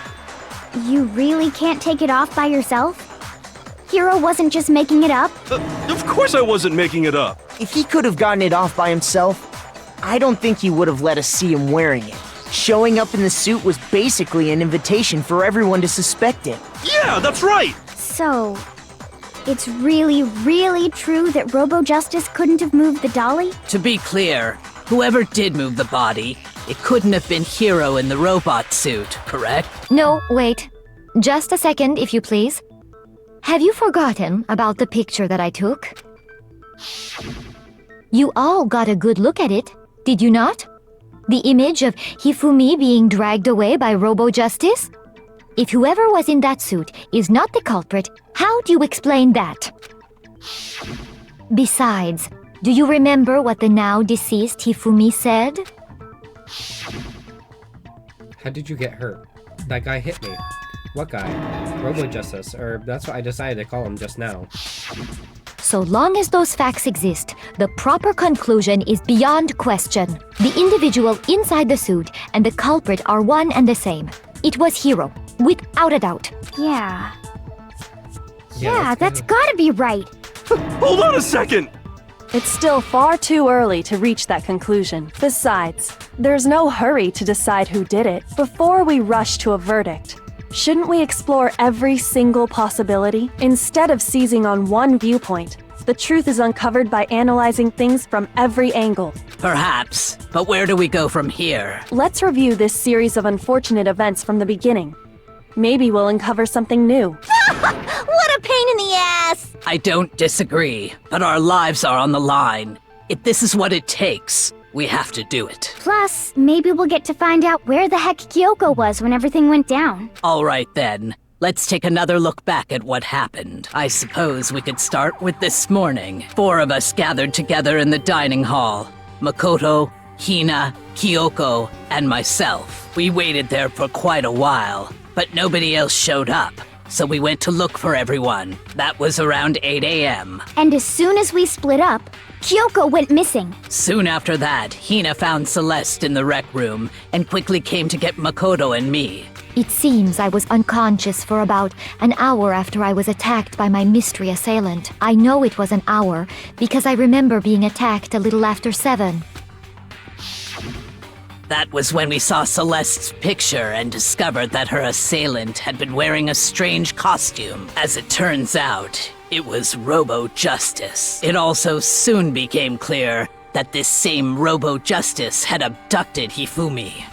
you really can't take it off by yourself? Hero wasn't just making it up? Of course I wasn't making it up. If he could have gotten it off by himself, I don't think he would have let us see him wearing it. Showing up in the suit was basically an invitation for everyone to suspect it. Yeah, that's right! So, it's really, really true that Robo Justice couldn't have moved the dolly? To be clear, whoever did move the body, it couldn't have been Hero in the robot suit, correct? No, wait. Just a second, if you please. Have you forgotten about the picture that I took? You all got a good look at it, did you not? The image of Hifumi being dragged away by Robo Justice? If whoever was in that suit is not the culprit, how do you explain that? Besides, do you remember what the now deceased Hifumi said? How did you get hurt? That guy hit me. What guy? Robo Justice, or that's what I decided to call him just now. So long as those facts exist, the proper conclusion is beyond question. The individual inside the suit and the culprit are one and the same. It was Hero, without a doubt. Yeah, that's gotta be right. Hold on a second! It's still far too early to reach that conclusion. Besides, there's no hurry to decide who did it before we rush to a verdict. Shouldn't we explore every single possibility? Instead of seizing on one viewpoint, the truth is uncovered by analyzing things from every angle. Perhaps, but where do we go from here? Let's review this series of unfortunate events from the beginning. Maybe we'll uncover something new. What a pain in the ass! I don't disagree, but our lives are on the line. If this is what it takes, we have to do it. Plus, maybe we'll get to find out where the heck Kyoko was when everything went down. All right then, let's take another look back at what happened. I suppose we could start with this morning. 4 of us gathered together in the dining hall. Makoto, Hina, Kyoko, and myself. We waited there for quite a while, but nobody else showed up. so we went to look for everyone. That was around 8 a.m. And as soon as we split up, Kyoko went missing. Soon after that, Hina found Celeste in the rec room and quickly came to get Makoto and me. It seems I was unconscious for about an hour after I was attacked by my mystery assailant. I know it was an hour because I remember being attacked a little after 7. That was when we saw Celeste's picture and discovered that her assailant had been wearing a strange costume. As it turns out, it was Robo-Justice. It also soon became clear that this same Robo-Justice had abducted Hifumi.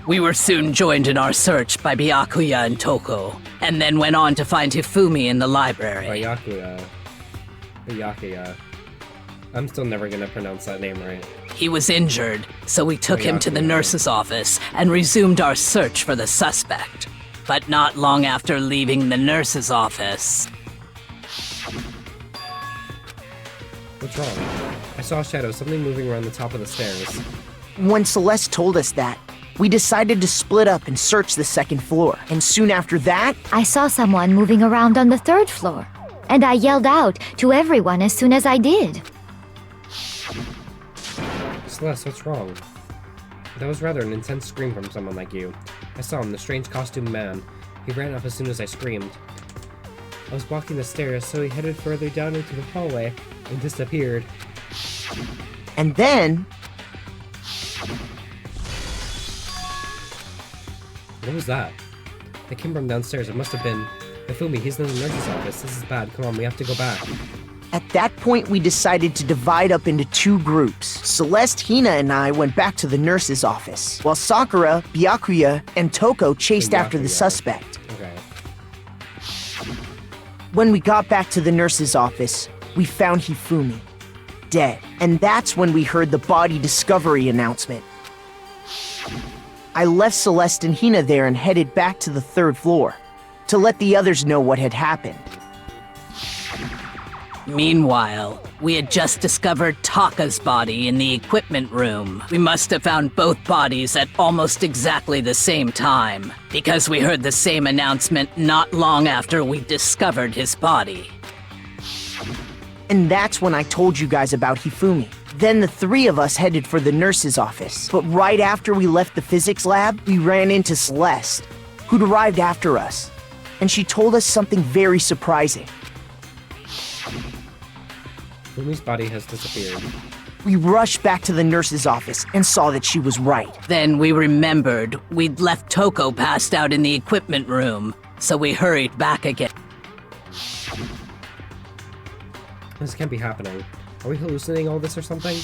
We were soon joined in our search by Byakuya and Toko, and then went on to find Hifumi in the library. Byakuya. I'm still never gonna pronounce that name right. He was injured, so we took him to the nurse's office and resumed our search for the suspect. But not long after leaving the nurse's office... What's wrong? I saw a shadow, something moving around the top of the stairs. When Celeste told us that, we decided to split up and search the second floor. And soon after that, I saw someone moving around on the 3rd floor, and I yelled out to everyone as soon as I did. Celeste, what's wrong? That was rather an intense scream from someone like you. I saw him, the strange costumed man. He ran up as soon as I screamed. I was walking the stairs, so he headed further down into the hallway and disappeared. And then... What was that? It came from downstairs. It must have been... Hifumi, he's in the nurse's office. This is bad. Come on, we have to go back. At that point, we decided to divide up into 2 groups. Celeste, Hina, and I went back to the nurse's office, while Sakura, Byakuya, and Toko chased after the suspect. Okay. When we got back to the nurse's office, we found Hifumi, dead. And that's when we heard the body discovery announcement. I left Celeste and Hina there and headed back to the 3rd floor, to let the others know what had happened. Meanwhile, we had just discovered Taka's body in the equipment room. We must have found both bodies at almost exactly the same time, because we heard the same announcement not long after we discovered his body. And that's when I told you guys about Hifumi. Then the 3 of us headed for the nurse's office. But right after we left the physics lab, we ran into Celeste, who'd arrived after us. And she told us something very surprising. Hifumi's body has disappeared. We rushed back to the nurse's office and saw that she was right. Then we remembered we'd left Toko passed out in the equipment room, so we hurried back again. This can't be happening. Are we hallucinating all this or something?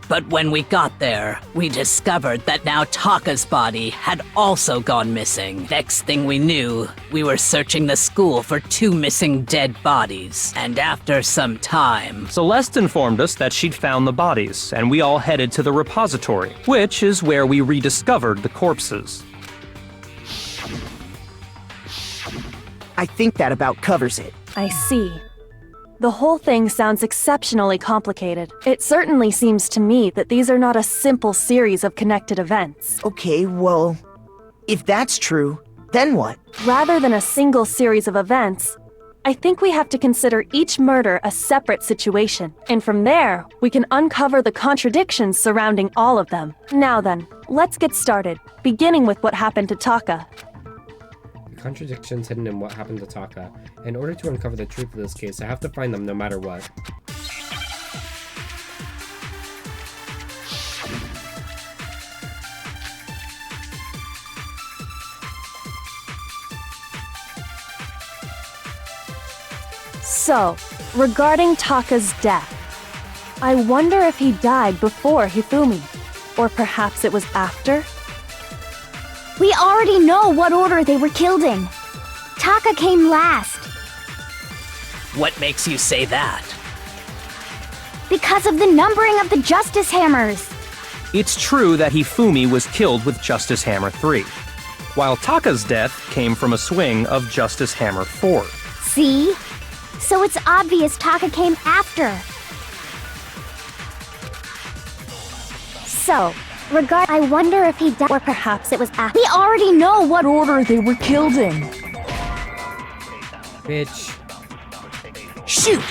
But when we got there, we discovered that now Taka's body had also gone missing. Next thing we knew, we were searching the school for 2 missing dead bodies. And after some time... Celeste informed us that she'd found the bodies, and we all headed to the repository, which is where we rediscovered the corpses. I think that about covers it. I see. The whole thing sounds exceptionally complicated. It certainly seems to me that these are not a simple series of connected events. Okay, well, if that's true, then what? Rather than a single series of events, I think we have to consider each murder a separate situation, and from there, we can uncover the contradictions surrounding all of them. Now then, let's get started, beginning with what happened to Taka. Contradictions hidden in what happened to Taka. In order to uncover the truth of this case, I have to find them no matter what. So, regarding Taka's death, I wonder if he died before Hifumi, or perhaps it was after? We already know what order they were killed in. Taka came last. What makes you say that? Because of the numbering of the Justice Hammers. It's true that Hifumi was killed with Justice Hammer 3, while Taka's death came from a swing of Justice Hammer 4. See? So it's obvious Taka came after. So, I wonder if he died, or perhaps it was after. We already know what order they were killed in. Bitch. Shoot!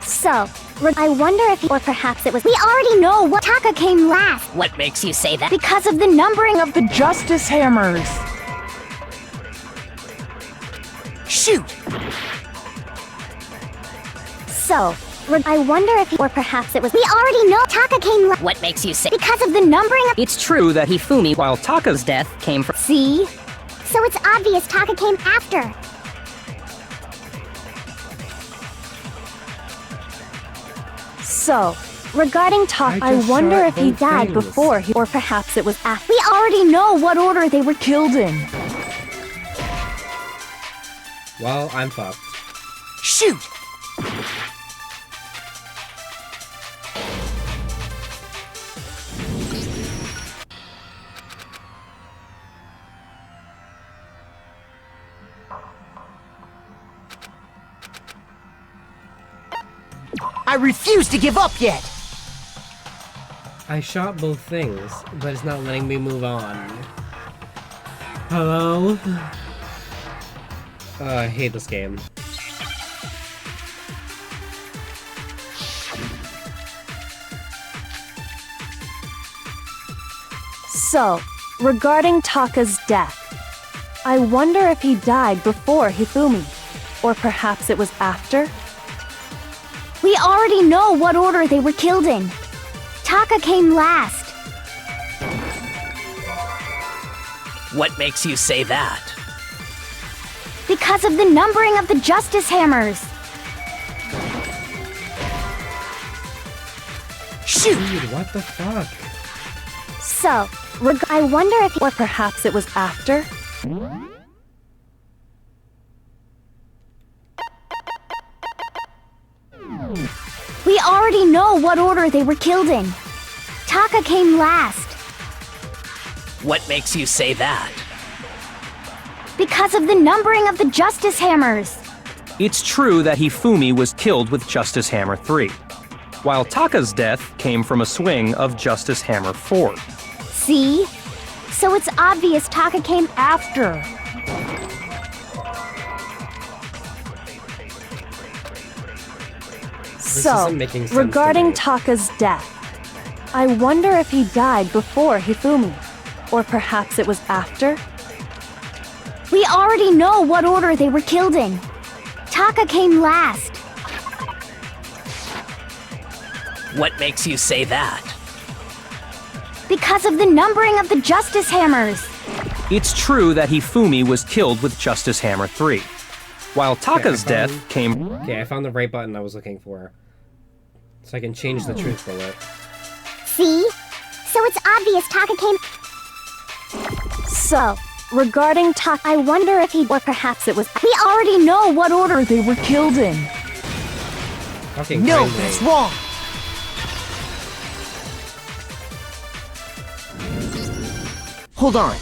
So, I wonder if, or perhaps it was. We already know what Taka came last. What makes you say that? Because of the numbering of The Justice Hammers! Shoot! So, I wonder if, or perhaps it was. We already know Taka came last. What makes you say? Because of the numbering of. It's true that Hifumi, while Taka's death came from. See? So it's obvious Taka came after. So, regarding Taka, I I just wonder shot if he both died things. before he, or perhaps it was after. We already know what order they were Killed in. Well, I'm fucked. Shoot! I refuse to give up yet! I shot both things, but it's not letting me move on. Hello? I hate this game. So, regarding Taka's death, I wonder if he died before Hifumi, or perhaps it was after? We already know what order they were killed in. Taka came last. What makes you say that? Because of the numbering of the Justice Hammers. Shoot! Dude, what the fuck? So, I wonder if, Or perhaps it was after? we already know what order they were killed in. Taka came last. What makes you say that? Because of the numbering of the Justice Hammers. It's true that Hifumi was killed with Justice Hammer 3, while Taka's death came from a swing of Justice Hammer 4. See? So it's obvious Taka came after. So, isn't making sense to regarding me. Taka's death, I wonder if he died before Hifumi, or perhaps it was after? We already know what order they were killed in. Taka came last. What makes you say that? Because of the numbering of the Justice Hammers. It's true that Hifumi was killed with Justice Hammer 3, while Taka's Okay, I death found- came... Okay, I found the right button I was looking for. So I can change the truth bullet. See? So it's obvious Taka came. So, regarding Taka, I wonder if he, or perhaps it was. We already know what order They were killed in. Fucking No, kindly. that's wrong! Hold on.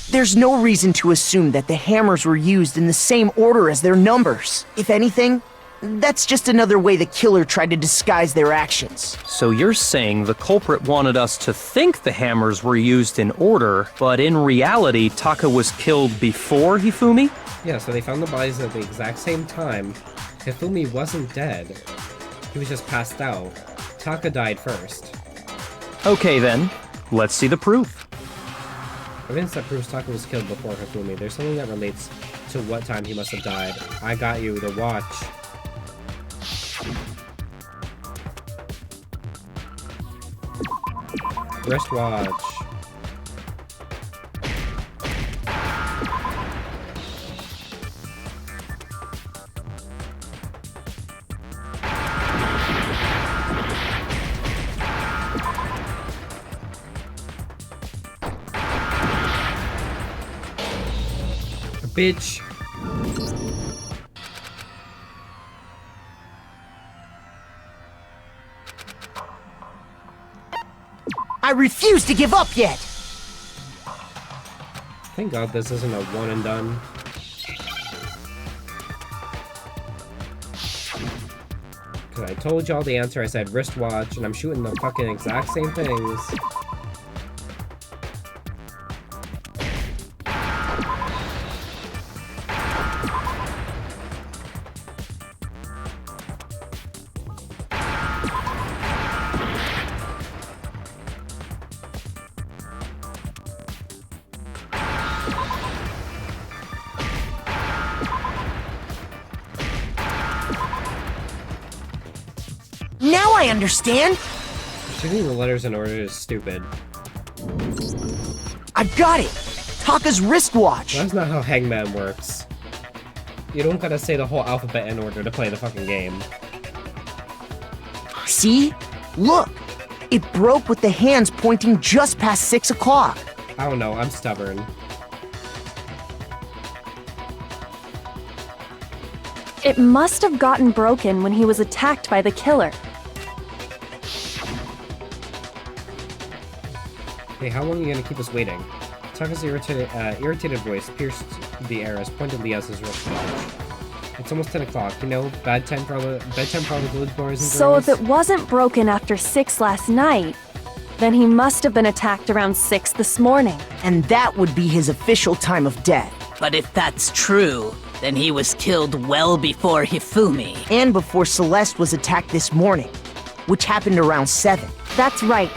There's no reason to assume that the hammers were used in the same order as their numbers. If anything, that's just another way the killer tried to disguise their actions. So you're saying the culprit wanted us to think the hammers were used in order, but in reality, Taka was killed before Hifumi? Yeah, so they found the bodies at the exact same time. Hifumi wasn't dead. He was just passed out. Taka died first. Okay then, let's see the proof. Evidence that proves Taka was killed before Hifumi. There's something that relates to what time he must have died. I got you, the watch. Wristwatch. Bitch. I refuse to give up yet! Thank God this isn't a one and done. Cause I told y'all the answer, I said wristwatch, and I'm shooting the fucking exact same things. I understand! Shooting the letters in order is stupid. I've got it! Taka's wristwatch! That's not how Hangman works. You don't gotta say the whole alphabet in order to play the fucking game. See? Look! It broke with the hands pointing just past 6 o'clock. I don't know, I'm stubborn. It must have gotten broken when he was attacked by the killer. Hey, how long are you gonna keep us waiting? Taka's irritated voice pierced the air as pointedly as his wristwatch. It's almost 10 o'clock, you know, bedtime for all the village boys and girls. So if it wasn't broken after 6 last night, then he must have been attacked around 6 this morning. And that would be his official time of death. But if that's true, then he was killed well before Hifumi. And before Celeste was attacked this morning, which happened around 7. That's right.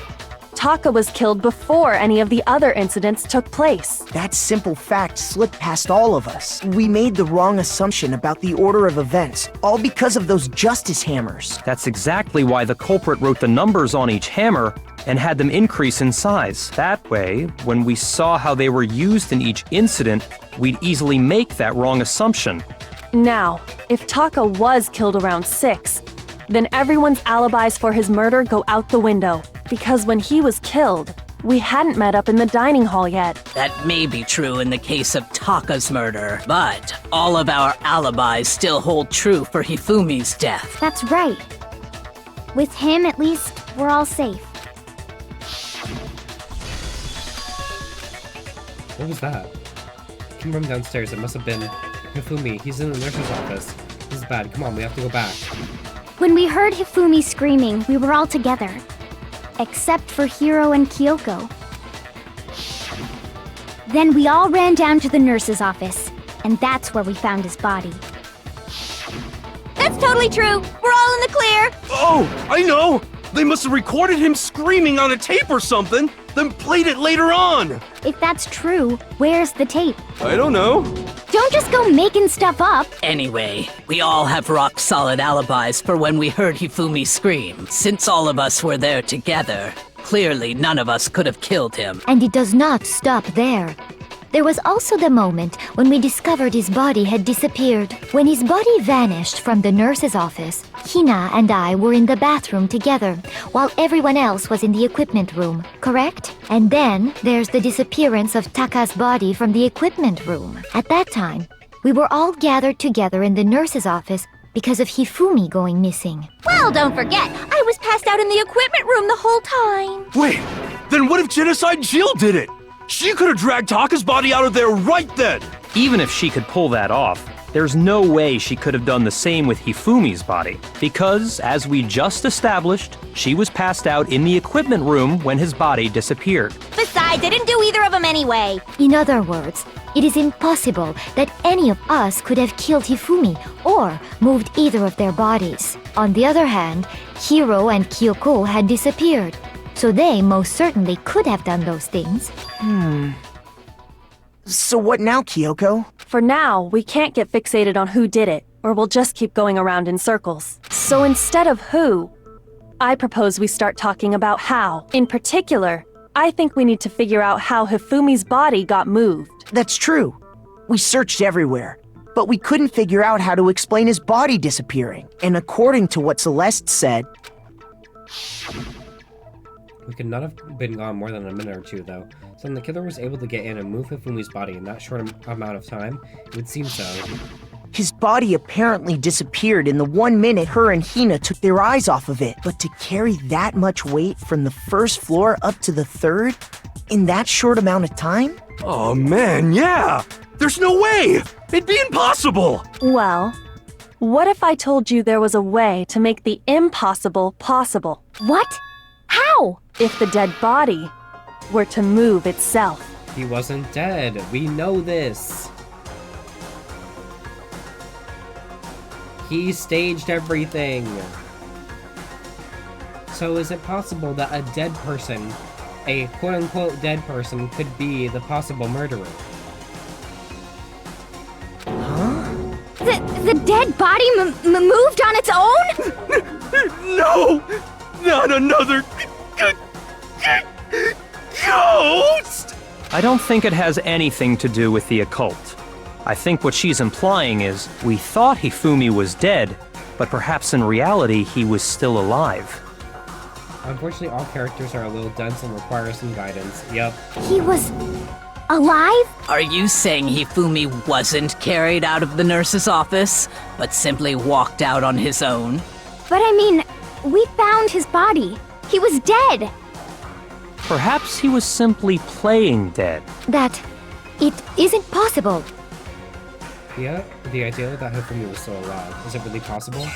Taka was killed before any of the other incidents took place. That simple fact slipped past all of us. We made the wrong assumption about the order of events, all because of those justice hammers. That's exactly why the culprit wrote the numbers on each hammer and had them increase in size. That way, when we saw how they were used in each incident, we'd easily make that wrong assumption. Now, if Taka was killed around 6, then everyone's alibis for his murder go out the window. Because when he was killed, we hadn't met up in the dining hall yet. That may be true in the case of Taka's murder, but all of our alibis still hold true for Hifumi's death. That's right. With him, at least, we're all safe. What was that? Came from downstairs. It must have been Hifumi. He's in the nurse's office. This is bad. Come on, we have to go back. When we heard Hifumi screaming, we were all together. Except for Hiro and Kyoko. Then we all ran down to the nurse's office, and that's where we found his body. That's totally true. We're all in the clear. Oh, I know! They must have recorded him screaming on a tape or something, then played it later on! If that's true, where's the tape? I don't know. Don't just go making stuff up. Anyway, we all have rock-solid alibis for when we heard Hifumi scream. Since all of us were there together, clearly none of us could have killed him. And it does not stop there. There was also the moment when we discovered his body had disappeared. When his body vanished from the nurse's office, Hina and I were in the bathroom together, while everyone else was in the equipment room, correct? And then there's the disappearance of Taka's body from the equipment room. At that time, we were all gathered together in the nurse's office because of Hifumi going missing. Well, don't forget, I was passed out in the equipment room the whole time. Wait, then what if Genocide Jill did it? She could have dragged Taka's body out of there right then! Even if she could pull that off, there's no way she could have done the same with Hifumi's body, because, as we just established, she was passed out in the equipment room when his body disappeared. Besides, I didn't do either of them anyway. In other words, it is impossible that any of us could have killed Hifumi or moved either of their bodies. On the other hand, Hiro and Kyoko had disappeared, so they most certainly could have done those things. So what now, Kyoko? For now, we can't get fixated on who did it, or we'll just keep going around in circles. So instead of who, I propose we start talking about how. In particular, I think we need to figure out how Hifumi's body got moved. That's true. We searched everywhere, but we couldn't figure out how to explain his body disappearing. And according to what Celeste said... We could not have been gone more than a minute or two, though. So when the killer was able to get in and move Hifumi's body in that short amount of time, it would seem so. His body apparently disappeared in the 1 minute her and Hina took their eyes off of it. But to carry that much weight from the first floor up to the 3rd in that short amount of time? Oh man, yeah! There's no way! It'd be impossible! Well, what if I told you there was a way to make the impossible possible? What? How? If the dead body were to move itself. He wasn't dead. We know this. He staged everything. So is it possible that a dead person, a quote-unquote dead person, could be the possible murderer? The dead body moved on its own? No! Not another ghost! I don't think it has anything to do with the occult. I think what she's implying is we thought Hifumi was dead, but perhaps in reality he was still alive. Unfortunately, all characters are a little dense and require some guidance. Yep. He was alive? Are you saying Hifumi wasn't carried out of the nurse's office, but simply walked out on his own? But I mean, we found his body. He was dead. Perhaps he was simply playing dead. That it isn't possible. Yeah, the idea that Hifumi was still alive. Is it really possible?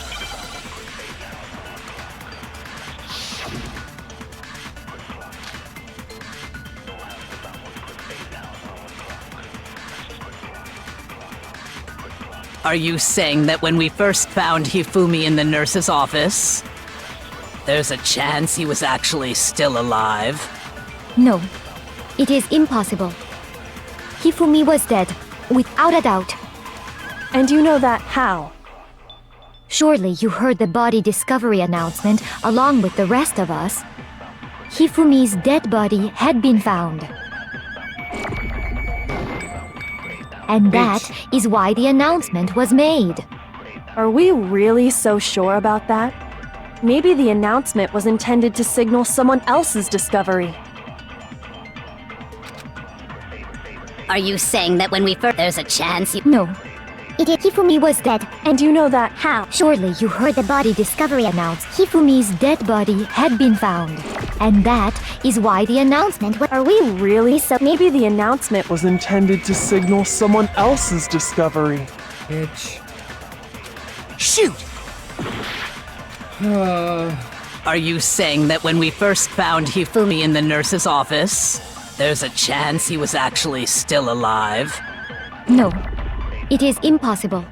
Are you saying that when we first found Hifumi in the nurse's office, there's a chance he was actually still alive? No, it is impossible. Hifumi was dead, without a doubt. And you know that how? Surely you heard the body discovery announcement along with the rest of us. Hifumi's dead body had been found. And that is why the announcement was made. Are we really so sure about that? Maybe the announcement was intended to signal someone else's discovery. Are you saying that when we first... There's a chance you... No, Hifumi was dead. And you know that how? surely you heard the body discovery announced Hifumi's dead body had been found. And that is why the announcement was... Are we really so... Maybe the announcement was intended to signal someone else's discovery. Bitch. Shoot! Are you saying that when we first found Hifumi in the nurse's office, there's a chance he was actually still alive? No, it is impossible.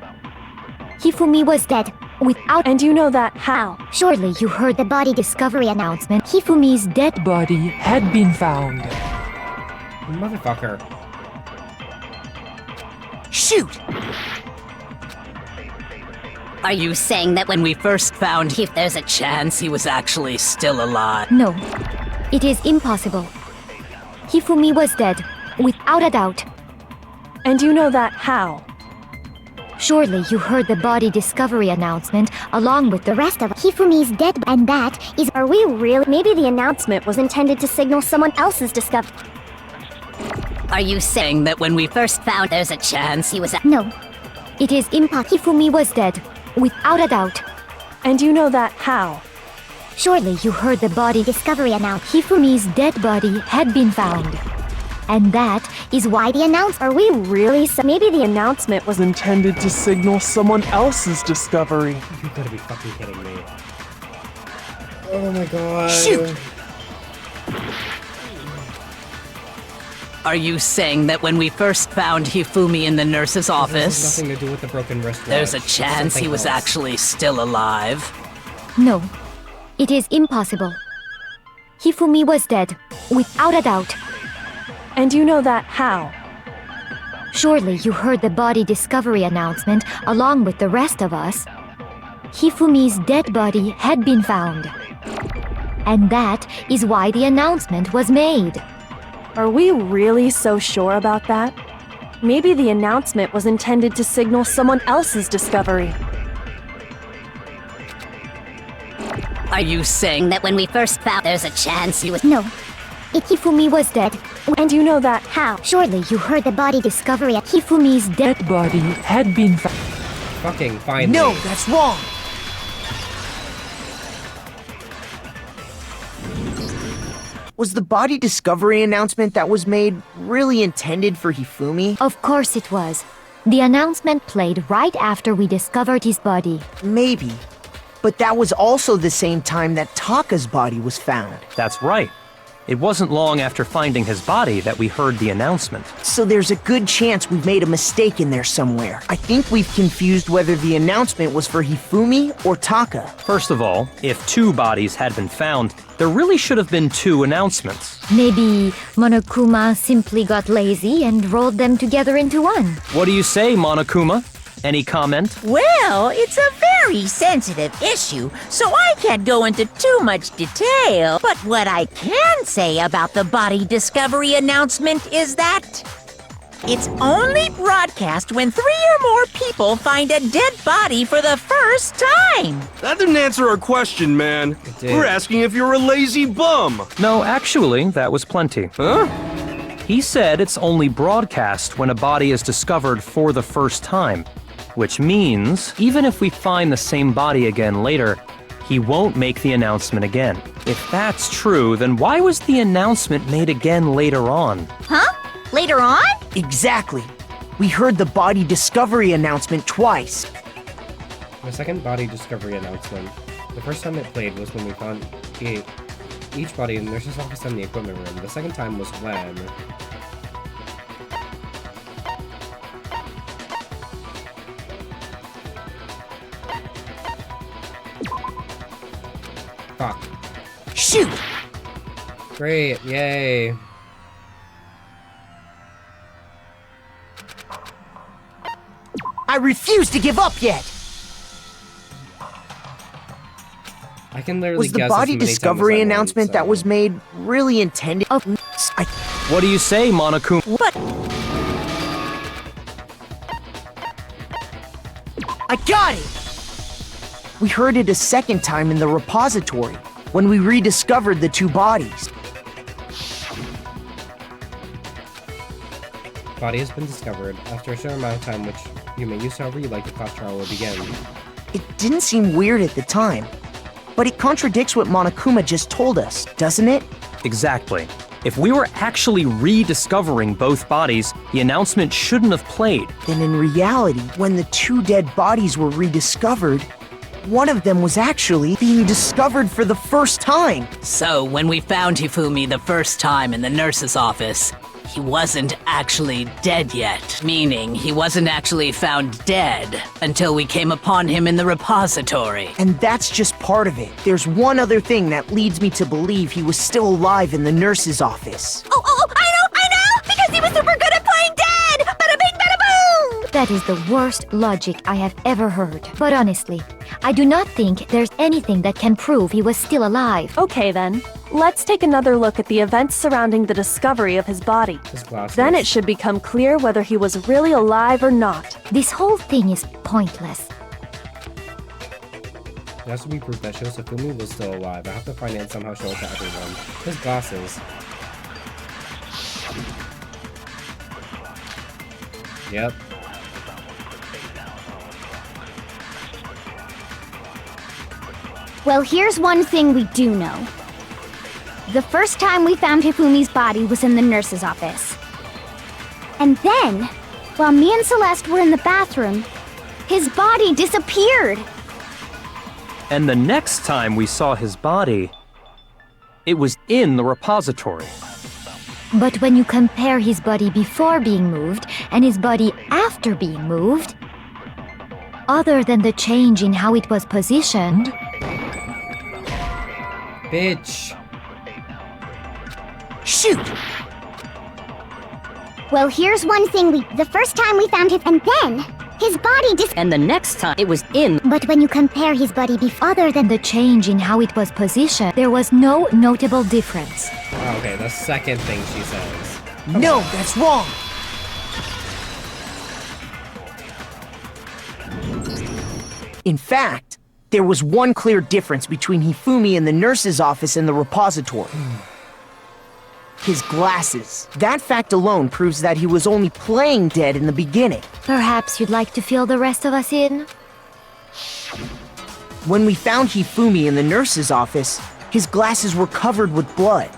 Hifumi was dead, without... And you know that how? Surely you heard the body discovery announcement Hifumi's dead body had been found. Motherfucker. Shoot! Are you saying that when we first found Hif, there's a chance he was actually still alive? No, it is impossible. Hifumi was dead, without a doubt. And you know that how? Surely you heard the body discovery announcement along with the rest of Hifumi's dead, and that is... Are we really... Maybe the announcement was intended to signal someone else's discovery. Are you saying that when we first found there's a chance he was... No, it is impossible. Hifumi was dead, without a doubt. And you know that how? Surely you heard the body discovery announced Hifumi's dead body had been found. And that is why the announcement... Are we really so... Maybe the announcement was intended to signal someone else's discovery. You gotta be fucking kidding me. Oh my god. Shoot! Are you saying that when we first found Hifumi in the nurse's This office, has nothing to do with the broken wristwatch. there's a chance he was actually still alive? No, it is impossible. Hifumi was dead, without a doubt. And you know that how? Surely you heard the body discovery announcement along with the rest of us. Hifumi's dead body had been found. And that is why the announcement was made. Are we really so sure about that? Maybe the announcement was intended to signal someone else's discovery. Are you saying that when we first found there's a chance he was... No, Hifumi was dead. And you know that how? Surely you heard the body discovery at Hifumi's dead body had been found. Fucking finally. No, that's wrong! Was the body discovery announcement that was made really intended for Hifumi? Of course it was. The announcement played right after we discovered his body. Maybe. But that was also the same time that Taka's body was found. That's right. It wasn't long after finding his body that we heard the announcement. So there's a good chance we've made a mistake in there somewhere. I think we've confused whether the announcement was for Hifumi or Taka. First of all, if 2 bodies had been found, there really should have been 2 announcements. Maybe Monokuma simply got lazy and rolled them together into one. What do you say, Monokuma? Any comment? Well, it's a very sensitive issue, so I can't go into too much detail. But what I can say about the body discovery announcement is that it's only broadcast when 3 or more people find a dead body for the first time. That didn't answer our question, man. We're asking if you're a lazy bum. No, actually, that was plenty. Huh? He said it's only broadcast when a body is discovered for the first time, which means even if we find the same body again later, he won't make the announcement again. If that's true, then why was the announcement made again later on? Huh? Later on? Exactly. We heard the body discovery announcement twice. The second body discovery announcement. The first time it played was when we found each body in the nurse's office and the equipment room. The second time was when... Fuck. Shoot! Great, yay. I refuse to give up yet! I can literally Was the guess body as many discovery times as I want, announcement that so- was made really intended? What do you say, Monokuma? But I got it! We heard it a second time in the repository, when we rediscovered the 2 bodies. Body has been discovered. After a short amount of time, which you may use however you like, the clock trial will begin. It didn't seem weird at the time, but it contradicts what Monokuma just told us, doesn't it? Exactly. If we were actually rediscovering both bodies, the announcement shouldn't have played. Then in reality, when the 2 dead bodies were rediscovered, one of them was actually being discovered for the first time. So, when we found Hifumi the first time in the nurse's office, he wasn't actually dead yet, meaning he wasn't actually found dead until we came upon him in the repository. And that's just part of it. There's one other thing that leads me to believe he was still alive in the nurse's office. Oh, I know! Because he was super good at playing dead! Bada bing, bada boom! That is the worst logic I have ever heard. But honestly, I do not think there's anything that can prove he was still alive. Okay then, let's take another look at the events surrounding the discovery of his body. His glasses. Then it should become clear whether he was really alive or not. This whole thing is pointless. It has to be proof that shows Hifumi was still alive. I have to find it and somehow show it to everyone. His glasses. Yep. Well, here's one thing we do know. The first time we found Hifumi's body was in the nurse's office. And then, while me and Celeste were in the bathroom, his body disappeared. And the next time we saw his body, it was in the repository. But when you compare his body before being moved and his body after being moved, other than the change in how it was positioned... Bitch! Shoot! Well, here's one thing the first time we found him, and then his body And the next time it was in... But when you compare his body other than the change in how it was positioned, there was no notable difference. Okay, the second thing she says. No, that's wrong! In fact, there was one clear difference between Hifumi in the nurse's office and the repository. His glasses. That fact alone proves that he was only playing dead in the beginning. Perhaps you'd like to fill the rest of us in? When we found Hifumi in the nurse's office, his glasses were covered with blood.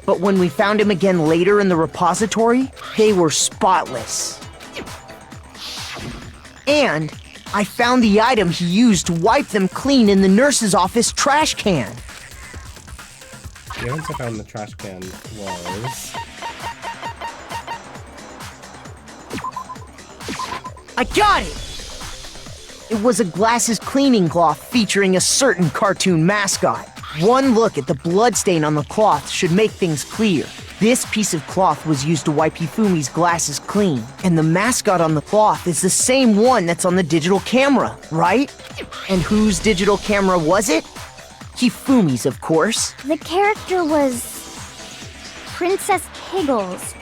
But when we found him again later in the repository, they were spotless. And I found the item he used to wipe them clean in the nurse's office trash can. The evidence I found in the trash can was... I got it! It was a glasses cleaning cloth featuring a certain cartoon mascot. One look at the bloodstain on the cloth should make things clear. This piece of cloth was used to wipe Hifumi's glasses clean, and the mascot on the cloth is the same one that's on the digital camera, right? And whose digital camera was it? Hifumi's, of course. The character was Princess Kiggles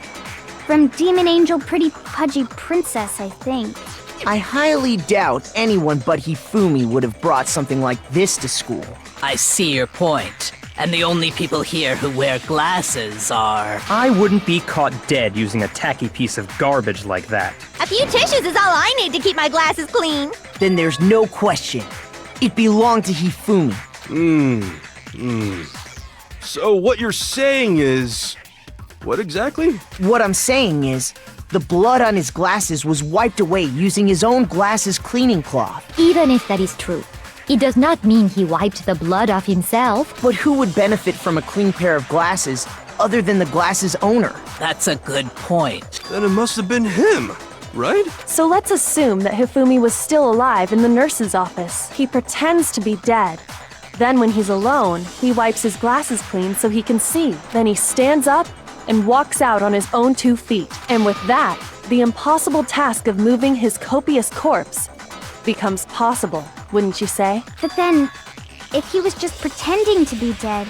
from Demon Angel Pretty Pudgy Princess, I think. I highly doubt anyone but Hifumi would have brought something like this to school. I see your point. And the only people here who wear glasses are... I wouldn't be caught dead using a tacky piece of garbage like that. A few tissues is all I need to keep my glasses clean. Then there's no question. It belonged to Hifumi. So what you're saying is... What exactly? What I'm saying is, the blood on his glasses was wiped away using his own glasses cleaning cloth. Even if that is true, it does not mean he wiped the blood off himself. But who would benefit from a clean pair of glasses other than the glasses owner? That's a good point. Then it must have been him, right? So let's assume that Hifumi was still alive in the nurse's office. He pretends to be dead. Then when he's alone, he wipes his glasses clean so he can see. Then he stands up and walks out on his own 2 feet. And with that, the impossible task of moving his copious corpse becomes possible, wouldn't you say? But then, if he was just pretending to be dead,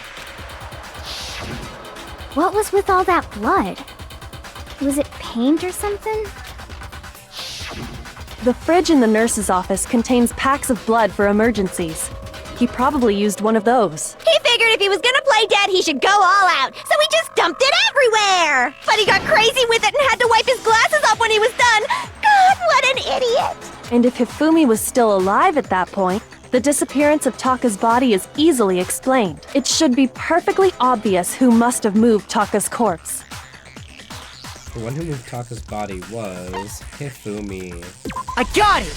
what was with all that blood? Was it paint or something? The fridge in the nurse's office contains packs of blood for emergencies. He probably used one of those. He figured if he was gonna play dead, he should go all out, so he just dumped it everywhere! But he got crazy with it and had to wipe his glasses off when he was done! God, what an idiot! And if Hifumi was still alive at that point, the disappearance of Taka's body is easily explained. It should be perfectly obvious who must have moved Taka's corpse. The one who moved Taka's body was Hifumi. I got it!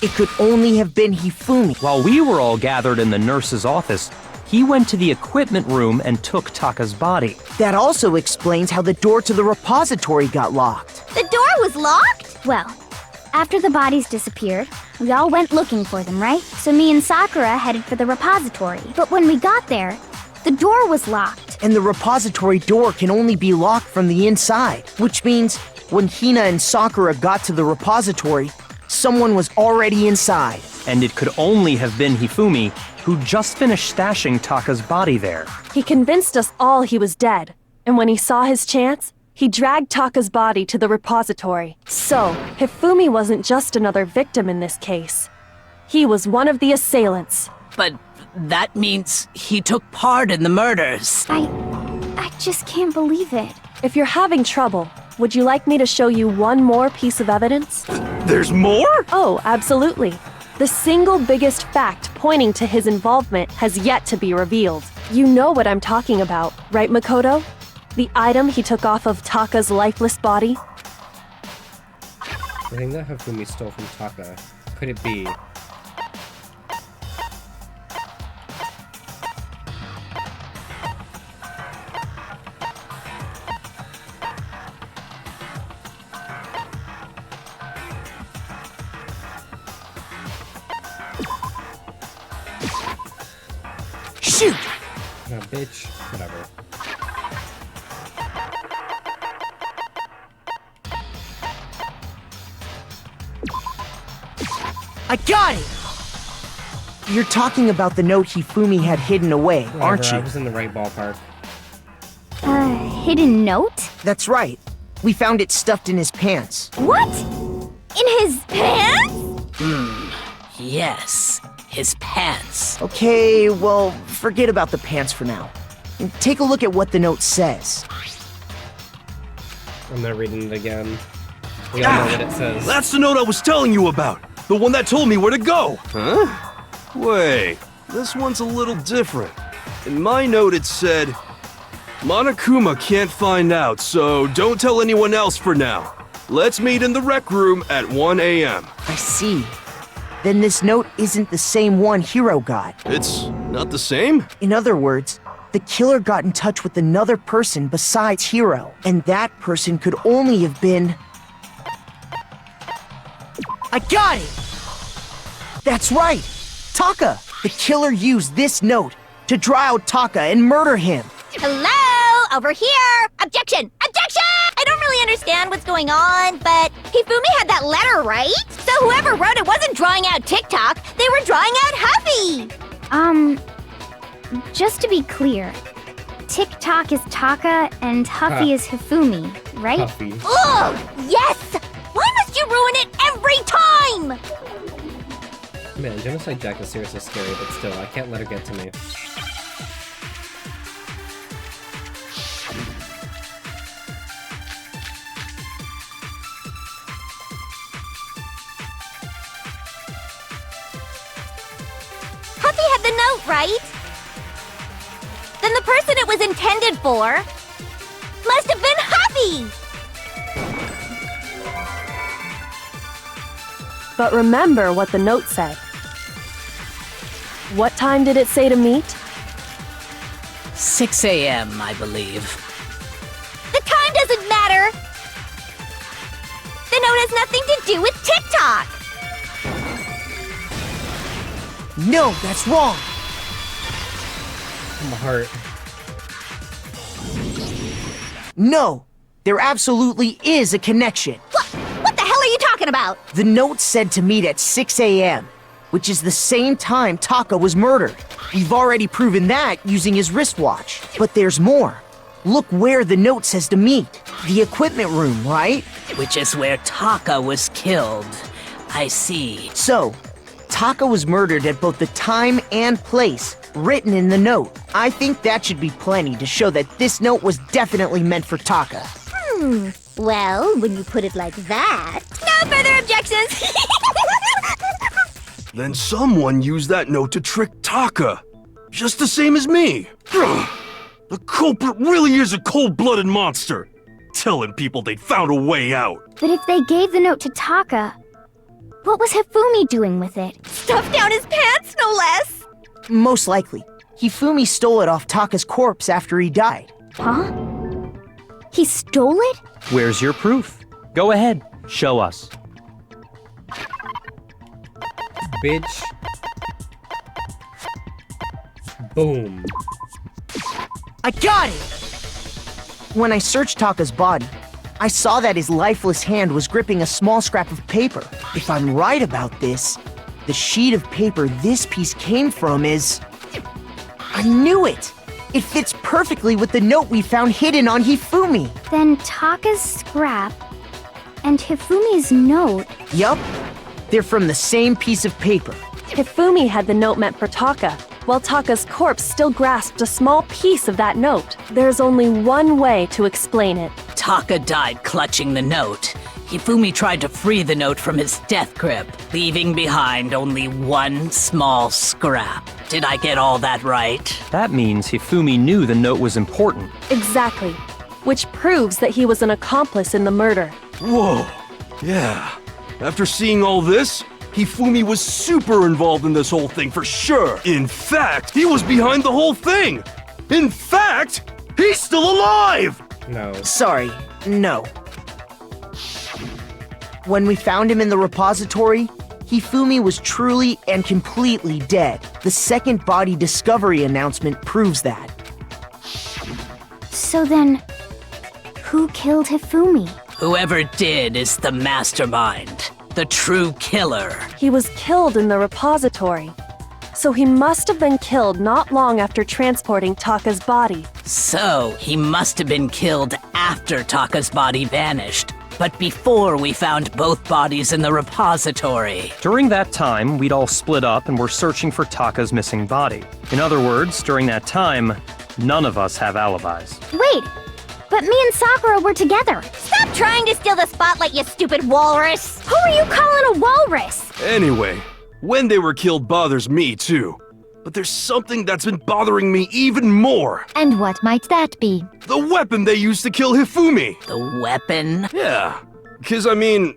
It could only have been Hifumi. While we were all gathered in the nurse's office, he went to the equipment room and took Taka's body. That also explains how the door to the repository got locked. The door was locked? Well, after the bodies disappeared, we all went looking for them, right? So me and Sakura headed for the repository. But when we got there, the door was locked. And the repository door can only be locked from the inside, which means when Hina and Sakura got to the repository, someone was already inside. And it could only have been Hifumi, who just finished stashing Taka's body there. He convinced us all he was dead, and when he saw his chance, he dragged Taka's body to the repository. So, Hifumi wasn't just another victim in this case. He was one of the assailants. But that means he took part in the murders. I just can't believe it. If you're having trouble, would you like me to show you one more piece of evidence? There's more? Oh, absolutely. The single biggest fact pointing to his involvement has yet to be revealed. You know what I'm talking about, right, Makoto? The item he took off of Taka's lifeless body? The thing that Hifumi stole from Taka, could it be? Shoot! No, bitch. Whatever. I got it! You're talking about the note Hifumi had hidden away, Whatever, aren't you? I was in the right ballpark. Hidden note? That's right. We found it stuffed in his pants. What? In his pants? Yes, his pants. Okay, well, forget about the pants for now. And take a look at what the note says. I'm not reading it again. We all know what it says. That's the note I was telling you about! The one that told me where to go! Huh? Wait, this one's a little different. In my note it said, Monokuma can't find out, so don't tell anyone else for now. Let's meet in the rec room at 1 a.m. I see. Then this note isn't the same one Hiro got. It's not the same? In other words, the killer got in touch with another person besides Hiro, and that person could only have been... I got it! That's right! Taka! The killer used this note to draw out Taka and murder him. Hello? over here! Objection! Objection! I don't really understand what's going on, but Hifumi had that letter, right? So whoever wrote it wasn't drawing out TikTok, they were drawing out Huffy! Just to be clear, TikTok is Taka and Huffy is Hifumi, right? Huffy. Oh, yes! Why must you ruin it every time? Man, Genocide Jack is seriously scary, but still, I can't let her get to me. Huffy had the note, right? Then the person it was intended for must have been Huffy! But remember what the note said. What time did it say to meet? 6 a.m., I believe. The time doesn't matter! The note has nothing to do with TikTok! No, that's wrong. My heart. No, there absolutely is a connection. What the hell are you talking about? The note said to meet at 6 a.m., which is the same time Taka was murdered. We've already proven that using his wristwatch. But there's more. Look where the note says to meet. The equipment room, right? Which is where Taka was killed. I see. So, Taka was murdered at both the time and place written in the note. I think that should be plenty to show that this note was definitely meant for Taka. Well, when you put it like that... No further objections! Then someone used that note to trick Taka. Just the same as me. The culprit really is a cold-blooded monster. Telling people they'd found a way out. But if they gave the note to Taka, what was Hifumi doing with it? Stuffed down his pants, no less! Most likely. Hifumi stole it off Taka's corpse after he died. Huh? He stole it? Where's your proof? Go ahead, show us. Bitch. Boom. I got it! When I searched Taka's body, I saw that his lifeless hand was gripping a small scrap of paper. If I'm right about this, the sheet of paper this piece came from is... I knew it! It fits perfectly with the note we found hidden on Hifumi. Then Taka's scrap and Hifumi's note. Yup. They're from the same piece of paper. Hifumi had the note meant for Taka, while Taka's corpse still grasped a small piece of that note. There's only one way to explain it. Taka died clutching the note. Hifumi tried to free the note from his death grip, leaving behind only one small scrap. Did I get all that right? That means Hifumi knew the note was important. Exactly. Which proves that he was an accomplice in the murder. Whoa. Yeah. After seeing all this, Hifumi was super involved in this whole thing for sure. In fact, he was behind the whole thing. In fact, he's still alive! No. Sorry, no. When we found him in the repository, Hifumi was truly and completely dead. The second body discovery announcement proves that. So then, who killed Hifumi? Whoever did is the mastermind, the true killer. He was killed in the repository. So he must have been killed not long after transporting Taka's body. So he must have been killed after Taka's body vanished, but before we found both bodies in the repository. During that time, we'd all split up and were searching for Taka's missing body. In other words, during that time, none of us have alibis. Wait, but me and Sakura were together. Stop trying to steal the spotlight, you stupid walrus! Who are you calling a walrus? Anyway, when they were killed bothers me too. But there's something that's been bothering me even more. And what might that be? The weapon they used to kill Hifumi. The weapon? Yeah, because I mean,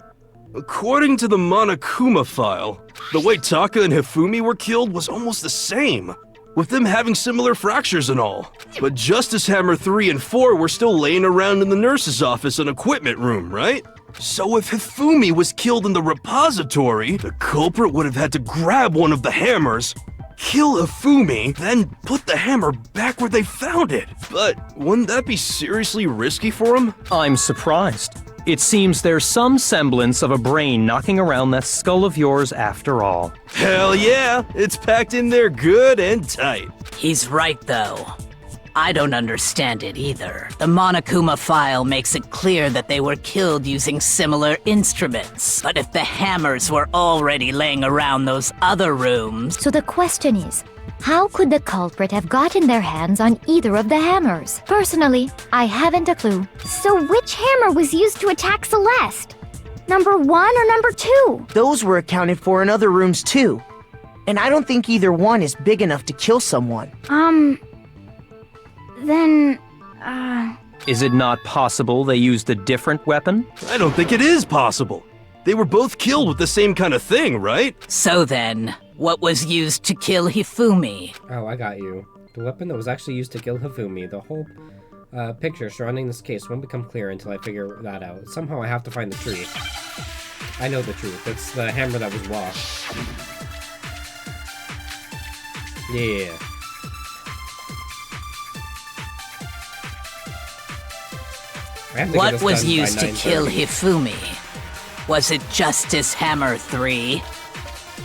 according to the Monokuma file, the way Taka and Hifumi were killed was almost the same, with them having similar fractures and all. But Justice Hammer 3 and 4 were still laying around in the nurse's office and equipment room, right? So if Hifumi was killed in the repository, the culprit would have had to grab one of the hammers, kill Hifumi, then put the hammer back where they found it. But wouldn't that be seriously risky for him? I'm surprised. It seems there's some semblance of a brain knocking around that skull of yours after all. Hell yeah, it's packed in there good and tight. He's right, though. I don't understand it either. The Monokuma file makes it clear that they were killed using similar instruments. But if the hammers were already laying around those other rooms... So the question is, how could the culprit have gotten their hands on either of the hammers? Personally, I haven't a clue. So which hammer was used to attack Celeste? Number 1 or number 2? Those were accounted for in other rooms too. And I don't think either one is big enough to kill someone. Then, Is it not possible they used a different weapon? I don't think it is possible. They were both killed with the same kind of thing, right? So then, what was used to kill Hifumi? Oh, I got you. The weapon that was actually used to kill Hifumi. The whole picture surrounding this case won't become clear until I figure that out. Somehow I have to find the truth. I know the truth. It's the hammer that was washed. Yeah. What was used to kill Hifumi? Was it Justice Hammer 3?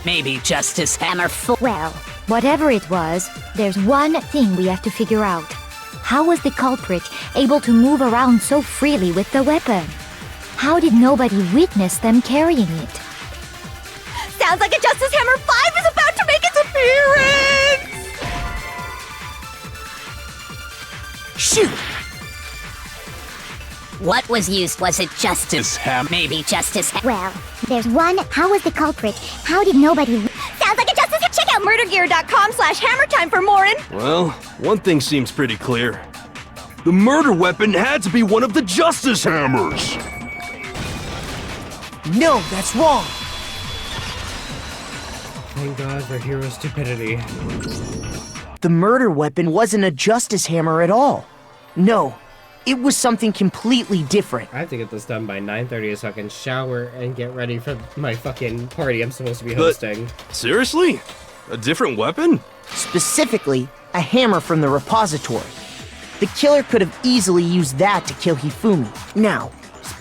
Maybe Justice Hammer 4? Well, whatever it was, there's one thing we have to figure out. How was the culprit able to move around so freely with the weapon? How did nobody witness them carrying it? Sounds like a Justice Hammer 5 is about to make its appearance! Shoot! What was used? Was it Justice Hammer? Maybe Justice Hammer. well, there's one. How was the culprit? How did nobody... Sounds like a Justice. Check out murdergear.com/hammertime for more. Well, one thing seems pretty clear. The murder weapon had to be one of the Justice Hammers! No, that's wrong! Thank God for hero stupidity. The murder weapon wasn't a Justice Hammer at all. No, it was something completely different. I have to get this done by 9:30 so I can shower and get ready for my fucking party I'm supposed to be hosting. Seriously? A different weapon? Specifically, a hammer from the repository. The killer could have easily used that to kill Hifumi. Now,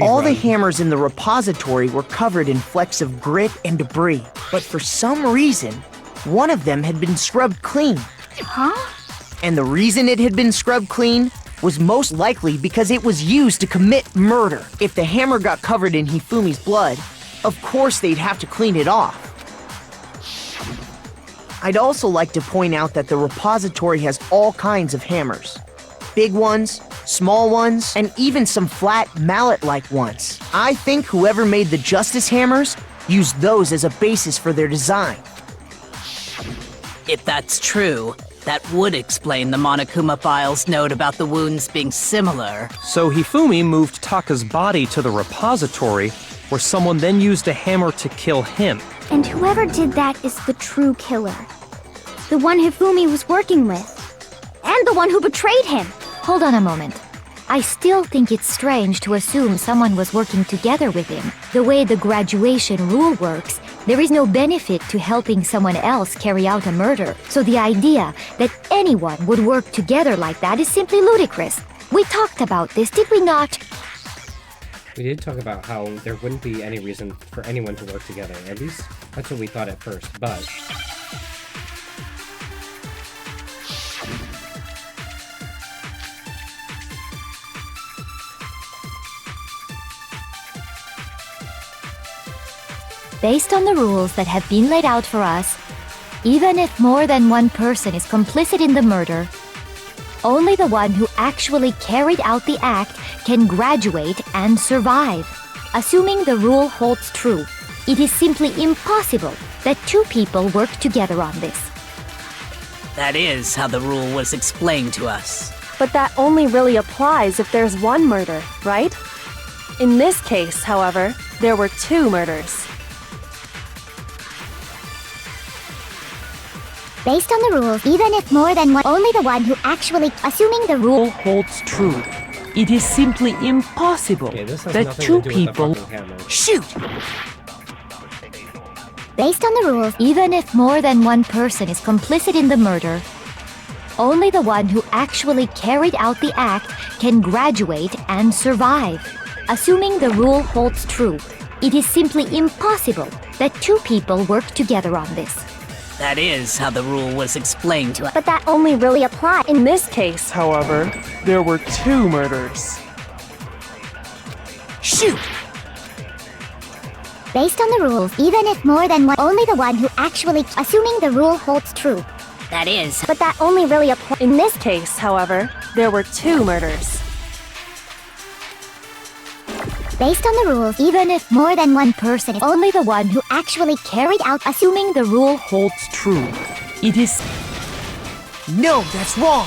all the hammers in the repository were covered in flecks of grit and debris, but for some reason, one of them had been scrubbed clean. Huh? And the reason it had been scrubbed clean was most likely because it was used to commit murder. If the hammer got covered in Hifumi's blood, of course they'd have to clean it off. I'd also like to point out that the repository has all kinds of hammers. Big ones, small ones, and even some flat mallet-like ones. I think whoever made the Justice Hammers used those as a basis for their design. If that's true, that would explain the Monokuma file's note about the wounds being similar. So Hifumi moved Taka's body to the repository, where someone then used a hammer to kill him. And whoever did that is the true killer. The one Hifumi was working with. And the one who betrayed him. Hold on a moment. I still think it's strange to assume someone was working together with him. The way the graduation rule works, there is no benefit to helping someone else carry out a murder. So the idea that anyone would work together like that is simply ludicrous. We talked about this, did we not? We did talk about how there wouldn't be any reason for anyone to work together. At least that's what we thought at first, but... Based on the rules that have been laid out for us, even if more than one person is complicit in the murder, only the one who actually carried out the act can graduate and survive. Assuming the rule holds true, it is simply impossible that two people work together on this. That is how the rule was explained to us. But that only really applies if there's one murder, right? In this case, however, there were two murders. Based on the rules, even if more than one, only the one who actually, assuming the rule holds true. It is simply impossible Okay, this has that nothing two to do with the people... fucking hammer. Shoot! Based on the rules, Even if more than one person is complicit in the murder, only the one who actually carried out the act can graduate and survive. Assuming the rule holds true, it is simply impossible that two people work together on this. That is how the rule was explained to us. but that only really applies. In this case, however, there were 2 murders. Shoot! Based on the rules, even if more than one, only the one who actually, assuming the rule holds true. That is. But that only really applies. In this case, however, there were 2 murders. Based on the rules, Even if more than one person is only the one who actually carried out, assuming the rule Holds true. It is No, that's wrong!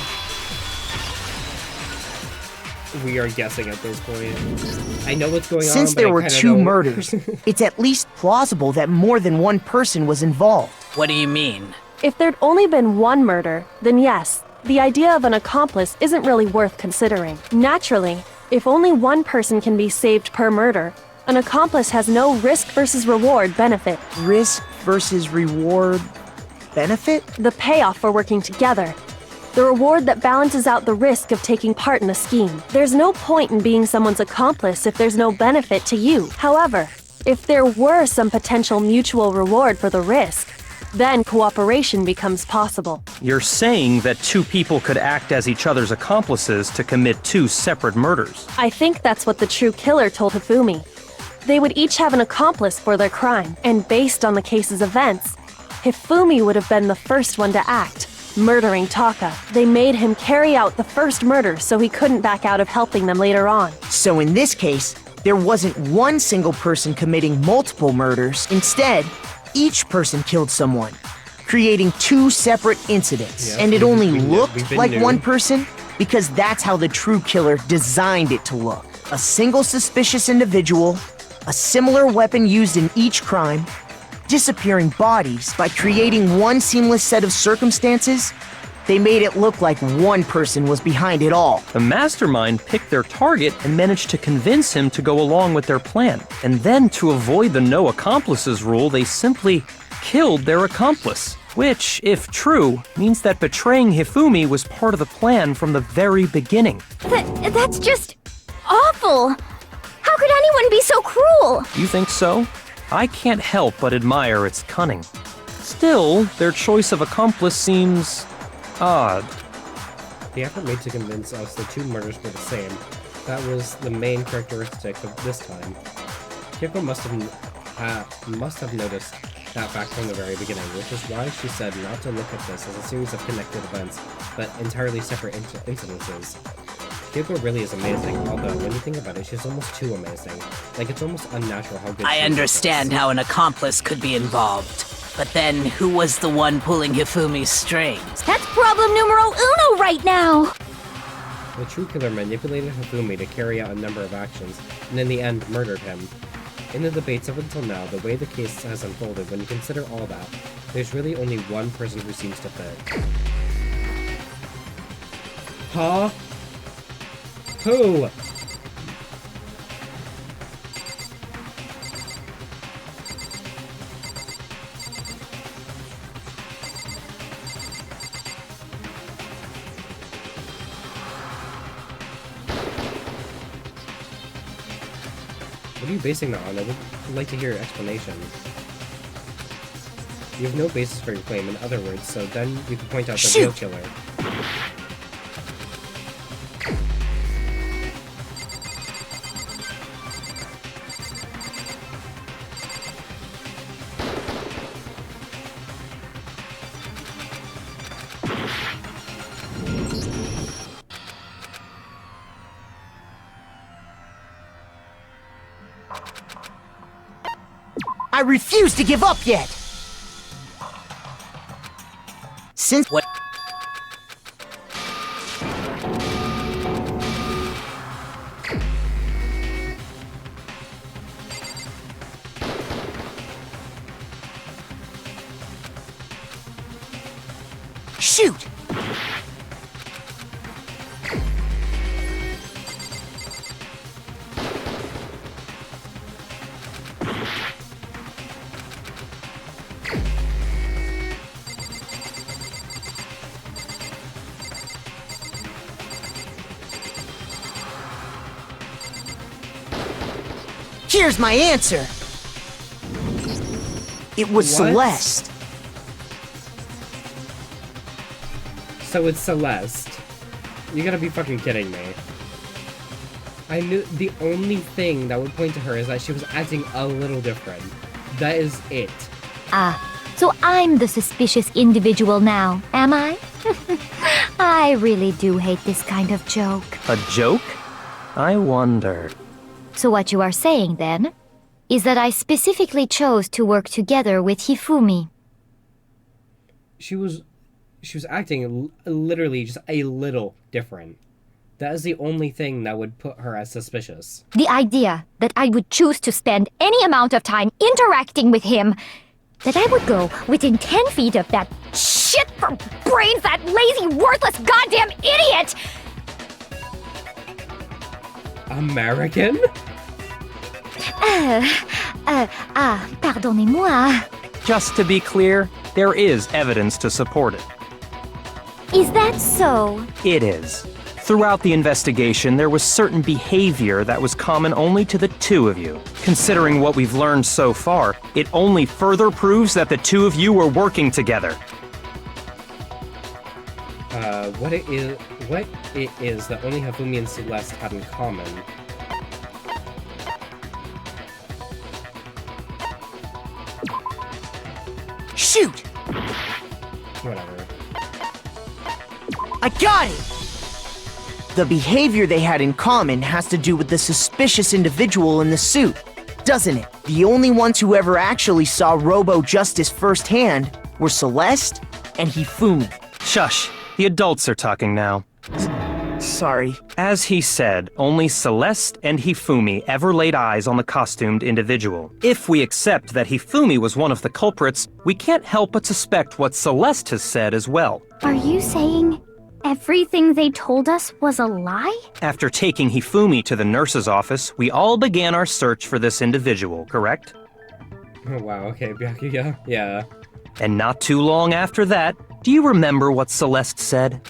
We are guessing at this point. I know what's going on, Since but there I were kinda 2 don't. murders, it's at least plausible that more than one person was involved. What do you mean? If there'd only been 1 murder, then yes, the idea of an accomplice isn't really worth considering. Naturally, if only 1 person can be saved per murder, an accomplice has no risk versus reward benefit. Risk versus reward benefit? The payoff for working together. The reward that balances out the risk of taking part in a scheme. There's no point in being someone's accomplice if there's no benefit to you. However, if there were some potential mutual reward for the risk, then cooperation becomes possible. You're saying that 2 people could act as each other's accomplices to commit 2 separate murders. I think that's what the true killer told Hifumi. They would each have an accomplice for their crime, and based on the case's events, Hifumi would have been the first one to act, murdering Taka. They made him carry out the first murder so he couldn't back out of helping them later on. So in this case, there wasn't one single person committing multiple murders. Instead, each person killed someone, creating 2 separate incidents. Yeah, And it we've only been looked like new. one person because that's how the true killer designed it to look. A single suspicious individual, a similar weapon used in each crime, disappearing bodies. By creating one seamless set of circumstances, they made it look like one person was behind it all. The mastermind picked their target and managed to convince him to go along with their plan. And then, to avoid the no accomplices rule, they simply killed their accomplice. Which, if true, means that betraying Hifumi was part of the plan from the very beginning. That's just awful. How could anyone be so cruel? You think so? I can't help but admire its cunning. Still, their choice of accomplice seems odd. The effort made to convince us the 2 murders were the same. That was the main characteristic of this time. Kyoko must have noticed that fact from the very beginning, which is why she said not to look at this as a series of connected events, but entirely separate incidences. Kyoko really is amazing, although when you think about it, she's almost too amazing. Like, it's almost unnatural how good I she is. understand how an accomplice could be involved. But then, who was the one pulling Hifumi's strings? That's problem numero uno right now. The true killer manipulated Hifumi to carry out a number of actions, and in the end, murdered him. In the debates up until now, the way the case has unfolded, when you consider all that, there's really only one person who seems to fit. Huh? Who? What are you basing that on? I would like to hear your explanation. You have no basis for your claim, in other words, so then you can point out the real killer. I refuse to give up yet! Since What? Shoot! Here's my answer. It was What? Celeste. So it's Celeste. You gotta be fucking kidding me. I knew the only thing that would point to her is that she was acting a little different. That is it. Ah, so I'm the suspicious individual now, am I? I really do hate this kind of joke. A joke? I wonder. So what you are saying, then, is that I specifically chose to work together with Hifumi. She was acting literally just a little different. That is the only thing that would put her as suspicious. The idea that I would choose to spend any amount of time interacting with him, that I would go within 10 feet of that shit for brains, that lazy, worthless goddamn idiot! American? Pardonnez-moi. Just to be clear, there is evidence to support it. Is that so? It is. Throughout the investigation, there was certain behavior that was common only to the two of you. Considering what we've learned so far, it only further proves that the two of you were working together. What it is that only Hifumi and Celeste had in common. Shoot! Whatever. I got it! The behavior they had in common has to do with the suspicious individual in the suit, doesn't it? The only ones who ever actually saw Robo-Justice firsthand were Celeste and Hifumi. Shush, the adults are talking now. Sorry. As he said, only Celeste and Hifumi ever laid eyes on the costumed individual. If we accept that Hifumi was one of the culprits, we can't help but suspect what Celeste has said as well. Are you saying everything they told us was a lie? After taking Hifumi to the nurse's office, we all began our search for this individual, correct? Oh, wow, okay, Byakuya. Yeah. And not too long after that, do you remember what Celeste said?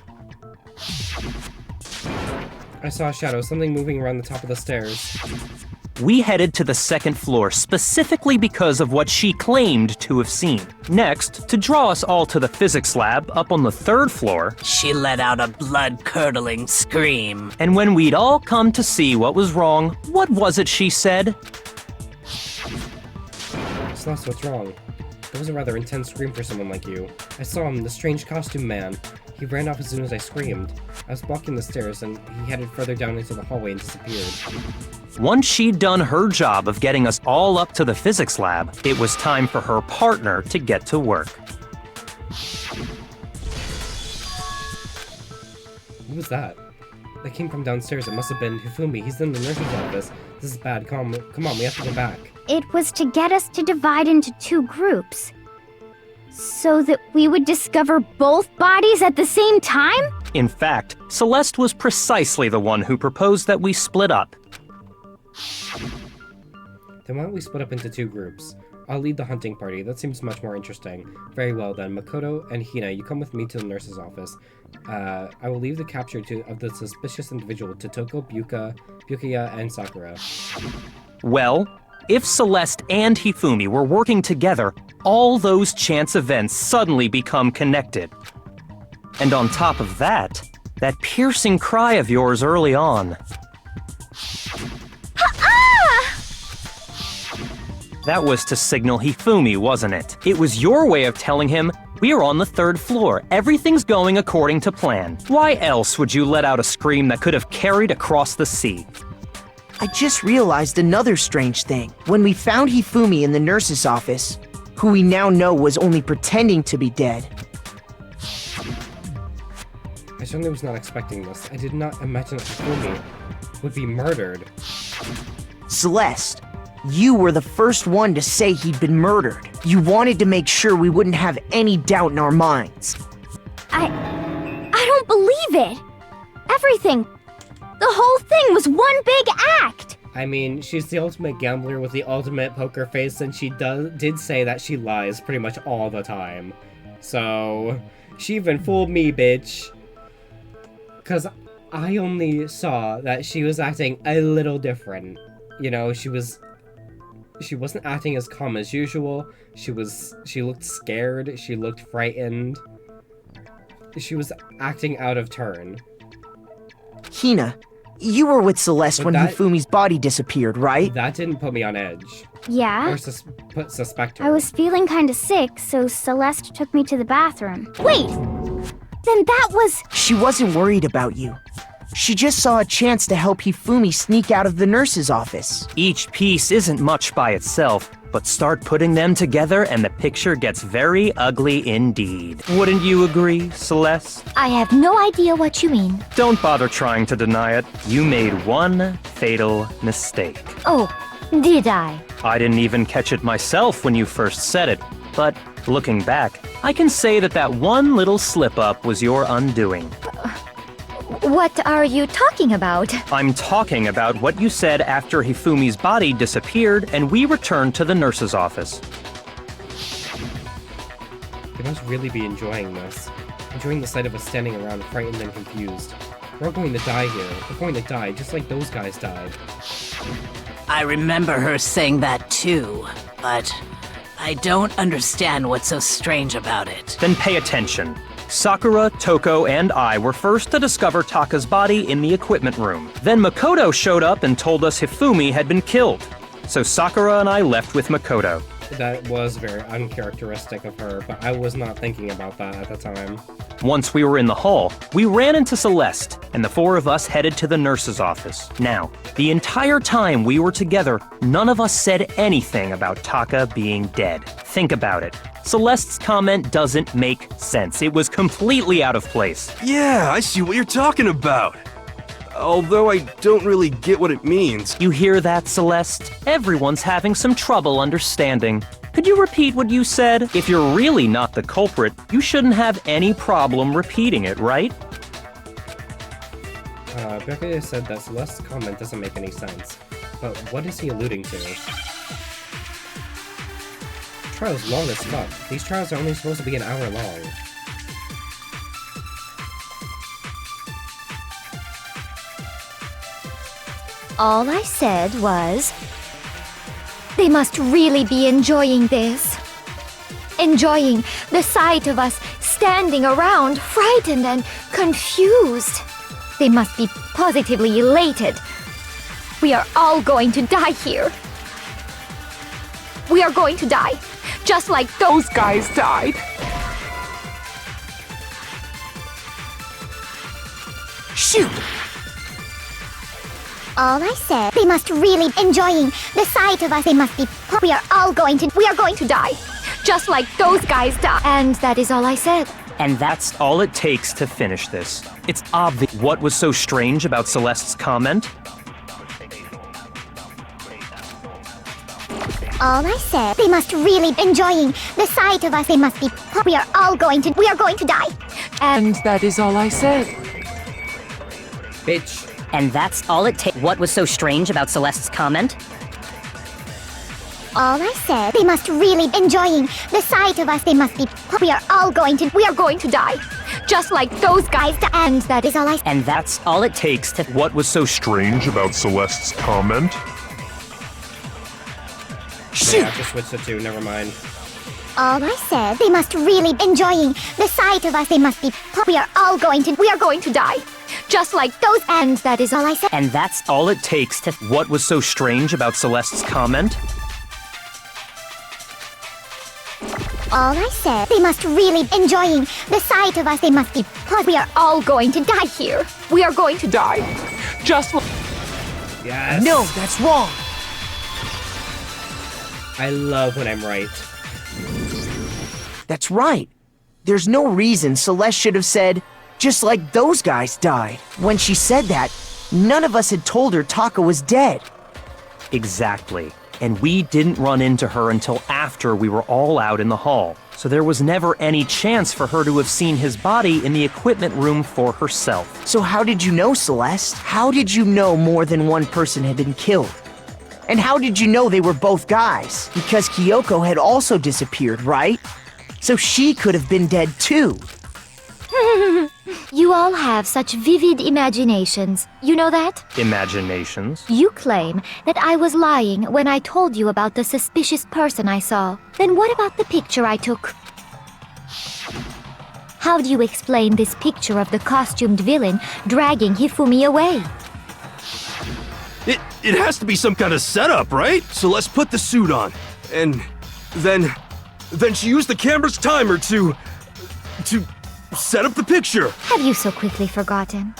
I saw a shadow, something moving around the top of the stairs. We headed to the second floor specifically because of what she claimed to have seen. Next, to draw us all to the physics lab up on the third floor, She let out a blood-curdling scream. and when we'd all come to see what was wrong, what was it she said? Celeste, what's wrong? That was a rather intense scream for someone like you. I saw him, the strange costume man. He ran off as soon as I screamed. I was blocking the stairs, and he headed further down into the hallway and disappeared. Once she'd done her job of getting us all up to the physics lab, it was time for her partner to get to work. What was that? That came from downstairs. It must have been Hifumi. He's in the nurse's office. This is bad. Come on, we have to go back. It was to get us to divide into two groups, so that we would discover both bodies at the same time? In fact, Celeste was precisely the one who proposed that we split up. Then why don't we split up into two groups? I'll lead the hunting party. That seems much more interesting. Very well then. Makoto and Hina, you come with me to the nurse's office. I will leave the capture of the suspicious individual to Toko, Byakuya, and Sakura. Well, if Celeste and Hifumi were working together, all those chance events suddenly become connected. And on top of that, that piercing cry of yours early on. That was to signal Hifumi, wasn't it? It was your way of telling him, we're on the third floor, everything's going according to plan. Why else would you let out a scream that could have carried across the sea? I just realized another strange thing. When we found Hifumi in the nurse's office, who we now know was only pretending to be dead, I certainly was not expecting this. I did not imagine that Hifumi would be murdered. Celeste, you were the first one to say he'd been murdered. You wanted to make sure we wouldn't have any doubt in our minds. I don't believe it. Everything. The whole thing was one big act. I mean, she's the ultimate gambler with the ultimate poker face, and she did say that she lies pretty much all the time. So, she even fooled me, bitch. Because I only saw that she was acting a little different. You know, she was She wasn't acting as calm as usual. She looked scared. She looked frightened. She was acting out of turn. Hina, you were with Celeste when Hifumi's body disappeared, right? That didn't put me on edge. Yeah? Or suspect her. I was feeling kinda sick, so Celeste took me to the bathroom. Wait! Then that was... She wasn't worried about you. She just saw a chance to help Hifumi sneak out of the nurse's office. Each piece isn't much by itself, but start putting them together and the picture gets very ugly indeed. Wouldn't you agree, Celeste? I have no idea what you mean. Don't bother trying to deny it. You made one fatal mistake. Oh, did I? I didn't even catch it myself when you first said it, but looking back, I can say that one little slip-up was your undoing. What are you talking about? I'm talking about what you said after Hifumi's body disappeared and we returned to the nurse's office. You must really be enjoying this. Enjoying the sight of us standing around frightened and confused. We're all going to die here. We're going to die just like those guys died. I remember her saying that too, but I don't understand what's so strange about it. Then pay attention. Sakura, Toko, and I were first to discover Taka's body in the equipment room. Then Makoto showed up and told us Hifumi had been killed. So Sakura and I left with Makoto. That was very uncharacteristic of her, but I was not thinking about that at the time. Once we were in the hall, we ran into Celeste, and the four of us headed to the nurse's office. Now, the entire time we were together, none of us said anything about Taka being dead. Think about it. Celeste's comment doesn't make sense. It was completely out of place. Yeah, I see what you're talking about. Although I don't really get what it means. You hear that, Celeste? Everyone's having some trouble understanding. Could you repeat what you said? If you're really not the culprit, you shouldn't have any problem repeating it, right? Becca said that Celeste's comment doesn't make any sense. But what is he alluding to? Trial's long as fuck. These trials are only supposed to be an hour long. All I said was, they must really be enjoying this. Enjoying the sight of us standing around, frightened and confused. They must be positively elated. We are all going to die here. We are going to die, just like those guys died. Shoot! All I said, they must really enjoying the sight of us. They must be. We are going to die, just like those guys died. And that is all I said. And that's all it takes to finish this. It's obvious. What was so strange about Celeste's comment? All I said, they must really enjoying the sight of us. They must be. We are going to die. And that is all I said. Bitch. And that's all it takes. What was so strange about Celeste's comment? All I said, they must really enjoying the sight of us. They must be. We are going to die, just like those guys. And that is all I said. And that's all it takes to. What was so strange about Celeste's comment? Shoot! Yeah, I just switched it to. Never mind. All I said, they must really enjoying the sight of us. They must be. We are going to die, just like those. And that is all I said. And that's all it takes to. What was so strange about Celeste's comment? All I said, they must really enjoying the sight of us. They must be. We are all going to die here. We are going to die, just like. Yes. No, that's wrong. I love when I'm right. That's right. There's no reason Celeste should have said, just like those guys died. When she said that, none of us had told her Taka was dead. Exactly. And we didn't run into her until after we were all out in the hall. So there was never any chance for her to have seen his body in the equipment room for herself. So how did you know, Celeste? How did you know more than one person had been killed? And how did you know they were both guys? Because Kyoko had also disappeared, right? So she could have been dead too. You all have such vivid imaginations. You know that? Imaginations? You claim that I was lying when I told you about the suspicious person I saw. Then what about the picture I took? How do you explain this picture of the costumed villain dragging Hifumi away? It has to be some kind of setup, right? So let's put the suit on. And then she used the camera's timer to set up the picture. Have you so quickly forgotten?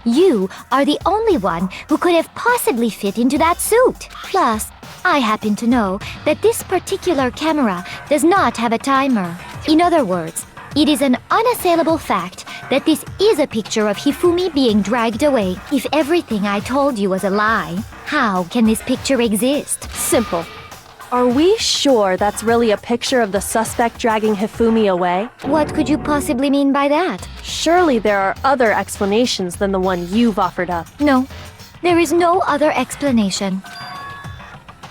You are the only one who could have possibly fit into that suit. Plus, I happen to know that this particular camera does not have a timer. In other words, it is an unassailable fact that this is a picture of Hifumi being dragged away. If everything I told you was a lie, how can this picture exist? Simple. Are we sure that's really a picture of the suspect dragging Hifumi away? What could you possibly mean by that? Surely there are other explanations than the one you've offered up. No, there is no other explanation.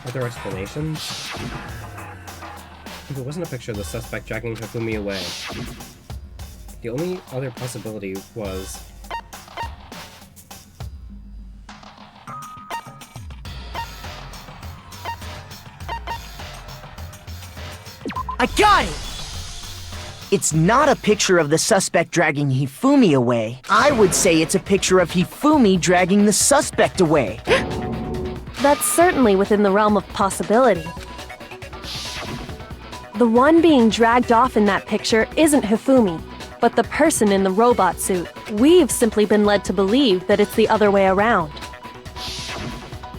Other explanations? If it wasn't a picture of the suspect dragging Hifumi away, the only other possibility was... I got it! It's not a picture of the suspect dragging Hifumi away. I would say it's a picture of Hifumi dragging the suspect away. That's certainly within the realm of possibility. The one being dragged off in that picture isn't Hifumi, but the person in the robot suit. We've simply been led to believe that it's the other way around.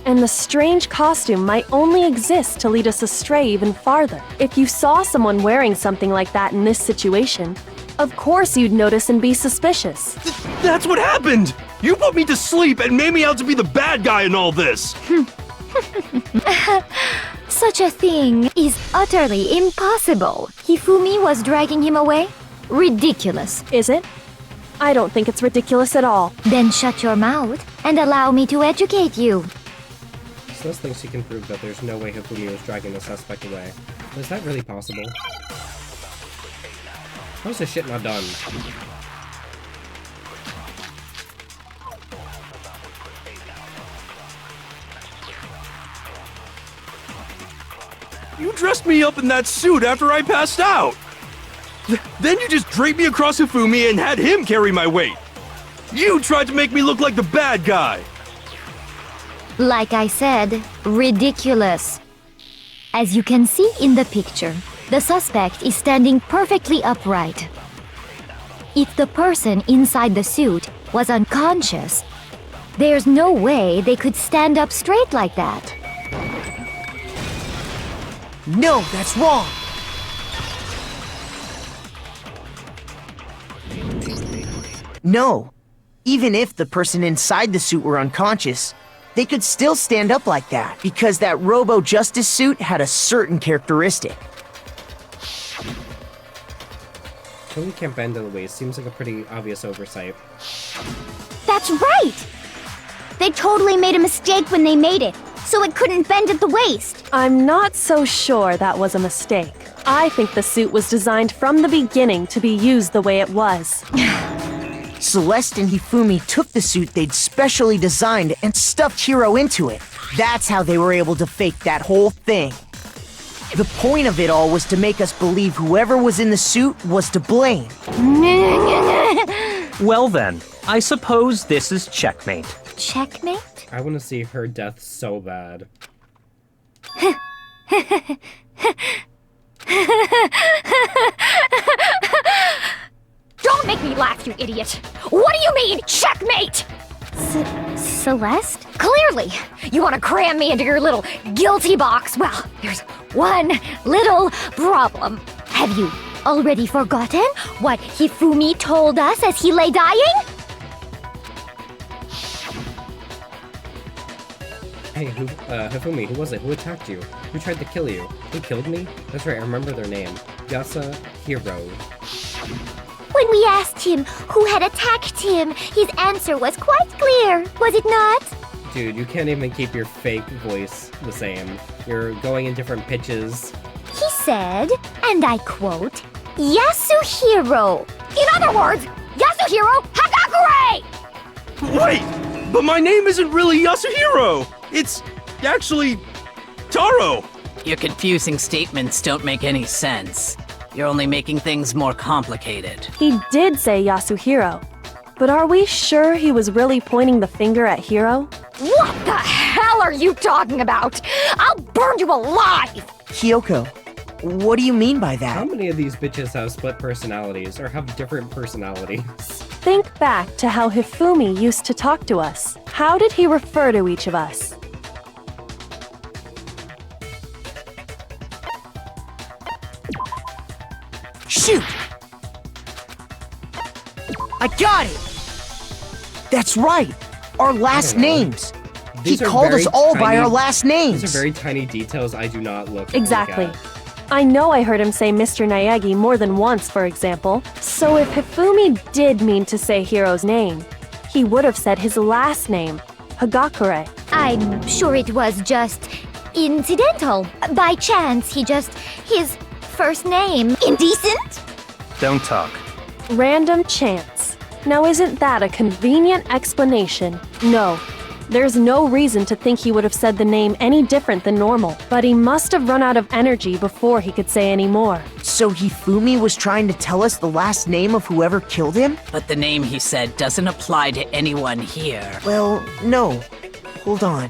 And the strange costume might only exist to lead us astray even farther. If you saw someone wearing something like that in this situation, of course you'd notice and be suspicious. That's what happened! You put me to sleep and made me out to be the bad guy in all this! Such a thing is utterly impossible. Hifumi was dragging him away? Ridiculous. Is it? I don't think it's ridiculous at all. Then shut your mouth and allow me to educate you. Celeste thinks she can prove that there's no way Hifumi was dragging the suspect away. But is that really possible? How's this shit not done? You dressed me up in that suit after I passed out! Then you just draped me across Hifumi and had him carry my weight! You tried to make me look like the bad guy! Like I said, ridiculous. As you can see in the picture, the suspect is standing perfectly upright. If the person inside the suit was unconscious, there's no way they could stand up straight like that. No, that's wrong! No. Even if the person inside the suit were unconscious, they could still stand up like that, because that Robo-Justice suit had a certain characteristic. Totally can't bend in the waist seems like a pretty obvious oversight. That's right! They totally made a mistake when they made it, so it couldn't bend at the waist. I'm not so sure that was a mistake. I think the suit was designed from the beginning to be used the way it was. Celeste and Hifumi took the suit they'd specially designed and stuffed Hiro into it. That's how they were able to fake that whole thing. The point of it all was to make us believe whoever was in the suit was to blame. Well then, I suppose this is checkmate. Checkmate? I want to see her death so bad. Don't make me laugh, you idiot! What do you mean, checkmate? Celeste? Clearly, you want to cram me into your little guilty box. Well, there's one little problem. Have you already forgotten what Hifumi told us as he lay dying? Hey, Hifumi, who was it? Who attacked you? Who tried to kill you? Who killed me? That's right, I remember their name. Yasuhiro. When we asked him who had attacked him, his answer was quite clear, was it not? Dude, you can't even keep your fake voice the same. You're going in different pitches. He said, and I quote, Yasuhiro. In other words, Yasuhiro Yasuhiro Hagakure! Wait! But my name isn't really Yasuhiro! It's actually Taro! Your confusing statements don't make any sense. You're only making things more complicated. He did say Yasuhiro. But are we sure he was really pointing the finger at Hiro? What the hell are you talking about? I'll burn you alive! Kyoko, what do you mean by How that? many of these bitches have split personalities or have different personalities? Think back to how Hifumi used to talk to us. How did he refer to each of us? Shoot! I got it! That's right! Our last know. names! He These are called us very all by tiny- our last names! These are very tiny details I do not look Exactly. at. I know I heard him say Mr. Naegi more than once, for example. So if Hifumi did mean to say Hiro's name, he would have said his last name, Hagakure. I'm sure it was just incidental. By chance, his first name. Indecent? Don't talk. Random chance. Now isn't that a convenient explanation? No. There's no reason to think he would have said the name any different than normal, but he must have run out of energy before he could say any more. So Hifumi was trying to tell us the last name of whoever killed him? But the name he said doesn't apply to anyone here. Well, no. Hold on.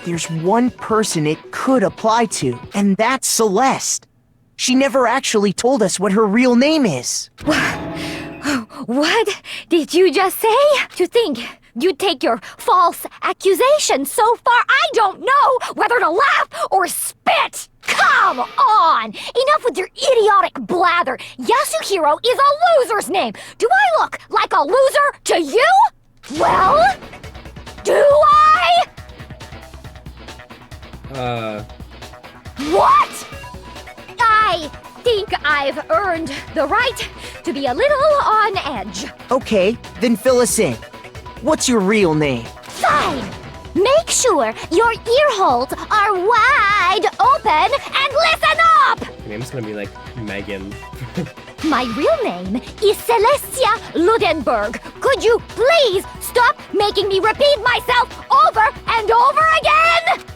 There's one person it could apply to, and that's Celeste. She never actually told us what her real name is. What did you just say? To think you'd take your false accusation so far, I don't know whether to laugh or spit! Come on! Enough with your idiotic blather! Yasuhiro is a loser's name! Do I look like a loser to you? Well, do I? What? I think I've earned the right to be a little on edge. Okay, then fill us in. What's your real name? Fine! Make sure your ear holes are wide open and listen up! Her name's gonna be like Megan. My real name is Celestia Ludenberg. Could you please stop making me repeat myself over and over again?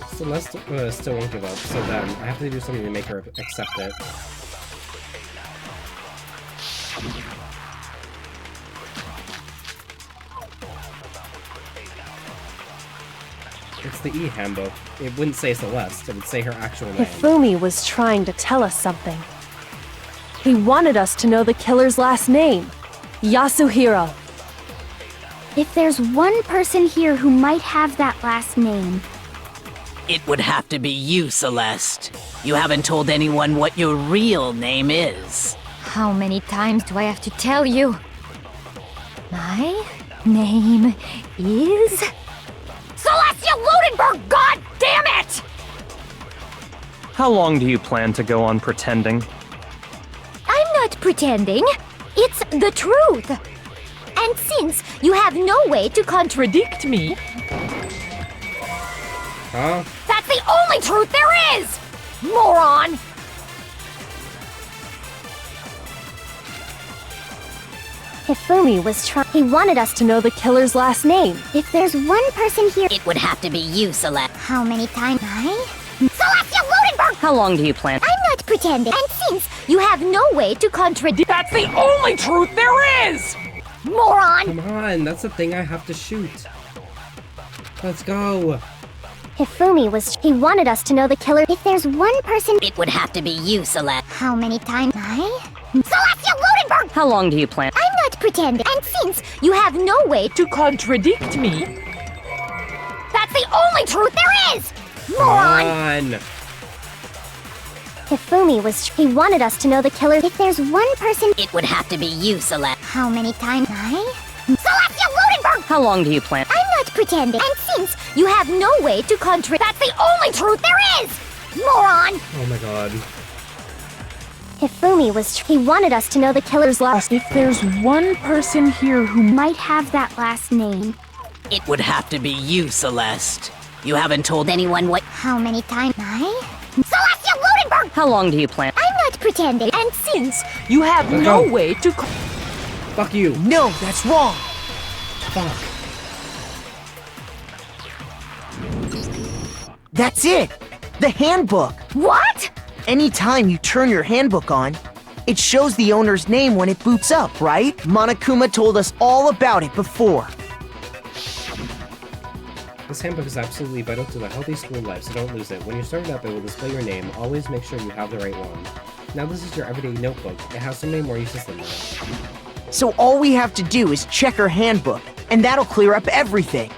Celeste still won't give up, so then I have to do something to make her accept it. It's the E-handbook. It wouldn't say Celeste, it would say her actual name. Hifumi was trying to tell us something. He wanted us to know the killer's last name, Yasuhiro. If there's one person here who might have that last name, It would have to be you, Celeste. You haven't told anyone what your real name is. how many times do I have to tell you? My name is Celestia Ludenberg, god damn it! How long do you plan to go on pretending? I'm not pretending. It's the truth. And since you have no way to contradict me, Huh? that's the only truth there is! Moron! Hifumi was trying. He wanted us to know the killer's last name. If there's one person here, It would have to be you, Celeste. how many times Celestia Ludenberg! How long do you plan? I'm not pretending. And since you have no way to contradict, That's the only truth there is! moron! Come on, that's the thing I have to shoot. Let's go. Hifumi was. He wanted us to know the killer. If there's one person, It would have to be you, Celeste. how many times Celestia Ludenberg! How long do you plan? I'm not pretending. And since you have no way To contradict me? that's the only truth there is! Come Moron! on. Hifumi was. He wanted us to know the killer. If there's one person, It would have to be you, Celeste. how many times Celestia Ludenberg! How long do you plan? I'm not pretending. And since you have no way to contradict, that's the only truth there is! Moron! Oh my god. Hifumi was. He wanted us to know the killer's last. If there's one person here who Might have that last name. It would have to be you, Celeste. You haven't told anyone what. How many times Celestia Ludenberg! How long do you plan? I'm not pretending. And since you have no way to. Fuck you! No, that's wrong! Fuck. That's it! The handbook! What? Anytime you turn your handbook on, it shows the owner's name when it boots up, right? Monokuma told us all about it before. This handbook is absolutely vital to the healthy school life, so don't lose it. When you start it up, it will display your name. Always make sure you have the right one. Now this is your everyday notebook. It has so many more uses than that. So all we have to do is check her handbook, and that'll clear up everything.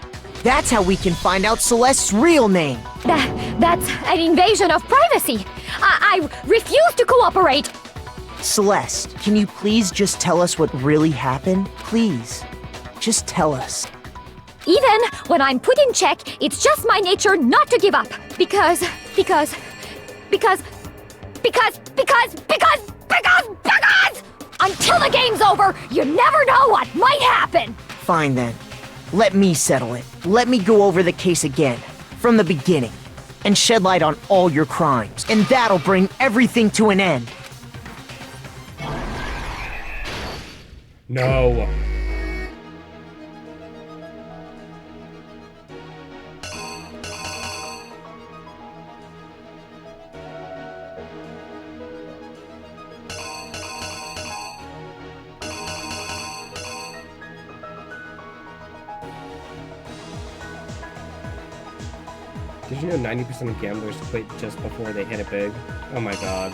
That's how we can find out Celeste's real name. That's an invasion of privacy. I refuse to cooperate. Celeste, can you please just tell us what really happened? Please, just tell us. Even when I'm put in check, it's just my nature not to give up. Because until the game's over, you never know what might happen. Fine then. Let me settle it. Let me go over the case again, from the beginning, and shed light on all your crimes, and that'll bring everything to an end. No. Did you know 90% of gamblers quit just before they hit it big? Oh my god.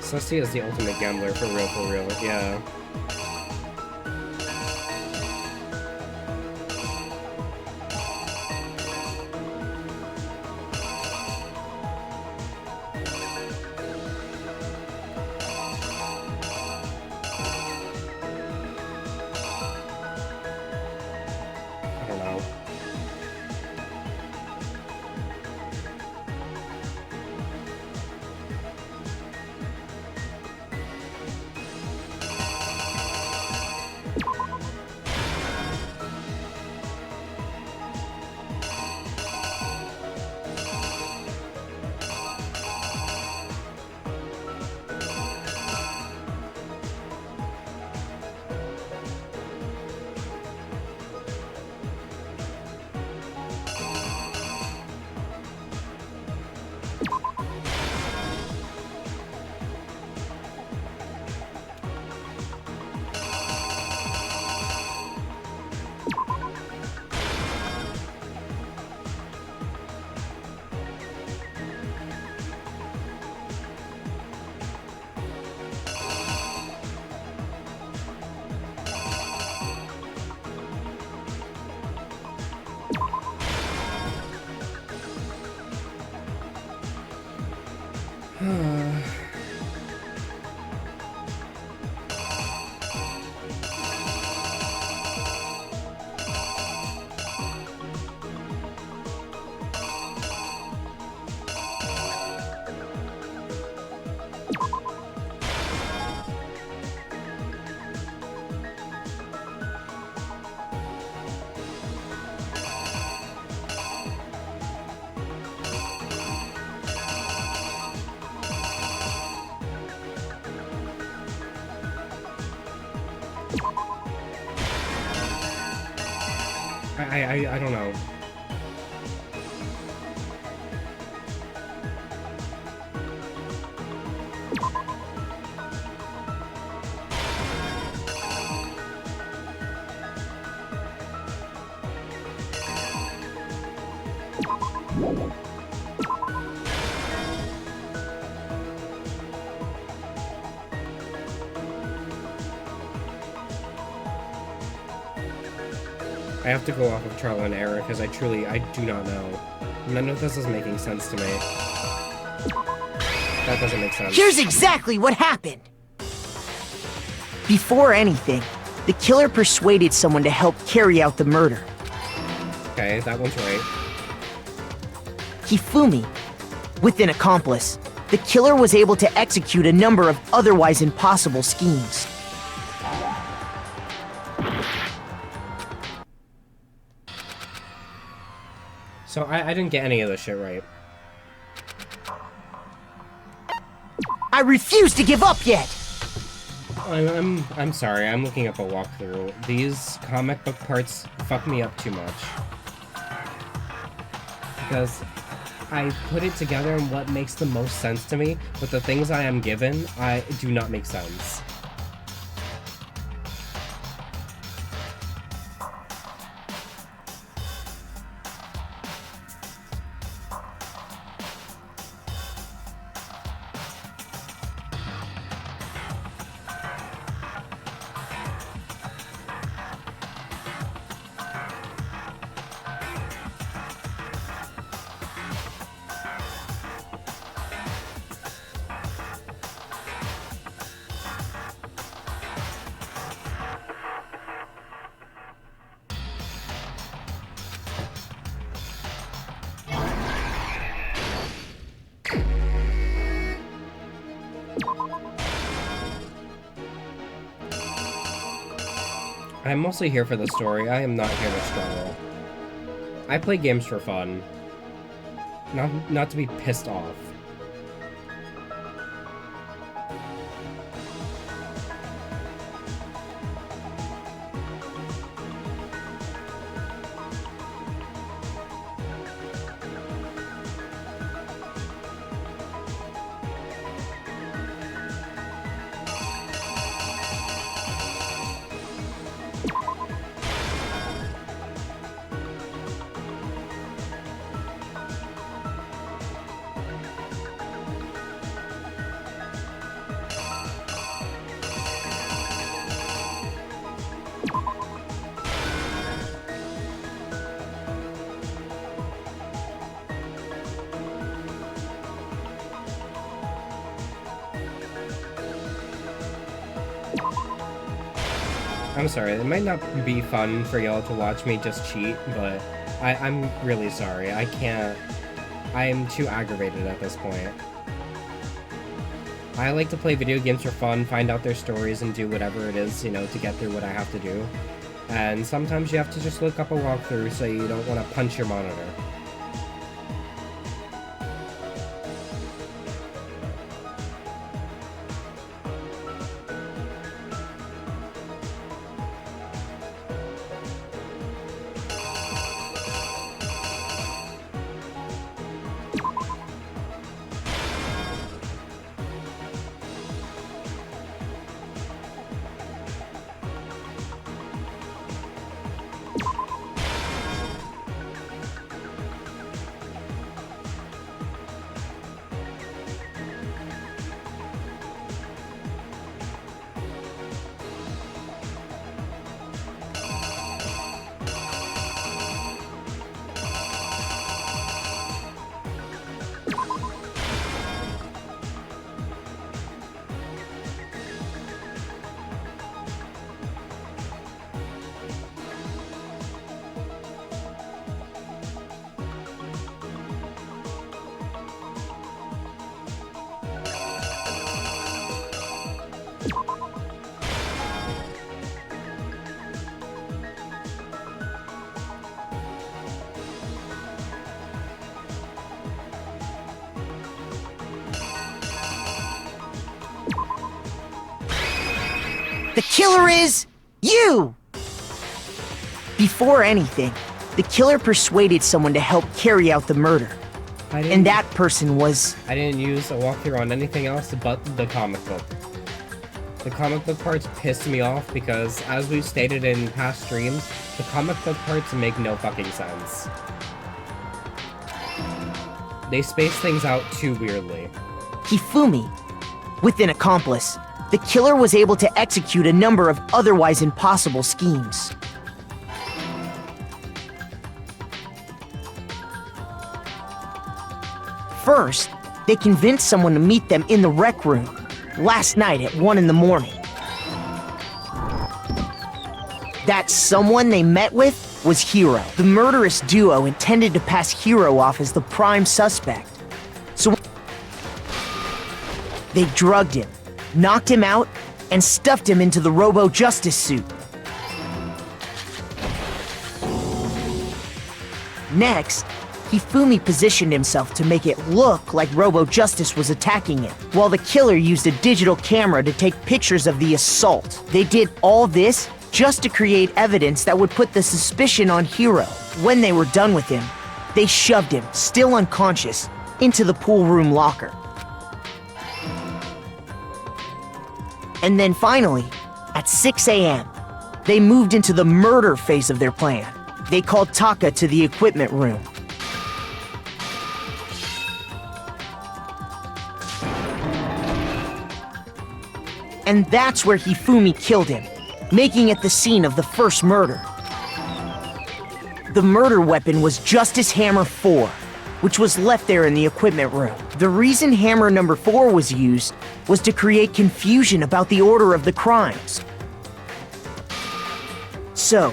Celestia is the ultimate gambler, for real, yeah. I don't know. I don't know. I have to go off of trial and error because I do not know. None of this is making sense to me. That doesn't make sense. Here's exactly what happened! Before anything, the killer persuaded someone to help carry out the murder. Okay, that one's right. Hifumi. With an accomplice, the killer was able to execute a number of otherwise impossible schemes. So I didn't get any of this shit right. I refuse to give up yet! I'm sorry, I'm looking up a walkthrough. These comic book parts fuck me up too much. Because I put it together and what makes the most sense to me, but the things I am given, do not make sense. I'm mostly here for the story. I am not here to struggle. I play games for fun. Not to be pissed off. I'm sorry, it might not be fun for y'all to watch me just cheat, but I'm really sorry. I can't... I am too aggravated at this point. I like to play video games for fun, find out their stories, and do whatever it is, you know, to get through what I have to do. And sometimes you have to just look up a walkthrough so you don't want to punch your monitor. The killer is you! Before anything, the killer persuaded someone to help carry out the murder. And that person was... I didn't use a walkthrough on anything else but the comic book. The comic book parts pissed me off because, as we've stated in past streams, the comic book parts make no fucking sense. They space things out too weirdly. Hifumi. With an accomplice, the killer was able to execute a number of otherwise impossible schemes. First, they convinced someone to meet them in the rec room last night at 1 in the morning. That someone they met with was Hiro. The murderous duo intended to pass Hiro off as the prime suspect. So they drugged him, knocked him out, and stuffed him into the Robo-Justice suit. Next, Hifumi positioned himself to make it look like Robo-Justice was attacking him, while the killer used a digital camera to take pictures of the assault. They did all this just to create evidence that would put the suspicion on Hiro. When they were done with him, they shoved him, still unconscious, into the pool room locker. And then finally, at 6 a.m., they moved into the murder phase of their plan. They called Taka to the equipment room. And that's where Hifumi killed him, making it the scene of the first murder. The murder weapon was Justice Hammer 4, which was left there in the equipment room. The reason Hammer number 4 was used was to create confusion about the order of the crimes. So,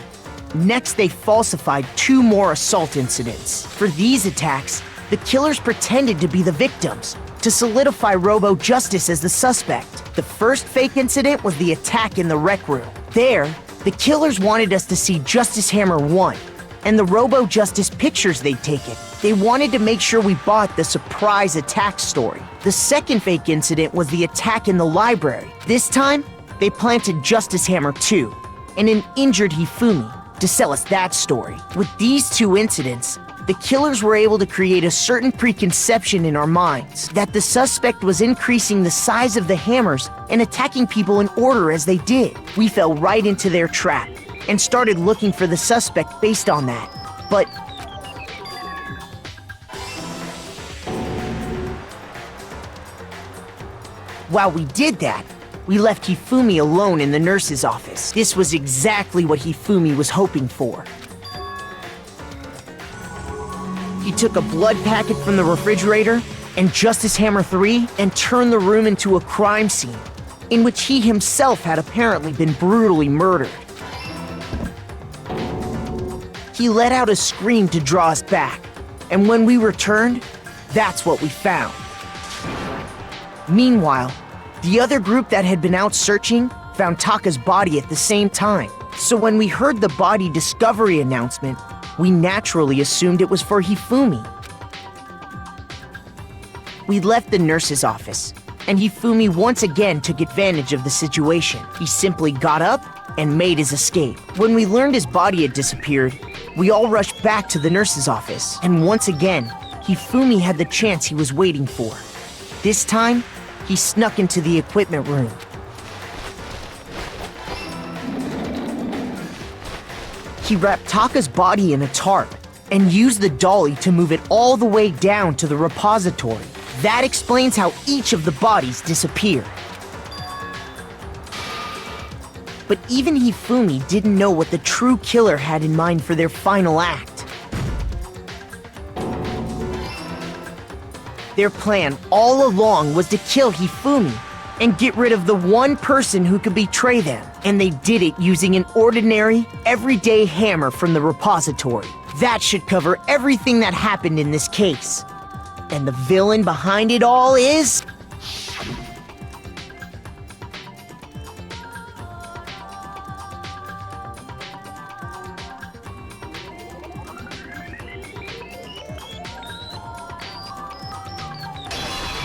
next they falsified 2 more assault incidents. For these attacks, the killers pretended to be the victims, to solidify Robo-Justice as the suspect. The first fake incident was the attack in the rec room. There, the killers wanted us to see Justice Hammer 1 and the Robo-Justice pictures they'd taken. They wanted to make sure we bought the surprise attack story. The second fake incident was the attack in the library. This time, they planted Justice Hammer 2 and an injured Hifumi to sell us that story. With these 2 incidents, the killers were able to create a certain preconception in our minds that the suspect was increasing the size of the hammers and attacking people in order as they did. We fell right into their trap and started looking for the suspect based on that. But while we did that, we left Hifumi alone in the nurse's office. This was exactly what Hifumi was hoping for. He took a blood packet from the refrigerator and Justice Hammer 3 and turned the room into a crime scene, in which he himself had apparently been brutally murdered. He let out a scream to draw us back, and when we returned, that's what we found. Meanwhile, the other group that had been out searching found Taka's body at the same time. So when we heard the body discovery announcement, we naturally assumed it was for Hifumi. We left the nurse's office, and Hifumi once again took advantage of the situation. He simply got up and made his escape. When we learned his body had disappeared, we all rushed back to the nurse's office, and once again, Hifumi had the chance he was waiting for. This time, he snuck into the equipment room. He wrapped Taka's body in a tarp and used the dolly to move it all the way down to the repository. That explains how each of the bodies disappeared. But even Hifumi didn't know what the true killer had in mind for their final act. Their plan all along was to kill Hifumi and get rid of the one person who could betray them. And they did it using an ordinary, everyday hammer from the repository. That should cover everything that happened in this case. And the villain behind it all is...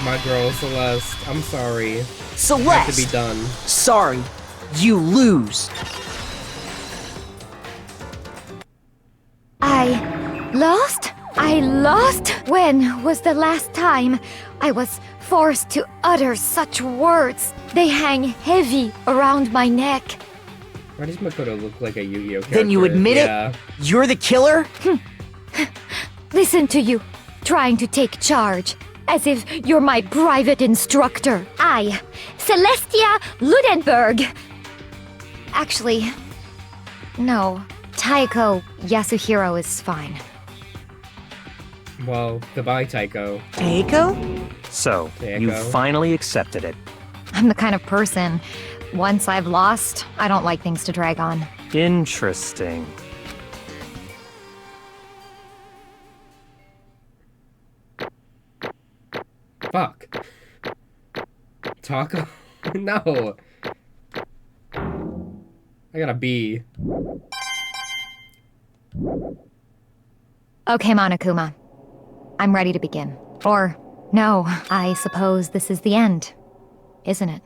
My girl, Celeste. I'm sorry. Celeste! Have to be done. Sorry. You lose. I lost? I lost? When was the last time I was forced to utter such words? They hang heavy around my neck. Why does Makoto look like a Yu-Gi-Oh character? Then you admit it? You're the killer? Listen to you, trying to take charge, as if you're my private instructor. I, Celestia Ludenberg. Actually, no. Taiko Yasuhiro is fine. Well, goodbye, Taiko. Taiko? So, Taiko. you finally accepted it. I'm the kind of person, once I've lost, I don't like things to drag on. Interesting. Fuck. Taco? No. I got a B. Okay, Monokuma. I'm ready to begin. Or, no, I suppose this is the end, isn't it?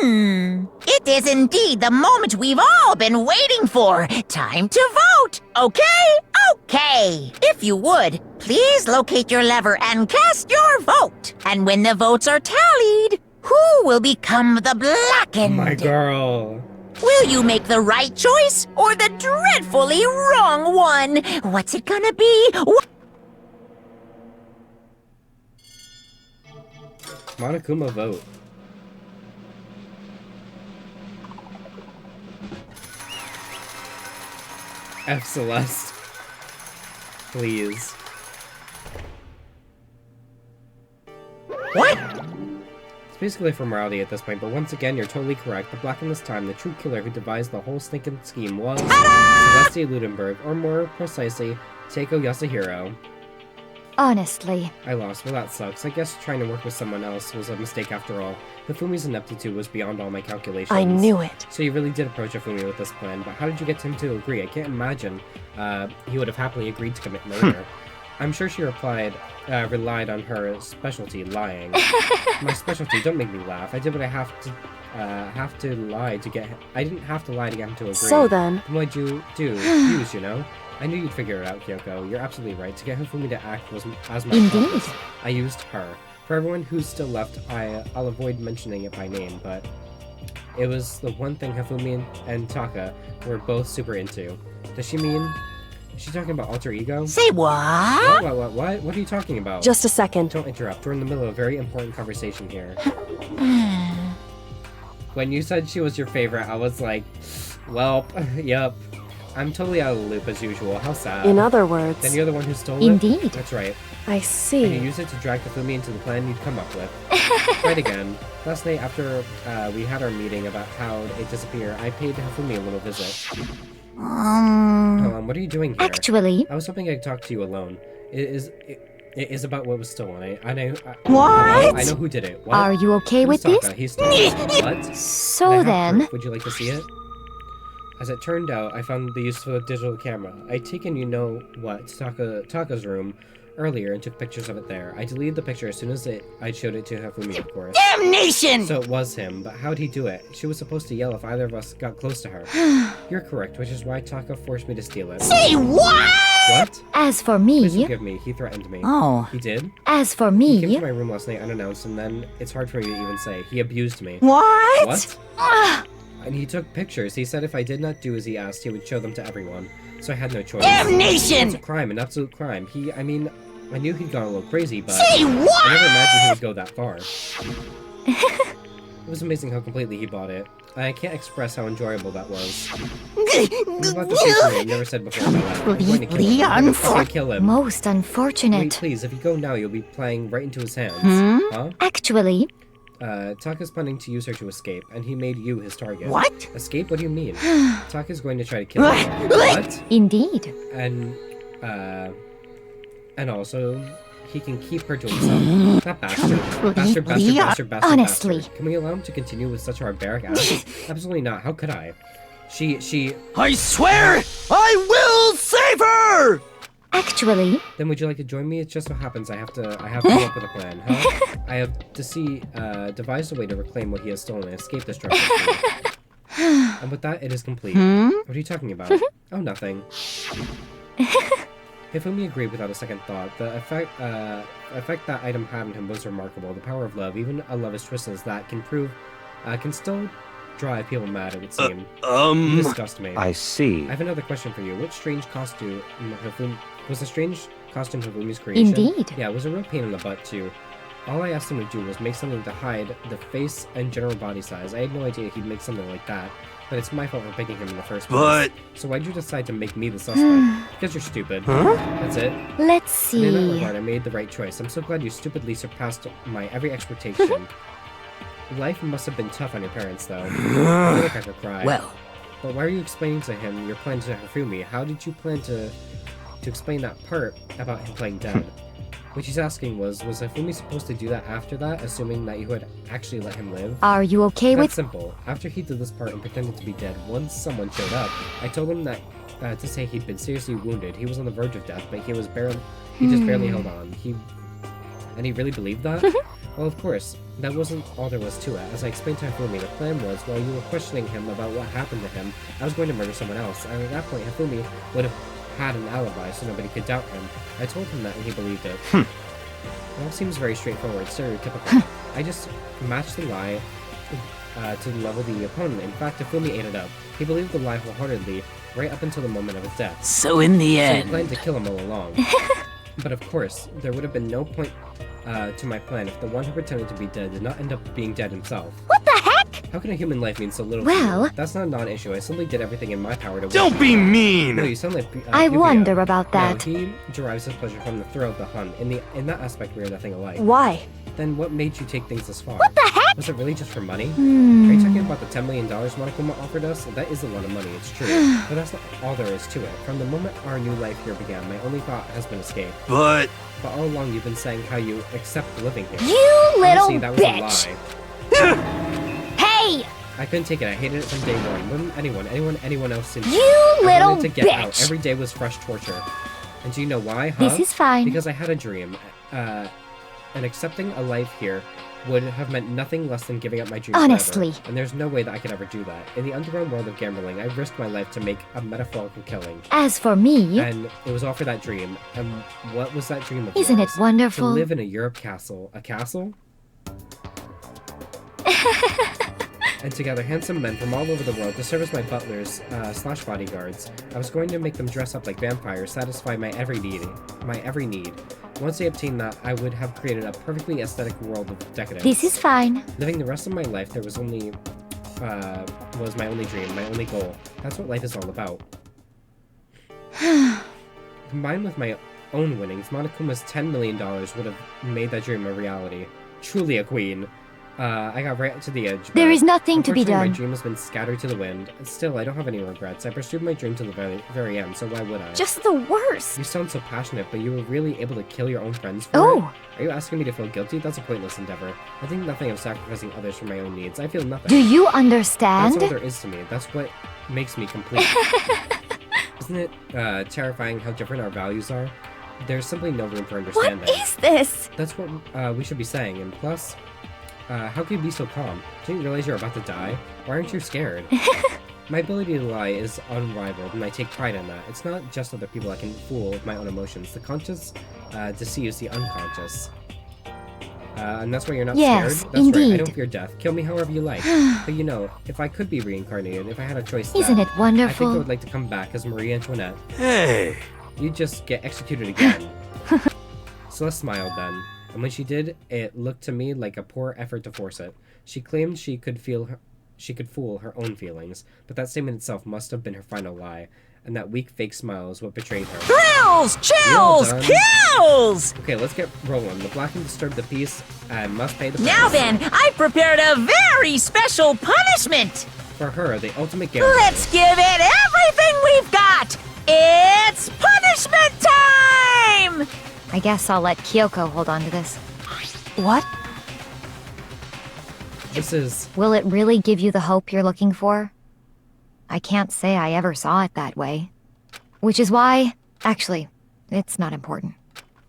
It is indeed the moment we've all been waiting for. Time to vote. Okay. If you would, please locate your lever and cast your vote. And when the votes are tallied, who will become the blackened? My girl. Will you make the right choice or the dreadfully wrong one? What's it gonna be? Monokuma vote. F Celeste. Please. What? It's basically for morality at this point, but once again, you're totally correct. The black in this time, the true killer who devised the whole stinking scheme was Celeste Ludenberg, or more precisely, Teiko Yasuhiro. Honestly. I lost. Well, that sucks. I guess trying to work with someone else was a mistake after all. Hifumi's ineptitude was beyond all my calculations. I knew it. So you really did approach Hifumi with this plan, but how did you get him to agree? I can't imagine he would have happily agreed to commit murder. I'm sure she relied on her specialty, lying. My specialty, don't make me laugh. I did what I have to lie to get. I didn't have to lie to get him to agree. So then, What'd you do? Use, you know. I knew you'd figure it out, Kyoko. You're absolutely right. To get Hifumi to act was as my Indeed. purpose. I used her. For everyone who's still left, I'll avoid mentioning it by name, but it was the one thing Hifumi and Taka were both super into. Does she mean? Is she talking about alter ego? Say what? What? What are you talking about? just a second. Don't interrupt. We're in the middle of a very important conversation here. When you said she was your favorite, I was like, well, yep. I'm totally out of the loop as usual. How sad. In other words, Then you're the one who stole it? Indeed. That's right. I And you see. used it to drag Hifumi into the plan you'd come up with. Right again. Last night after we had our meeting about how it disappeared, I paid Hifumi a little visit. Hold on, what are you doing here? Actually, I was hoping I could talk to you alone. It is about what was stolen. I know. What? I know who did it. What? are you okay Who's with this? Taka? He stole it. What? So I have then, proof. Would you like to see it? As it turned out, I found the useful digital camera. I'd taken Taka's room earlier and took pictures of it there. I deleted the picture as soon as I showed it to Hifumi, of course. Damnation! So it was him, but how'd he do it? She was supposed to yell if either of us got close to her. You're correct, which is why Taka forced me to steal it. Say what? What? as for Please me, forgive me. He threatened me. Oh. He did? as for He came to me, my room last night unannounced, and then it's hard for me to even say. He abused me. What? What? And he took pictures. He said if I did not do as he asked, he would show them to everyone. So I had no choice. Damnation! It's a crime, an absolute crime. I knew he'd gone a little crazy, but Say what? I never imagined he would go that far. It was amazing how completely he bought it. I can't express how enjoyable that was. I'm about to say something I've never said before in my life. I'm going to kill him. I'm going to kill him. most Wait, unfortunate. please, if you go now, you'll be playing right into his hands. Huh? Actually, Taka's planning to use her to escape, and he made you his target. What? Escape? What do you mean? Taka's going to try to kill her. What? indeed. And also, he can keep her to himself. That bastard. Honestly. Can we allow him to continue with such a barbaric act? Absolutely not. How could I? She... I swear I will save her! Actually, Then would you like to join me? It just so happens I have to come up with a plan, huh? I have to devise a way to reclaim what he has stolen and escape this destruction. And with that, it is complete. What are you talking about? Oh, nothing. Hifumi agreed without a second thought. The effect that item had on him was remarkable. The power of love, even a love as twisted as that, can still drive people mad, it would seem. You disgust me. I see. I have another question for you. What strange costume was the strange costume Hifumi's creation? Indeed. Yeah, it was a real pain in the butt too. All I asked him to do was make something to hide the face and general body size. I had no idea he'd make something like that, but it's my fault for picking him in the first place. But... So why'd you decide to make me the suspect? Because you're stupid. That's it. let's In that see. regard, I made the right choice. I'm so glad you stupidly surpassed my every expectation. Life must have been tough on your parents, though. I feel like I could cry. Well, But why are you explaining to him your plan to Hifumi? How did you plan to explain that part about him playing dead? What she's asking was Hifumi supposed to do that after that, assuming that you had actually let him live? Are you okay That's with... simple. After he did this part and pretended to be dead, once someone showed up, I told him that to say he'd been seriously wounded. He was on the verge of death, but he just barely held on. He really believed that? Well, of course, that wasn't all there was to it. As I explained to Hifumi, the plan was, while you were questioning him about what happened to him, I was going to murder someone else, and at that point, Hifumi would have had an alibi so nobody could doubt him. I told him that and he believed it. It all seems very straightforward, stereotypical. I just matched the lie to level the opponent. In fact, Hifumi ate it up. He believed the lie wholeheartedly, right up until the moment of his death. So in the So end... he planned to kill him all along. But of course, there would have been no point to my plan if the one who pretended to be dead did not end up being dead himself. What the heck? How can a human life mean so little Well- to you? That's not a non-issue. I simply did everything in my power to Don't be mean! No, you sound like I Yukio. wonder about that. No, he derives his pleasure from the thrill of the hunt. In that aspect, we are nothing alike. Why? Then what made you take things this far? What the heck? Was it really just for money? Hmm. Are you talking about the $10 million Monokuma offered us? That is a lot of money, it's true. But that's not all there is to it. From the moment our new life here began, my only thought has been escape. But But all along you've been saying how you accept living here. You little Honestly, that was bitch! a lie. Hey! I couldn't take it. I hated it from day one. Wouldn't anyone else seem You I little wanted to get out. bitch! Every day was fresh torture. And do you know why, huh? This is fine. Because I had a dream. And accepting a life here would have meant nothing less than giving up my dream Honestly. forever. And there's no way that I could ever do that. In the underground world of gambling, I risked my life to make a metaphorical killing. As for me, And it was all for that dream. And what was that dream of isn't it yours? To wonderful? live in a Europe castle. A castle? And together, handsome men from all over the world to serve as my butlers / bodyguards. I was going to make them dress up like vampires, satisfy my every need. Once I obtained that, I would have created a perfectly aesthetic world of decadence. This is fine. Living the rest of my life, there was only was my only dream, my only goal. That's what life is all about. Combined with my own winnings, Monokuma's $10 million would have made that dream a reality. Truly a queen. I got right to the edge. There but is nothing to be unfortunately, done. My dream has been scattered to the wind. Still, I don't have any regrets. I pursued my dream to the very end, so why would I? Just the worst. You sound so passionate, but you were really able to kill your own friends for Oh. it? Are you asking me to feel guilty? That's a pointless endeavor. I think nothing of sacrificing others for my own needs. I feel nothing. Do you That's understand? all there is to me. That's what makes me complete. Isn't it terrifying how different our values are? There's simply no room for understanding. What is this? That's what we should be saying. And plus, how can you be so calm? Didn't you realize you're about to die? Why aren't you scared? My ability to lie is unrivaled, and I take pride in that. It's not just other people I can fool with my own emotions. The conscious deceives the unconscious. And that's why you're not Yes, scared? That's right, I indeed. don't fear death. Kill me however you like. But you know, if I could be reincarnated, if I had a choice Isn't it I think I wonderful? would like to come back as Marie Antoinette. hey, You'd just get executed again. Celeste smiled then, and when she did, it looked to me like a poor effort to force it. She claimed she could fool her own feelings, but that statement itself must have been her final lie, and that weak fake smile is what betrayed her. Thrills! Well Chills! done. Kills! Okay, let's get rolling. The black and disturb the peace and must pay the price. Now then, I've prepared a very special punishment! For her, the ultimate gamble. Let's give it everything we've got! It's punishment time! I guess I'll let Kyoko hold on to this. What? This is... Will it really give you the hope you're looking for? I can't say I ever saw it that way. Which is why... Actually, it's not important.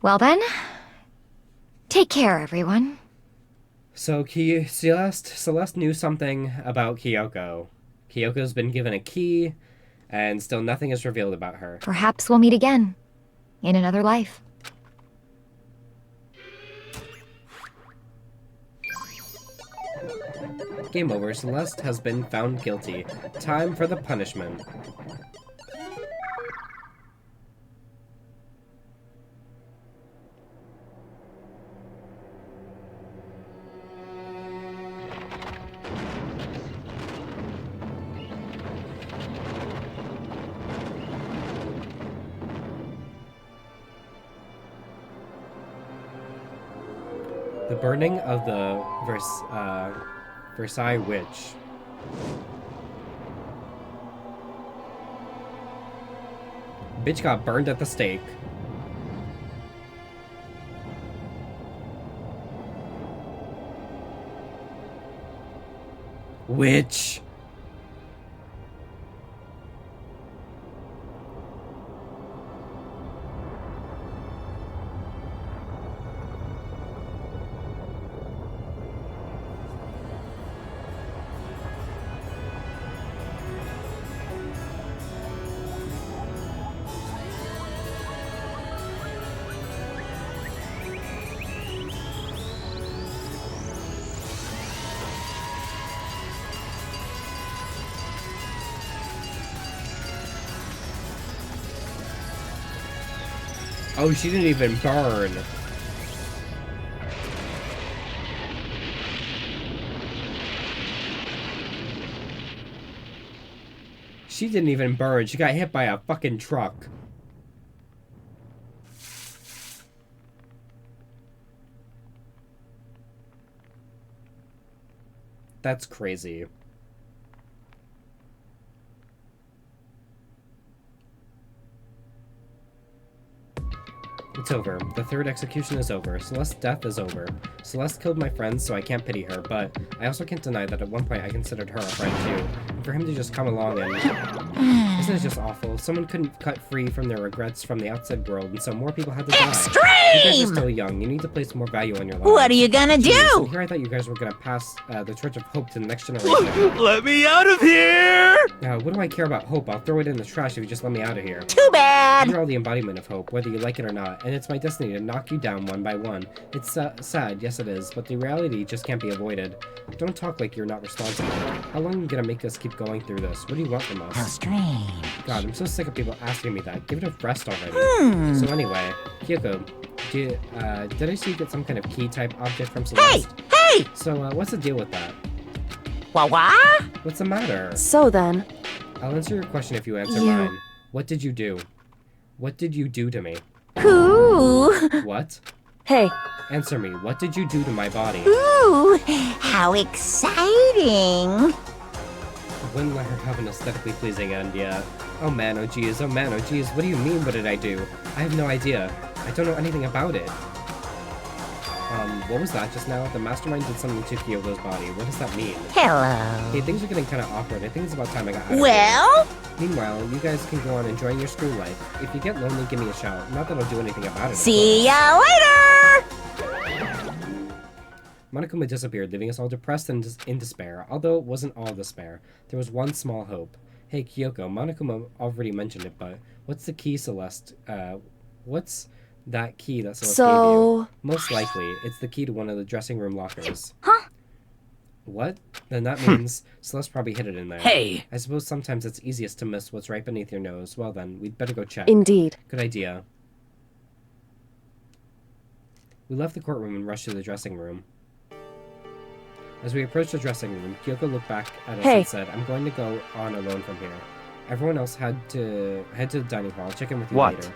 Well then... Take care, everyone. So, Celeste knew something about Kyoko. Kyoko's been given a key, and still nothing is revealed about her. Perhaps we'll meet again. In another life. Game over. Celeste has been found guilty. Time for the punishment. The burning of the Versailles Witch. Bitch got burned at the stake. Witch. Oh, she didn't even burn. She didn't even burn. She got hit by a fucking truck. That's crazy. It's over. The third execution is over. Celeste's death is over. Celeste killed my friends, so I can't pity her, but I also can't deny that at one point I considered her a friend too. And for him to just come along and... Isn't it just awful? Someone couldn't cut free from their regrets from the outside world, and so more people had to die. Extreme! You guys are still young. You need to place more value on your lives. What are you gonna do? Jeez, and here I thought you guys were gonna pass the torch of hope to the next generation. Let me out of here! What do I care about hope? I'll throw it in the trash if you just let me out of here. Too bad! You're all the embodiment of hope, whether you like it or not, and it's my destiny to knock you down one by one. It's sad, yes it is, but the reality just can't be avoided. Don't talk like you're not responsible. How long are you gonna make us keep going through this? What do you want from us? How strange. God, I'm so sick of people asking me that. Give it a rest already. So anyway, Kyoko, did I see you get some kind of key-type object from Celeste? Hey! So, what's the deal with that? What? What's the matter? So then... I'll answer your question if you answer mine. What did you do? What did you do to me? Ooh. What? Hey. Answer me. What did you do to my body? Ooh, how exciting. I wouldn't let her have an aesthetically pleasing end yet. Oh man, oh geez, what do you mean, what did I do? I have no idea. I don't know anything about it. What was that just now? The mastermind did something to Kyoko's body. What does that mean? Hello. Hey, things are getting kind of awkward. I think it's about time I got out of Well? here. Meanwhile, you guys can go on enjoying your school life. If you get lonely, give me a shout. Not that I'll do anything about it. See ya later! Monokuma disappeared, leaving us all depressed and in despair. Although it wasn't all despair, there was one small hope. Hey, Kyoko, Monokuma already mentioned it, but what's the key, Celeste? What's that key that Celeste gave you? Most likely, it's the key to one of the dressing room lockers. Huh? What? Then that means Celeste probably hid it in there. Hey! I suppose sometimes it's easiest to miss what's right beneath your nose. Well then, we'd better go check. Indeed. Good idea. We left the courtroom and rushed to the dressing room. As we approached the dressing room, Kyoko looked back at us and said, I'm going to go on alone from here. Everyone else had to head to the dining hall. I'll check in with you later.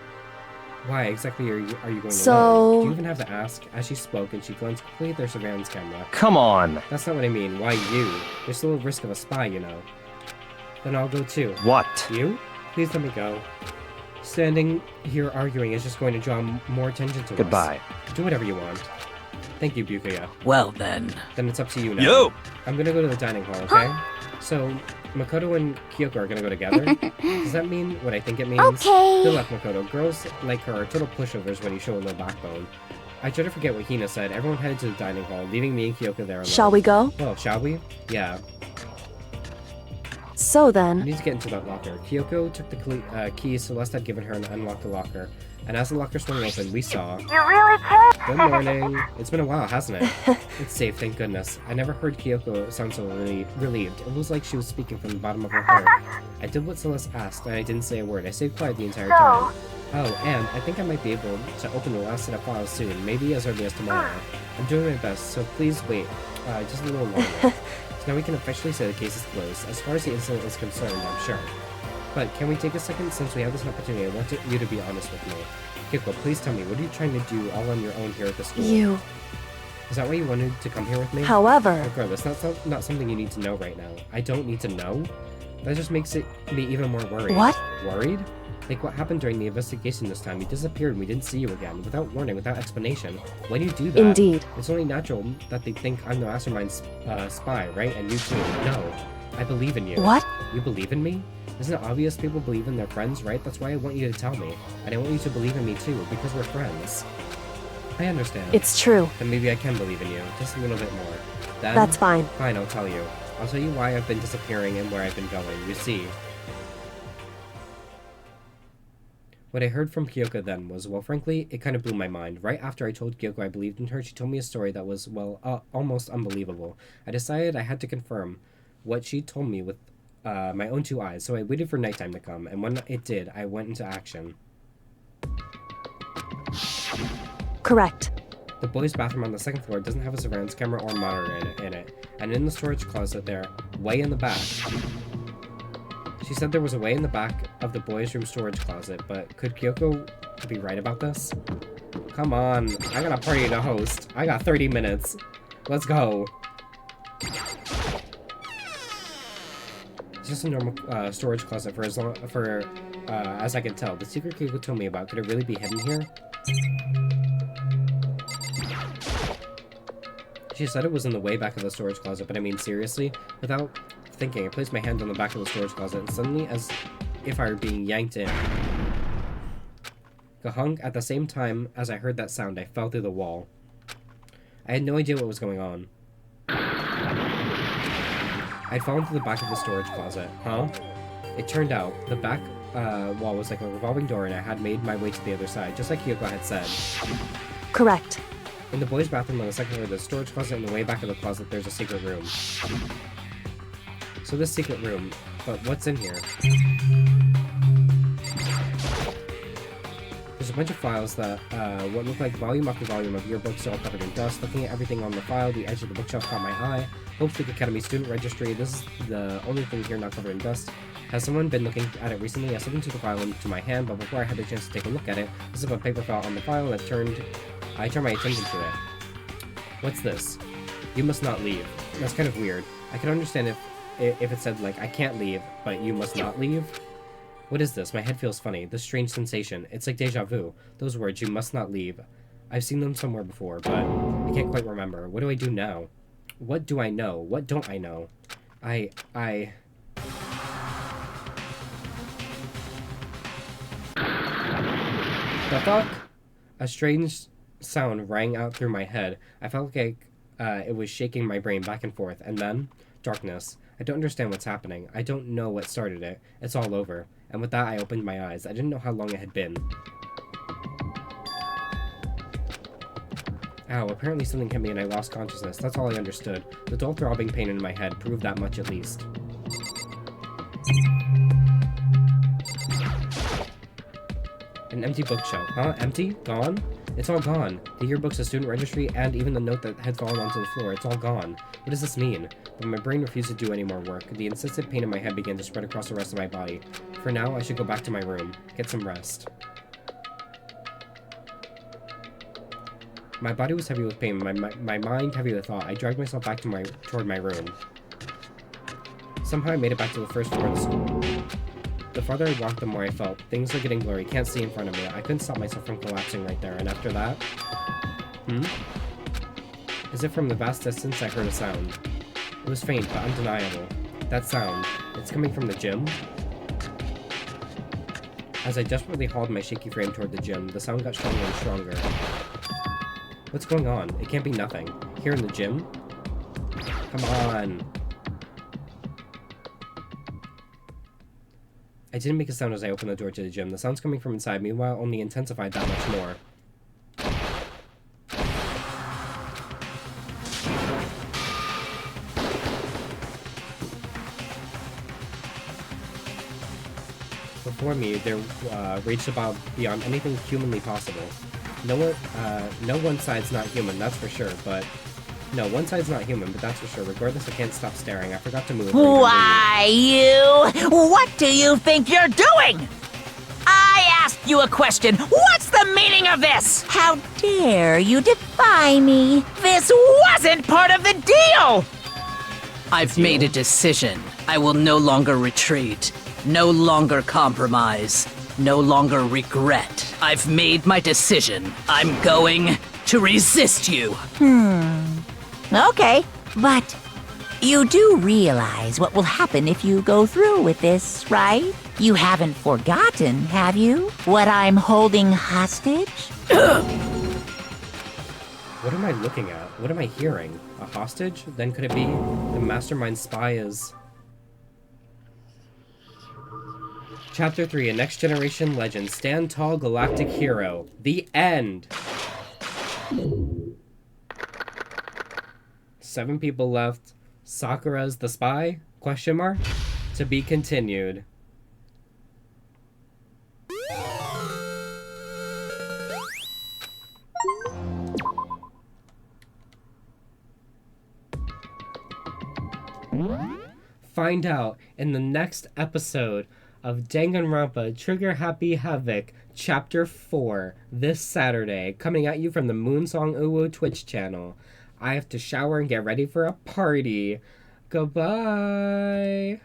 Why exactly are you going alone? Do you even have to ask? As she spoke, and she glanced quickly at their surveillance camera. Come on. That's not what I mean. Why you? There's still a risk of a spy, you know. Then I'll go too. What? You? Please let me go. Standing here arguing is just going to draw more attention to Goodbye. us. Do whatever you want. Thank you, Byakuya. Well then. Then it's up to you now. Yo! I'm gonna go to the dining hall, okay? So, Makoto and Kyoko are gonna go together? Does that mean what I think it means? Okay. Good luck, Makoto. Girls like her are total pushovers when you show them no backbone. I try to forget what Hina said. Everyone headed to the dining hall, leaving me and Kyoko there alone. Shall we go? Well, shall we? Yeah. So We then... need to get into that locker. Kyoko took the key Celeste had given her and unlocked the locker. And as the locker swung open, we saw... You really can? Good morning. It's been a while, hasn't it? It's safe, thank goodness. I never heard Kyoko sound so relieved. It was like she was speaking from the bottom of her heart. I did what Celeste asked, and I didn't say a word. I stayed quiet the entire time. Oh, and I think I might be able to open the last set of files soon, maybe as early as tomorrow. I'm doing my best, so please wait. Just a little longer. So now we can officially say the case is closed. As far as the incident is concerned, I'm sure. But can we take a second? Since we have this opportunity, I want you to be honest with me. Kyoko, please tell me, what are you trying to do all on your own here at the school? You... Is that why you wanted to come here with me? However... Regardless, that's not something you need to know right now. I don't need to know? That just makes me even more worried. What? Worried? Like what happened during the investigation this time. You disappeared and we didn't see you again, without warning, without explanation. Why do you do that? Indeed. It's only natural that they think I'm the mastermind's spy, right? And you too. No. I believe in you. What? You believe in me? Isn't it obvious people believe in their friends, right? That's why I want you to tell me. And I want you to believe in me too, because we're friends. I understand. It's true. Then maybe I can believe in you, just a little bit more. Then, That's fine. Fine, I'll tell you. I'll tell you why I've been disappearing and where I've been going. You see. What I heard from Kyoko then was, well, frankly, it kind of blew my mind. Right after I told Kyoko I believed in her, she told me a story that was, well, almost unbelievable. I decided I had to confirm what she told me with my own 2 eyes, so I waited for nighttime to come, and when it did, I went into action. Correct. The boys' bathroom on the 2nd floor doesn't have a surveillance camera or monitor in it, and in the storage closet there, way in the back. She said there was a way in the back of the boys' room storage closet, but could Kyoko be right about this? Come on, I got a party to host. I got 30 minutes. Let's go. It's just a normal storage closet for as I can tell. The secret Kyoko told me about, could it really be hidden here? She said it was in the way back of the storage closet, but I mean, seriously? Without thinking, I placed my hand on the back of the storage closet, and suddenly, as if I were being yanked in. Gahung, at the same time as I heard that sound, I fell through the wall. I had no idea what was going on. I'd fallen through the back of the storage closet. Huh? It turned out, the back wall was like a revolving door, and I had made my way to the other side, just like Kyoko had said. Correct. In the boys' bathroom on the 2nd floor, there's a storage closet, and in the way back of the closet, there's a secret room. So this secret room, but what's in here? There's a bunch of files that, what look like volume after volume of yearbooks, all covered in dust. Looking at everything on the file, the edge of the bookshelf caught my eye. Hope League Academy student registry. This is the only thing here not covered in dust. Has someone been looking at it recently? I slipped into the file into my hand, but before I had the chance to take a look at it, I slipped a paper file on the file and I turned my attention to it. What's this? You must not leave. That's kind of weird. I could understand if it said, like, I can't leave, but you must not leave. What is this? My head feels funny. This strange sensation. It's like deja vu. Those words, you must not leave. I've seen them somewhere before, but I can't quite remember. What do I do now? What do I know? What don't I know? The fuck? A strange sound rang out through my head. I felt like it was shaking my brain back and forth, and then darkness. I don't understand what's happening. I don't know what started it. It's all over. And with that, I opened my eyes. I didn't know how long it had been. Ow, apparently something hit me and I lost consciousness. That's all I understood. The dull throbbing pain in my head proved that much at least. An empty bookshelf. Huh? Empty? Gone? It's all gone. The yearbooks, the student registry, and even the note that had fallen onto the floor. It's all gone. What does this mean? But my brain refused to do any more work. The insistent pain in my head began to spread across the rest of my body. For now, I should go back to my room. Get some rest. My body was heavy with pain, my mind heavy with thought. I dragged myself back toward my room. Somehow I made it back to the first floor of the school. The farther I walked, the more I felt. Things were getting blurry. Can't see in front of me. I couldn't stop myself from collapsing right there. And after that... As if from the vast distance, I heard a sound. It was faint, but undeniable. That sound. It's coming from the gym? As I desperately hauled my shaky frame toward the gym, the sound got stronger and stronger. What's going on? It can't be nothing. Here in the gym? Come on. I didn't make a sound as I opened the door to the gym. The sounds coming from inside, meanwhile, only intensified that much more. Before me, there raged about beyond anything humanly possible. No one side's not human, that's for sure, but... No, one side's not human, but that's for sure. Regardless, I can't stop staring. I forgot to move. Why, you? What do you think you're doing? I asked you a question. What's the meaning of this? How dare you defy me? This wasn't part of the deal! I've made a decision. I will no longer retreat. No longer compromise. No longer regret. I've made my decision. I'm going to resist you. Okay, but you do realize what will happen if you go through with this, right? You haven't forgotten, have you? What I'm holding hostage? What am I looking at? What am I hearing? A hostage? Then could it be the mastermind spy is... Chapter 3, A Next Generation Legend. Stand Tall, Galactic Hero. The end! 7 people left. Sakura's the spy? Question mark? To be continued. Find out in the next episode of Danganronpa Trigger Happy Havoc Chapter 4 this Saturday, coming at you from the Moonsong Uwu Twitch channel. I have to shower and get ready for a party. Goodbye.